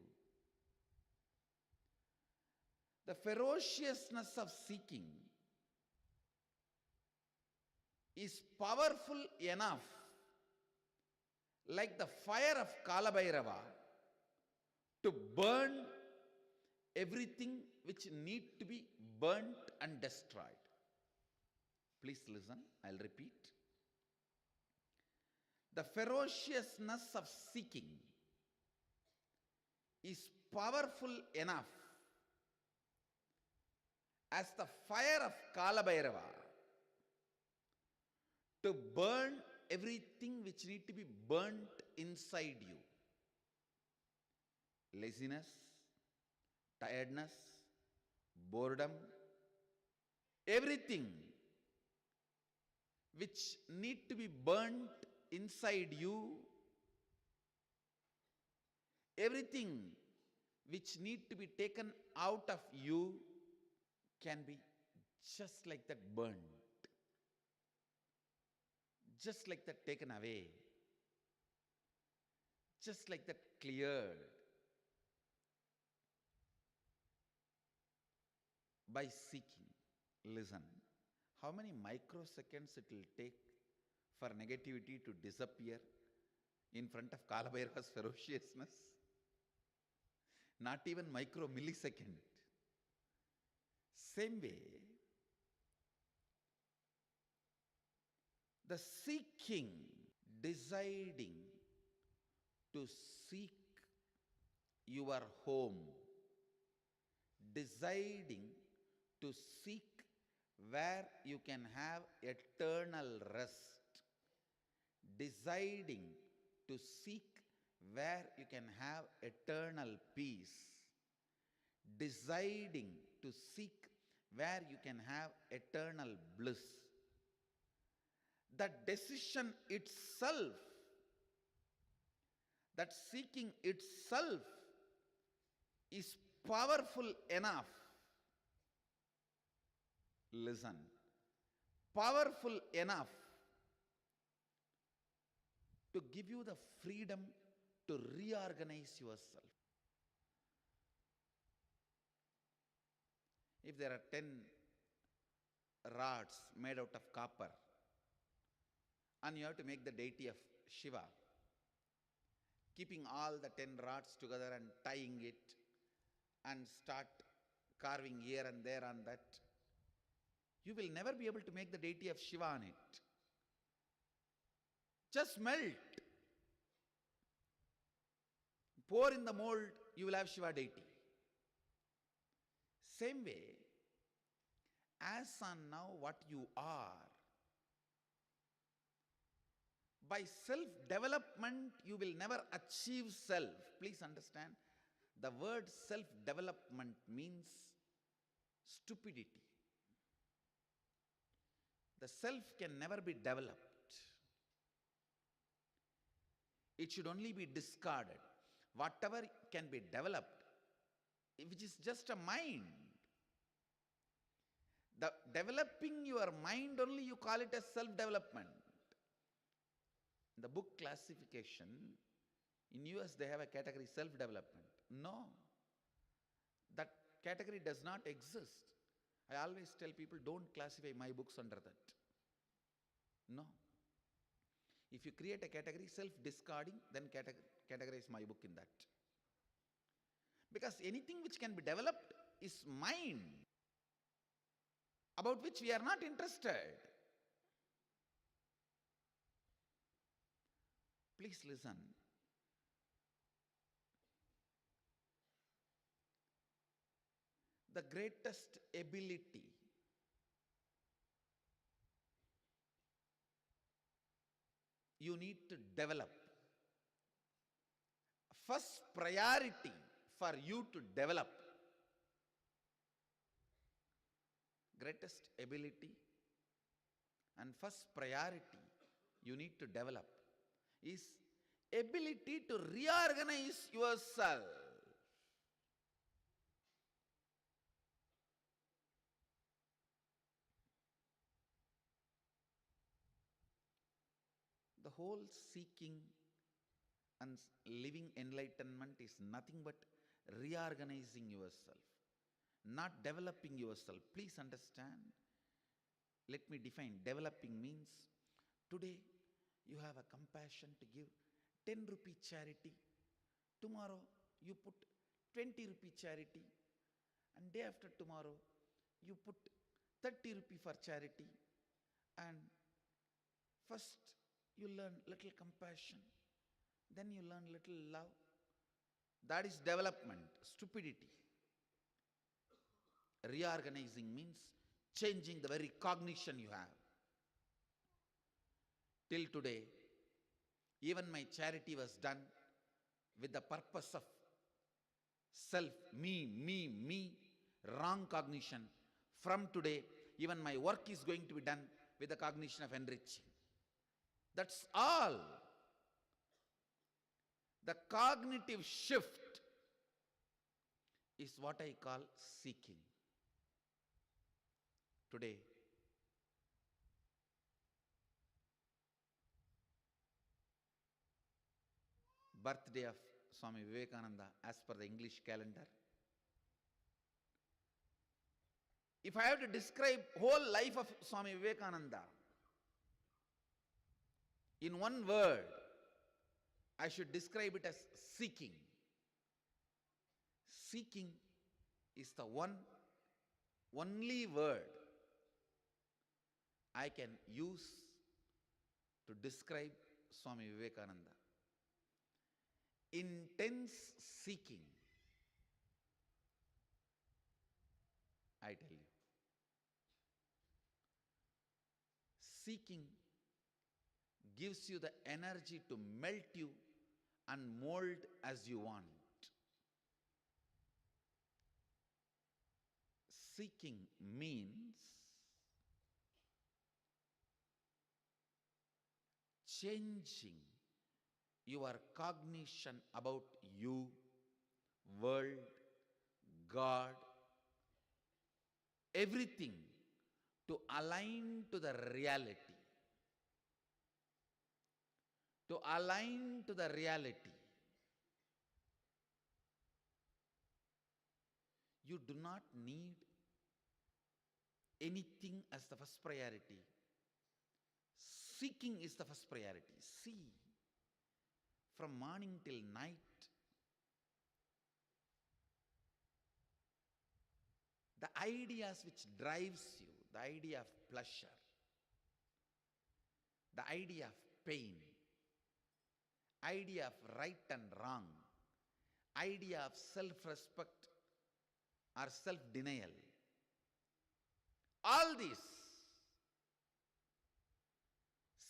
The ferociousness of seeking is powerful enough, like the fire of Kalabhairava, to burn everything which need to be burnt and destroyed. Please listen, I'll repeat. The ferociousness of seeking is powerful enough as the fire of Kalabhairava to burn everything which need to be burnt inside you. Laziness, tiredness, boredom, everything which need to be burnt inside you, everything which need to be taken out of you can be just like that burned, just like that taken away, just like that cleared by seeking. Listen, how many microseconds it will take for negativity to disappear in front of Kalabhairava's ferociousness? Not even micro millisecond. Same way, the seeking, deciding to seek your home, deciding to seek where you can have eternal rest, deciding to seek where you can have eternal peace, deciding to seek where you can have eternal bliss. That decision itself, that seeking itself is powerful enough. Listen, powerful enough to give you the freedom to reorganize yourself. If there are 10 rods made out of copper, and you have to make the deity of Shiva, keeping all the 10 rods together and tying it and start carving here and there on that, you will never be able to make the deity of Shiva on it. Just melt. Pour in the mold, you will have Shiva deity. Same way, as on now what you are, by self-development you will never achieve self. Please understand, the word self-development means stupidity. The self can never be developed. It should only be discarded. Whatever can be developed, which is just a mind. The developing your mind only, you call it as self-development. In the book classification, in US they have a category self-development. No, that category does not exist. I always tell people, don't classify my books under that. No. If you create a category, self-discarding, then categorize my book in that. Because anything which can be developed is mind, about which we are not interested. Please listen. The greatest ability you need to develop, first priority for you to develop, greatest ability and first priority you need to develop is ability to reorganize yourself. The whole seeking and living enlightenment is nothing but reorganizing yourself, not developing yourself. Please understand. Let me define. Developing means today you have a compassion to give 10 rupee charity. Tomorrow you put 20 rupee charity. And day after tomorrow you put 30 rupee for charity. And first you learn little compassion. Then you learn little love. That is development. Stupidity. Reorganizing means changing the very cognition you have. Till today, even my charity was done with the purpose of self, me, wrong cognition. From today, even my work is going to be done with the cognition of enriching. That's all. The cognitive shift is what I call seeking. Today, birthday of Swami Vivekananda as per the English calendar. If I have to describe whole life of Swami Vivekananda in one word, I should describe it as seeking. Seeking is the only word I can use to describe Swami Vivekananda. Intense seeking, I tell you. Seeking gives you the energy to melt you and mold as you want. Seeking means changing your cognition about you, world, God, everything to align to the reality. To align to the reality. You do not need anything as the first priority. Seeking is the first priority. See, from morning till night, the ideas which drives you, the idea of pleasure, the idea of pain, idea of right and wrong, idea of self-respect or self-denial, all this,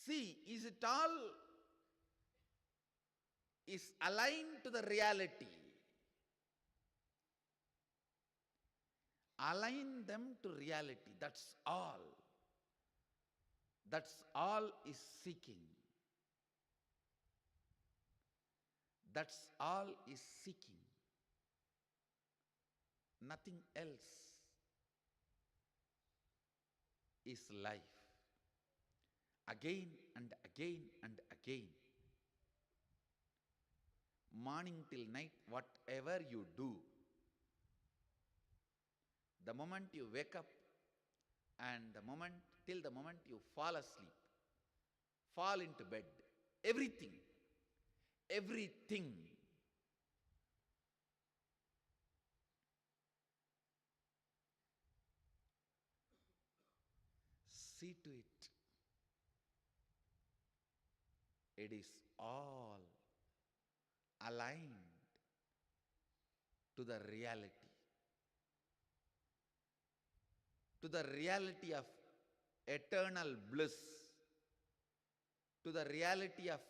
see, is it all is aligned to the reality? Align them to reality, that's all. That's all is seeking. That's all is seeking. Nothing else is life. Again and again and again. Morning till night, whatever you do, the moment you wake up and till the moment you fall asleep, fall into bed, Everything. Everything. See to it. It is all aligned to the reality. To the reality of eternal bliss. To the reality of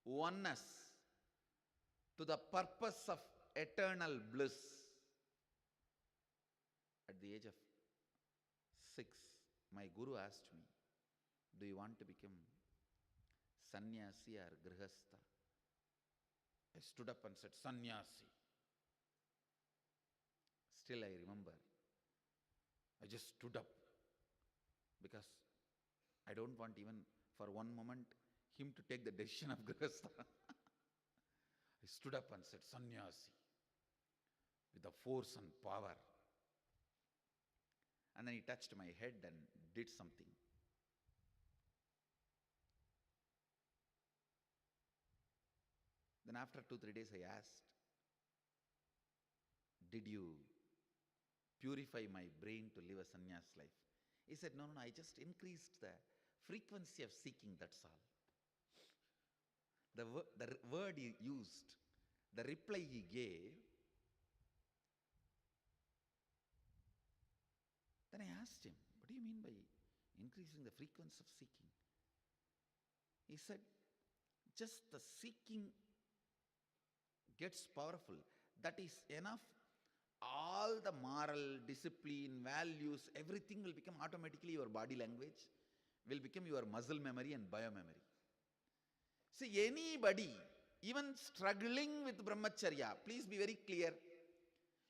oneness. To the purpose of eternal bliss. At the age of 6, my guru asked me, do you want to become sannyasi or grihastha? I stood up and said, sannyasi. Still I remember, I just stood up because I don't want even for one moment him to take the decision of grihastha. I stood up and said, sannyasi, with the force and power. And then he touched my head and did something. Then after 2-3 days I asked, did you purify my brain to live a sannyas life? He said, no, I just increased the frequency of seeking, that's all. The word he used, the reply he gave, then I asked him, what do you mean by increasing the frequency of seeking? He said, just the seeking gets powerful. That is enough. All the moral, discipline, values, everything will become automatically your body language, will become your muscle memory and biomemory. See, anybody, even struggling with brahmacharya, please be very clear,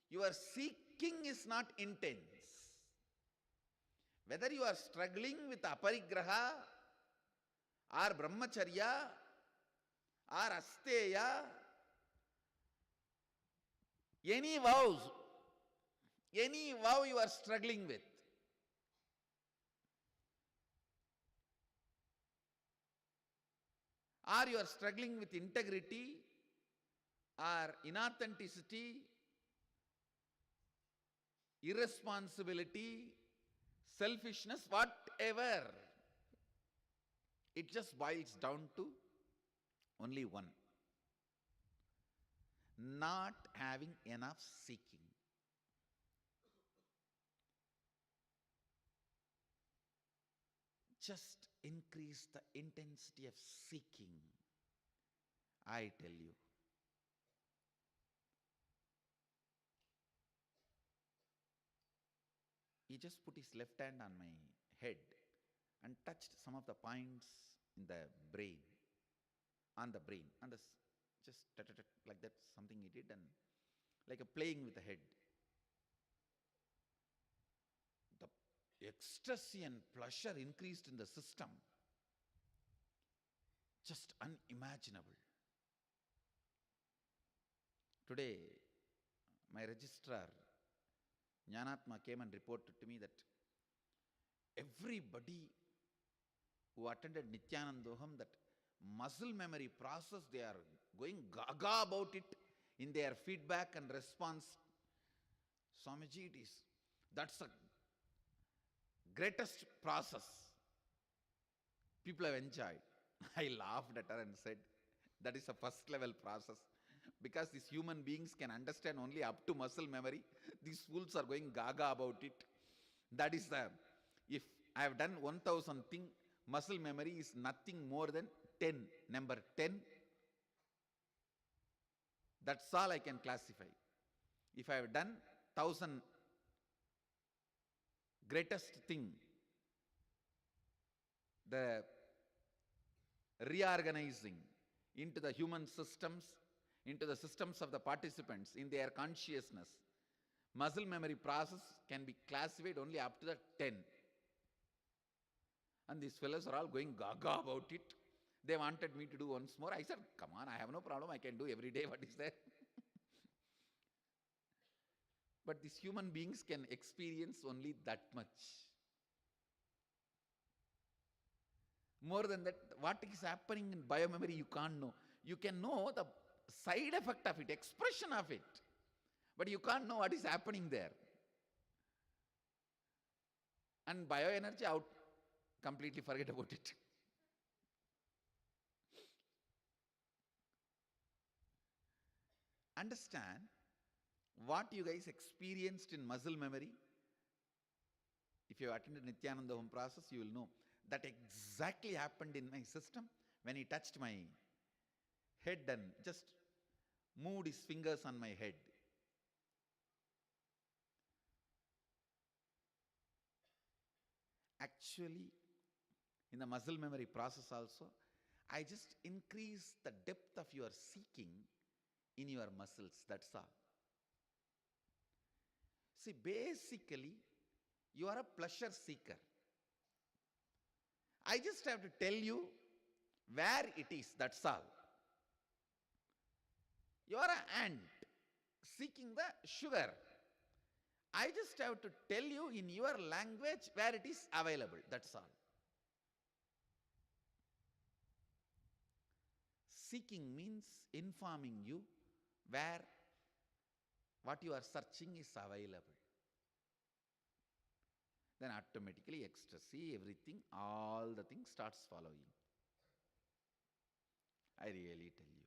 your seeking is not intense. Whether you are struggling with aparigraha, or brahmacharya, or asteya, any vow you are struggling with, or you are struggling with integrity, or inauthenticity, irresponsibility, selfishness, whatever, it just boils down to only one: not having enough seeking. Just increase the intensity of seeking. I tell you, he just put his left hand on my head and touched some of the points in the brain, on the brain, and just like that, something he did, and like a playing with the head. The ecstasy and pleasure increased in the system, just unimaginable. Today, my registrar, Jnanatma, came and reported to me that everybody who attended Nityanandoham, that muscle memory process, they are going gaga about it in their feedback and response. Swamiji, that's the greatest process people have enjoyed. I laughed at her and said, that is a first level process. Because these human beings can understand only up to muscle memory. These fools are going gaga about it. That is if I have done 1000 things, muscle memory is nothing more than 10. Number 10. That's all I can classify. If I have done 1000 greatest thing, the reorganizing into the human systems, into the systems of the participants, in their consciousness, muscle memory process can be classified only up to the 10. And these fellows are all going gaga about it. They wanted me to do once more. I said, come on, I have no problem. I can do every day. What is there? But these human beings can experience only that much. More than that, what is happening in biomemory you can't know. You can know the side effect of it, expression of it, but you can't know what is happening there. And bioenergy out, completely forget about it. Understand what you guys experienced in muscle memory. If you have attended Nityananda Home process, you will know that exactly happened in my system when he touched my head and just moved his fingers on my head. Actually, in the muscle memory process also, I just increase the depth of your seeking in your muscles, that's all. See, basically, you are a pleasure seeker. I just have to tell you where it is, that's all. You are an ant seeking the sugar. I just have to tell you in your language where it is available, that's all. Seeking means informing you where what you are searching is available. Then automatically ecstasy, everything, all the things starts following. I really tell you.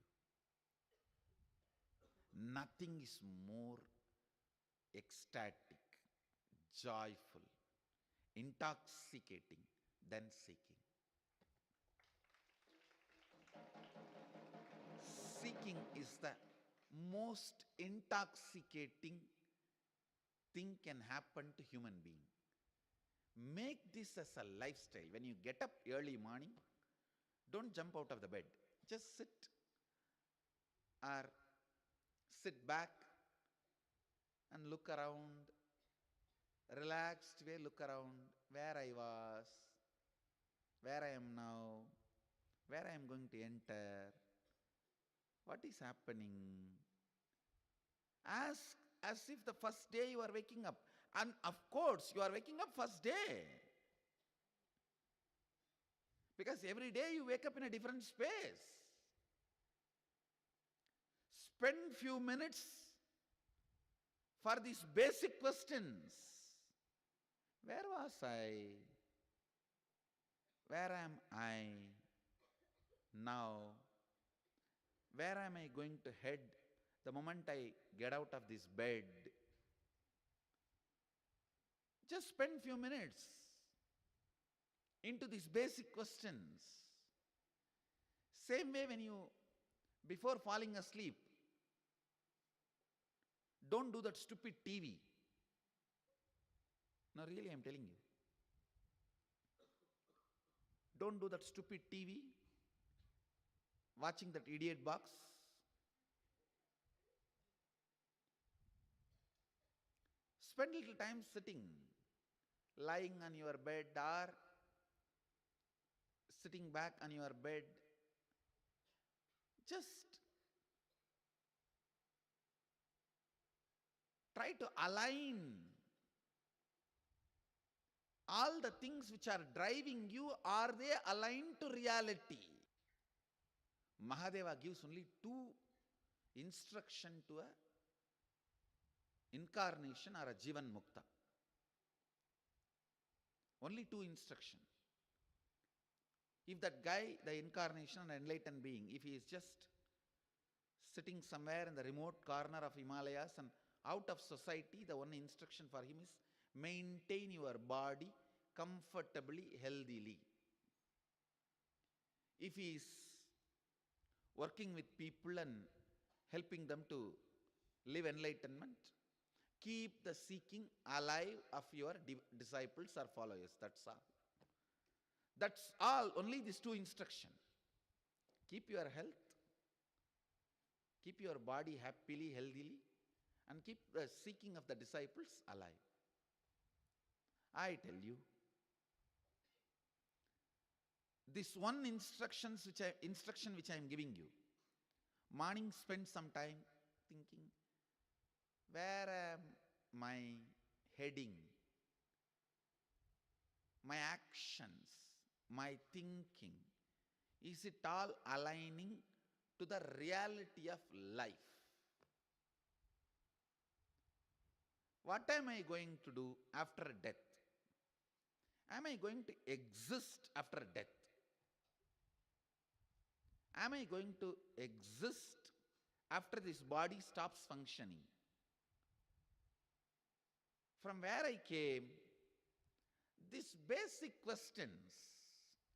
Nothing is more ecstatic, joyful, intoxicating than seeking. Seeking is the most intoxicating thing can happen to human being. Make this as a lifestyle. When you get up early morning, don't jump out of the bed. Just sit or sit back and look around, relaxed way, look around where I was, where I am now, where I am going to enter, what is happening. Ask as if the first day you are waking up. And of course, you are waking up first day. Because every day you wake up in a different space. Spend few minutes for these basic questions. Where was I? Where am I now? Where am I going to head the moment I get out of this bed? Just spend few minutes into these basic questions. Same way when you, before falling asleep, don't do that stupid TV. No, really, I'm telling you. Don't do that stupid TV, watching that idiot box. Spend little time sitting, lying on your bed or sitting back on your bed. Just try to align all the things which are driving you, are they aligned to reality? Mahadeva gives only two instruction to a incarnation or a Jivan Mukta. Only two instruction. If that guy, the incarnation and enlightened being, if he is just sitting somewhere in the remote corner of Himalayas and out of society, the one instruction for him is maintain your body comfortably, healthily. If he is working with people and helping them to live enlightenment, keep the seeking alive of your disciples or followers. That's all. That's all. Only these two instructions. Keep your health, keep your body happily, healthily, and keep the seeking of the disciples alive. I tell you, this one instruction which I am giving you, morning spend some time thinking, where am I heading? My actions, my thinking, is it all aligning to the reality of life? What am I going to do after death? Am I going to exist after death? Am I going to exist after this body stops functioning? From where I came, these basic questions,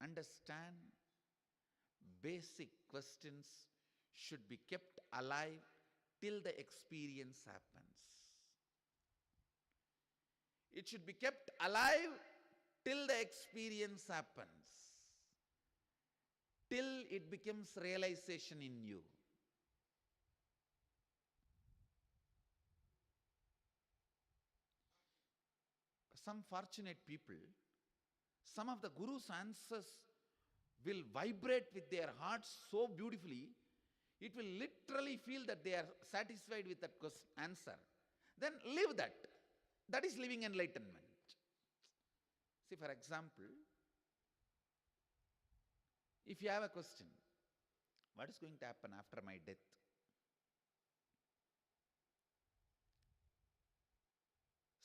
understand, basic questions should be kept alive till the experience happens. It should be kept alive till the experience happens, till it becomes realization in you. Some fortunate people, some of the Guru's answers will vibrate with their hearts so beautifully, it will literally feel that they are satisfied with that answer. Then live that. That is living enlightenment. See, for example, if you have a question, what is going to happen after my death?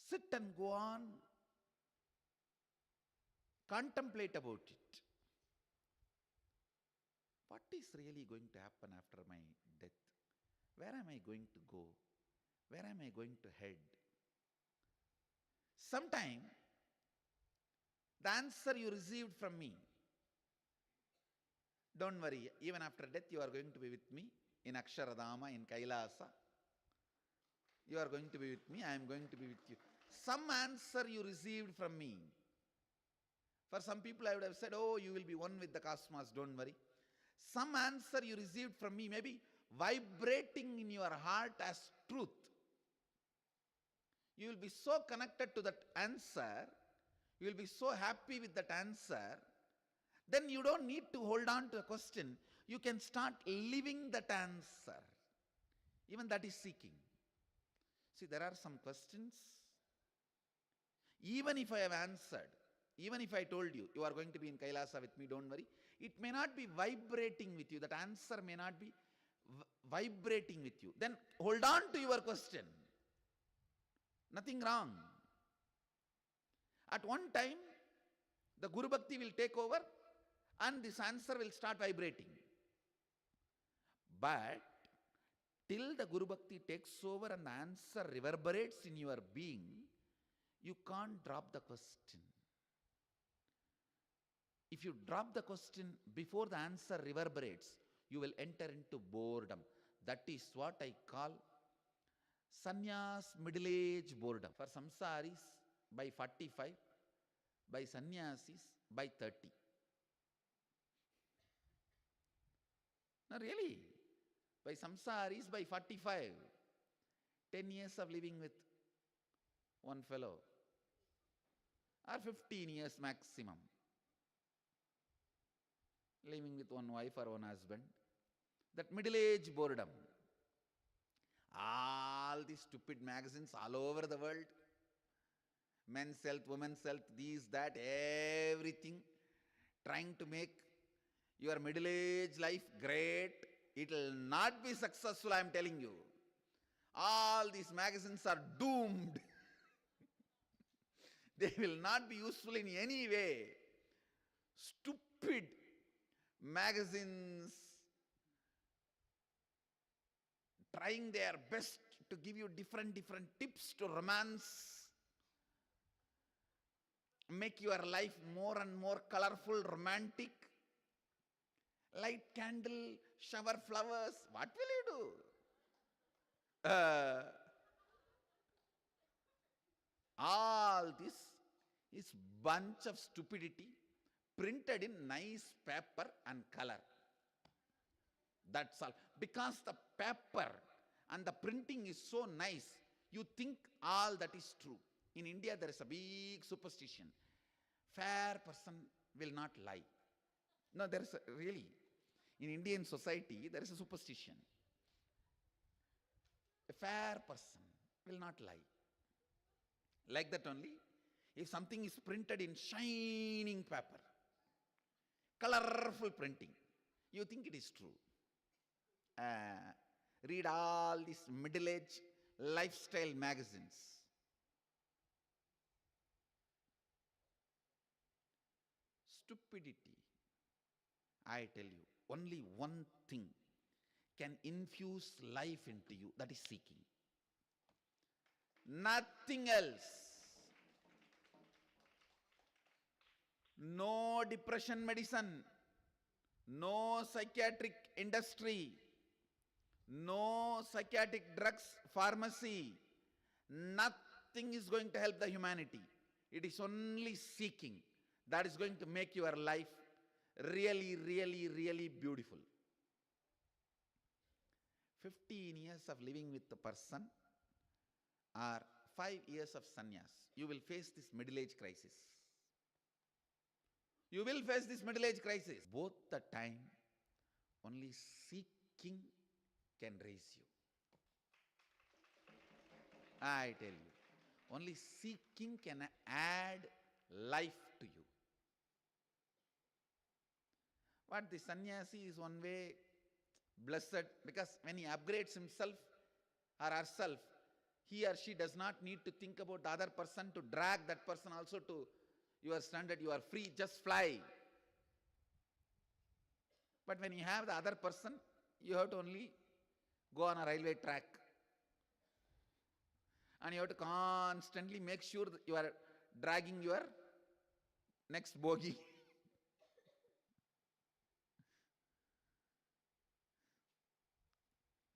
Sit and go on, contemplate about it. What is really going to happen after my death? Where am I going to go? Where am I going to head? Sometime, the answer you received from me, don't worry, even after death you are going to be with me in Aksharadama, in Kailasa. You are going to be with me, I am going to be with you. Some answer you received from me. For some people I would have said, oh, you will be one with the cosmos, don't worry. Some answer you received from me may be vibrating in your heart as truth. You will be so connected to that answer, you will be so happy with that answer, then you don't need to hold on to a question. You can start living that answer. Even that is seeking. See, there are some questions, even if I have answered, even if I told you, you are going to be in Kailasa with me, don't worry, it may not be vibrating with you. That answer may not be vibrating with you. Then hold on to your question. Nothing wrong. At one time, the Guru Bhakti will take over and this answer will start vibrating. But till the Guru Bhakti takes over and the answer reverberates in your being, you can't drop the question. If you drop the question before the answer reverberates, you will enter into boredom. That is what I call sannyas middle-age boredom. For samsaris by 45, by sannyasis by 30. No, really. By samsaris by 45. 10 years of living with one fellow. Or 15 years maximum. Living with one wife or one husband. That middle-age boredom. All these stupid magazines all over the world. Men's health, women's health, these, that, everything. Trying to make your middle-age life great. It will not be successful, I am telling you. All these magazines are doomed. They will not be useful in any way. Stupid magazines trying their best to give you different tips to romance, make your life more and more colorful, romantic, light candle, shower flowers. What will you do? All this is bunch of stupidity printed in nice paper and color. That's all. Because the paper and the printing is so nice, you think all that is true. In India, there is a big superstition. Fair person will not lie. No, there is really. In Indian society, there is a superstition. A fair person will not lie. Like that only, if something is printed in shining paper, colorful printing. You think it is true. Read all these middle-aged lifestyle magazines. Stupidity. I tell you, only one thing can infuse life into you, that is seeking. Nothing else. No depression medicine, no psychiatric industry, no psychiatric drugs pharmacy. Nothing is going to help the humanity. It is only seeking that is going to make your life really, really, really beautiful. 15 years of living with the person or 5 years of sannyas, you will face this middle-age crisis. You will face this middle-age crisis. Both the time, only seeking can raise you. I tell you, only seeking can add life to you. What the sannyasi is one way blessed, because when he upgrades himself or herself, he or she does not need to think about the other person to drag that person also to your standard. You are free, just fly. But when you have the other person, you have to only go on a railway track. And you have to constantly make sure that you are dragging your next bogie.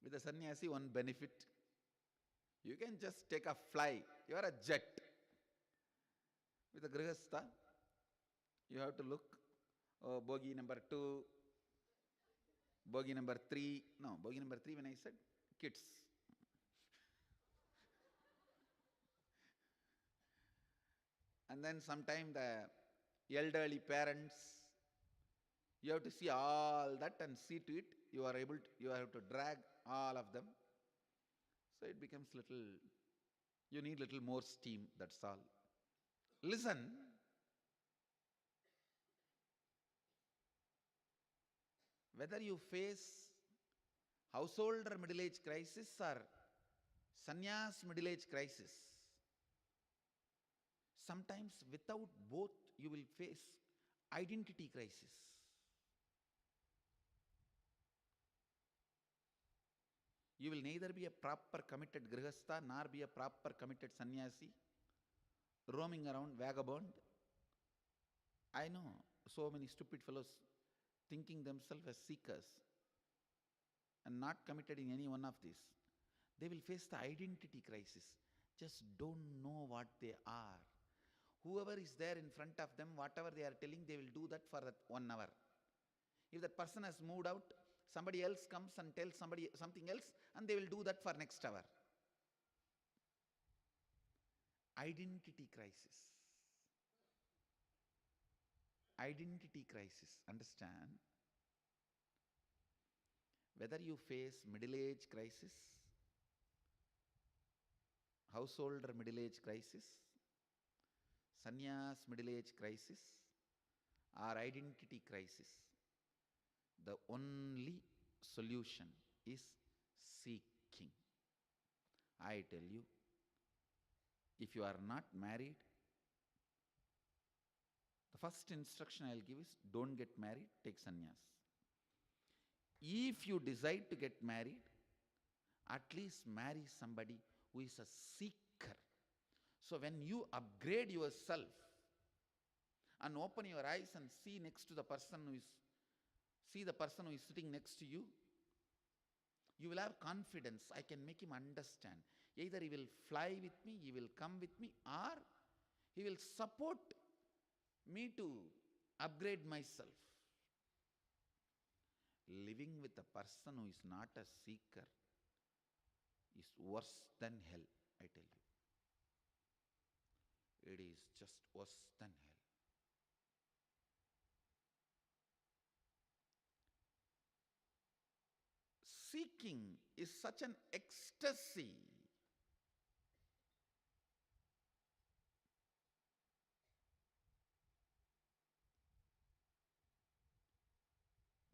With the sannyasi, one benefit, you can just take a fly. You are a jet. With the grihastha, you have to look, oh, bogie number 2, bogie number 3. No, bogie number 3 when I said kids. And then sometime the elderly parents, you have to see all that and see to it. You have to drag all of them. So it becomes little, you need little more steam, that's all. Listen, whether you face household or middle-age crisis or sannyas middle-age crisis, sometimes without both you will face identity crisis. You will neither be a proper committed grihastha nor be a proper committed sannyasi, roaming around vagabond. I know so many stupid fellows thinking themselves as seekers and not committed in any one of these. They will face the identity crisis, just don't know what they are. Whoever is there in front of them, whatever they are telling, they will do that for that 1 hour. If that person has moved out, somebody else comes and tells somebody something else, and they will do that for next hour. Identity crisis. Identity crisis. Understand? Whether you face middle-age crisis, household or middle-age crisis, sannyas middle-age crisis, or identity crisis, the only solution is seeking. I tell you, if you are not married, the first instruction I'll give is don't get married, take sannyas. If you decide to get married, at least marry somebody who is a seeker. So when you upgrade yourself and open your eyes and see next to the person who is sitting next to you, you will have confidence. I can make him understand. Either he will fly with me, he will come with me, or he will support me to upgrade myself. Living with a person who is not a seeker is worse than hell, I tell you. It is just worse than hell. Seeking is such an ecstasy.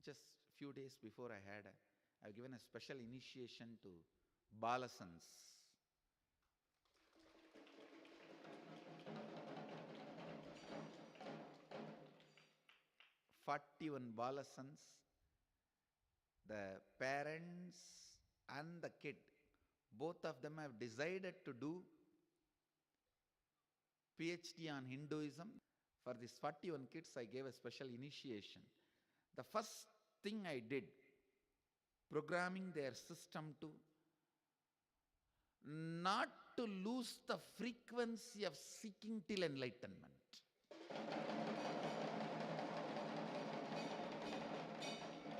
Just few days before I've given a special initiation to Balasans. 41 Balasans, the parents and the kid, both of them have decided to do PhD on Hinduism. For these 41 kids, I gave a special initiation. The first thing I did, programming their system to not to lose the frequency of seeking till enlightenment.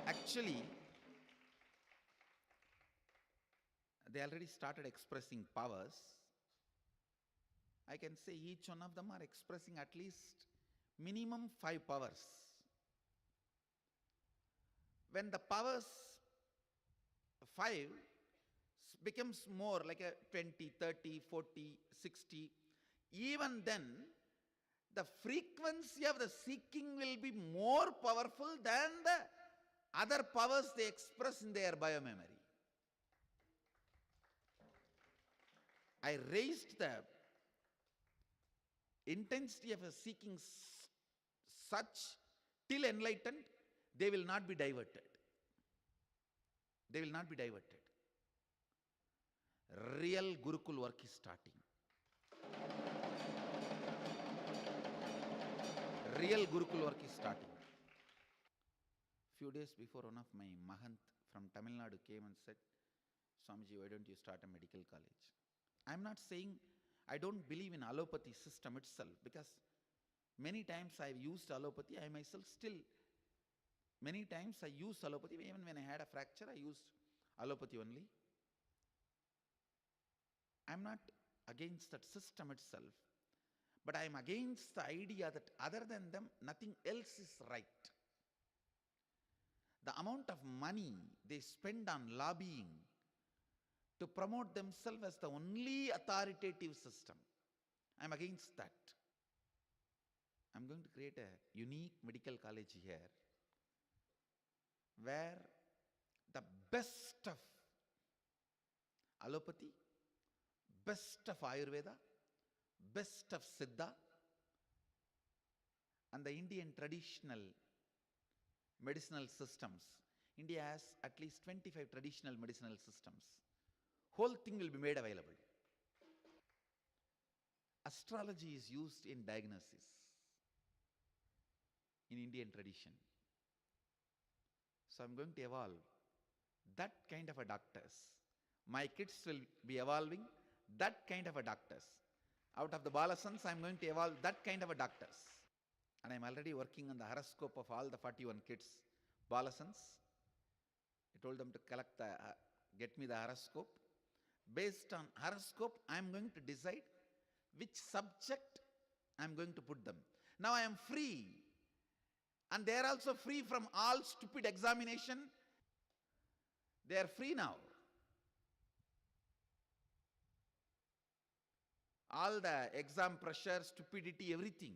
Actually, they already started expressing powers. I can say each one of them are expressing at least minimum 5 powers. When the powers 5 becomes more like a 20, 30, 40, 60, even then the frequency of the seeking will be more powerful than the other powers they express in their biomemory. I raised the intensity of a seeking such till enlightened, they will not be diverted. They will not be diverted. Real Gurukul work is starting. Real Gurukul work is starting. Few days before, one of my Mahant from Tamil Nadu came and said, Swamiji, why don't you start a medical college? I'm not saying I don't believe in allopathy system itself, because many times I've used allopathy. I myself still, many times I use allopathy. Even when I had a fracture, I used allopathy only. I'm not against that system itself, but I'm against the idea that other than them, nothing else is right. The amount of money they spend on lobbying to promote themselves as the only authoritative system, I'm against that. I'm going to create a unique medical college here where the best of allopathy, best of Ayurveda, best of Siddha, and the Indian traditional medicinal systems. India has at least 25 traditional medicinal systems. Whole thing will be made available. Astrology is used in diagnosis in Indian tradition. So I'm going to evolve that kind of a doctors. My kids will be evolving that kind of a doctors. Out of the Balasans, I'm going to evolve that kind of a doctors. And I'm already working on the horoscope of all the 41 kids, Balasans. I told them to collect the, get me the horoscope. Based on horoscope, I'm going to decide which subject I'm going to put them. Now I am free. And they are also free from all stupid examination. They are free now. All the exam pressure, stupidity, everything.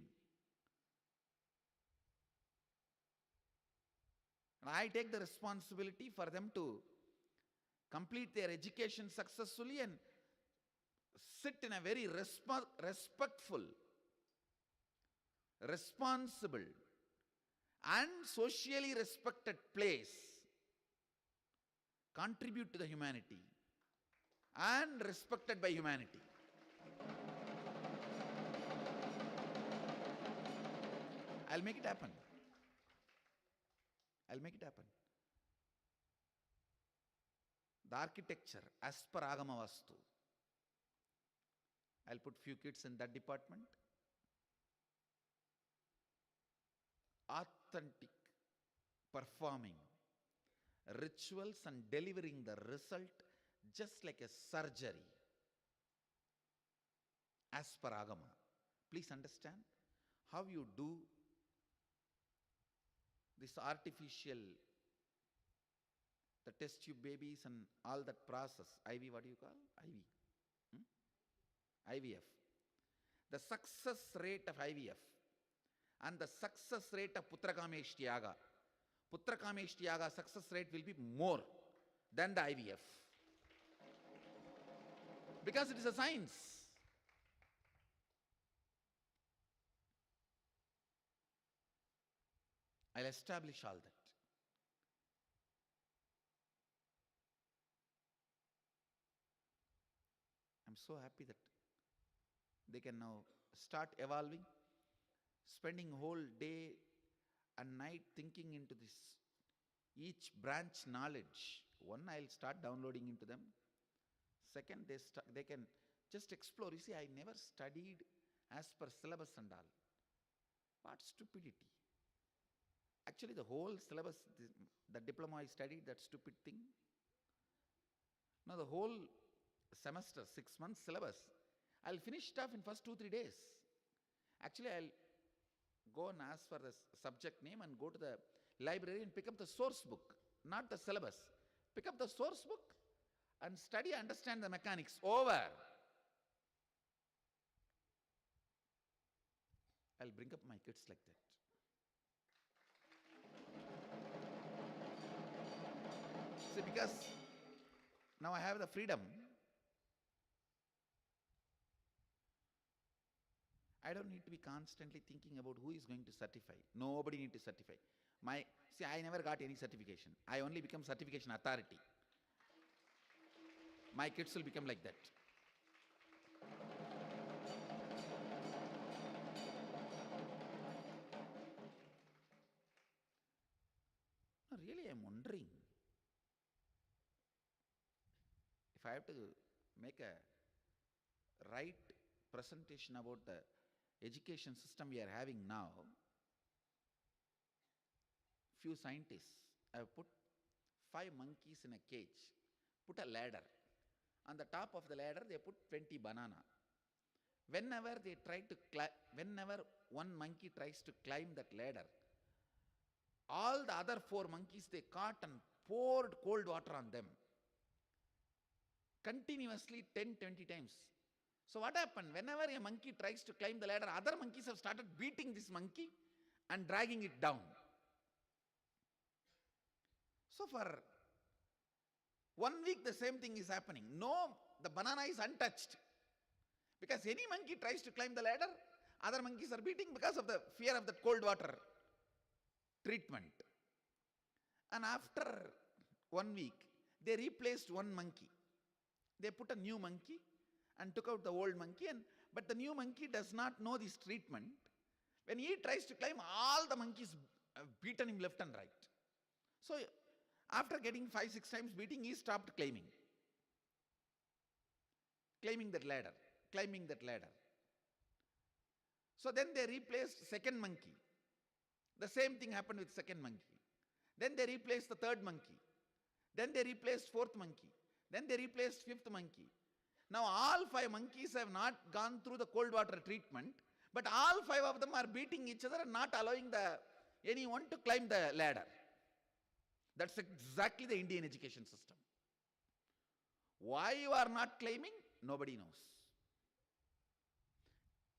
And I take the responsibility for them to complete their education successfully and sit in a very respectful, responsible, and socially respected place. Contribute to the humanity and respected by humanity. I'll make it happen. I'll make it happen. The architecture, as per Agama Vastu, I'll put few kids in that department. Authentic, performing rituals and delivering the result just like a surgery, as per Agama. Please understand how you do this artificial, the test tube babies and all that process. IV, what do you call? IV. IVF. The success rate of IVF and the success rate of Putrakamesh Yaga, Putra Kameshti Yaga success rate will be more than the IVF. Because it is a science. I'll establish all that. I'm so happy that they can now start evolving, spending whole day and night thinking into this, each branch knowledge. One, I'll start downloading into them. Second, they can just explore. You see, I never studied as per syllabus and all. What stupidity. Actually, the whole syllabus, the diploma I studied, that stupid thing. Now the whole semester, 6 months syllabus, I'll finish stuff in first 2-3 days. Actually, I'll go and ask for the subject name and go to the library and pick up the source book, not the syllabus. Pick up the source book and study, understand the mechanics. Over. I'll bring up my kids like that. See, because now I have the freedom. I don't need to be constantly thinking about who is going to certify. Nobody needs to certify. See, I never got any certification. I only become certification authority. My kids will become like that. No, really, I'm wondering if I have to make a right presentation about the education system we are having now. Few scientists have put 5 monkeys in a cage, put a ladder. On the top of the ladder, they put 20 banana. Whenever one monkey tries to climb that ladder, all the other 4 monkeys they caught and poured cold water on them. Continuously 10-20 times. So what happened? Whenever a monkey tries to climb the ladder, other monkeys have started beating this monkey and dragging it down. So for 1 week the same thing is happening. No, the banana is untouched. Because any monkey tries to climb the ladder, other monkeys are beating because of the fear of the cold water treatment. And after 1 week, they replaced one monkey. They put a new monkey and took out the old monkey, but the new monkey does not know this treatment. When he tries to climb, all the monkeys have beaten him left and right. So after getting 5-6 times beating, he stopped climbing that ladder. So then they replaced second monkey. The same thing happened with second monkey. Then they replaced the third monkey. Then they replaced fourth monkey. Then they replaced fifth monkey. Now all 5 monkeys have not gone through the cold water treatment, but all 5 of them are beating each other and not allowing anyone to climb the ladder. That's exactly the Indian education system. Why you are not climbing? Nobody knows.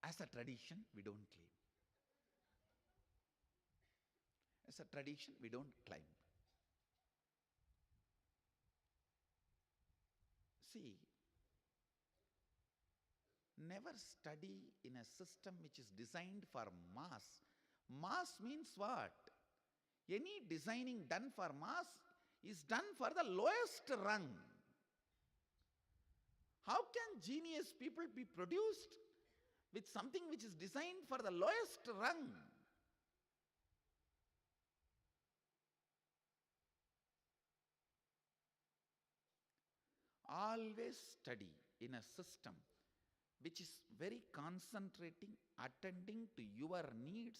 As a tradition, we don't climb. As a tradition, we don't climb. See, never study in a system which is designed for mass. Mass means what? Any designing done for mass is done for the lowest rung. How can genius people be produced with something which is designed for the lowest rung? Always study in a system which is very concentrating, attending to your needs,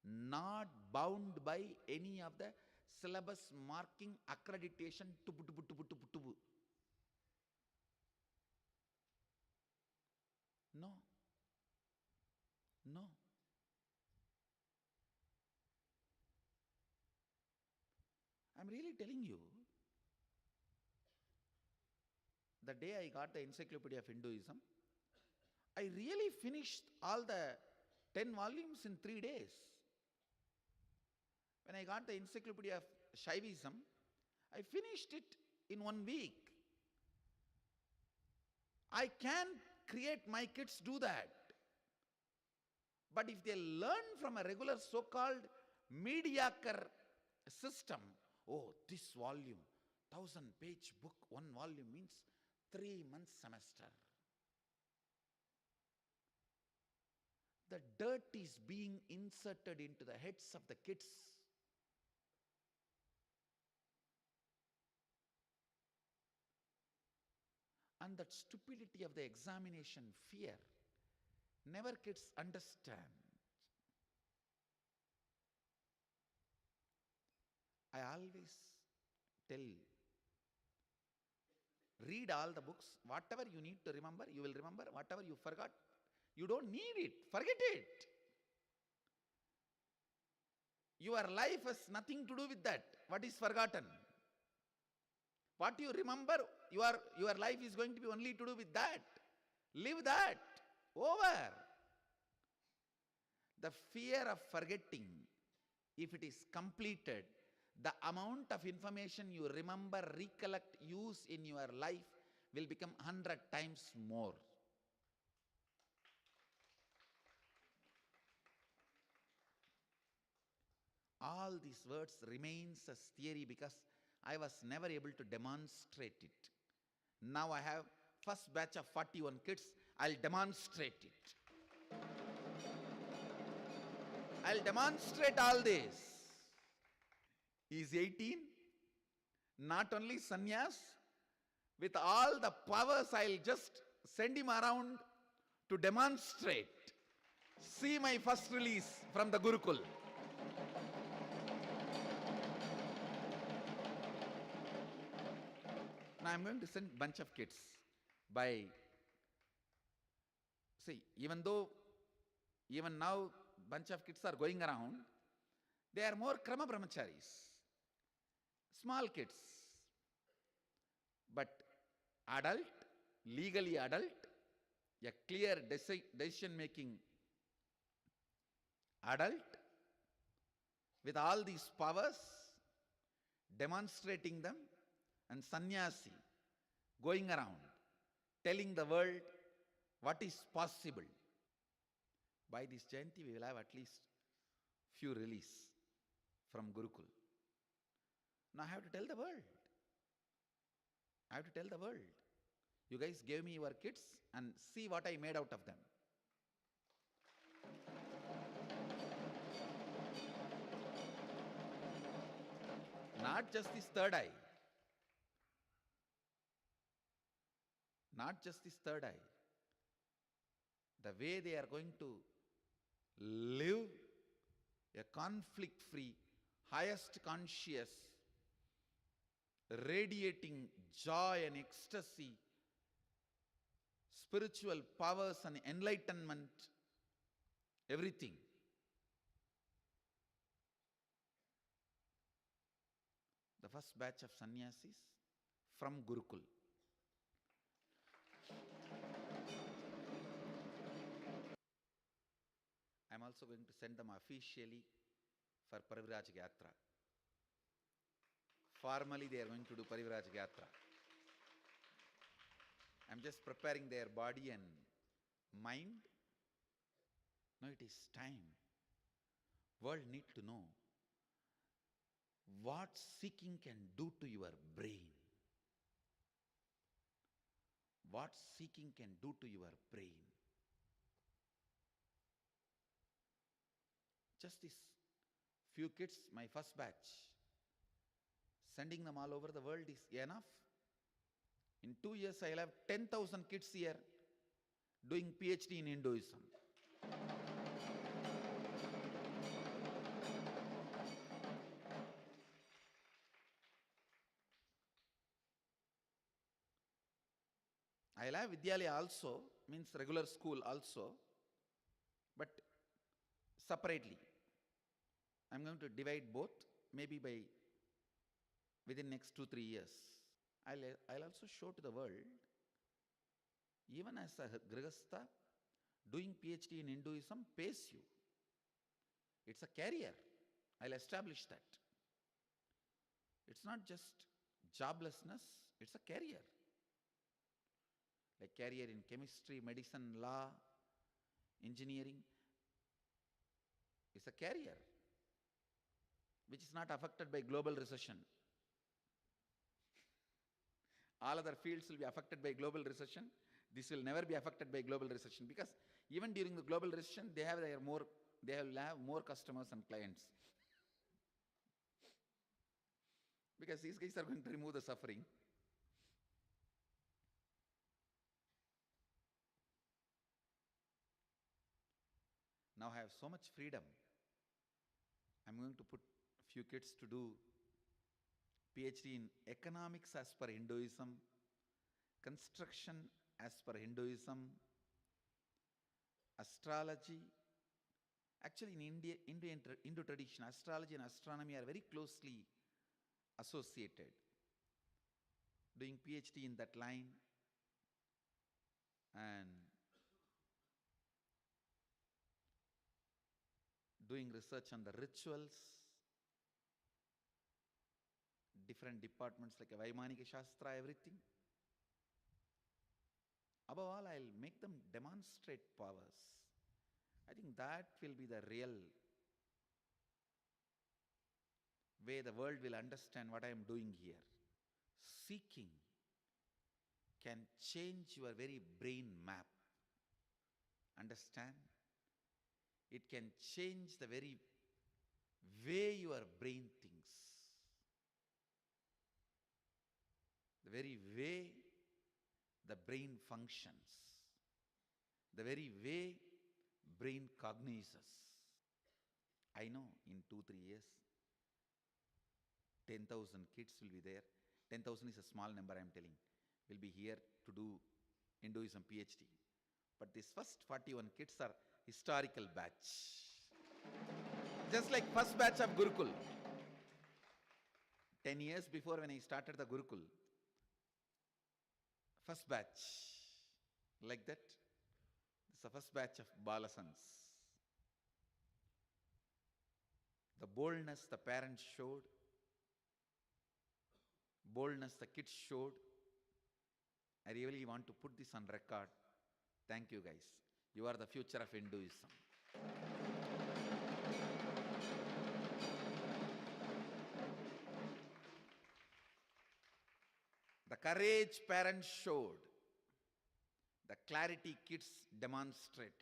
not bound by any of the syllabus marking accreditation. No. I'm really telling you, the day I got the Encyclopedia of Hinduism, I really finished all the 10 volumes in 3 days. When I got the Encyclopedia of Shaivism, I finished it in 1 week. I can create my kids do that. But if they learn from a regular so-called mediocre system, oh, this volume, 1,000-page book, 1 volume means 3 months semester. The dirt is being inserted into the heads of the kids. And that stupidity of the examination fear, never kids understand. I always tell, read all the books. Whatever you need to remember, you will remember. Whatever you forgot, you don't need it. Forget it. Your life has nothing to do with that. What is forgotten? What you remember, your life is going to be only to do with that. Live that. Over. The fear of forgetting, if it is completed, the amount of information you remember, recollect, use in your life will become 100 times more. All these words remains as theory because I was never able to demonstrate it. Now I have first batch of 41 kids, I'll demonstrate it. I'll demonstrate all this. He's 18, not only sannyas, with all the powers I'll just send him around to demonstrate. See my first release from the Gurukul. Now I'm going to send a bunch of kids by, see, even now bunch of kids are going around, they are more krama brahmacharis, small kids, but adult, legally adult, a clear decision making adult with all these powers, demonstrating them, and sannyasi going around telling the world what is possible. By this Jayanti, we will have at least few release from Gurukul. Now I have to tell the world. I have to tell the world. You guys gave me your kids and see what I made out of them. Not just this third eye. Not just this third eye. The way they are going to live a conflict-free, highest conscious, radiating joy and ecstasy, spiritual powers and enlightenment, everything. The first batch of sannyasis from Gurukul. I am also going to send them officially for Parivraj Yatra. Formally they are going to do Parivraj Yatra. I am just preparing their body and mind. Now it is time. World need to know what seeking can do to your brain. What seeking can do to your brain. Just these few kids, my first batch, sending them all over the world is enough. In 2 years, I will have 10,000 kids here doing PhD in Hinduism. I will have Vidyalaya also, means regular school also, but separately. I am going to divide both, maybe by within next 2-3 years. I'll also show to the world, even as a Grihastha, doing PhD in Hinduism pays you. It's a career. I'll establish that. It's not just joblessness, it's a career. Like career in chemistry, medicine, law, engineering. It's a career which is not affected by global recession. All other fields will be affected by global recession. This will never be affected by global recession, because even during the global recession, they will have more customers and clients. Because these guys are going to remove the suffering. Now I have so much freedom. I'm going to put a few kids to do PhD in economics as per Hinduism, construction as per Hinduism, astrology. Actually, in Hindu tradition, astrology and astronomy are very closely associated. Doing PhD in that line, and doing research on the rituals, different departments like Vaimanika Shastra, everything. Above all, I'll make them demonstrate powers. I think that will be the real way the world will understand what I am doing here. Seeking can change your very brain map. Understand? It can change the very way your brain thinks. The very way the brain functions. The very way brain cognizes. I know in 2-3 years, 10,000 kids will be there. 10,000 is a small number, I am telling. Will be here to do Hinduism PhD. But these first 41 kids are historical batch. Just like first batch of Gurukul. 10 years before, when I started the Gurukul, first batch, like that, this is the first batch of Balasans. The boldness the parents showed, boldness the kids showed. I really want to put this on record. Thank you guys. You are the future of Hinduism. The courage parents showed, the clarity kids demonstrated.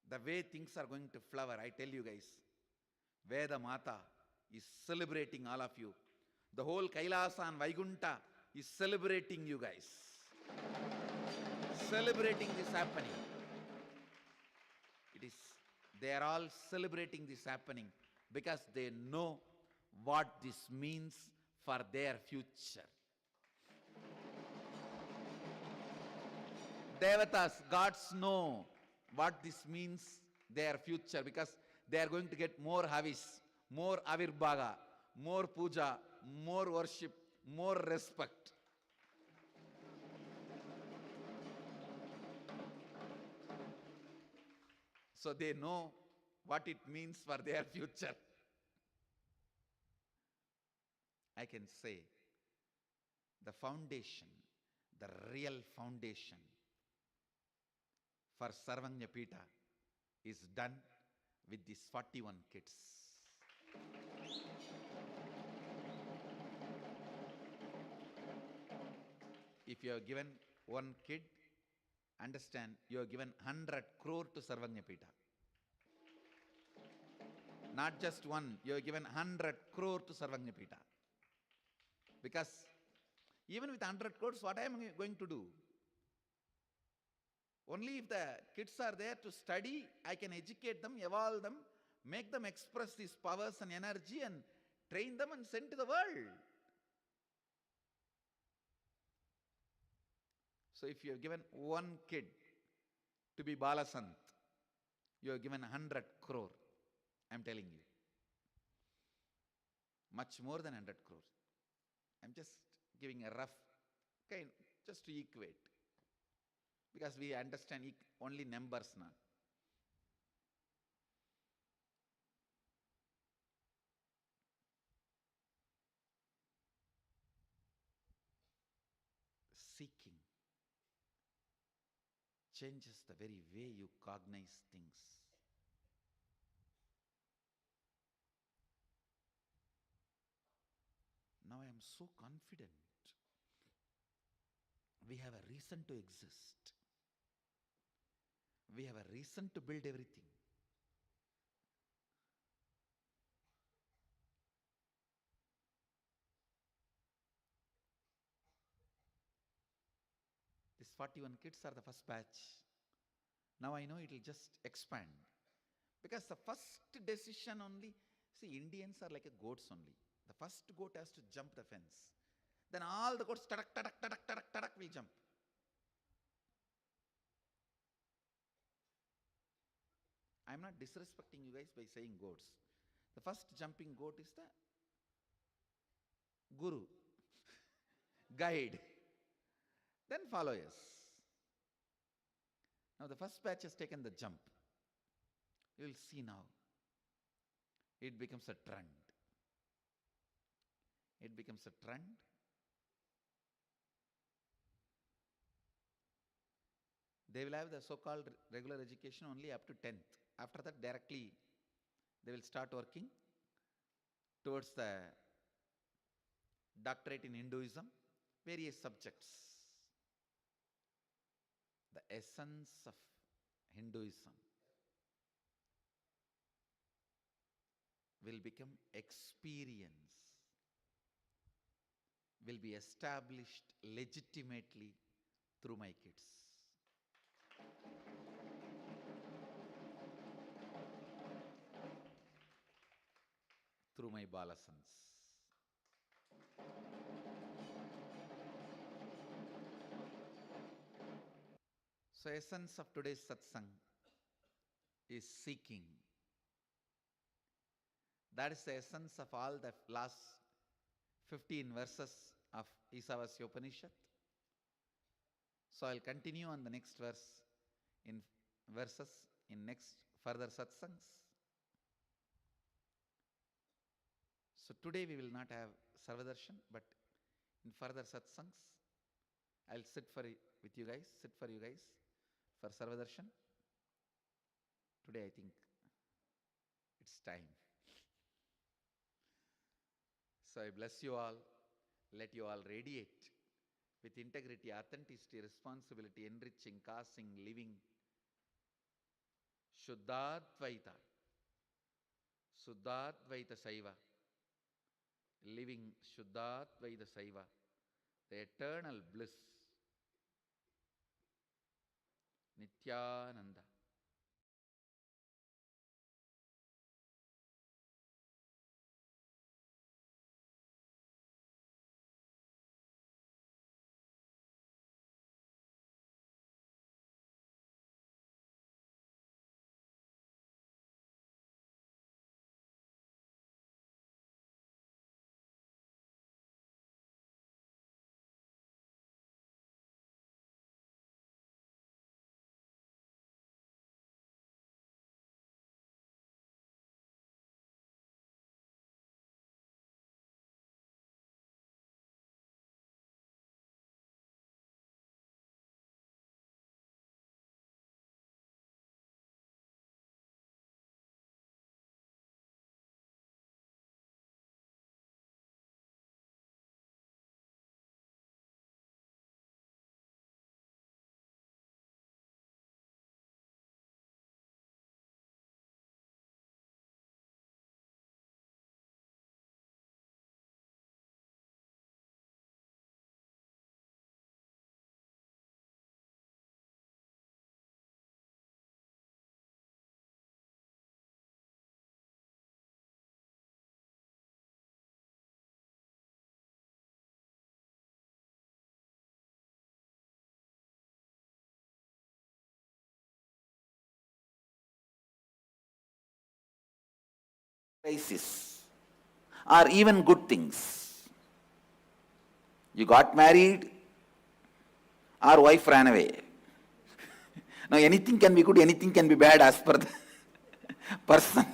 The way things are going to flower, I tell you guys, Veda Mata is celebrating all of you. The whole Kailasa and Vaikunta is celebrating you guys. Celebrating this happening. They are all celebrating this happening because they know what this means for their future. Devatas, gods know what this means their future, because they are going to get more havis, more avirbhaga, more puja, more worship, more respect. So they know what it means for their future. I can say the foundation, the real foundation for Sarvanya Pita is done with these 41 kids. If you have given one kid, understand, you have given 100 crore to Sarvanya Pita. Not just one, you have given 100 crore to Sarvanya Pita. Because even with 100 crores, what I am going to do? Only if the kids are there to study, I can educate them, evolve them, make them express these powers and energy, and train them and send to the world. So if you have given one kid to be Balasant, you have given 100 crore. I am telling you. Much more than 100 crores. I am just giving a rough kind, just to equate. because we understand only numbers now. Seeking changes the very way you cognize things. Now I am so confident. We have a reason to exist. We have a reason to build everything. These 41 kids are the first batch. Now I know it will just expand. Because the first decision only, see, Indians are like a goats only. The first goat has to jump the fence. Then all the goats, tadak, tadak, tadak, tadak, tadak, will jump. I am not disrespecting you guys by saying goats. The first jumping goat is the guru, guide, then followers. Now the first batch has taken the jump. You will see now. It becomes a trend. It becomes a trend. They will have the so-called regular education only up to 10th. After that, directly they will start working towards the doctorate in Hinduism, various subjects. The essence of Hinduism will become experience, will be established legitimately through my kids. Through my balasans. So essence of today's satsang is seeking. That is the essence of all the last 15 verses of Isavasya Upanishad. So I'll continue on the next verse in verses in next further satsangs. So today we will not have Sarvadarshan, but in further satsangs, I'll sit for you guys for Sarvadarshan. Today I think it's time. So I bless you all. Let you all radiate with integrity, authenticity, responsibility, enriching, causing, living Shuddhadvaita, Suddhadvaita Saiva, living Shuddhadvaita Saiva, the eternal bliss, Nityananda. Crisis or even good things. You got married or wife ran away. Now anything can be good, anything can be bad as per the person.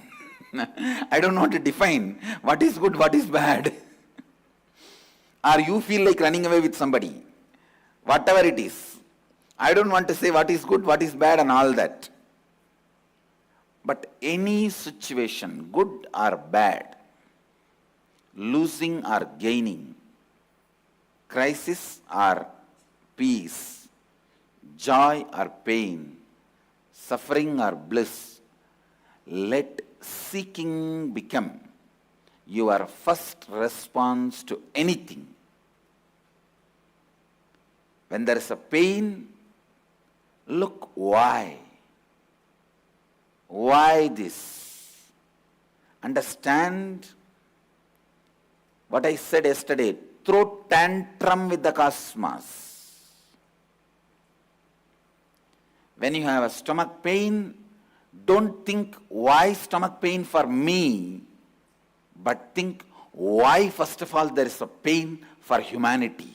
I don't know how to define what is good, what is bad. Or you feel like running away with somebody. Whatever it is. I don't want to say what is good, what is bad and all that. But any situation, good or bad, losing or gaining, crisis or peace, joy or pain, suffering or bliss, let seeking become your first response to anything. When there is a pain, look why. Why this? Understand what I said yesterday. Throw tantrum with the cosmos. When you have a stomach pain, don't think why stomach pain for me, but think why first of all there is a pain for humanity.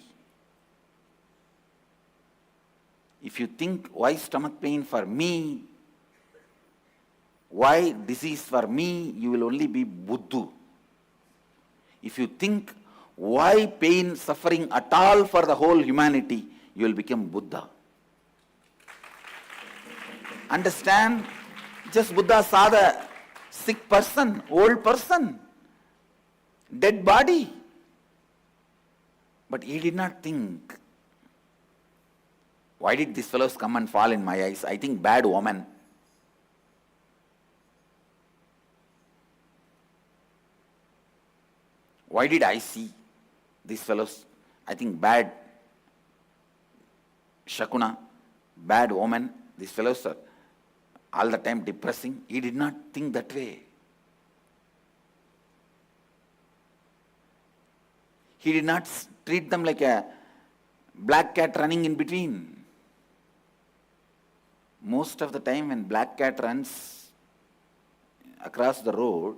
If you think why stomach pain for me, why disease for me, you will only be Buddha. If you think why pain, suffering at all for the whole humanity, you will become Buddha. Understand? Just Buddha saw the sick person, old person, dead body. But he did not think, why did these fellows come and fall in my eyes? I think bad woman. Why did I see these fellows? I think bad Shakuna, bad woman. These fellows are all the time depressing. He did not think that way. He did not treat them like a black cat running in between. Most of the time when black cat runs across the road,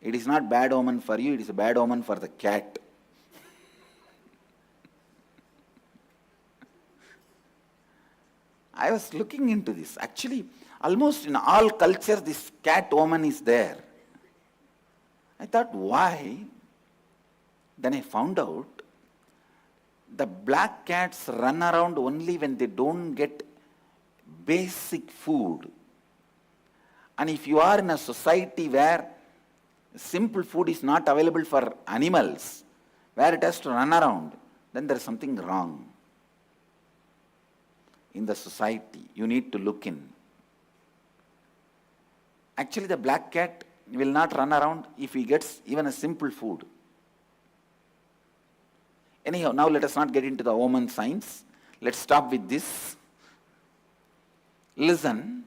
it is not bad omen for you, it is a bad omen for the cat. I was looking into this. Actually, almost in all cultures, this cat omen is there. I thought, why? Then I found out the black cats run around only when they don't get basic food. And if you are in a society where simple food is not available for animals, where it has to run around, then there is something wrong in the society. You need to look in. Actually, the black cat will not run around if he gets even a simple food. Anyhow, now let us not get into the omen science. Let's stop with this. Listen,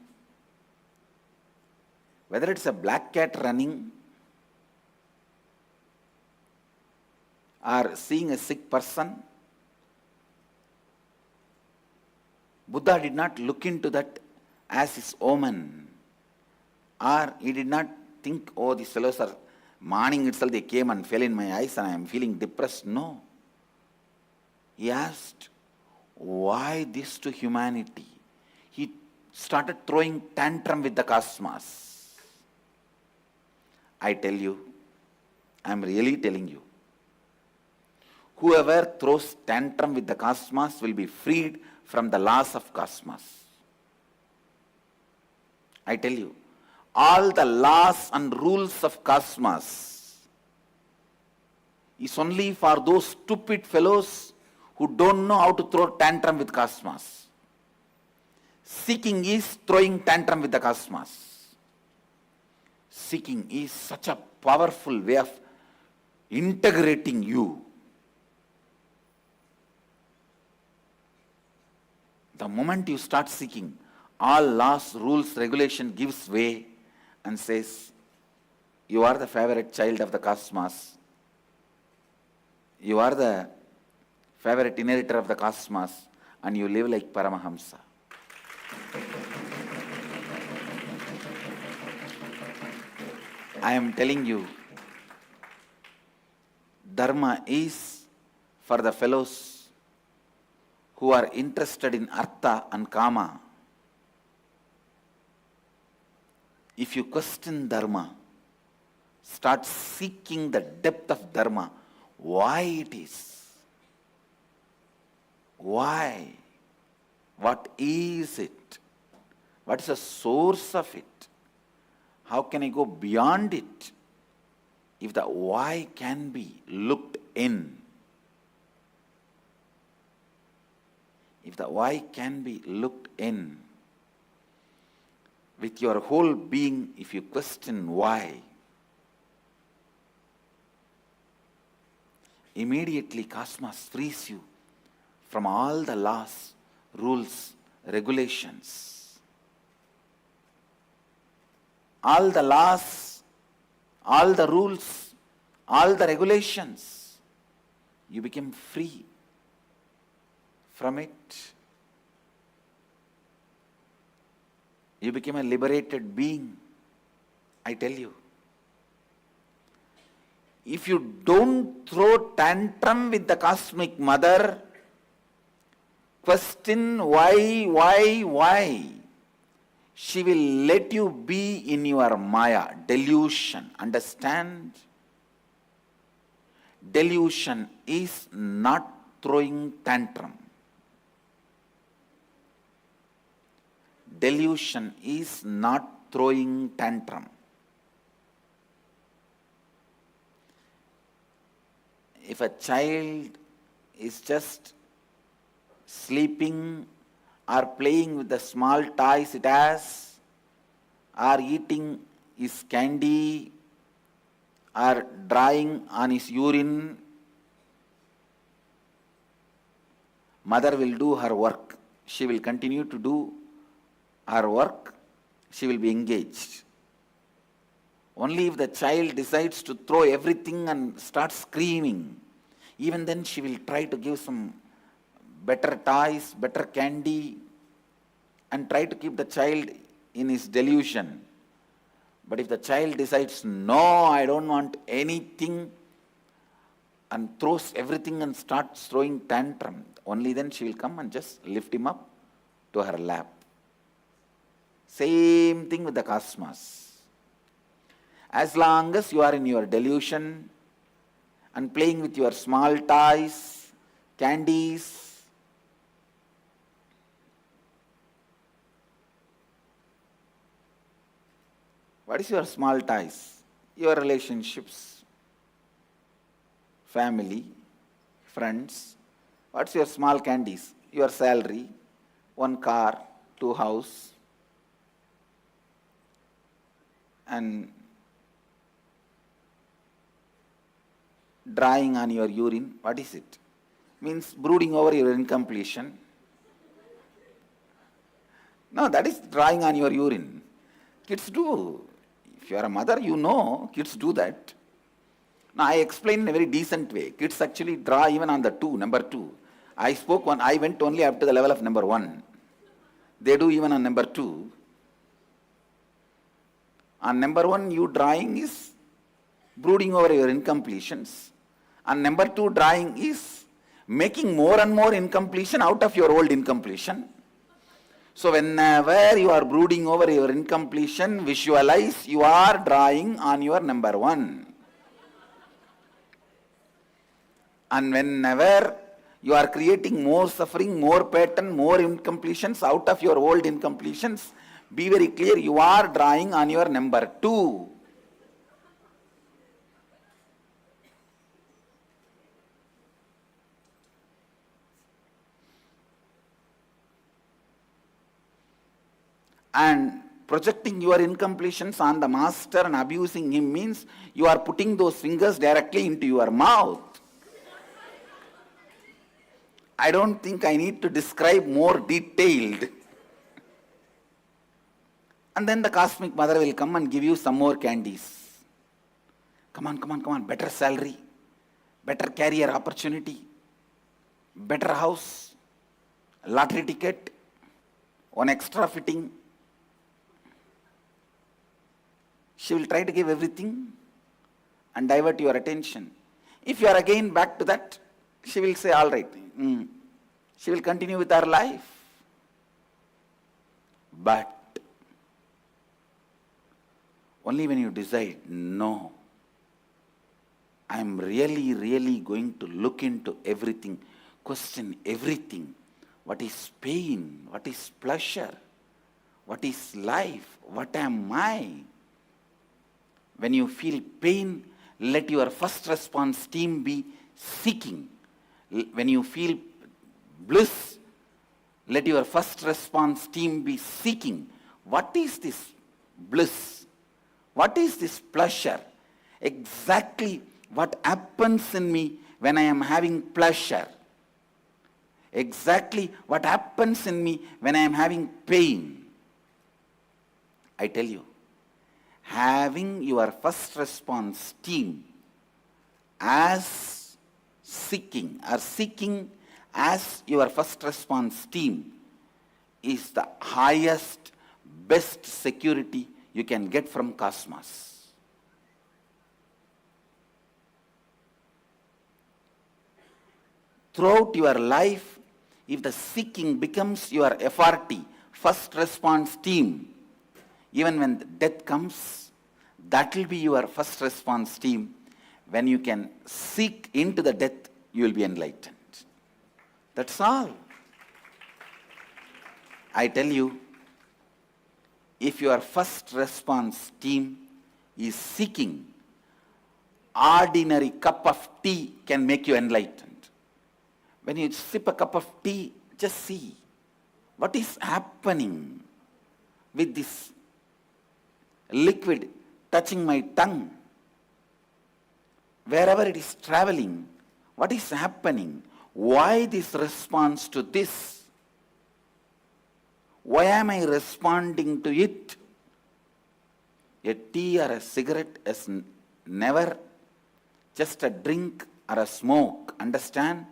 whether it's a black cat running or seeing a sick person, Buddha did not look into that as his omen, or he did not think, oh, these fellows are, morning itself they came and fell in my eyes and I am feeling depressed. No. He asked, why this to humanity? He started throwing tantrum with the cosmos. I tell you, I am really telling you, whoever throws tantrum with the cosmos will be freed from the laws of cosmos. I tell you, all the laws and rules of cosmos is only for those stupid fellows who don't know how to throw tantrum with cosmos. Seeking is throwing tantrum with the cosmos. Seeking is such a powerful way of integrating you. The moment you start seeking, all laws, rules, regulation gives way and says, you are the favorite child of the cosmos. You are the favorite inheritor of the cosmos, and you live like Paramahamsa. I am telling you, Dharma is for the fellows who are interested in Artha and Kama. If you question dharma, start seeking the depth of dharma, why it is. Why? What is it? What is the source of it? How can I go beyond it? If the why can be looked in, if the why can be looked in, with your whole being, if you question why, immediately cosmos frees you from all the laws, rules, regulations. All the laws, all the rules, all the regulations, you become free from it. You become a liberated being, I tell you. If you don't throw tantrum with the cosmic mother, question why, she will let you be in your maya, delusion. Understand? Delusion is not throwing tantrum. Delusion is not throwing tantrum. If a child is just sleeping or playing with the small toys it has, or eating his candy, or drying on his urine, mother will do her work. She will continue to do her work. She will be engaged. Only if the child decides to throw everything and start screaming, even then she will try to give some better toys, better candy, and try to keep the child in his delusion. But if the child decides, no, I don't want anything, and throws everything and starts throwing tantrum, only then she will come and just lift him up to her lap. Same thing with the cosmos. As long as you are in your delusion and playing with your small toys, candies, what is your small toys? Your relationships, family, friends. What's your small candies? Your salary, 1 car, 2 house, and drying on your urine. What is it? Means brooding over your incompletion. No, that is drying on your urine. Kids do. If you are a mother, you know kids do that. Now I explain in a very decent way. Kids actually draw even on the number 2. I went only up to the level of number 1. They do even on number 2. On number 1, you drawing is brooding over your incompletions. And number 2, drawing is making more and more incompletion out of your old incompletion. So whenever you are brooding over your incompletion, visualize you are drawing on your number 1. And whenever you are creating more suffering, more pattern, more incompletions out of your old incompletions, be very clear, you are drawing on your number 2. And projecting your incompletions on the master and abusing him means you are putting those fingers directly into your mouth. I don't think I need to describe more detailed. And then the cosmic mother will come and give you some more candies. Come on, better salary, better career opportunity, better house, lottery ticket, 1 extra fitting. She will try to give everything and divert your attention. If you are again back to that, she will say, all right. She will continue with her life. But Only when you decide, no, I am really going to look into everything, question everything. What is pain? What is pleasure? What is life? What am I? When you feel pain, let your first response team be seeking. When you feel bliss, let your first response team be seeking. What is this bliss? What is this pleasure? Exactly what happens in me when I am having pleasure? Exactly what happens in me when I am having pain? I tell you, having your first response team as seeking as your first response team is the highest, best security you can get from cosmos. Throughout your life, if the seeking becomes your FRT, first response team, even when death comes, that will be your first response team. When you can seek into the death, you will be enlightened. That's all. I tell you, if your first response team is seeking, ordinary cup of tea can make you enlightened. When you sip a cup of tea, just see what is happening with this liquid touching my tongue. Wherever it is traveling, what is happening? Why this response to this? Why am I responding to it? A tea or a cigarette is never just a drink or a smoke. Understand?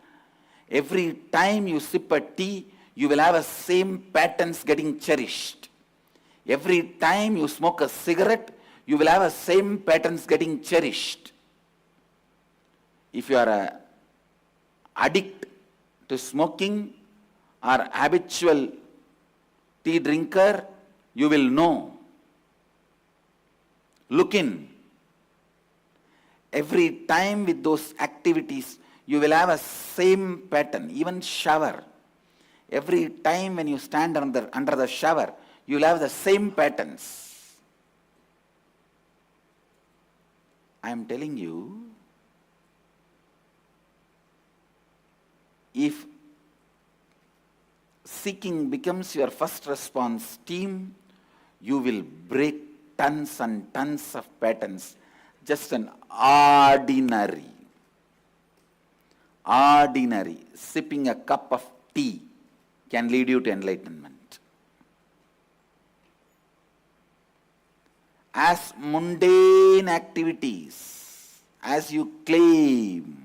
Every time you sip a tea, you will have the same patterns getting cherished. Every time you smoke a cigarette, you will have the same patterns getting cherished. If you are an addict to smoking or habitual tea drinker, you will know. Look in. Every time with those activities, you will have a same pattern. Even shower. Every time when you stand under the shower, you will have the same patterns. I am telling you, if seeking becomes your first response team, you will break tons and tons of patterns. Just an ordinary sipping a cup of tea can lead you to enlightenment. As mundane activities, as you claim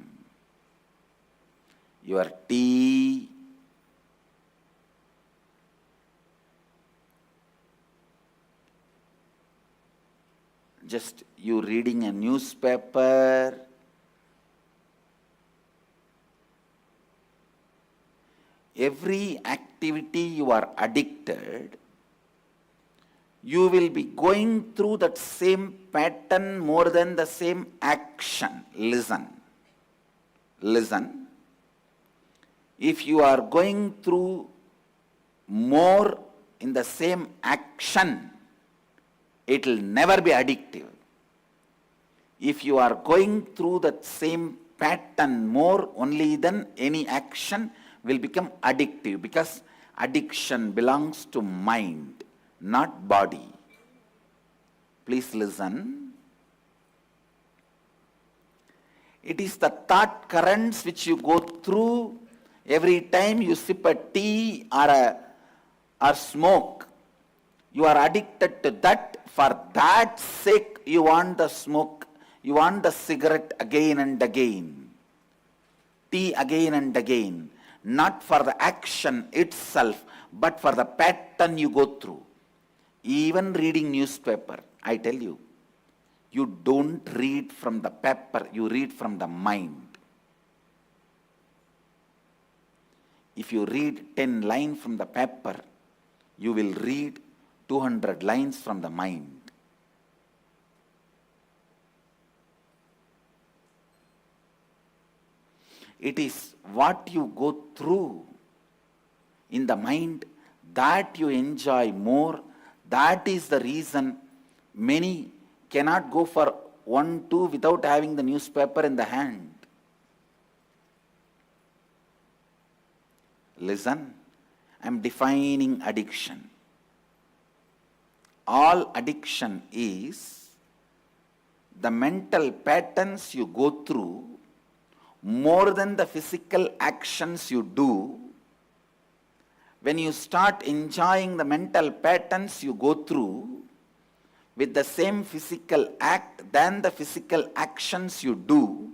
your tea, just you reading a newspaper, every activity you are addicted, you will be going through that same pattern more than the same action. Listen. If you are going through more in the same action, it will never be addictive. If you are going through that same pattern more only than any action, will become addictive, because addiction belongs to mind, not body. Please listen. It is the thought currents which you go through every time you sip a tea or smoke. You are addicted to that. For that sake, you want the smoke, you want the cigarette again and again, tea again and again. Not for the action itself, but for the pattern you go through. Even reading newspaper, I tell you, you don't read from the paper, you read from the mind. If you read 10 lines from the paper, you will read 200 lines from the mind. It is what you go through in the mind that you enjoy more. That is the reason many cannot go for 1, 2 without having the newspaper in the hand. Listen, I am defining addiction. All addiction is the mental patterns you go through more than the physical actions you do. When you start enjoying the mental patterns you go through with the same physical act than the physical actions you do,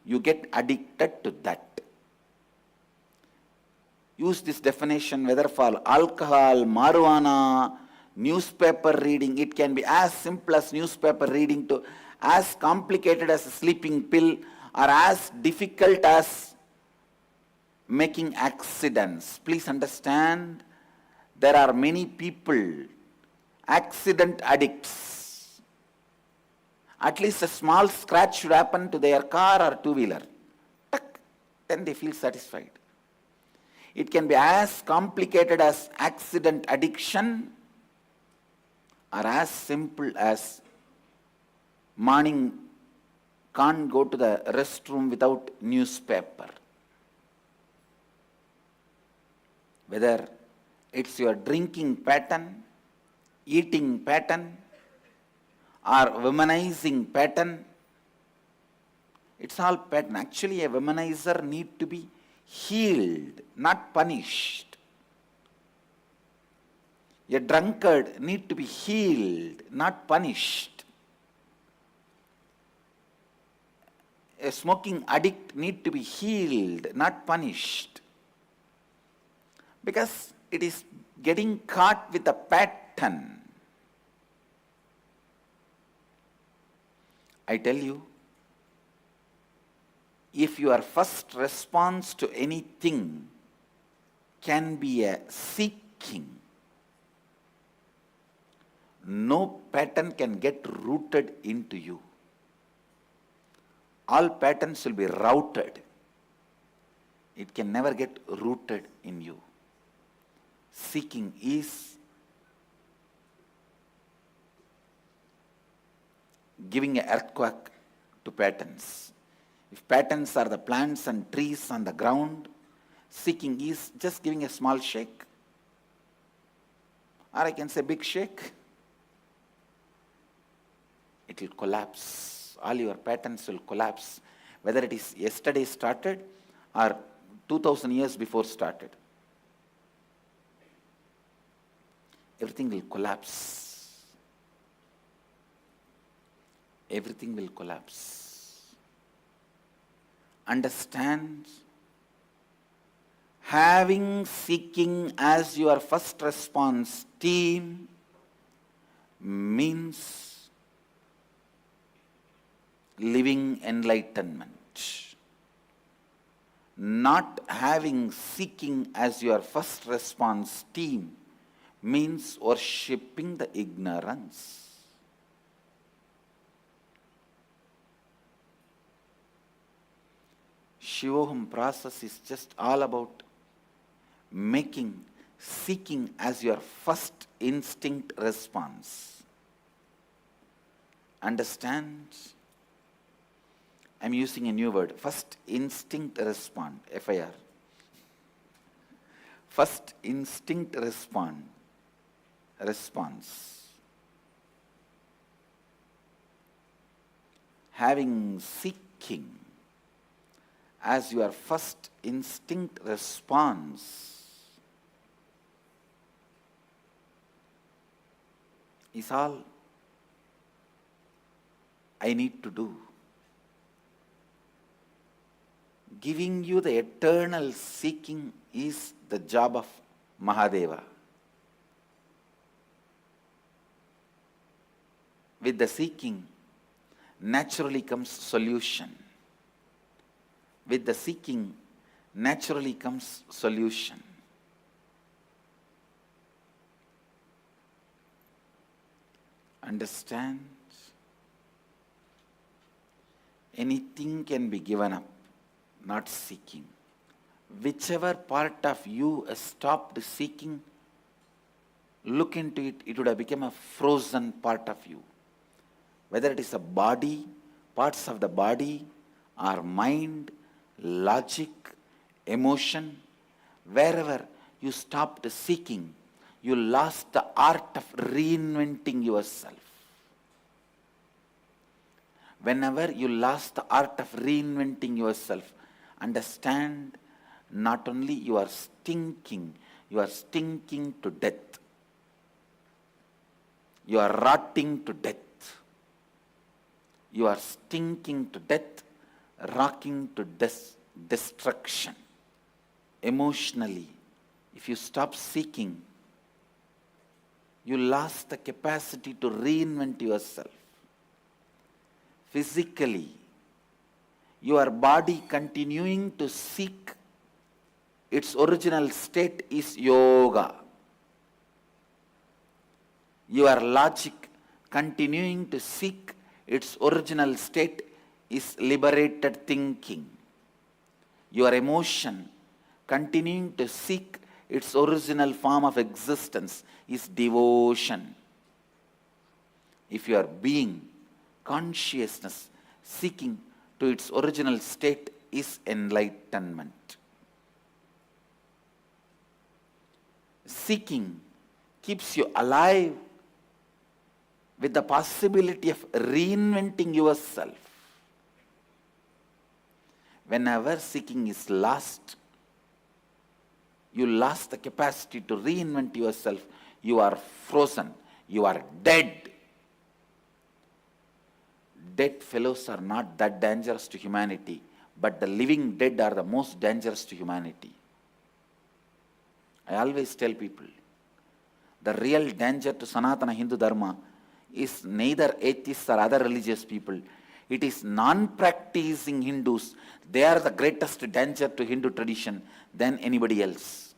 you get addicted to that. Use this definition whether for alcohol, marijuana, newspaper reading. It can be as simple as newspaper reading to as complicated as a sleeping pill or as difficult as making accidents. Please understand, there are many people, accident addicts. At least a small scratch should happen to their car or two-wheeler. Then they feel satisfied. It can be as complicated as accident addiction or as simple as morning can't go to the restroom without newspaper. Whether it's your drinking pattern, eating pattern, or womanizing pattern, it's all pattern. Actually, a womanizer needs to be healed, not punished. A drunkard needs to be healed, not punished. A smoking addict needs to be healed, not punished. Because it is getting caught with a pattern. I tell you, if your first response to anything can be a seeking, no pattern can get rooted into you. All patterns will be routed. It can never get rooted in you. Seeking is giving an earthquake to patterns. If patterns are the plants and trees on the ground, seeking is just giving a small shake. Or I can say big shake. It will collapse. All your patterns will collapse. Whether it is yesterday started or 2000 years before started. Everything will collapse. Everything will collapse. Understand, having seeking as your first response team means living enlightenment. Not having seeking as your first response team means worshipping the ignorance. Shivoham process is just all about making seeking as your first instinct response. Understand? I'm using a new word, first instinct respond, FIR. First instinct response. Having seeking as your first instinct response is all I need to do. Giving you the eternal seeking is the job of Mahadeva. With the seeking, naturally comes solution. With the seeking, naturally comes solution. Understand? Anything can be given up. not seeking. Whichever part of you stopped seeking, look into it, it would have become a frozen part of you. Whether it is a body, parts of the body, or mind, logic, emotion, wherever you stopped seeking, you lost the art of reinventing yourself. Whenever you lost the art of reinventing yourself, understand, not only you are stinking to death. You are rotting to death. You are stinking to death, rocking to destruction. Emotionally, if you stop seeking, you lost the capacity to reinvent yourself. Physically, your body continuing to seek its original state is yoga. Your logic continuing to seek its original state is liberated thinking. Your emotion continuing to seek its original form of existence is devotion. If your being, consciousness, seeking to its original state is enlightenment. Seeking keeps you alive with the possibility of reinventing yourself. Whenever seeking is lost, you lost the capacity to reinvent yourself. You are frozen. You are dead. Dead fellows are not that dangerous to humanity, but the living dead are the most dangerous to humanity. I always tell people, the real danger to Sanatana Hindu Dharma is neither atheists or other religious people. It is non-practicing Hindus. They are the greatest danger to Hindu tradition than anybody else.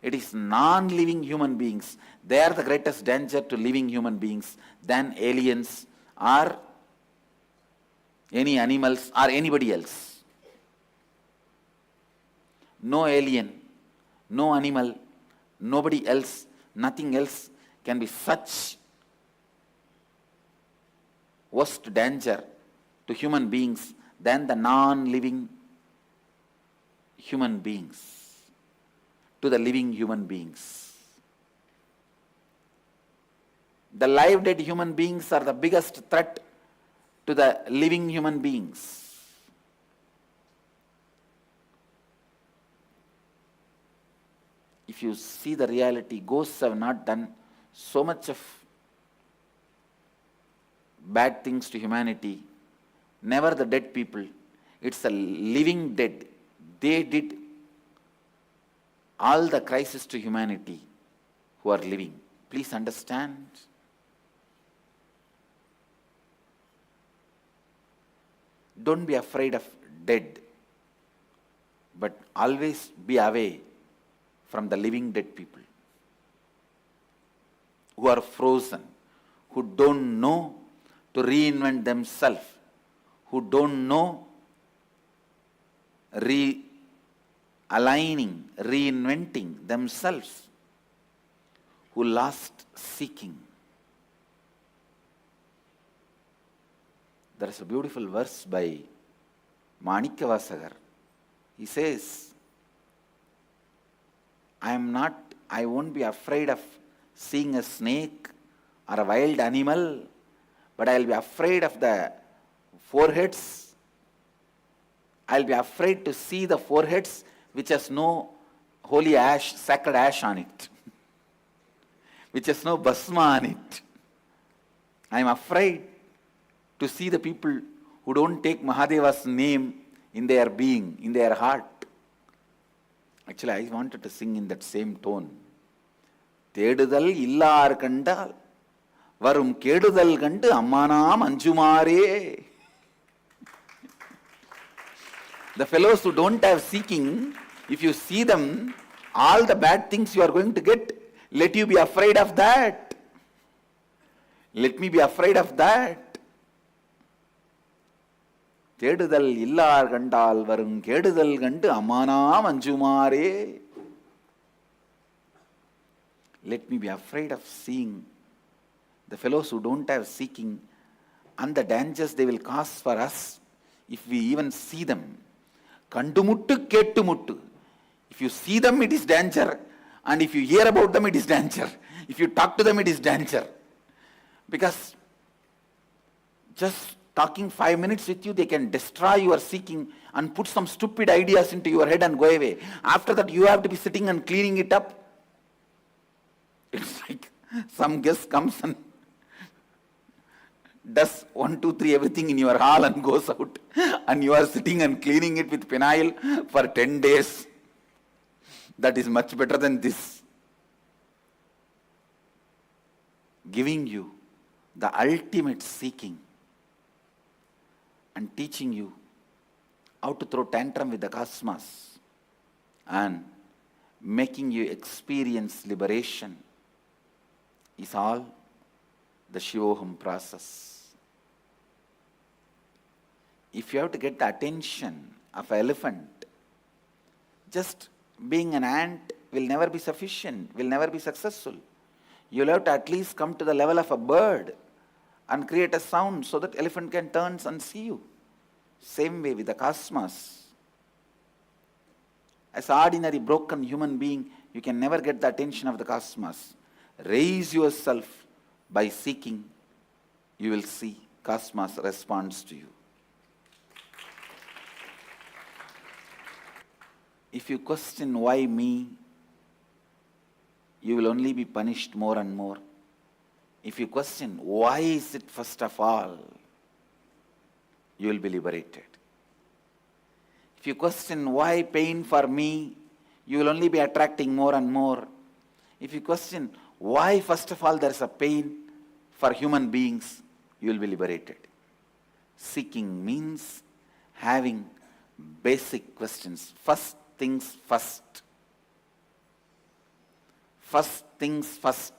It is non-living human beings. They are the greatest danger to living human beings than aliens or any animals or anybody else. No alien, no animal, nobody else, nothing else can be such worst danger to human beings than the non-living human beings, to the living human beings. The live dead human beings are the biggest threat to the living human beings. If you see the reality, ghosts have not done so much of bad things to humanity. Never the dead people. It's the living dead. They did all the crisis to humanity who are living. Please understand. Don't be afraid of dead, but always be away from the living dead people who are frozen, who don't know to reinvent themselves, who don't know realigning, reinventing themselves, who lost seeking. There is a beautiful verse by Manikya. He says, I won't be afraid of seeing a snake or a wild animal, but I'll be afraid of the foreheads. I'll be afraid to see the foreheads which has no holy ash, sacred ash on it, which has no bhasma on it. I'm afraid to see the people who don't take Mahadeva's name in their being, in their heart. Actually, I wanted to sing in that same tone. தேடுதல் இல்லார் கண்டால் வரும் கேடுதல் கண்டு அம்மானாம் அஞ்சுமாரே. The fellows who don't have seeking, if you see them, all the bad things you are going to get, let you be afraid of that. Let me be afraid of that. தேடுதல் இல்லார் கண்டால் வரும் கேடுதல் கண்டு Amana மஞ்சுமாரே. Let me be afraid of seeing the fellows who don't have seeking and the dangers they will cause for us if we even see them. Kandumuttu kettumuttu. If you see them, it is danger, and if you hear about them, it is danger. If you talk to them, it is danger. Because just talking 5 minutes with you, they can destroy your seeking and put some stupid ideas into your head and go away. After that, you have to be sitting and cleaning it up. It's like some guest comes and does 1, 2, 3 everything in your hall and goes out, and you are sitting and cleaning it with phenyl for 10 days. That is much better than this. Giving you the ultimate seeking and teaching you how to throw tantrum with the cosmos and making you experience liberation is all the Shivoham process. If you have to get the attention of an elephant, just being an ant will never be sufficient, will never be successful. You'll have to at least come to the level of a bird and create a sound so that elephant can turn and see you. Same way with the cosmos. As an ordinary broken human being, you can never get the attention of the cosmos. Raise yourself by seeking, you will see cosmos responds to you. If you question why me, you will only be punished more and more. If you question why is it first of all, you will be liberated. If you question why pain for me, you will only be attracting more and more. If you question why first of all there is a pain for human beings, you will be liberated. Seeking means having basic questions. First things first. First things first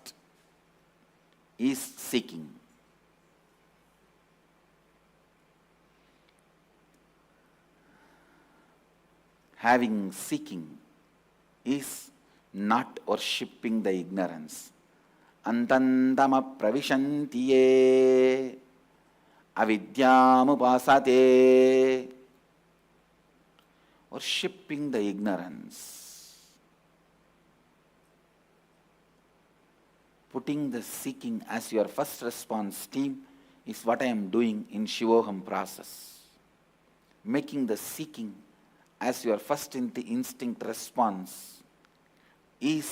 is seeking. Having seeking is not worshipping the ignorance. Antantama pravishantiye avidyamupasate. Worshipping the ignorance. Putting the seeking as your first response team is what I am doing in Shivoham process. Making the seeking as your first instinct response is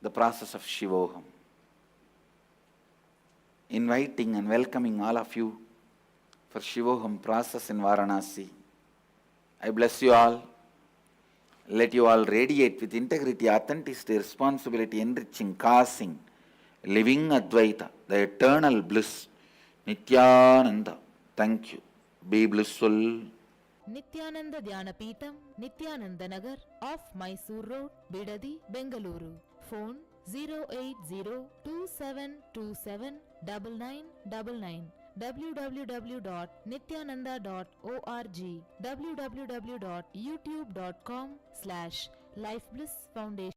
the process of Shivoham. Inviting and welcoming all of you for Shivoham process in Varanasi. I bless you all. Let you all radiate with integrity, authenticity, responsibility, enriching, causing, living Advaita, the eternal bliss, Nityananda. Thank you. Be blissful. Nityananda Dhyanapitham, Nityananda Nagar, off Mysore Road, Bidadi, Bengaluru. Phone 08027279999. www.nityananda.org, www.youtube.com/lifeblissfoundation.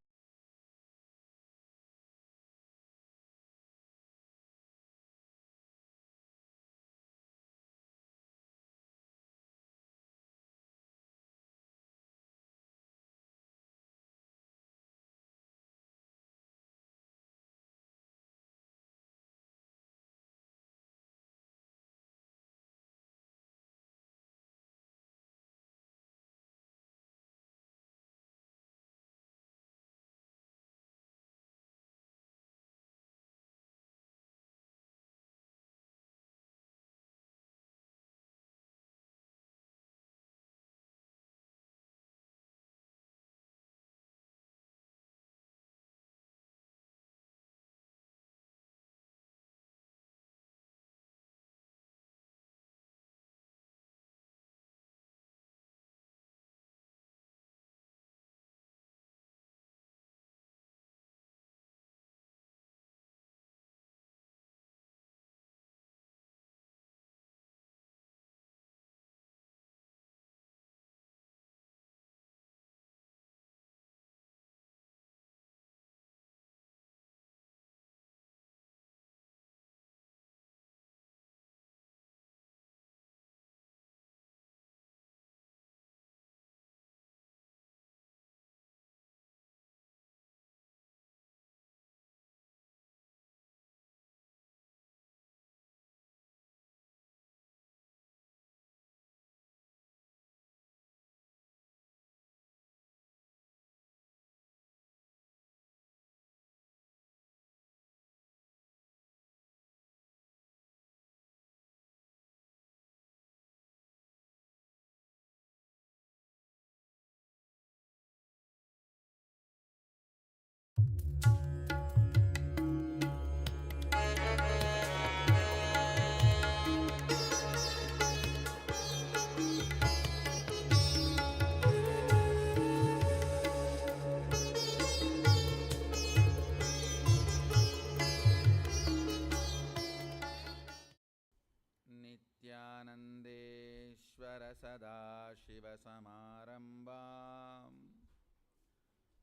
Sadashivasamarambam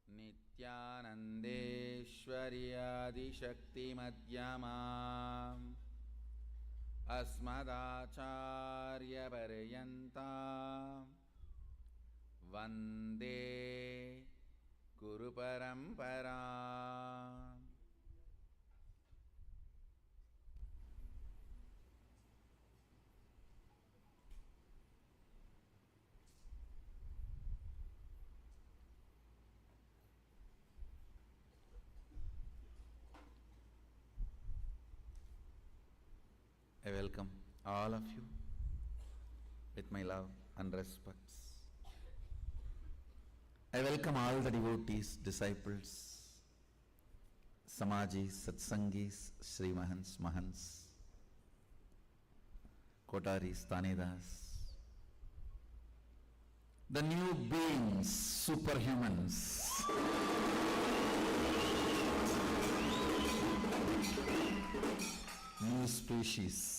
Nityanandeshwariyadishaktimadhyamam Asmadacharya Paryantam Vande Guru Paramparam. I welcome all of you with my love and respects. I welcome all the devotees, disciples, Samajis, Satsangis, Sri Mahans, Mahans, Kotaris, Tanedas, the new beings, superhumans, new species,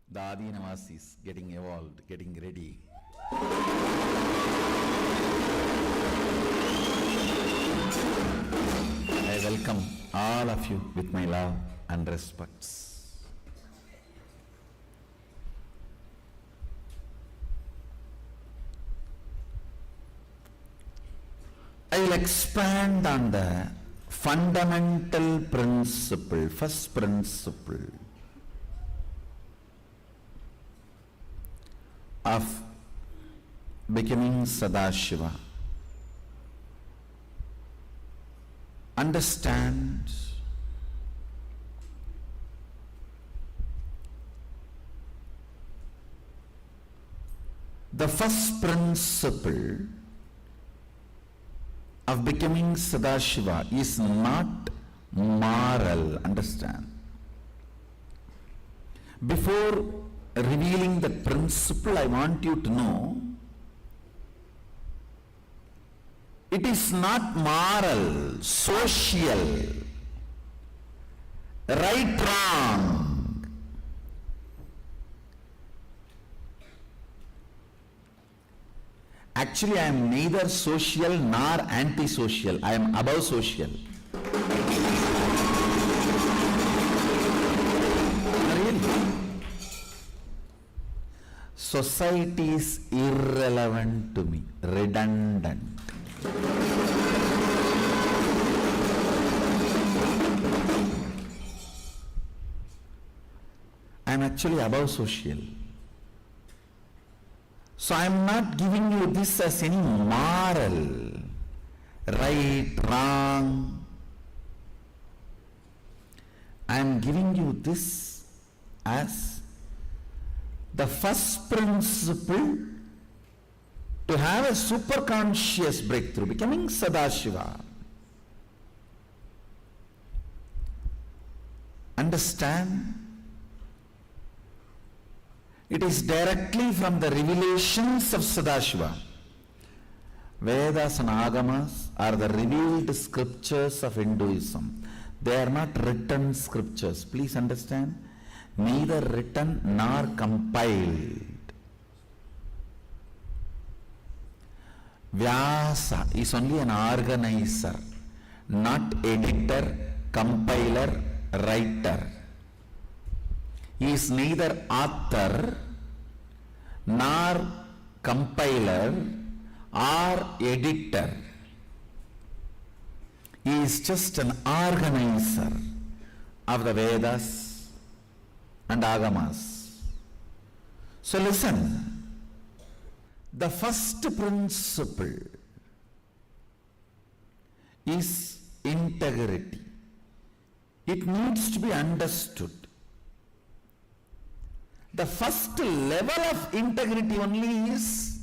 the Adinavasis getting evolved, getting ready. I welcome all of you with my love and respects. I will expand on the fundamental principle, first principle of becoming Sadashiva. Understand the first principle of becoming Sadashiva is not moral. Understand. Before revealing the principle, I want you to know it is not moral, social, right, wrong. Actually, I am neither social nor anti-social. I am above social. Really? Society is irrelevant to me, redundant. I am actually above social. So I am not giving you this as any moral, right, wrong. I am giving you this as the first principle to have a superconscious breakthrough, becoming Sadashiva. Understand? It is directly from the revelations of Sadashiva. Vedas and Agamas are the revealed scriptures of Hinduism. They are not written scriptures. Please understand? Neither written nor compiled. Vyasa is only an organizer, not editor, compiler, writer. He is neither author nor compiler or editor. He is just an organizer of the Vedas and Agamas. So listen. The first principle is integrity. It needs to be understood. The first level of integrity only is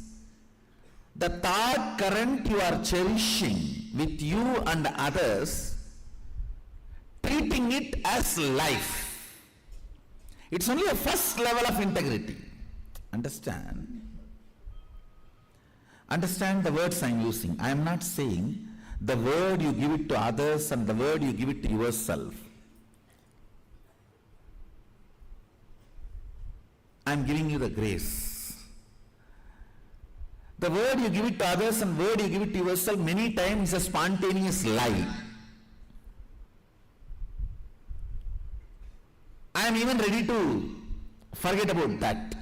the thought current you are cherishing with you and others, treating it as life. It's only a first level of integrity. Understand? Understand the words I am using. I am not saying the word you give it to others and the word you give it to yourself. I am giving you the grace. The word you give it to others and word you give it to yourself many times is a spontaneous lie. I am even ready to forget about that.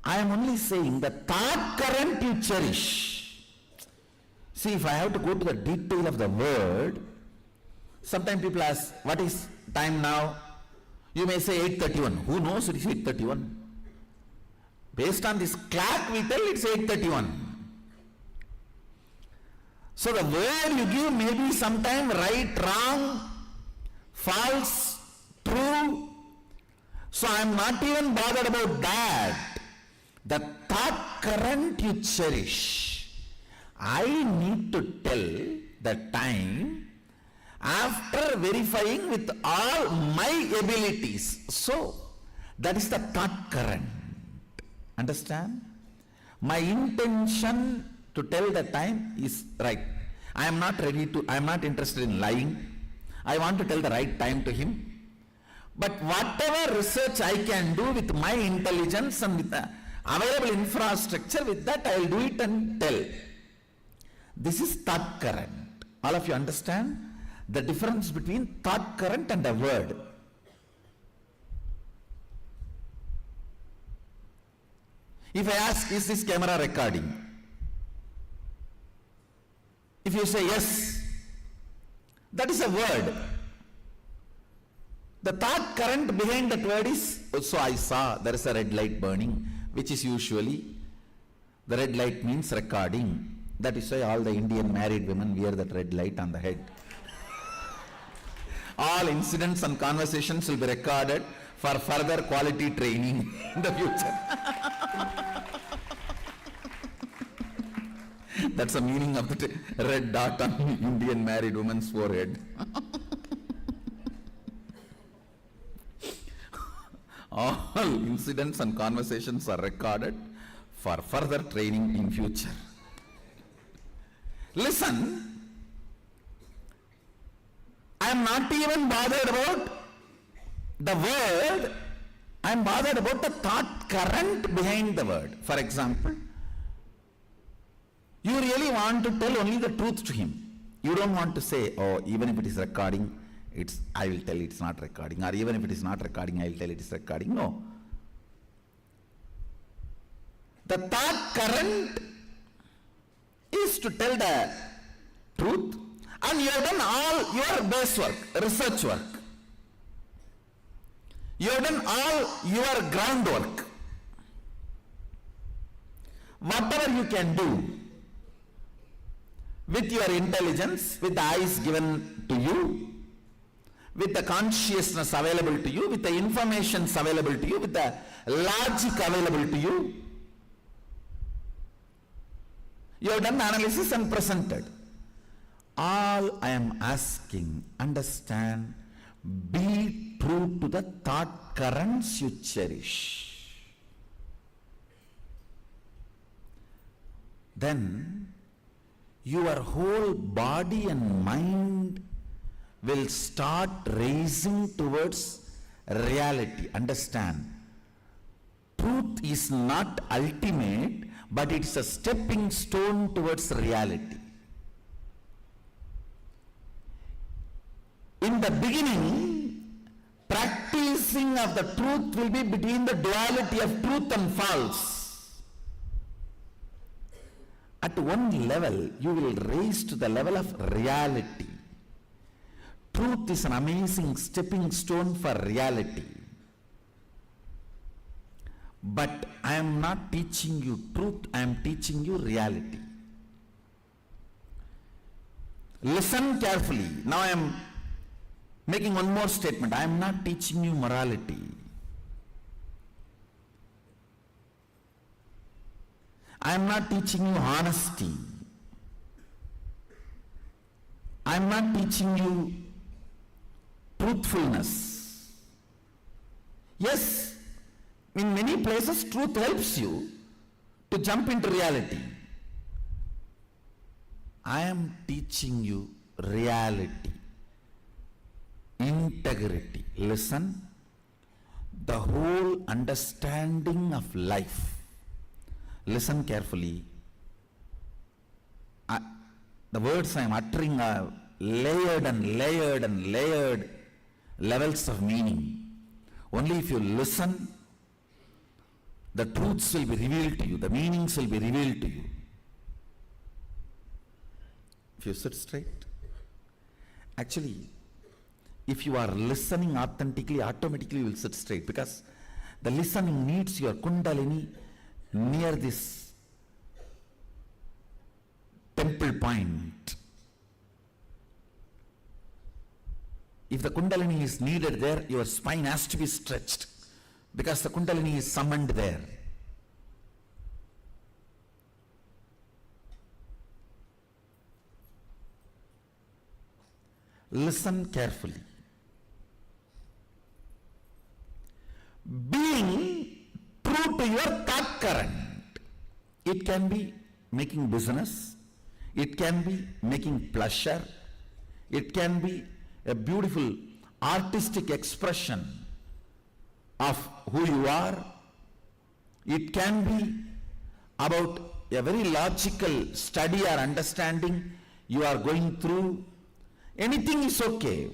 I am only saying the thought current you cherish. See, if I have to go to the detail of the word, sometimes people ask, what is time now? You may say 8:31. Who knows it is 8:31? Based on this clock we tell it's 8:31. So the word you give may be sometime right, wrong, false, true. So I am not even bothered about that. The thought current you cherish. I need to tell the time after verifying with all my abilities. So that is the thought current. Understand? My intention to tell the time is right. I am not interested in lying. I want to tell the right time to him. But whatever research I can do with my intelligence and with the available infrastructure, with that I will do it and tell. This is thought current. All of you understand the difference between thought current and a word? If I ask, is this camera recording? If you say yes, that is a word. The thought current behind that word is, so I saw there is a red light burning, which is usually, the red light means recording. That is why all the Indian married women wear that red light on the head. All incidents and conversations will be recorded for further quality training in the future. That's the meaning of the red dot on Indian married woman's forehead. All incidents and conversations are recorded for further training in future. Listen, I am not even bothered about the word, I am bothered about the thought current behind the word. For example, you really want to tell only the truth to him. You don't want to say, oh, even if it is recording, I will tell it's not recording, or even if it is not recording, I will tell it is recording. No. The thought current is to tell the truth, and you have done all your base work, research work. You have done all your groundwork. Whatever you can do with your intelligence, with the eyes given to you, with the consciousness available to you, with the information available to you, with the logic available to you, you have done analysis and presented. All I am asking, understand, be true to the thought currents you cherish. Then your whole body and mind will start raising towards reality. Understand, truth is not ultimate, but it's a stepping stone towards reality. In the beginning, practicing of the truth will be between the duality of truth and false. At one level, you will raise to the level of reality. Truth is an amazing stepping stone for reality. But I am not teaching you truth, I am teaching you reality. Listen carefully. Now I am making one more statement. I am not teaching you morality. I am not teaching you honesty. I am not teaching you truthfulness. Yes, in many places truth helps you to jump into reality. I am teaching you reality, integrity. Listen, the whole understanding of life. Listen carefully. The words I am uttering are layered and layered and layered levels of meaning. Only if you listen, the truths will be revealed to you, the meanings will be revealed to you. If you sit straight, actually, if you are listening authentically, automatically you will sit straight, because the listening needs your kundalini near this temple point. If the kundalini is needed there, your spine has to be stretched, because the kundalini is summoned there. Listen carefully. Being true to your thought current, it can be making business, it can be making pleasure, it can be a beautiful artistic expression of who you are, it can be about a very logical study or understanding you are going through. Anything is okay.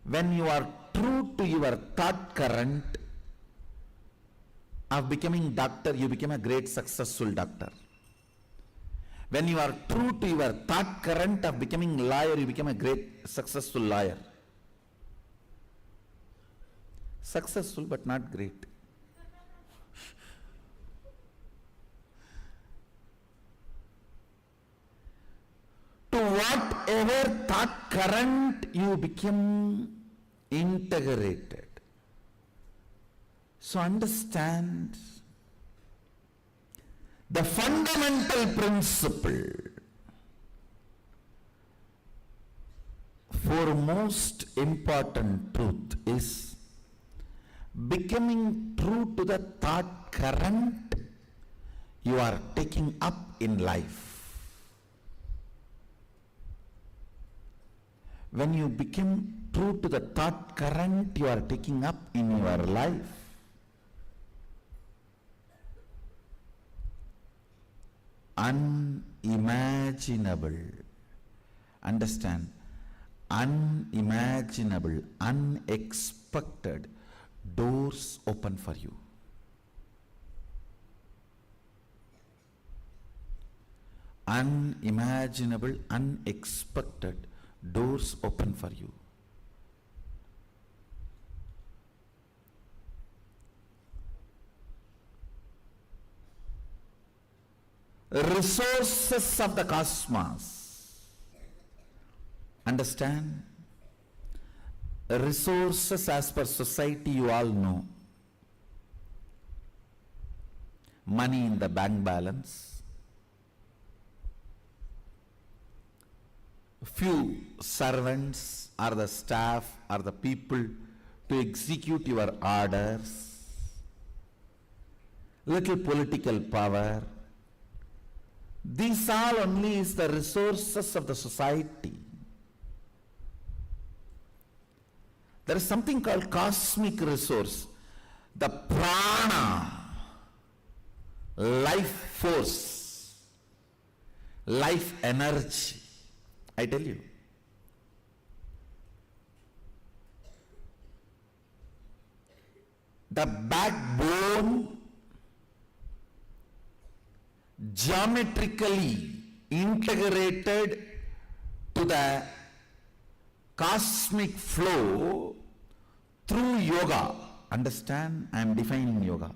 When you are true to your thought current of becoming doctor, you become a great successful doctor. When you are true to your thought current of becoming lawyer, you become a great successful lawyer. Successful but not great. To whatever thought current you become integrated. So understand the fundamental principle, foremost important truth is becoming true to the thought current you are taking up in life. When you become true to the thought current you are taking up in your life, unimaginable, understand, unimaginable, unexpected doors open for you. Unimaginable, unexpected doors open for you. Resources of the cosmos. Understand? Resources as per society you all know. Money in the bank balance. Few servants or the staff or the people to execute your orders. Little political power. These all only is the resources of the society. There is something called cosmic resource, the prana, life force, life energy. I tell you. The backbone geometrically integrated to the cosmic flow through yoga. Understand? I am defining yoga.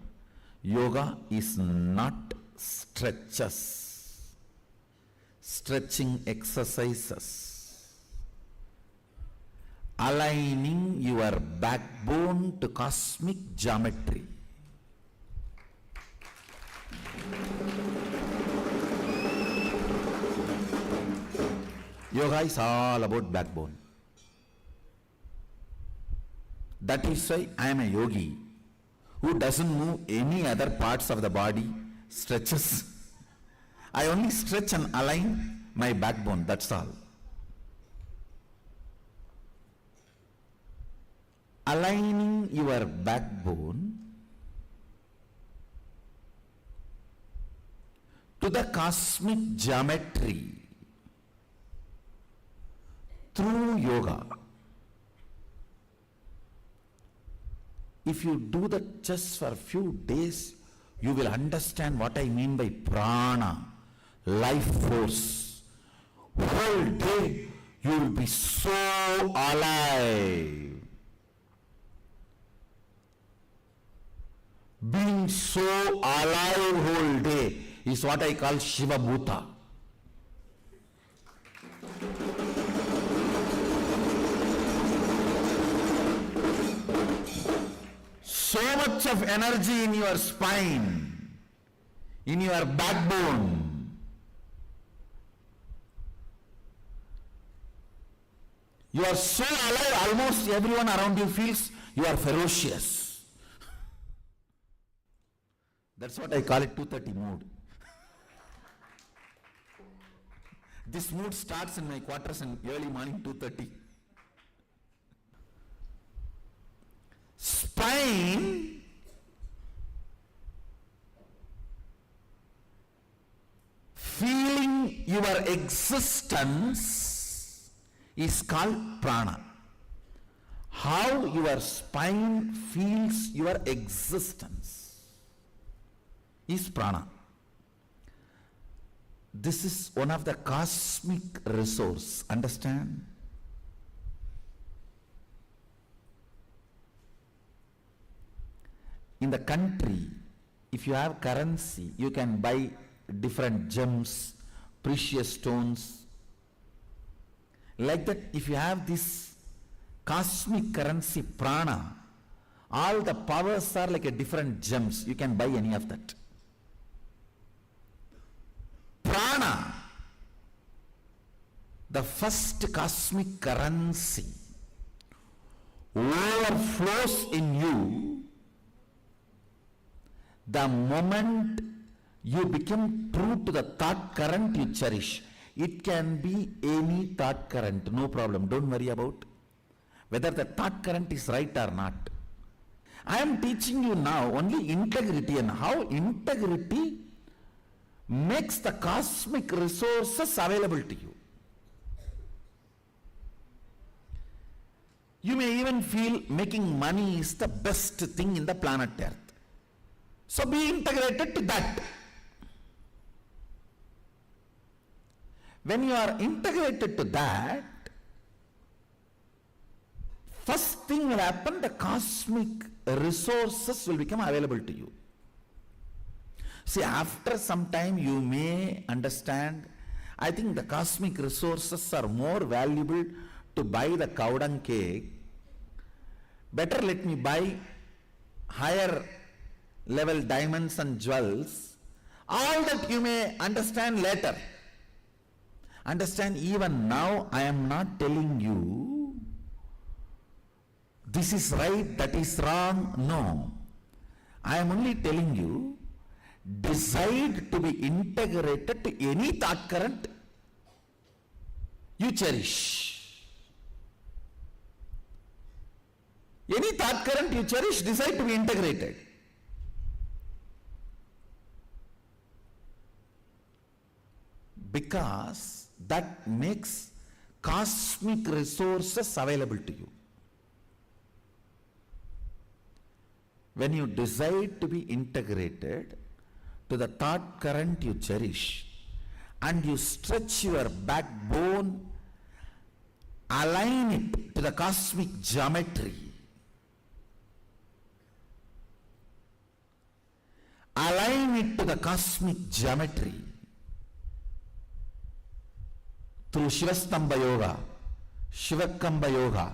Yoga is not stretching exercises. Aligning your backbone to cosmic geometry. Yoga is all about backbone. That is why I am a yogi who doesn't move any other parts of the body, stretches. I only stretch and align my backbone, that's all. aligning your backbone to the cosmic geometry through yoga. If you do that just for a few days, you will understand what I mean by prana, life force. Whole day you will be so alive. Being so alive whole day is what I call Shiva Bhuta. So much of energy in your spine, in your backbone. You are so alive, almost everyone around you feels you are ferocious. That's what I call it 2:30 mood. This mood starts in my quarters in early morning 2:30. Spine feeling your existence is called prana. How your spine feels your existence is prana. This is one of the cosmic resource. Understand? In the country, if you have currency, you can buy different gems, precious stones. Like that, if you have this cosmic currency prana, all the powers are like a different gems. You can buy any of that. Prana, the first cosmic currency, overflows in you the moment you become true to the thought current you cherish. It can be any thought current, no problem. Don't worry about whether the thought current is right or not. I am teaching you now only integrity and how integrity makes the cosmic resources available to you. You may even feel making money is the best thing in the planet Earth. So be integrated to that. When you are integrated to that, first thing will happen, the cosmic resources will become available to you. See, after some time you may understand, I think the cosmic resources are more valuable to buy the cow dung cake. Better let me buy higher level diamonds and jewels. All that you may understand later. Understand, even now I am not telling you this is right, that is wrong. No. I am only telling you, decide to be integrated to any thought current you cherish. Any thought current you cherish, decide to be integrated. Because that makes cosmic resources available to you. When you decide to be integrated to the thought current you cherish and you stretch your backbone, align it to the cosmic geometry, align it to the cosmic geometry through Shivastambha Yoga, Shivakamba Yoga,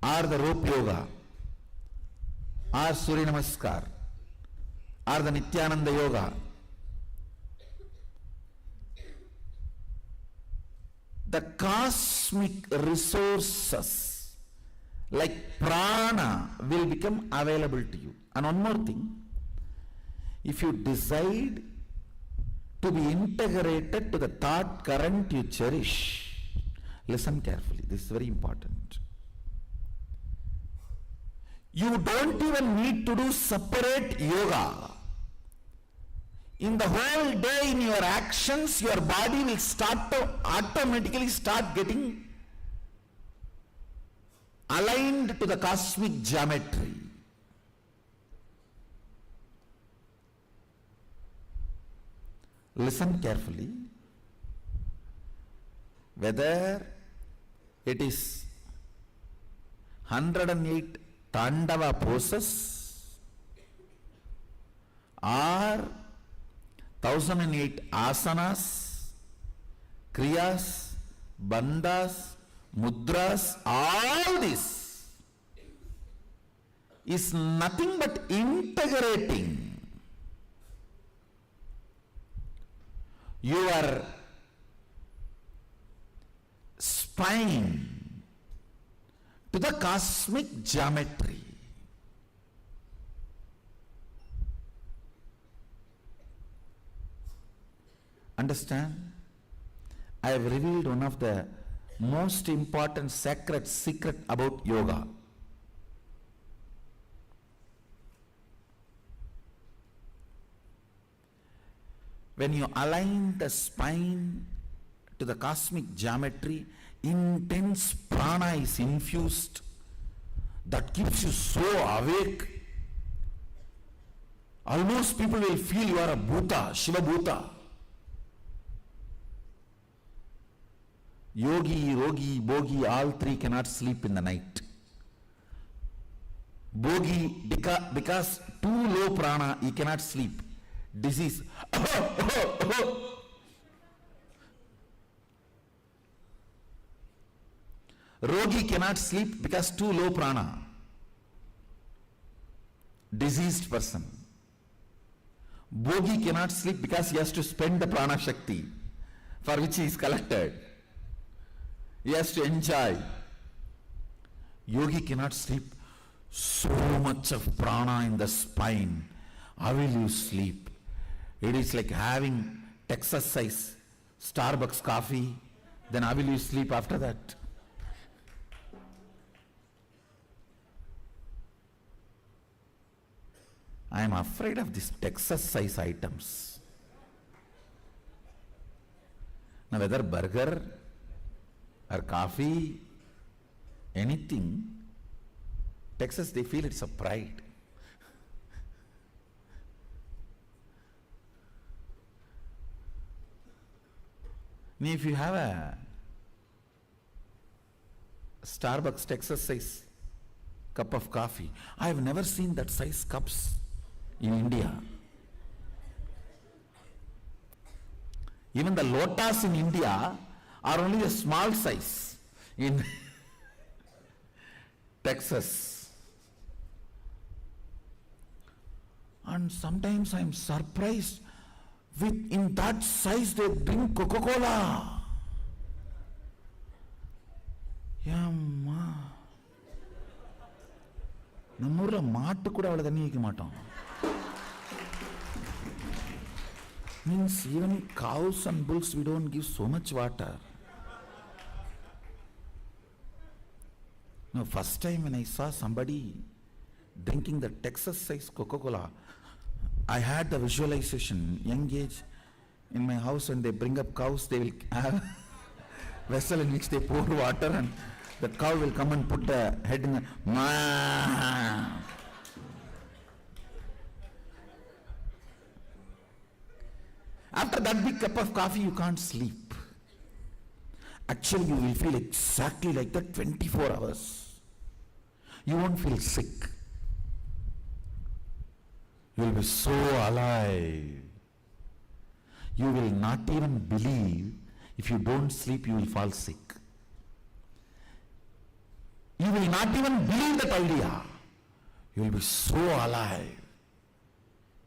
or the rope yoga, or Surya Namaskar, or the Nityananda Yoga. The cosmic resources like prana will become available to you. And one more thing, if you decide to be integrated to the thought current you cherish, listen carefully, this is very important. You don't even need to do separate yoga. In the whole day, in your actions, your body will automatically start getting aligned to the cosmic geometry. Listen carefully. Whether it is 108 Tandava poses or 1008 asanas, kriyas, bandhas, mudras, all this is nothing but integrating your spine to the cosmic geometry. Understand? I have revealed one of the most important sacred secret about yoga. When you align the spine to the cosmic geometry, intense prana is infused that keeps you so awake. Almost people will feel you are a Bhuta, Shiva Bhuta. Yogi, Rogi, Bogi, all three cannot sleep in the night. Bogi, because too low prana, he cannot sleep. Disease. Rogi cannot sleep because too low prana. Diseased person. Bogi cannot sleep because he has to spend the prana shakti for which he is collected. He has to enjoy. Yogi cannot sleep. So much of prana in the spine. How will you sleep? It is like having Texas size Starbucks coffee. Then how will you sleep after that? I am afraid of these Texas size items. Now whether burger or coffee, anything, Texas, they feel it's a pride. Now if you have a Starbucks Texas size cup of coffee, I have never seen that size cups in India. Even the lotas in India are only a small size in Texas. And sometimes I am surprised with in that size they drink Coca-Cola. Yamma. நம்மூர்ல மாட்டு கூட அவ்வளவு தண்ணி வைக்க மாட்டோம். Means even cows and bulls we don't give so much water. Now first time when I saw somebody drinking the Texas size Coca-Cola, I had the visualization, young age, in my house when they bring up cows, they will have a vessel in which they pour water and the cow will come and put the head in the ma. After that big cup of coffee, you can't sleep. Actually, you will feel exactly like that 24 hours. You won't feel sick. You will be so alive. You will not even believe if you don't sleep, you will fall sick. You will not even believe that idea. You will be so alive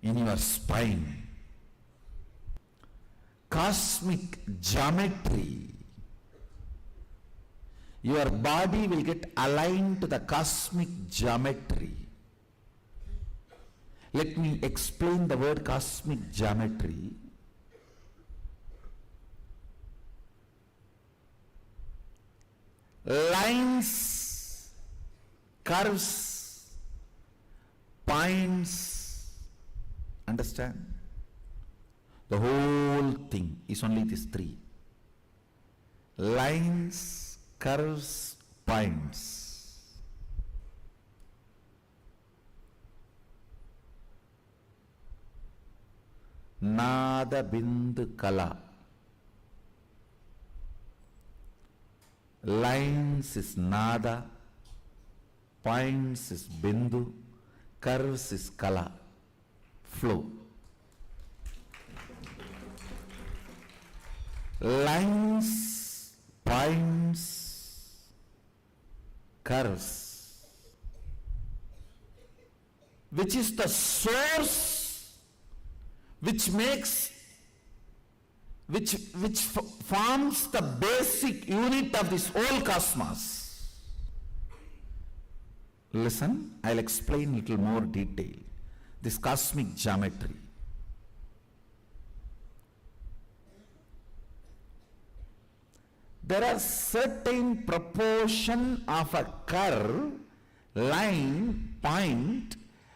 in your spine. Cosmic geometry. Your body will get aligned to the cosmic geometry. Let me explain the word cosmic geometry. Lines, curves, points. Understand? The whole thing is only these three. Lines, curves, points. Nada bindu kala. Lines is nada, points is bindu, curves is kala, flow. Lines, points, curves, which is the source which makes, which forms the basic unit of this whole cosmos. Listen, I'll explain little more detail. This cosmic geometry. There are certain proportion of a curve, line, point,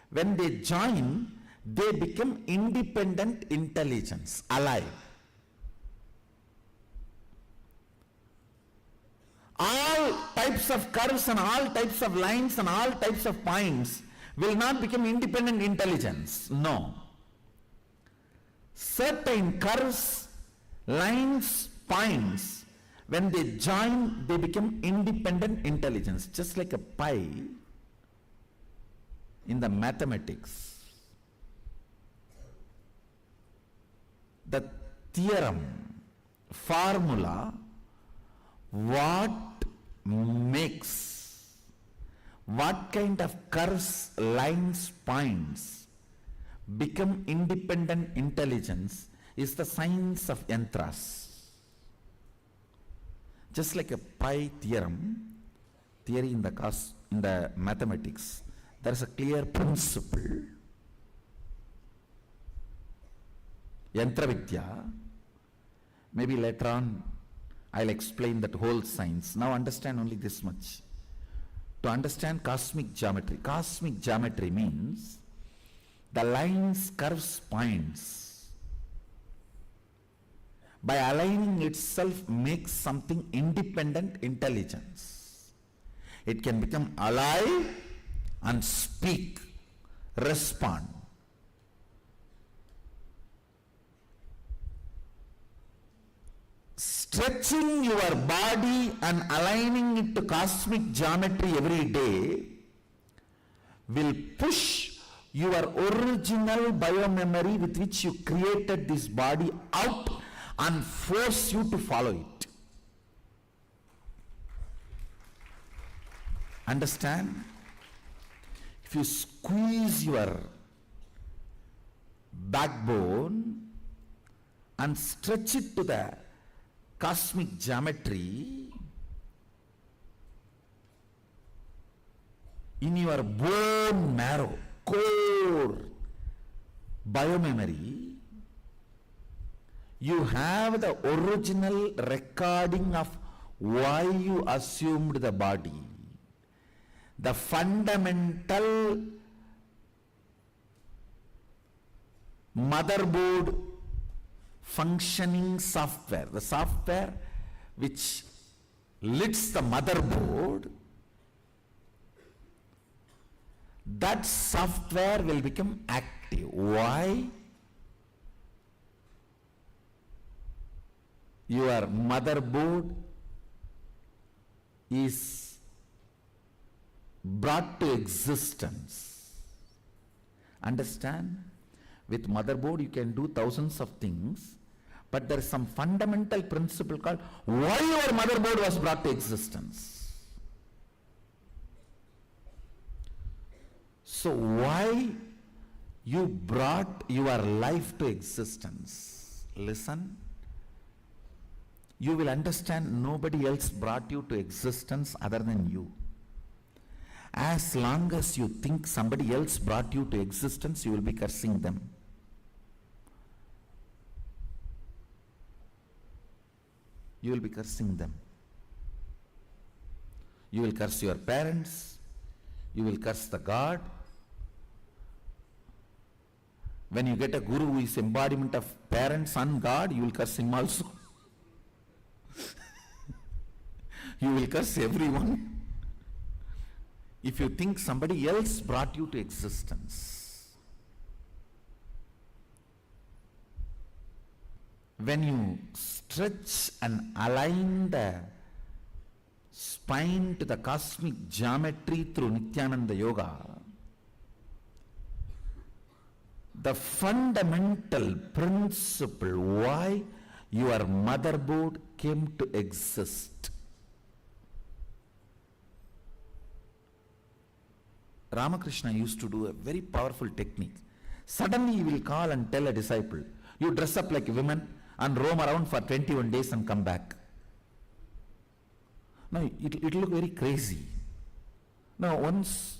when they join, they become independent intelligence, alive. All types of curves and all types of lines and all types of points will not become independent intelligence. No. Certain curves, lines, points, when they join, they become independent intelligence. Just like a pi in the mathematics. The theorem, formula, what makes, what kind of curves, lines, points become independent intelligence is the science of yantras. Just like a pi theorem, theory in the mathematics, there is a clear principle. Yantra Vidya, maybe later on I'll explain that whole science. Now understand only this much. To understand cosmic geometry means the lines, curves, points, by aligning itself makes something independent intelligence. It can become alive and speak, respond. Stretching your body and aligning it to cosmic geometry every day will push your original biomemory with which you created this body out and force you to follow it. Understand? If you squeeze your backbone and stretch it to the cosmic geometry, in your bone marrow, core, biomemory, you have the original recording of why you assumed the body. The fundamental motherboard functioning software, the software which leads the motherboard, that software will become active. Why? Your motherboard is brought to existence. Understand? With motherboard you can do thousands of things, but there is some fundamental principle called why your motherboard was brought to existence. So why you brought your life to existence? Listen. You will understand nobody else brought you to existence other than you. As long as you think somebody else brought you to existence, you will be cursing them. You will be cursing them. You will curse your parents. You will curse the God. When you get a guru who is embodiment of parent, son, God, you will curse him also. You will curse everyone. If you think somebody else brought you to existence, when you stretch and align the spine to the cosmic geometry through Nityananda Yoga, the fundamental principle why your motherboard came to exist. Ramakrishna used to do a very powerful technique. Suddenly he will call and tell a disciple, you dress up like a woman and roam around for 21 days and come back. Now it will look very crazy. Now once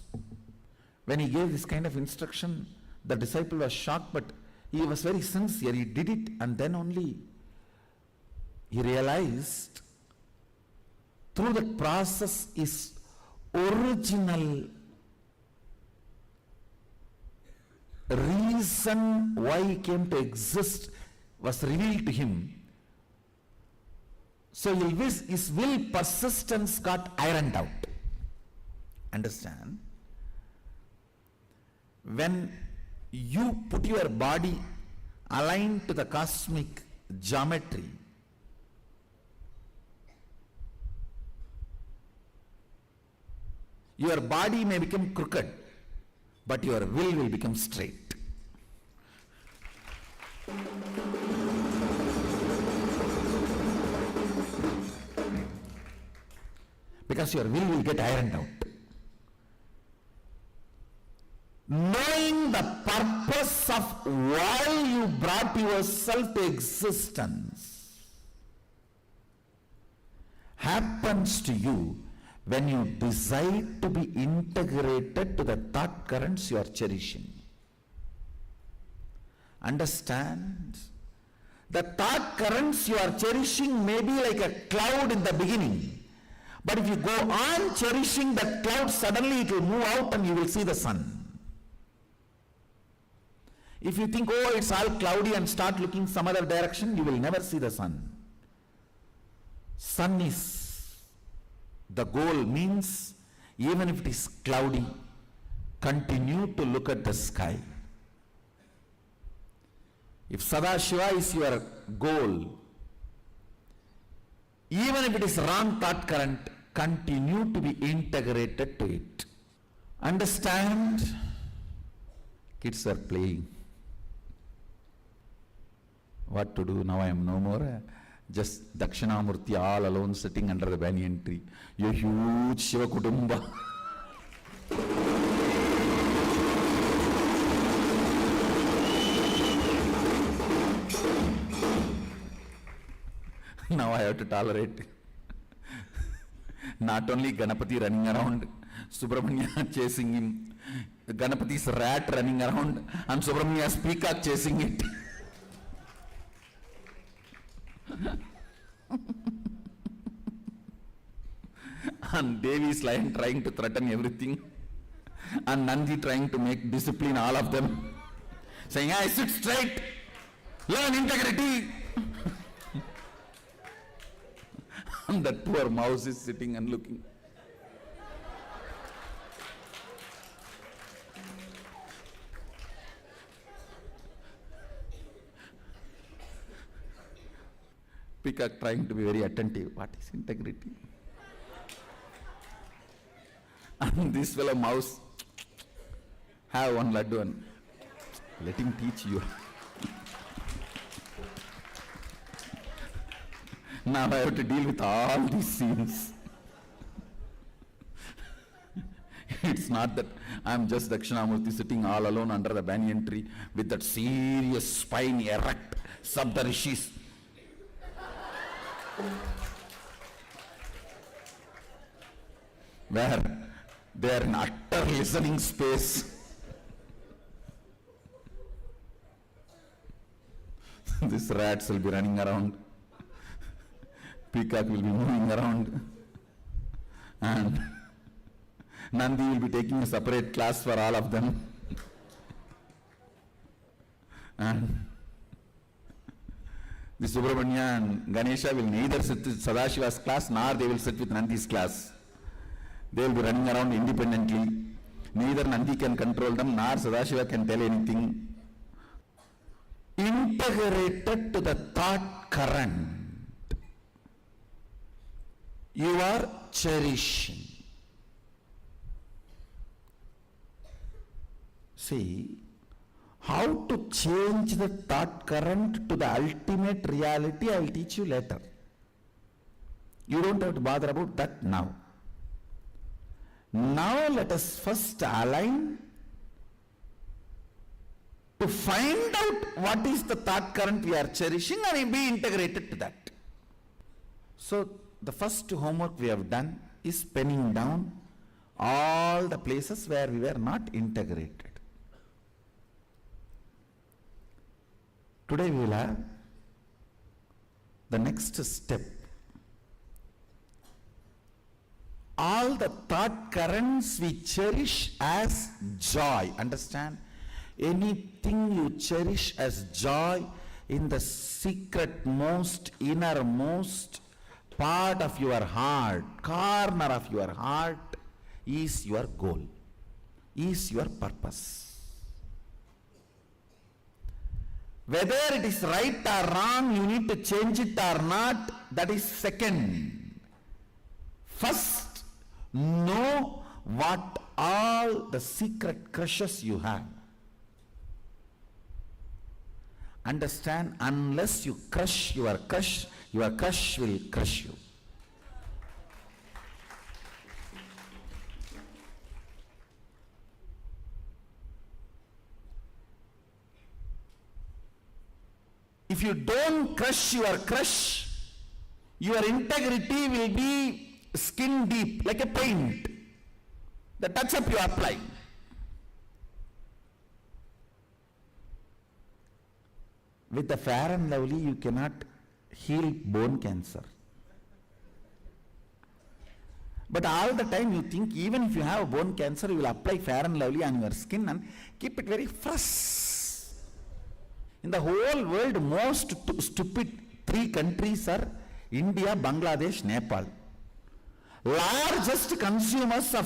when he gave this kind of instruction, the disciple was shocked, but he was very sincere. He did it, and then only he realized through the process his original reason why he came to exist was revealed to him. So his will persistence got ironed out. Understand? When you put your body aligned to the cosmic geometry, your body may become crooked, but your will become straight. Because your will get ironed out. Knowing the purpose of why you brought yourself to existence happens to you when you decide to be integrated to the thought currents you are cherishing. Understand? The thought currents you are cherishing may be like a cloud in the beginning. But if you go on cherishing that cloud, suddenly it will move out and you will see the sun. If you think, oh, it's all cloudy and start looking some other direction, you will never see the sun. Sun is the goal, means even if it is cloudy, continue to look at the sky. If Sadashiva is your goal, even if it is wrong thought current, continue to be integrated to it. Understand? Kids are playing. What to do? Now I am no more just Dakshinamurti all alone sitting under the banyan tree. A huge Shiva Kutumba. Now I have to tolerate not only Ganapati running around, Subramanya chasing him, Ganapati's rat running around, and Subramanya's peacock chasing it. And Devi's lion trying to threaten everything, and Nandi trying to make discipline all of them, saying, I sit straight, learn integrity. And that poor mouse is sitting and looking. Peacock trying to be very attentive. What is integrity? And this fellow mouse, have one laddu and let him teach you. Now I have to deal with all these scenes. It's not that I am just Dakshinamurti sitting all alone under the banyan tree with that serious spine erect, Sabda Rishis. Where they are in utter listening space. These rats will be running around. Peacock will be moving around, and Nandi will be taking a separate class for all of them. And the Subramanya and Ganesha will neither sit with Sadashiva's class nor they will sit with Nandi's class. They will be running around independently. Neither Nandi can control them nor Sadashiva can tell anything. Integrated to the thought current, you are cherishing. See, how to change the thought current to the ultimate reality, I will teach you later. You don't have to bother about that now. Now let us first align to find out what is the thought current we are cherishing and be integrated to that. So the first homework we have done is penning down all the places where we were not integrated. Today we will have the next step. All the thought currents we cherish as joy. Understand? Anything you cherish as joy in the secret most, innermost part of your heart, corner of your heart, is your goal, is your purpose. Whether it is right or wrong, you need to change it or not, that is second. First, know what all the secret crushes you have. Understand, unless you crush your crush will crush you. If you don't crush your crush, your integrity will be skin deep, like a paint. The touch-up you apply. With the Fair and Lovely, you cannot heal bone cancer. But all the time you think, even if you have bone cancer, you will apply Fair and Lovely on your skin and keep it very fresh. In the whole world, most stupid 3 countries are India, Bangladesh, Nepal. Largest consumers of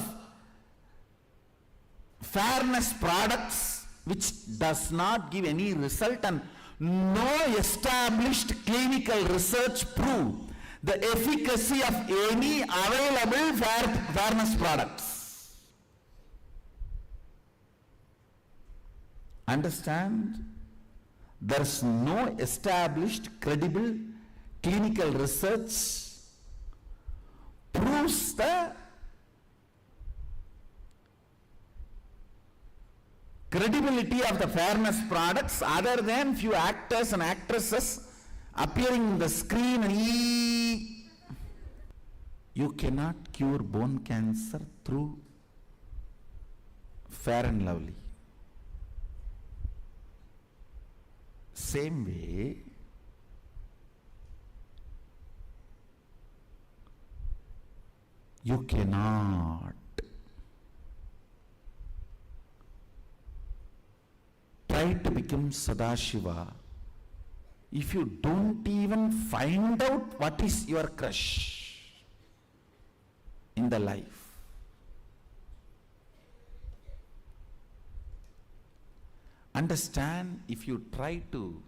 fairness products, which does not give any result, and no established clinical research prove the efficacy of any available fairness products. Understand? There is no established credible clinical research proves the credibility of the fairness products other than few actors and actresses appearing in the screen. You cannot cure bone cancer through Fair and Lovely. Same way, you cannot try to become Sadashiva if you don't even find out what is your crush in the life. Understand, if you try to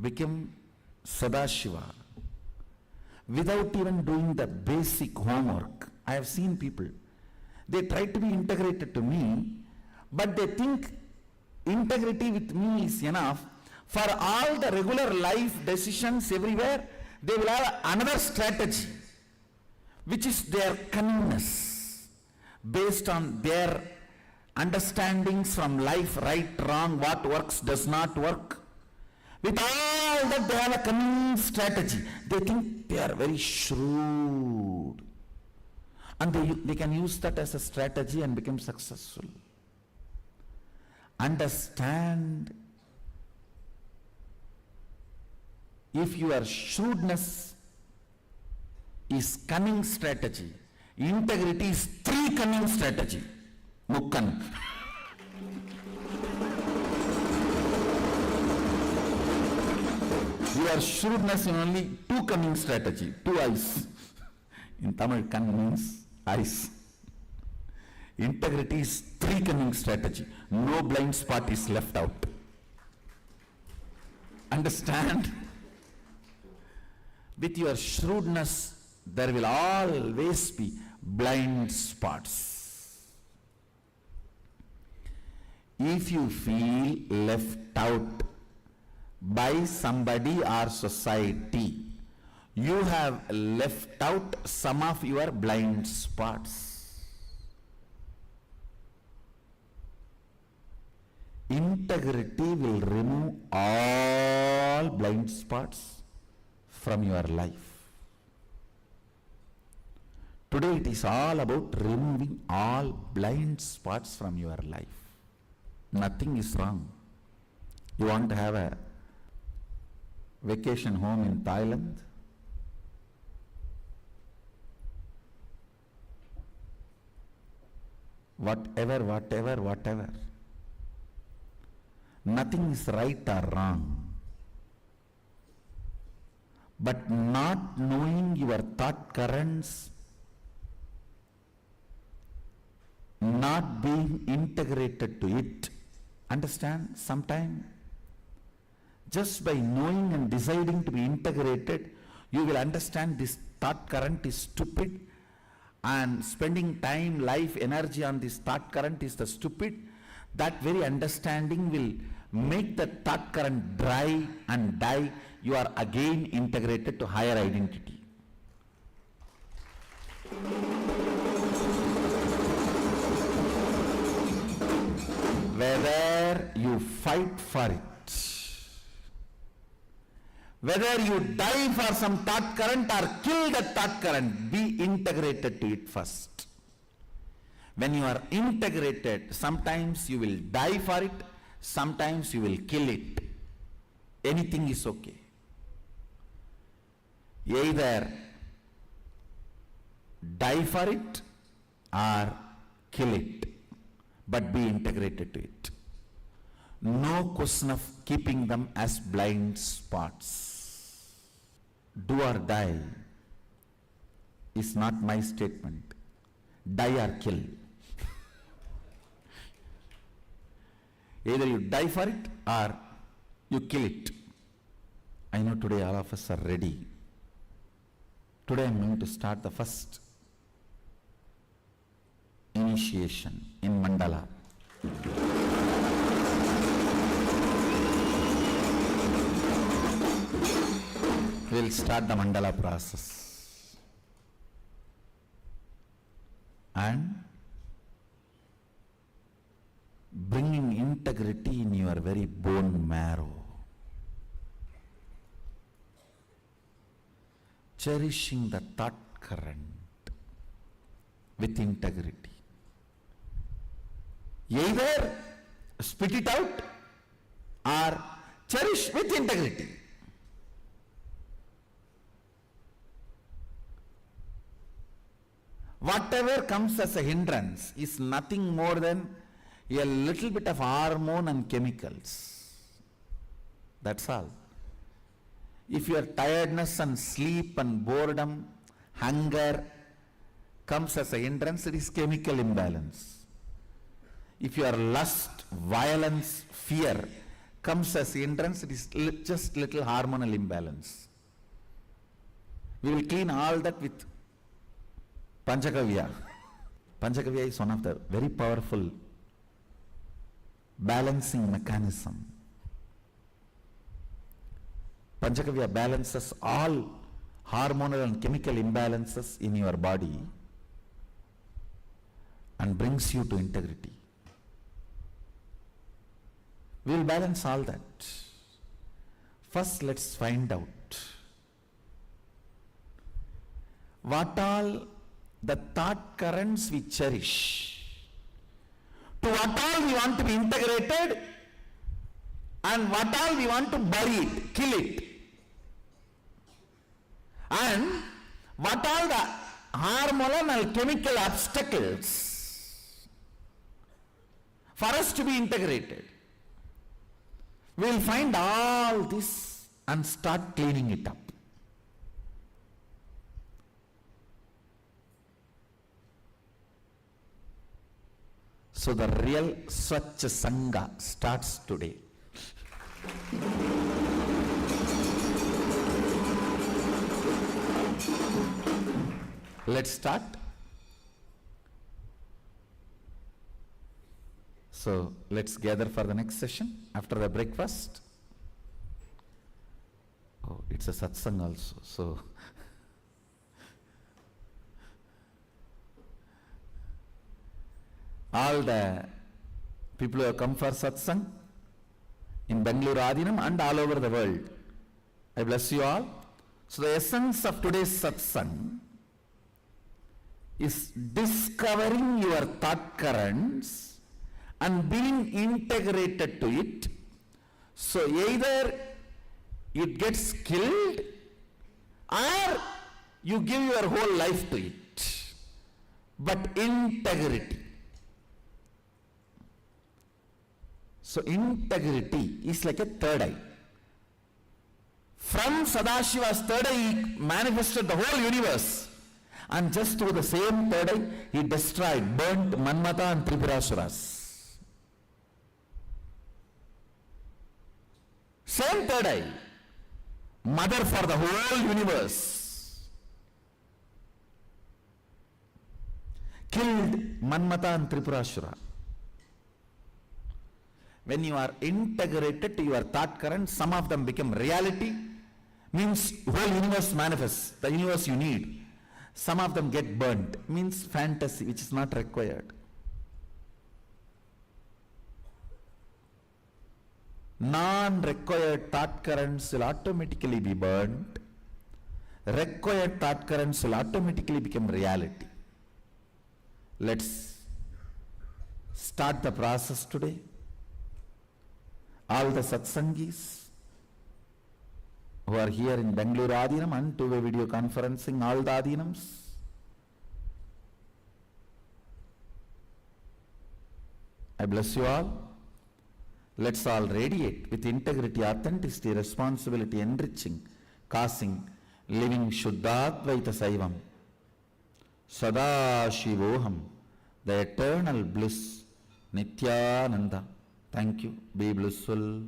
become Sadashiva without even doing the basic homework, I have seen people, they try to be integrated to me, but they think integrity with me is enough. For all the regular life decisions everywhere, they will have another strategy, which is their cunningness, based on their understandings from life, right, wrong, what works, does not work. With all that, they have a cunning strategy. They think they are very shrewd. And they can use that as a strategy and become successful. Understand, if your shrewdness is cunning strategy, integrity is 3 cunning strategy. Mukkan. Your shrewdness in only two cunning strategy, two eyes. In Tamil, cunning means eyes. Integrity is three cunning strategy. No blind spot is left out. Understand? With your shrewdness, there will always be blind spots. If you feel left out by somebody or society, you have left out some of your blind spots. Integrity will remove all blind spots from your life. Today it is all about removing all blind spots from your life. Nothing is wrong. You want to have a vacation home in Thailand? Whatever. Nothing is right or wrong. But not knowing your thought currents, not being integrated to it, understand? Sometime, just by knowing and deciding to be integrated, you will understand this thought current is stupid, and spending time, life, energy on this thought current is the stupid. That very understanding will make the thought current dry and die. You are again integrated to higher identity. Whether you fight for it, whether you die for some thought current or kill the thought current, be integrated to it first. When you are integrated, sometimes you will die for it, sometimes you will kill it. Anything is okay. Either die for it or kill it, but be integrated to it. No question of keeping them as blind spots. Do or die is not my statement. Die or kill. Either you die for it or you kill it. I know today all of us are ready. Today I am going to start the first initiation in mandala. We will start the mandala process. And bringing integrity in your very bone marrow. Cherishing the thought current with integrity. Either spit it out or cherish with integrity. Whatever comes as a hindrance is nothing more than a little bit of hormone and chemicals. That's all. If your tiredness and sleep and boredom, hunger comes as a hindrance, it is chemical imbalance. If your lust, violence, fear comes as a hindrance, it is just little hormonal imbalance. We will clean all that with Panchakavya. Panchakavya is one of the very powerful balancing mechanism. Panchakavya balances all hormonal and chemical imbalances in your body and brings you to integrity. We will balance all that. First, let's find out what all the thought currents we cherish, to what all we want to be integrated, and what all we want to bury it, kill it, and what all the hormonal and chemical obstacles for us to be integrated. We will find all this and start cleaning it up. So the real Swachh Sangha starts today. Let's start. So let's gather for the next session after the breakfast. Oh, it's a satsang also. So all the people who have come for satsang in Bangalore Adinam and all over the world, I bless you all. So the essence of today's satsang is discovering your thought currents and being integrated to it. So either it gets killed or you give your whole life to it. But integrity. So integrity is like a third eye. From Sadashiva's third eye, he manifested the whole universe. And just through the same third eye, he destroyed, burnt Manmata and Tripurasuras. Same third eye, mother for the whole universe, killed Manmata and Tripurasura. When you are integrated to your thought current, some of them become reality, means whole universe manifests, the universe you need. Some of them get burnt, means fantasy, which is not required. Non-required thought currents will automatically be burnt. Required thought currents will automatically become reality. Let's start the process today. All the satsangis who are here in Bangalore Adinam and two-way video conferencing, all the Adinams, I bless you all. Let's all radiate with integrity, authenticity, responsibility, enriching, causing, living Shuddhadvaita Saivam. Sadashivoham, the eternal bliss, Nityananda. Thank you. Be blissful.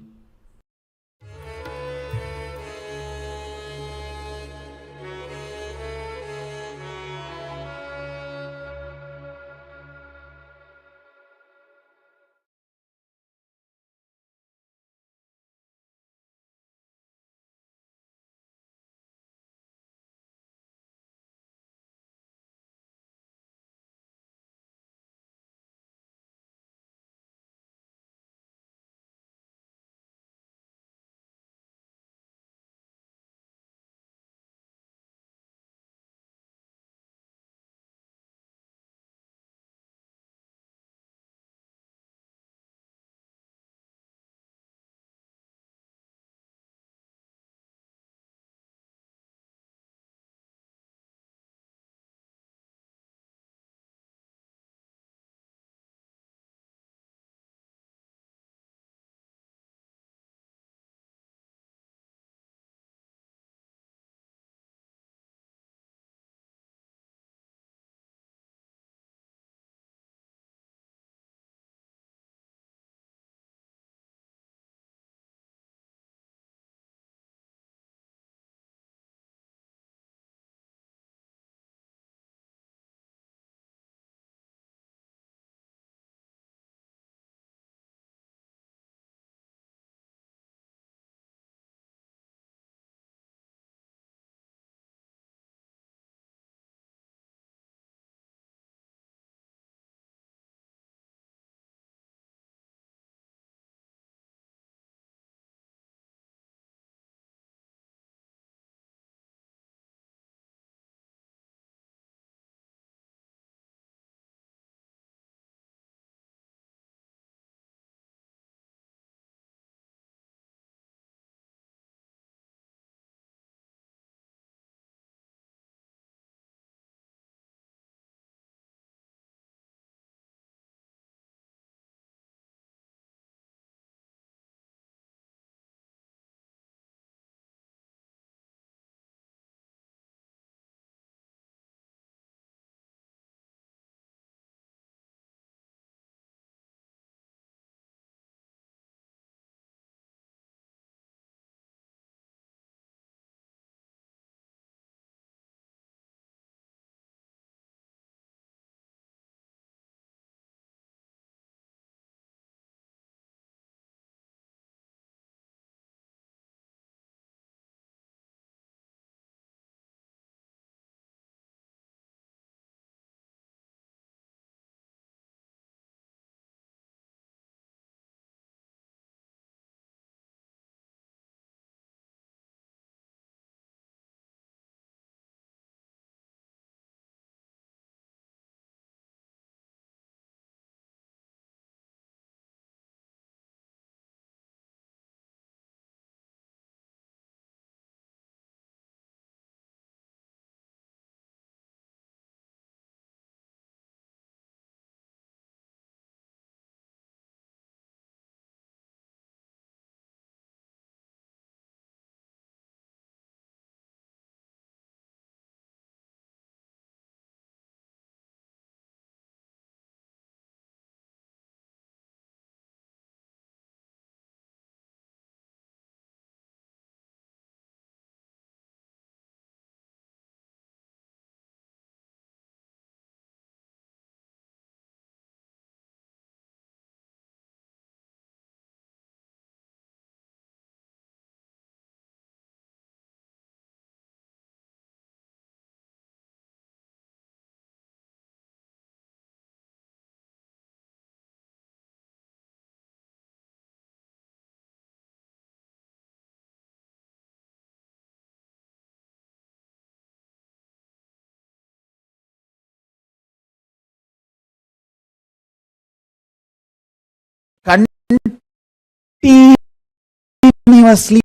continuously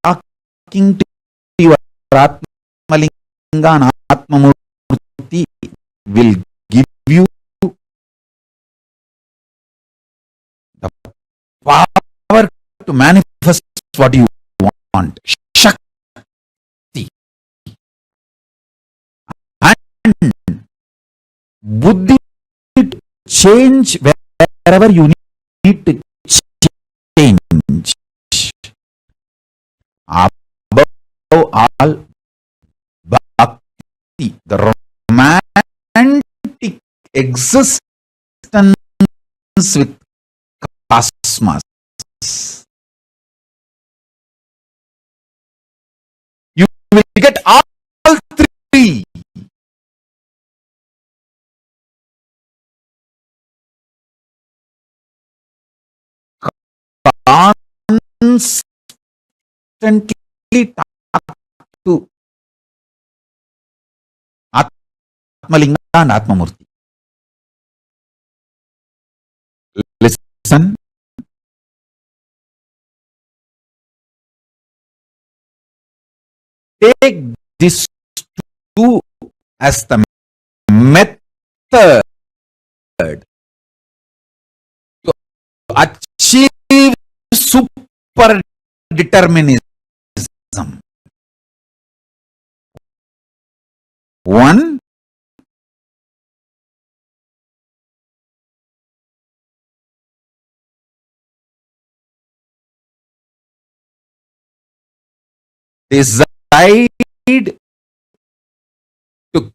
talking to your Atmalinga and Atmamurti will give you the power to manifest what you want. Shakti. And Buddhi to change wherever you need to change. Above all, bhakti, the romantic existence with cosmos. You will get all three. Constantly talk to Atmalinga and Atmamurti. Listen. Take this two as the method to achieve super determinism. One, decide to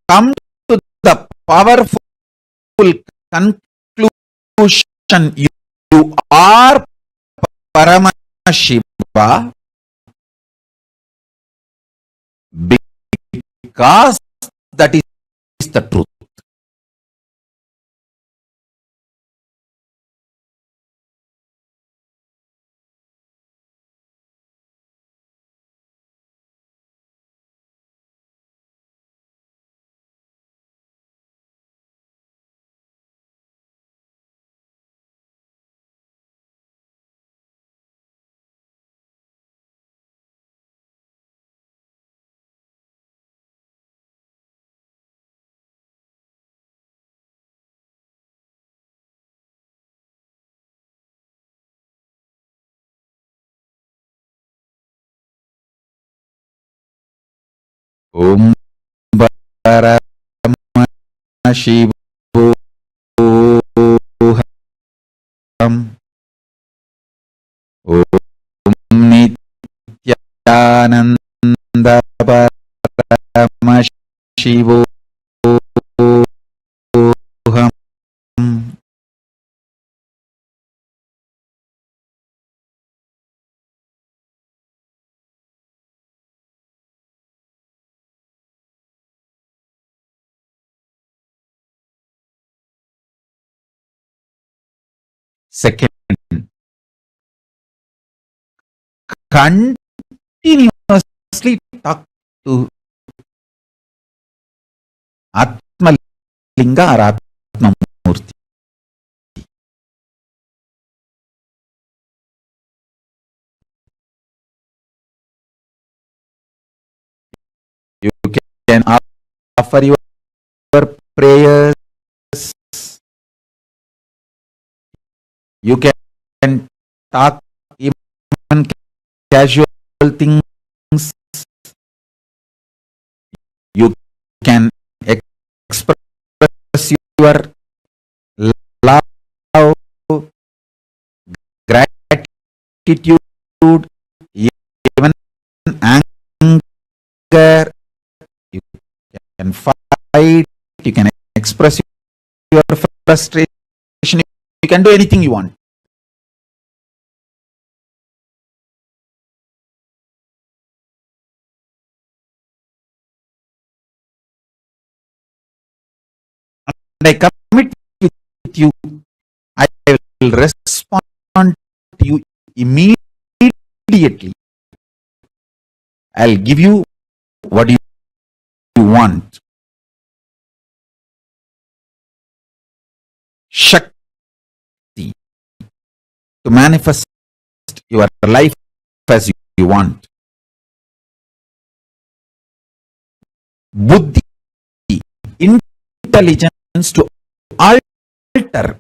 come to the powerful conclusion you are Paramashiva because that is the truth. Om Paramashivoham Om Nityananda Paramashivoham. Second, continuously talk to Atmalinga or Atmamurti. You can offer your prayers. You can talk even casual things. You can express your love, gratitude, even anger. You can fight. You can express your frustration. You can do anything you want. And I commit with you, I will respond to you immediately. I'll give you what you want. Shakti to manifest your life as you want. Buddhi, intelligence to alter.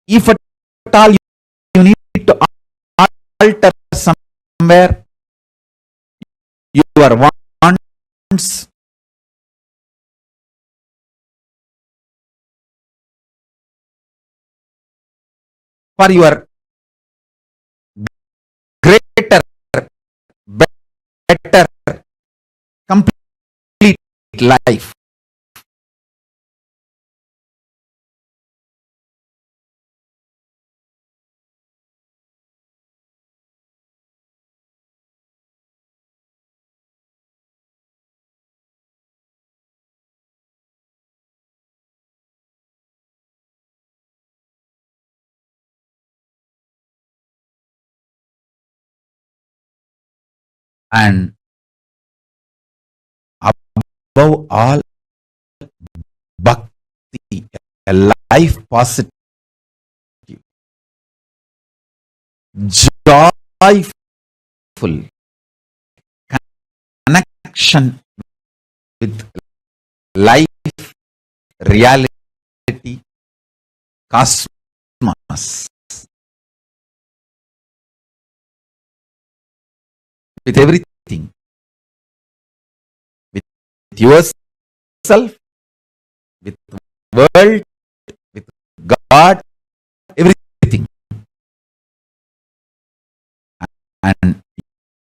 If at all you need to alter somewhere your wants, for your greater, better, complete life. And above all, bhakti, a life positive, joyful connection with life, reality, cosmos, with everything, with yourself, with world, with God, everything. And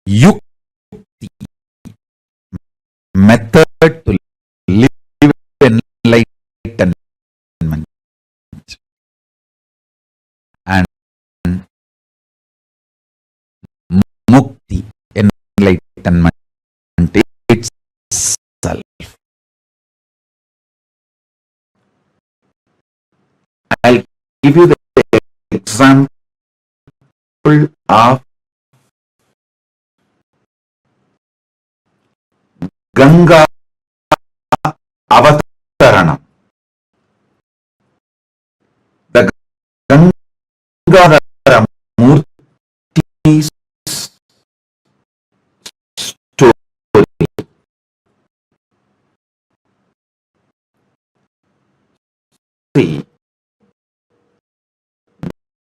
yukti, method to live enlightenment. And mukti, enlightenment itself. I'll give you the example of Ganga Avataranam. The Gangadhara Murti's story.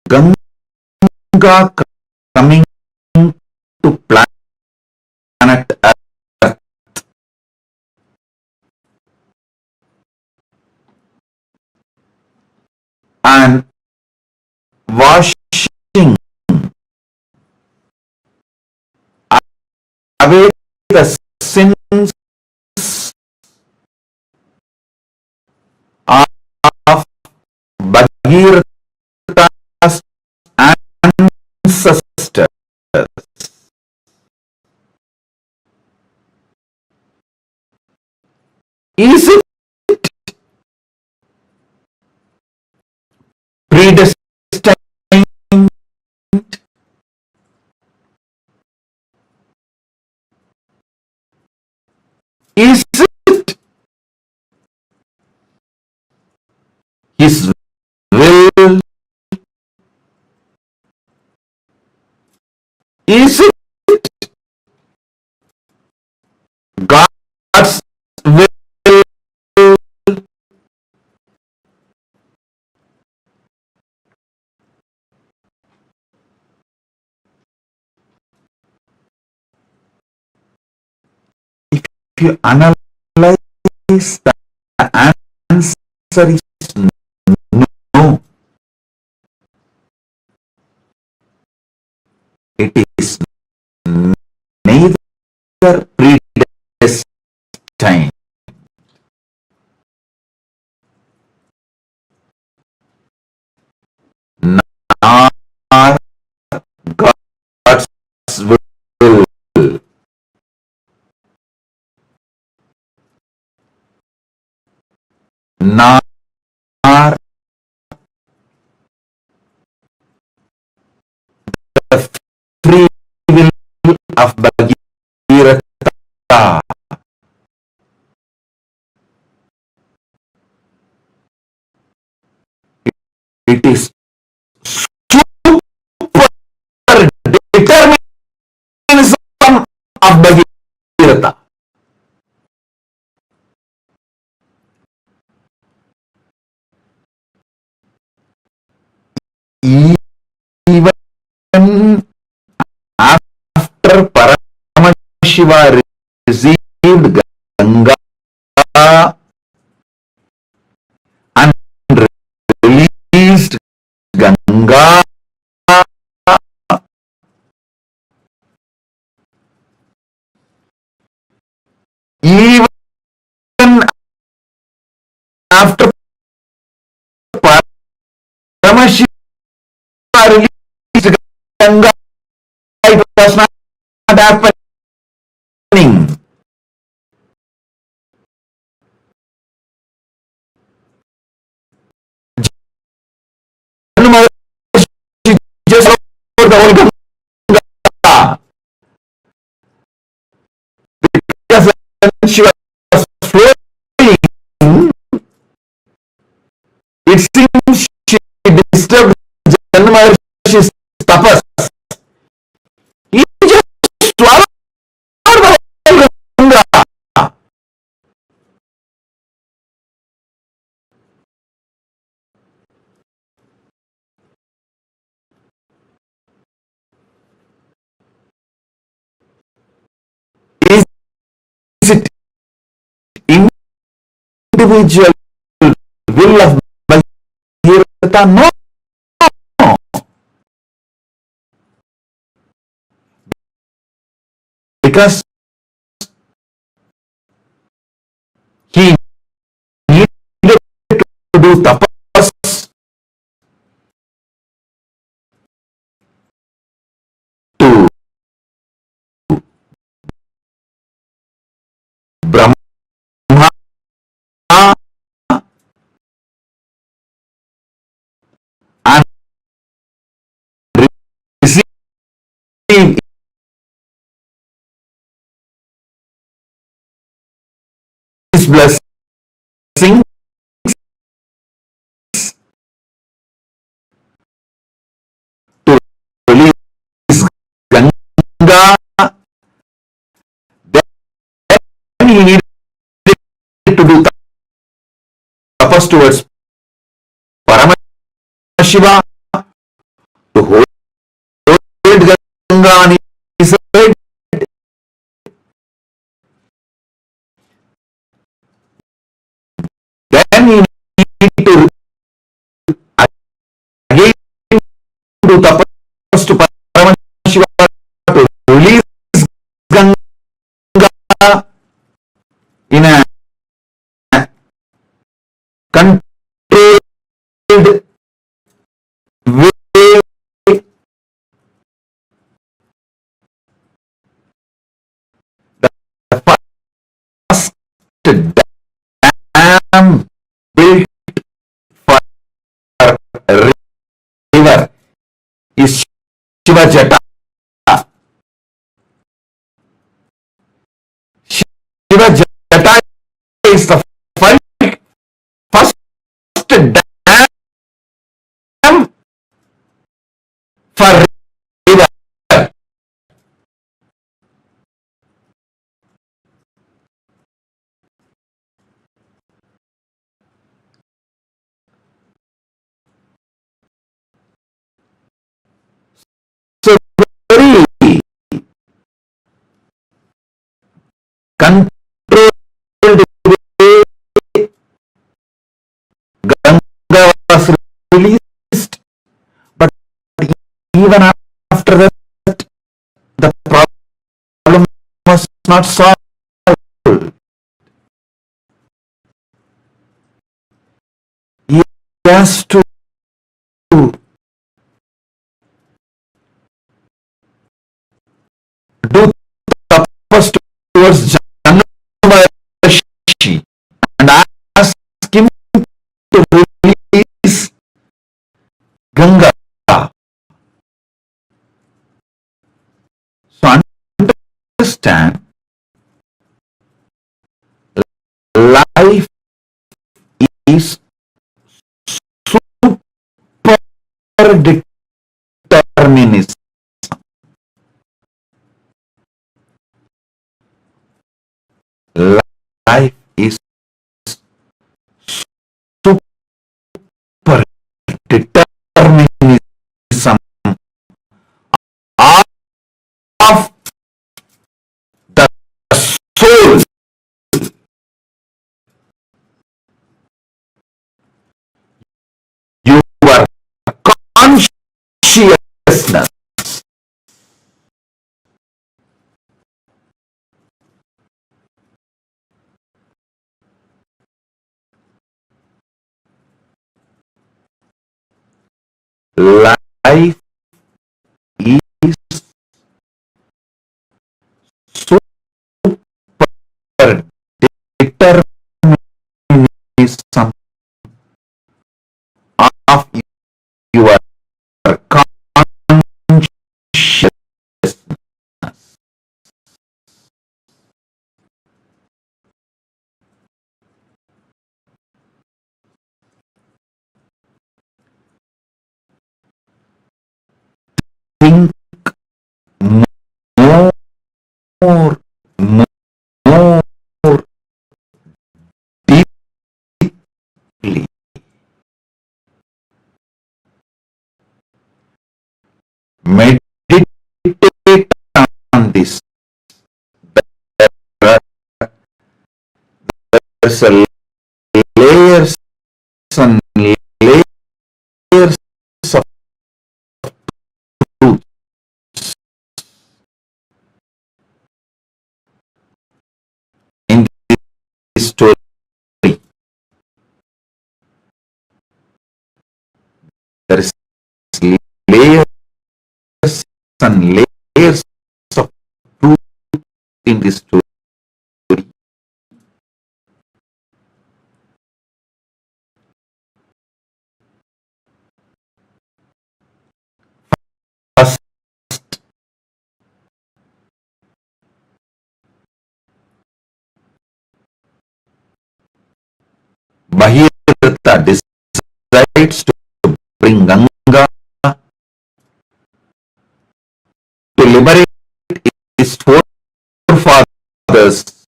Ganga coming to planet Earth and washing away the sins of Bhagirath's ancestors. Is it predestined? Is it His will? Is it God's will? If you analyze the answer is no. It is neither predestined nor God's will. Nor the free will of Bhagirath. It is of Bhagirath. Even after Paramashiva received Ganga and released Ganga, even after Paramashiva released Ganga, it was not happening. Just over the whole Ganga. Because when she was flowing, it seems she disturbed Janma Maharshi's tapas. He just swallowed the whole Ganga. Is it individual will of Bhagirath? No. Because he needed to do tapas to Brahma and receive his blessing to release Ganga. Then he needed to do tapas towards Paramashiva to hold Ganga on his head. Then he needed to again do tapas to Paramashiva to release Ganga in a controlled way. The first dam built for river is Shiva Jata. Shiva Jata is the first dam for river. So very controlled way Ganga was released, but even after that the problem was not solved. He has to do tapas towards Janma Maharshi and ask him to release Ganga. So understand, life is so more deeply. Meditate on this. There's a layers and layers of truth in this story. There is layers and layers of truth in this story. First, Bhagirath decides to bring Ganga to liberate his forefathers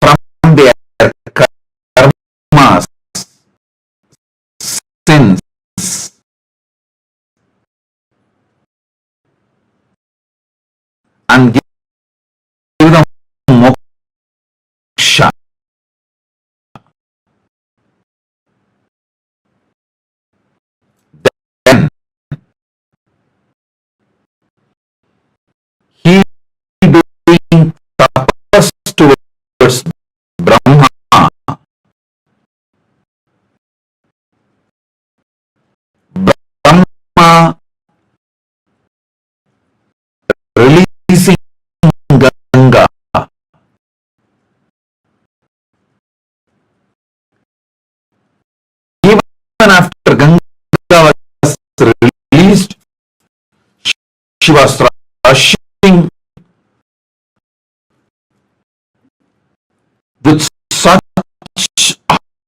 from their karmas, sins, and give them moksha. Then he doing tapas towards Brahma, Brahma releasing Ganga, even after Ganga was released, she was rushing with such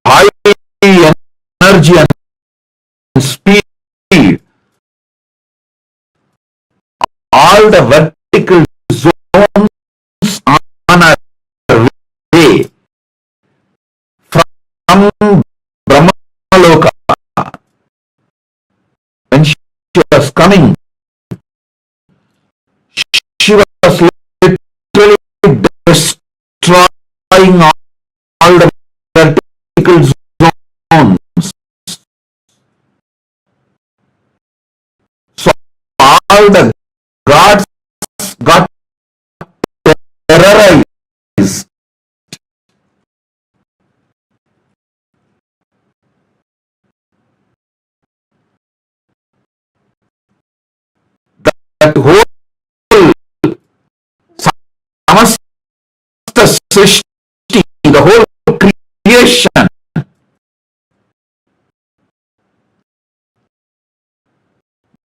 high energy and speed. All the vertical zones on her way from Brahmaloka, when she was coming, she was literally destroying all the vertical zones. So all the gods got terrorized. That whole samasta srishti, the whole creation,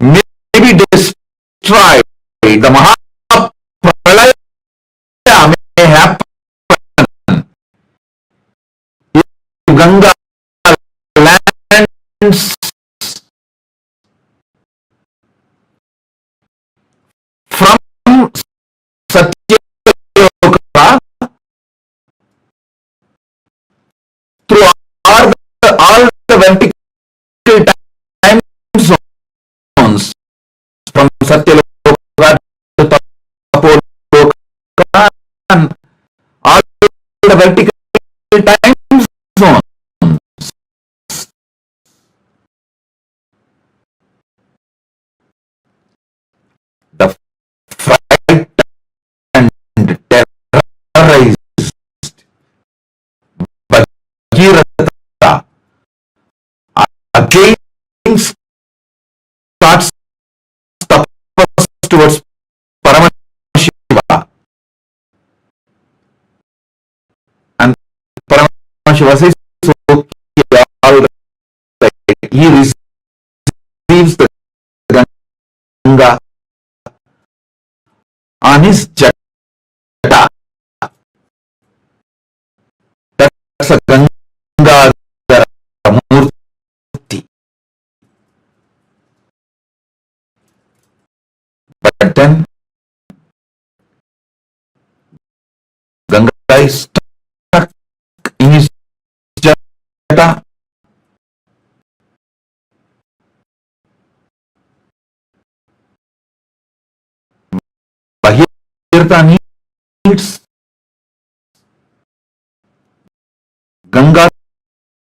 may be destroyed. The Mahapralaya may happen if Ganga lands from Satyaloka through all the vertical time zones, from Satyaloka to Tapoloka, and all the vertical time zones. The frightened and terrorized Bhagirath again starts tapas towards Paramashiva, and Paramashiva says, okay, all right. He receives the Ganga on his jata. That's a Ganga Murti. is stuck in his jata. Bhagirath needs Ganga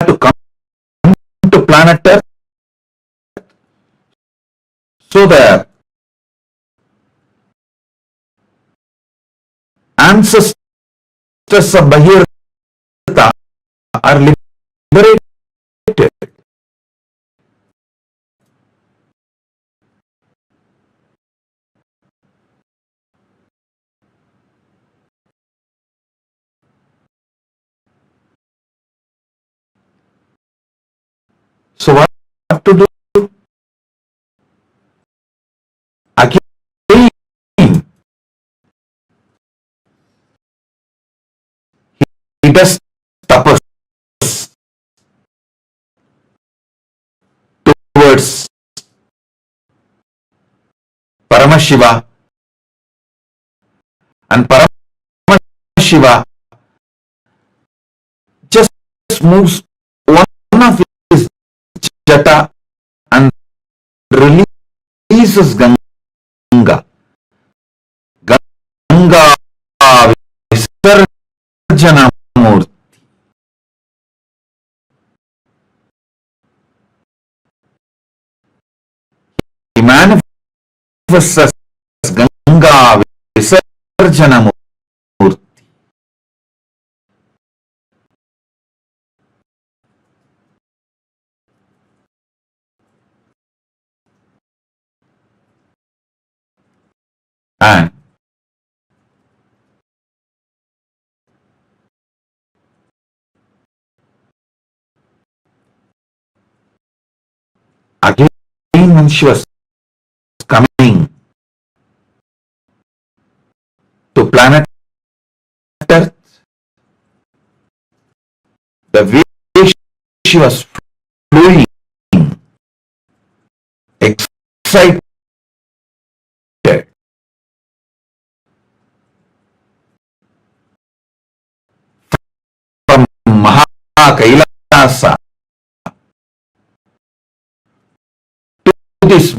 to come to planet Earth so that ancestors of Bhagirath are liberated. So what to do? Again, he does tapas towards Paramashiva, and Paramashiva just moves one of his jata and releases Ganga. Ganga Visarjana Murti. He manifests as Ganga Visarjana Murti. And again, when she was coming to planet Earth, the way she was flowing, excited, from Maha Kailasa to this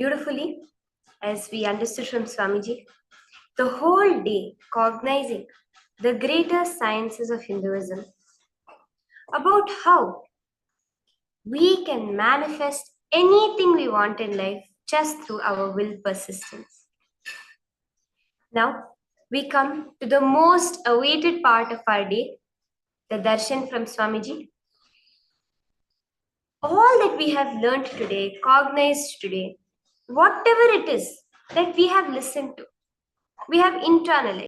beautifully, as we understood from Swamiji, the whole day cognizing the greater sciences of Hinduism about how we can manifest anything we want in life just through our will persistence. Now, we come to the most awaited part of our day, the darshan from Swamiji. All that we have learned today, cognized today, whatever it is that we have listened to, we have internalized,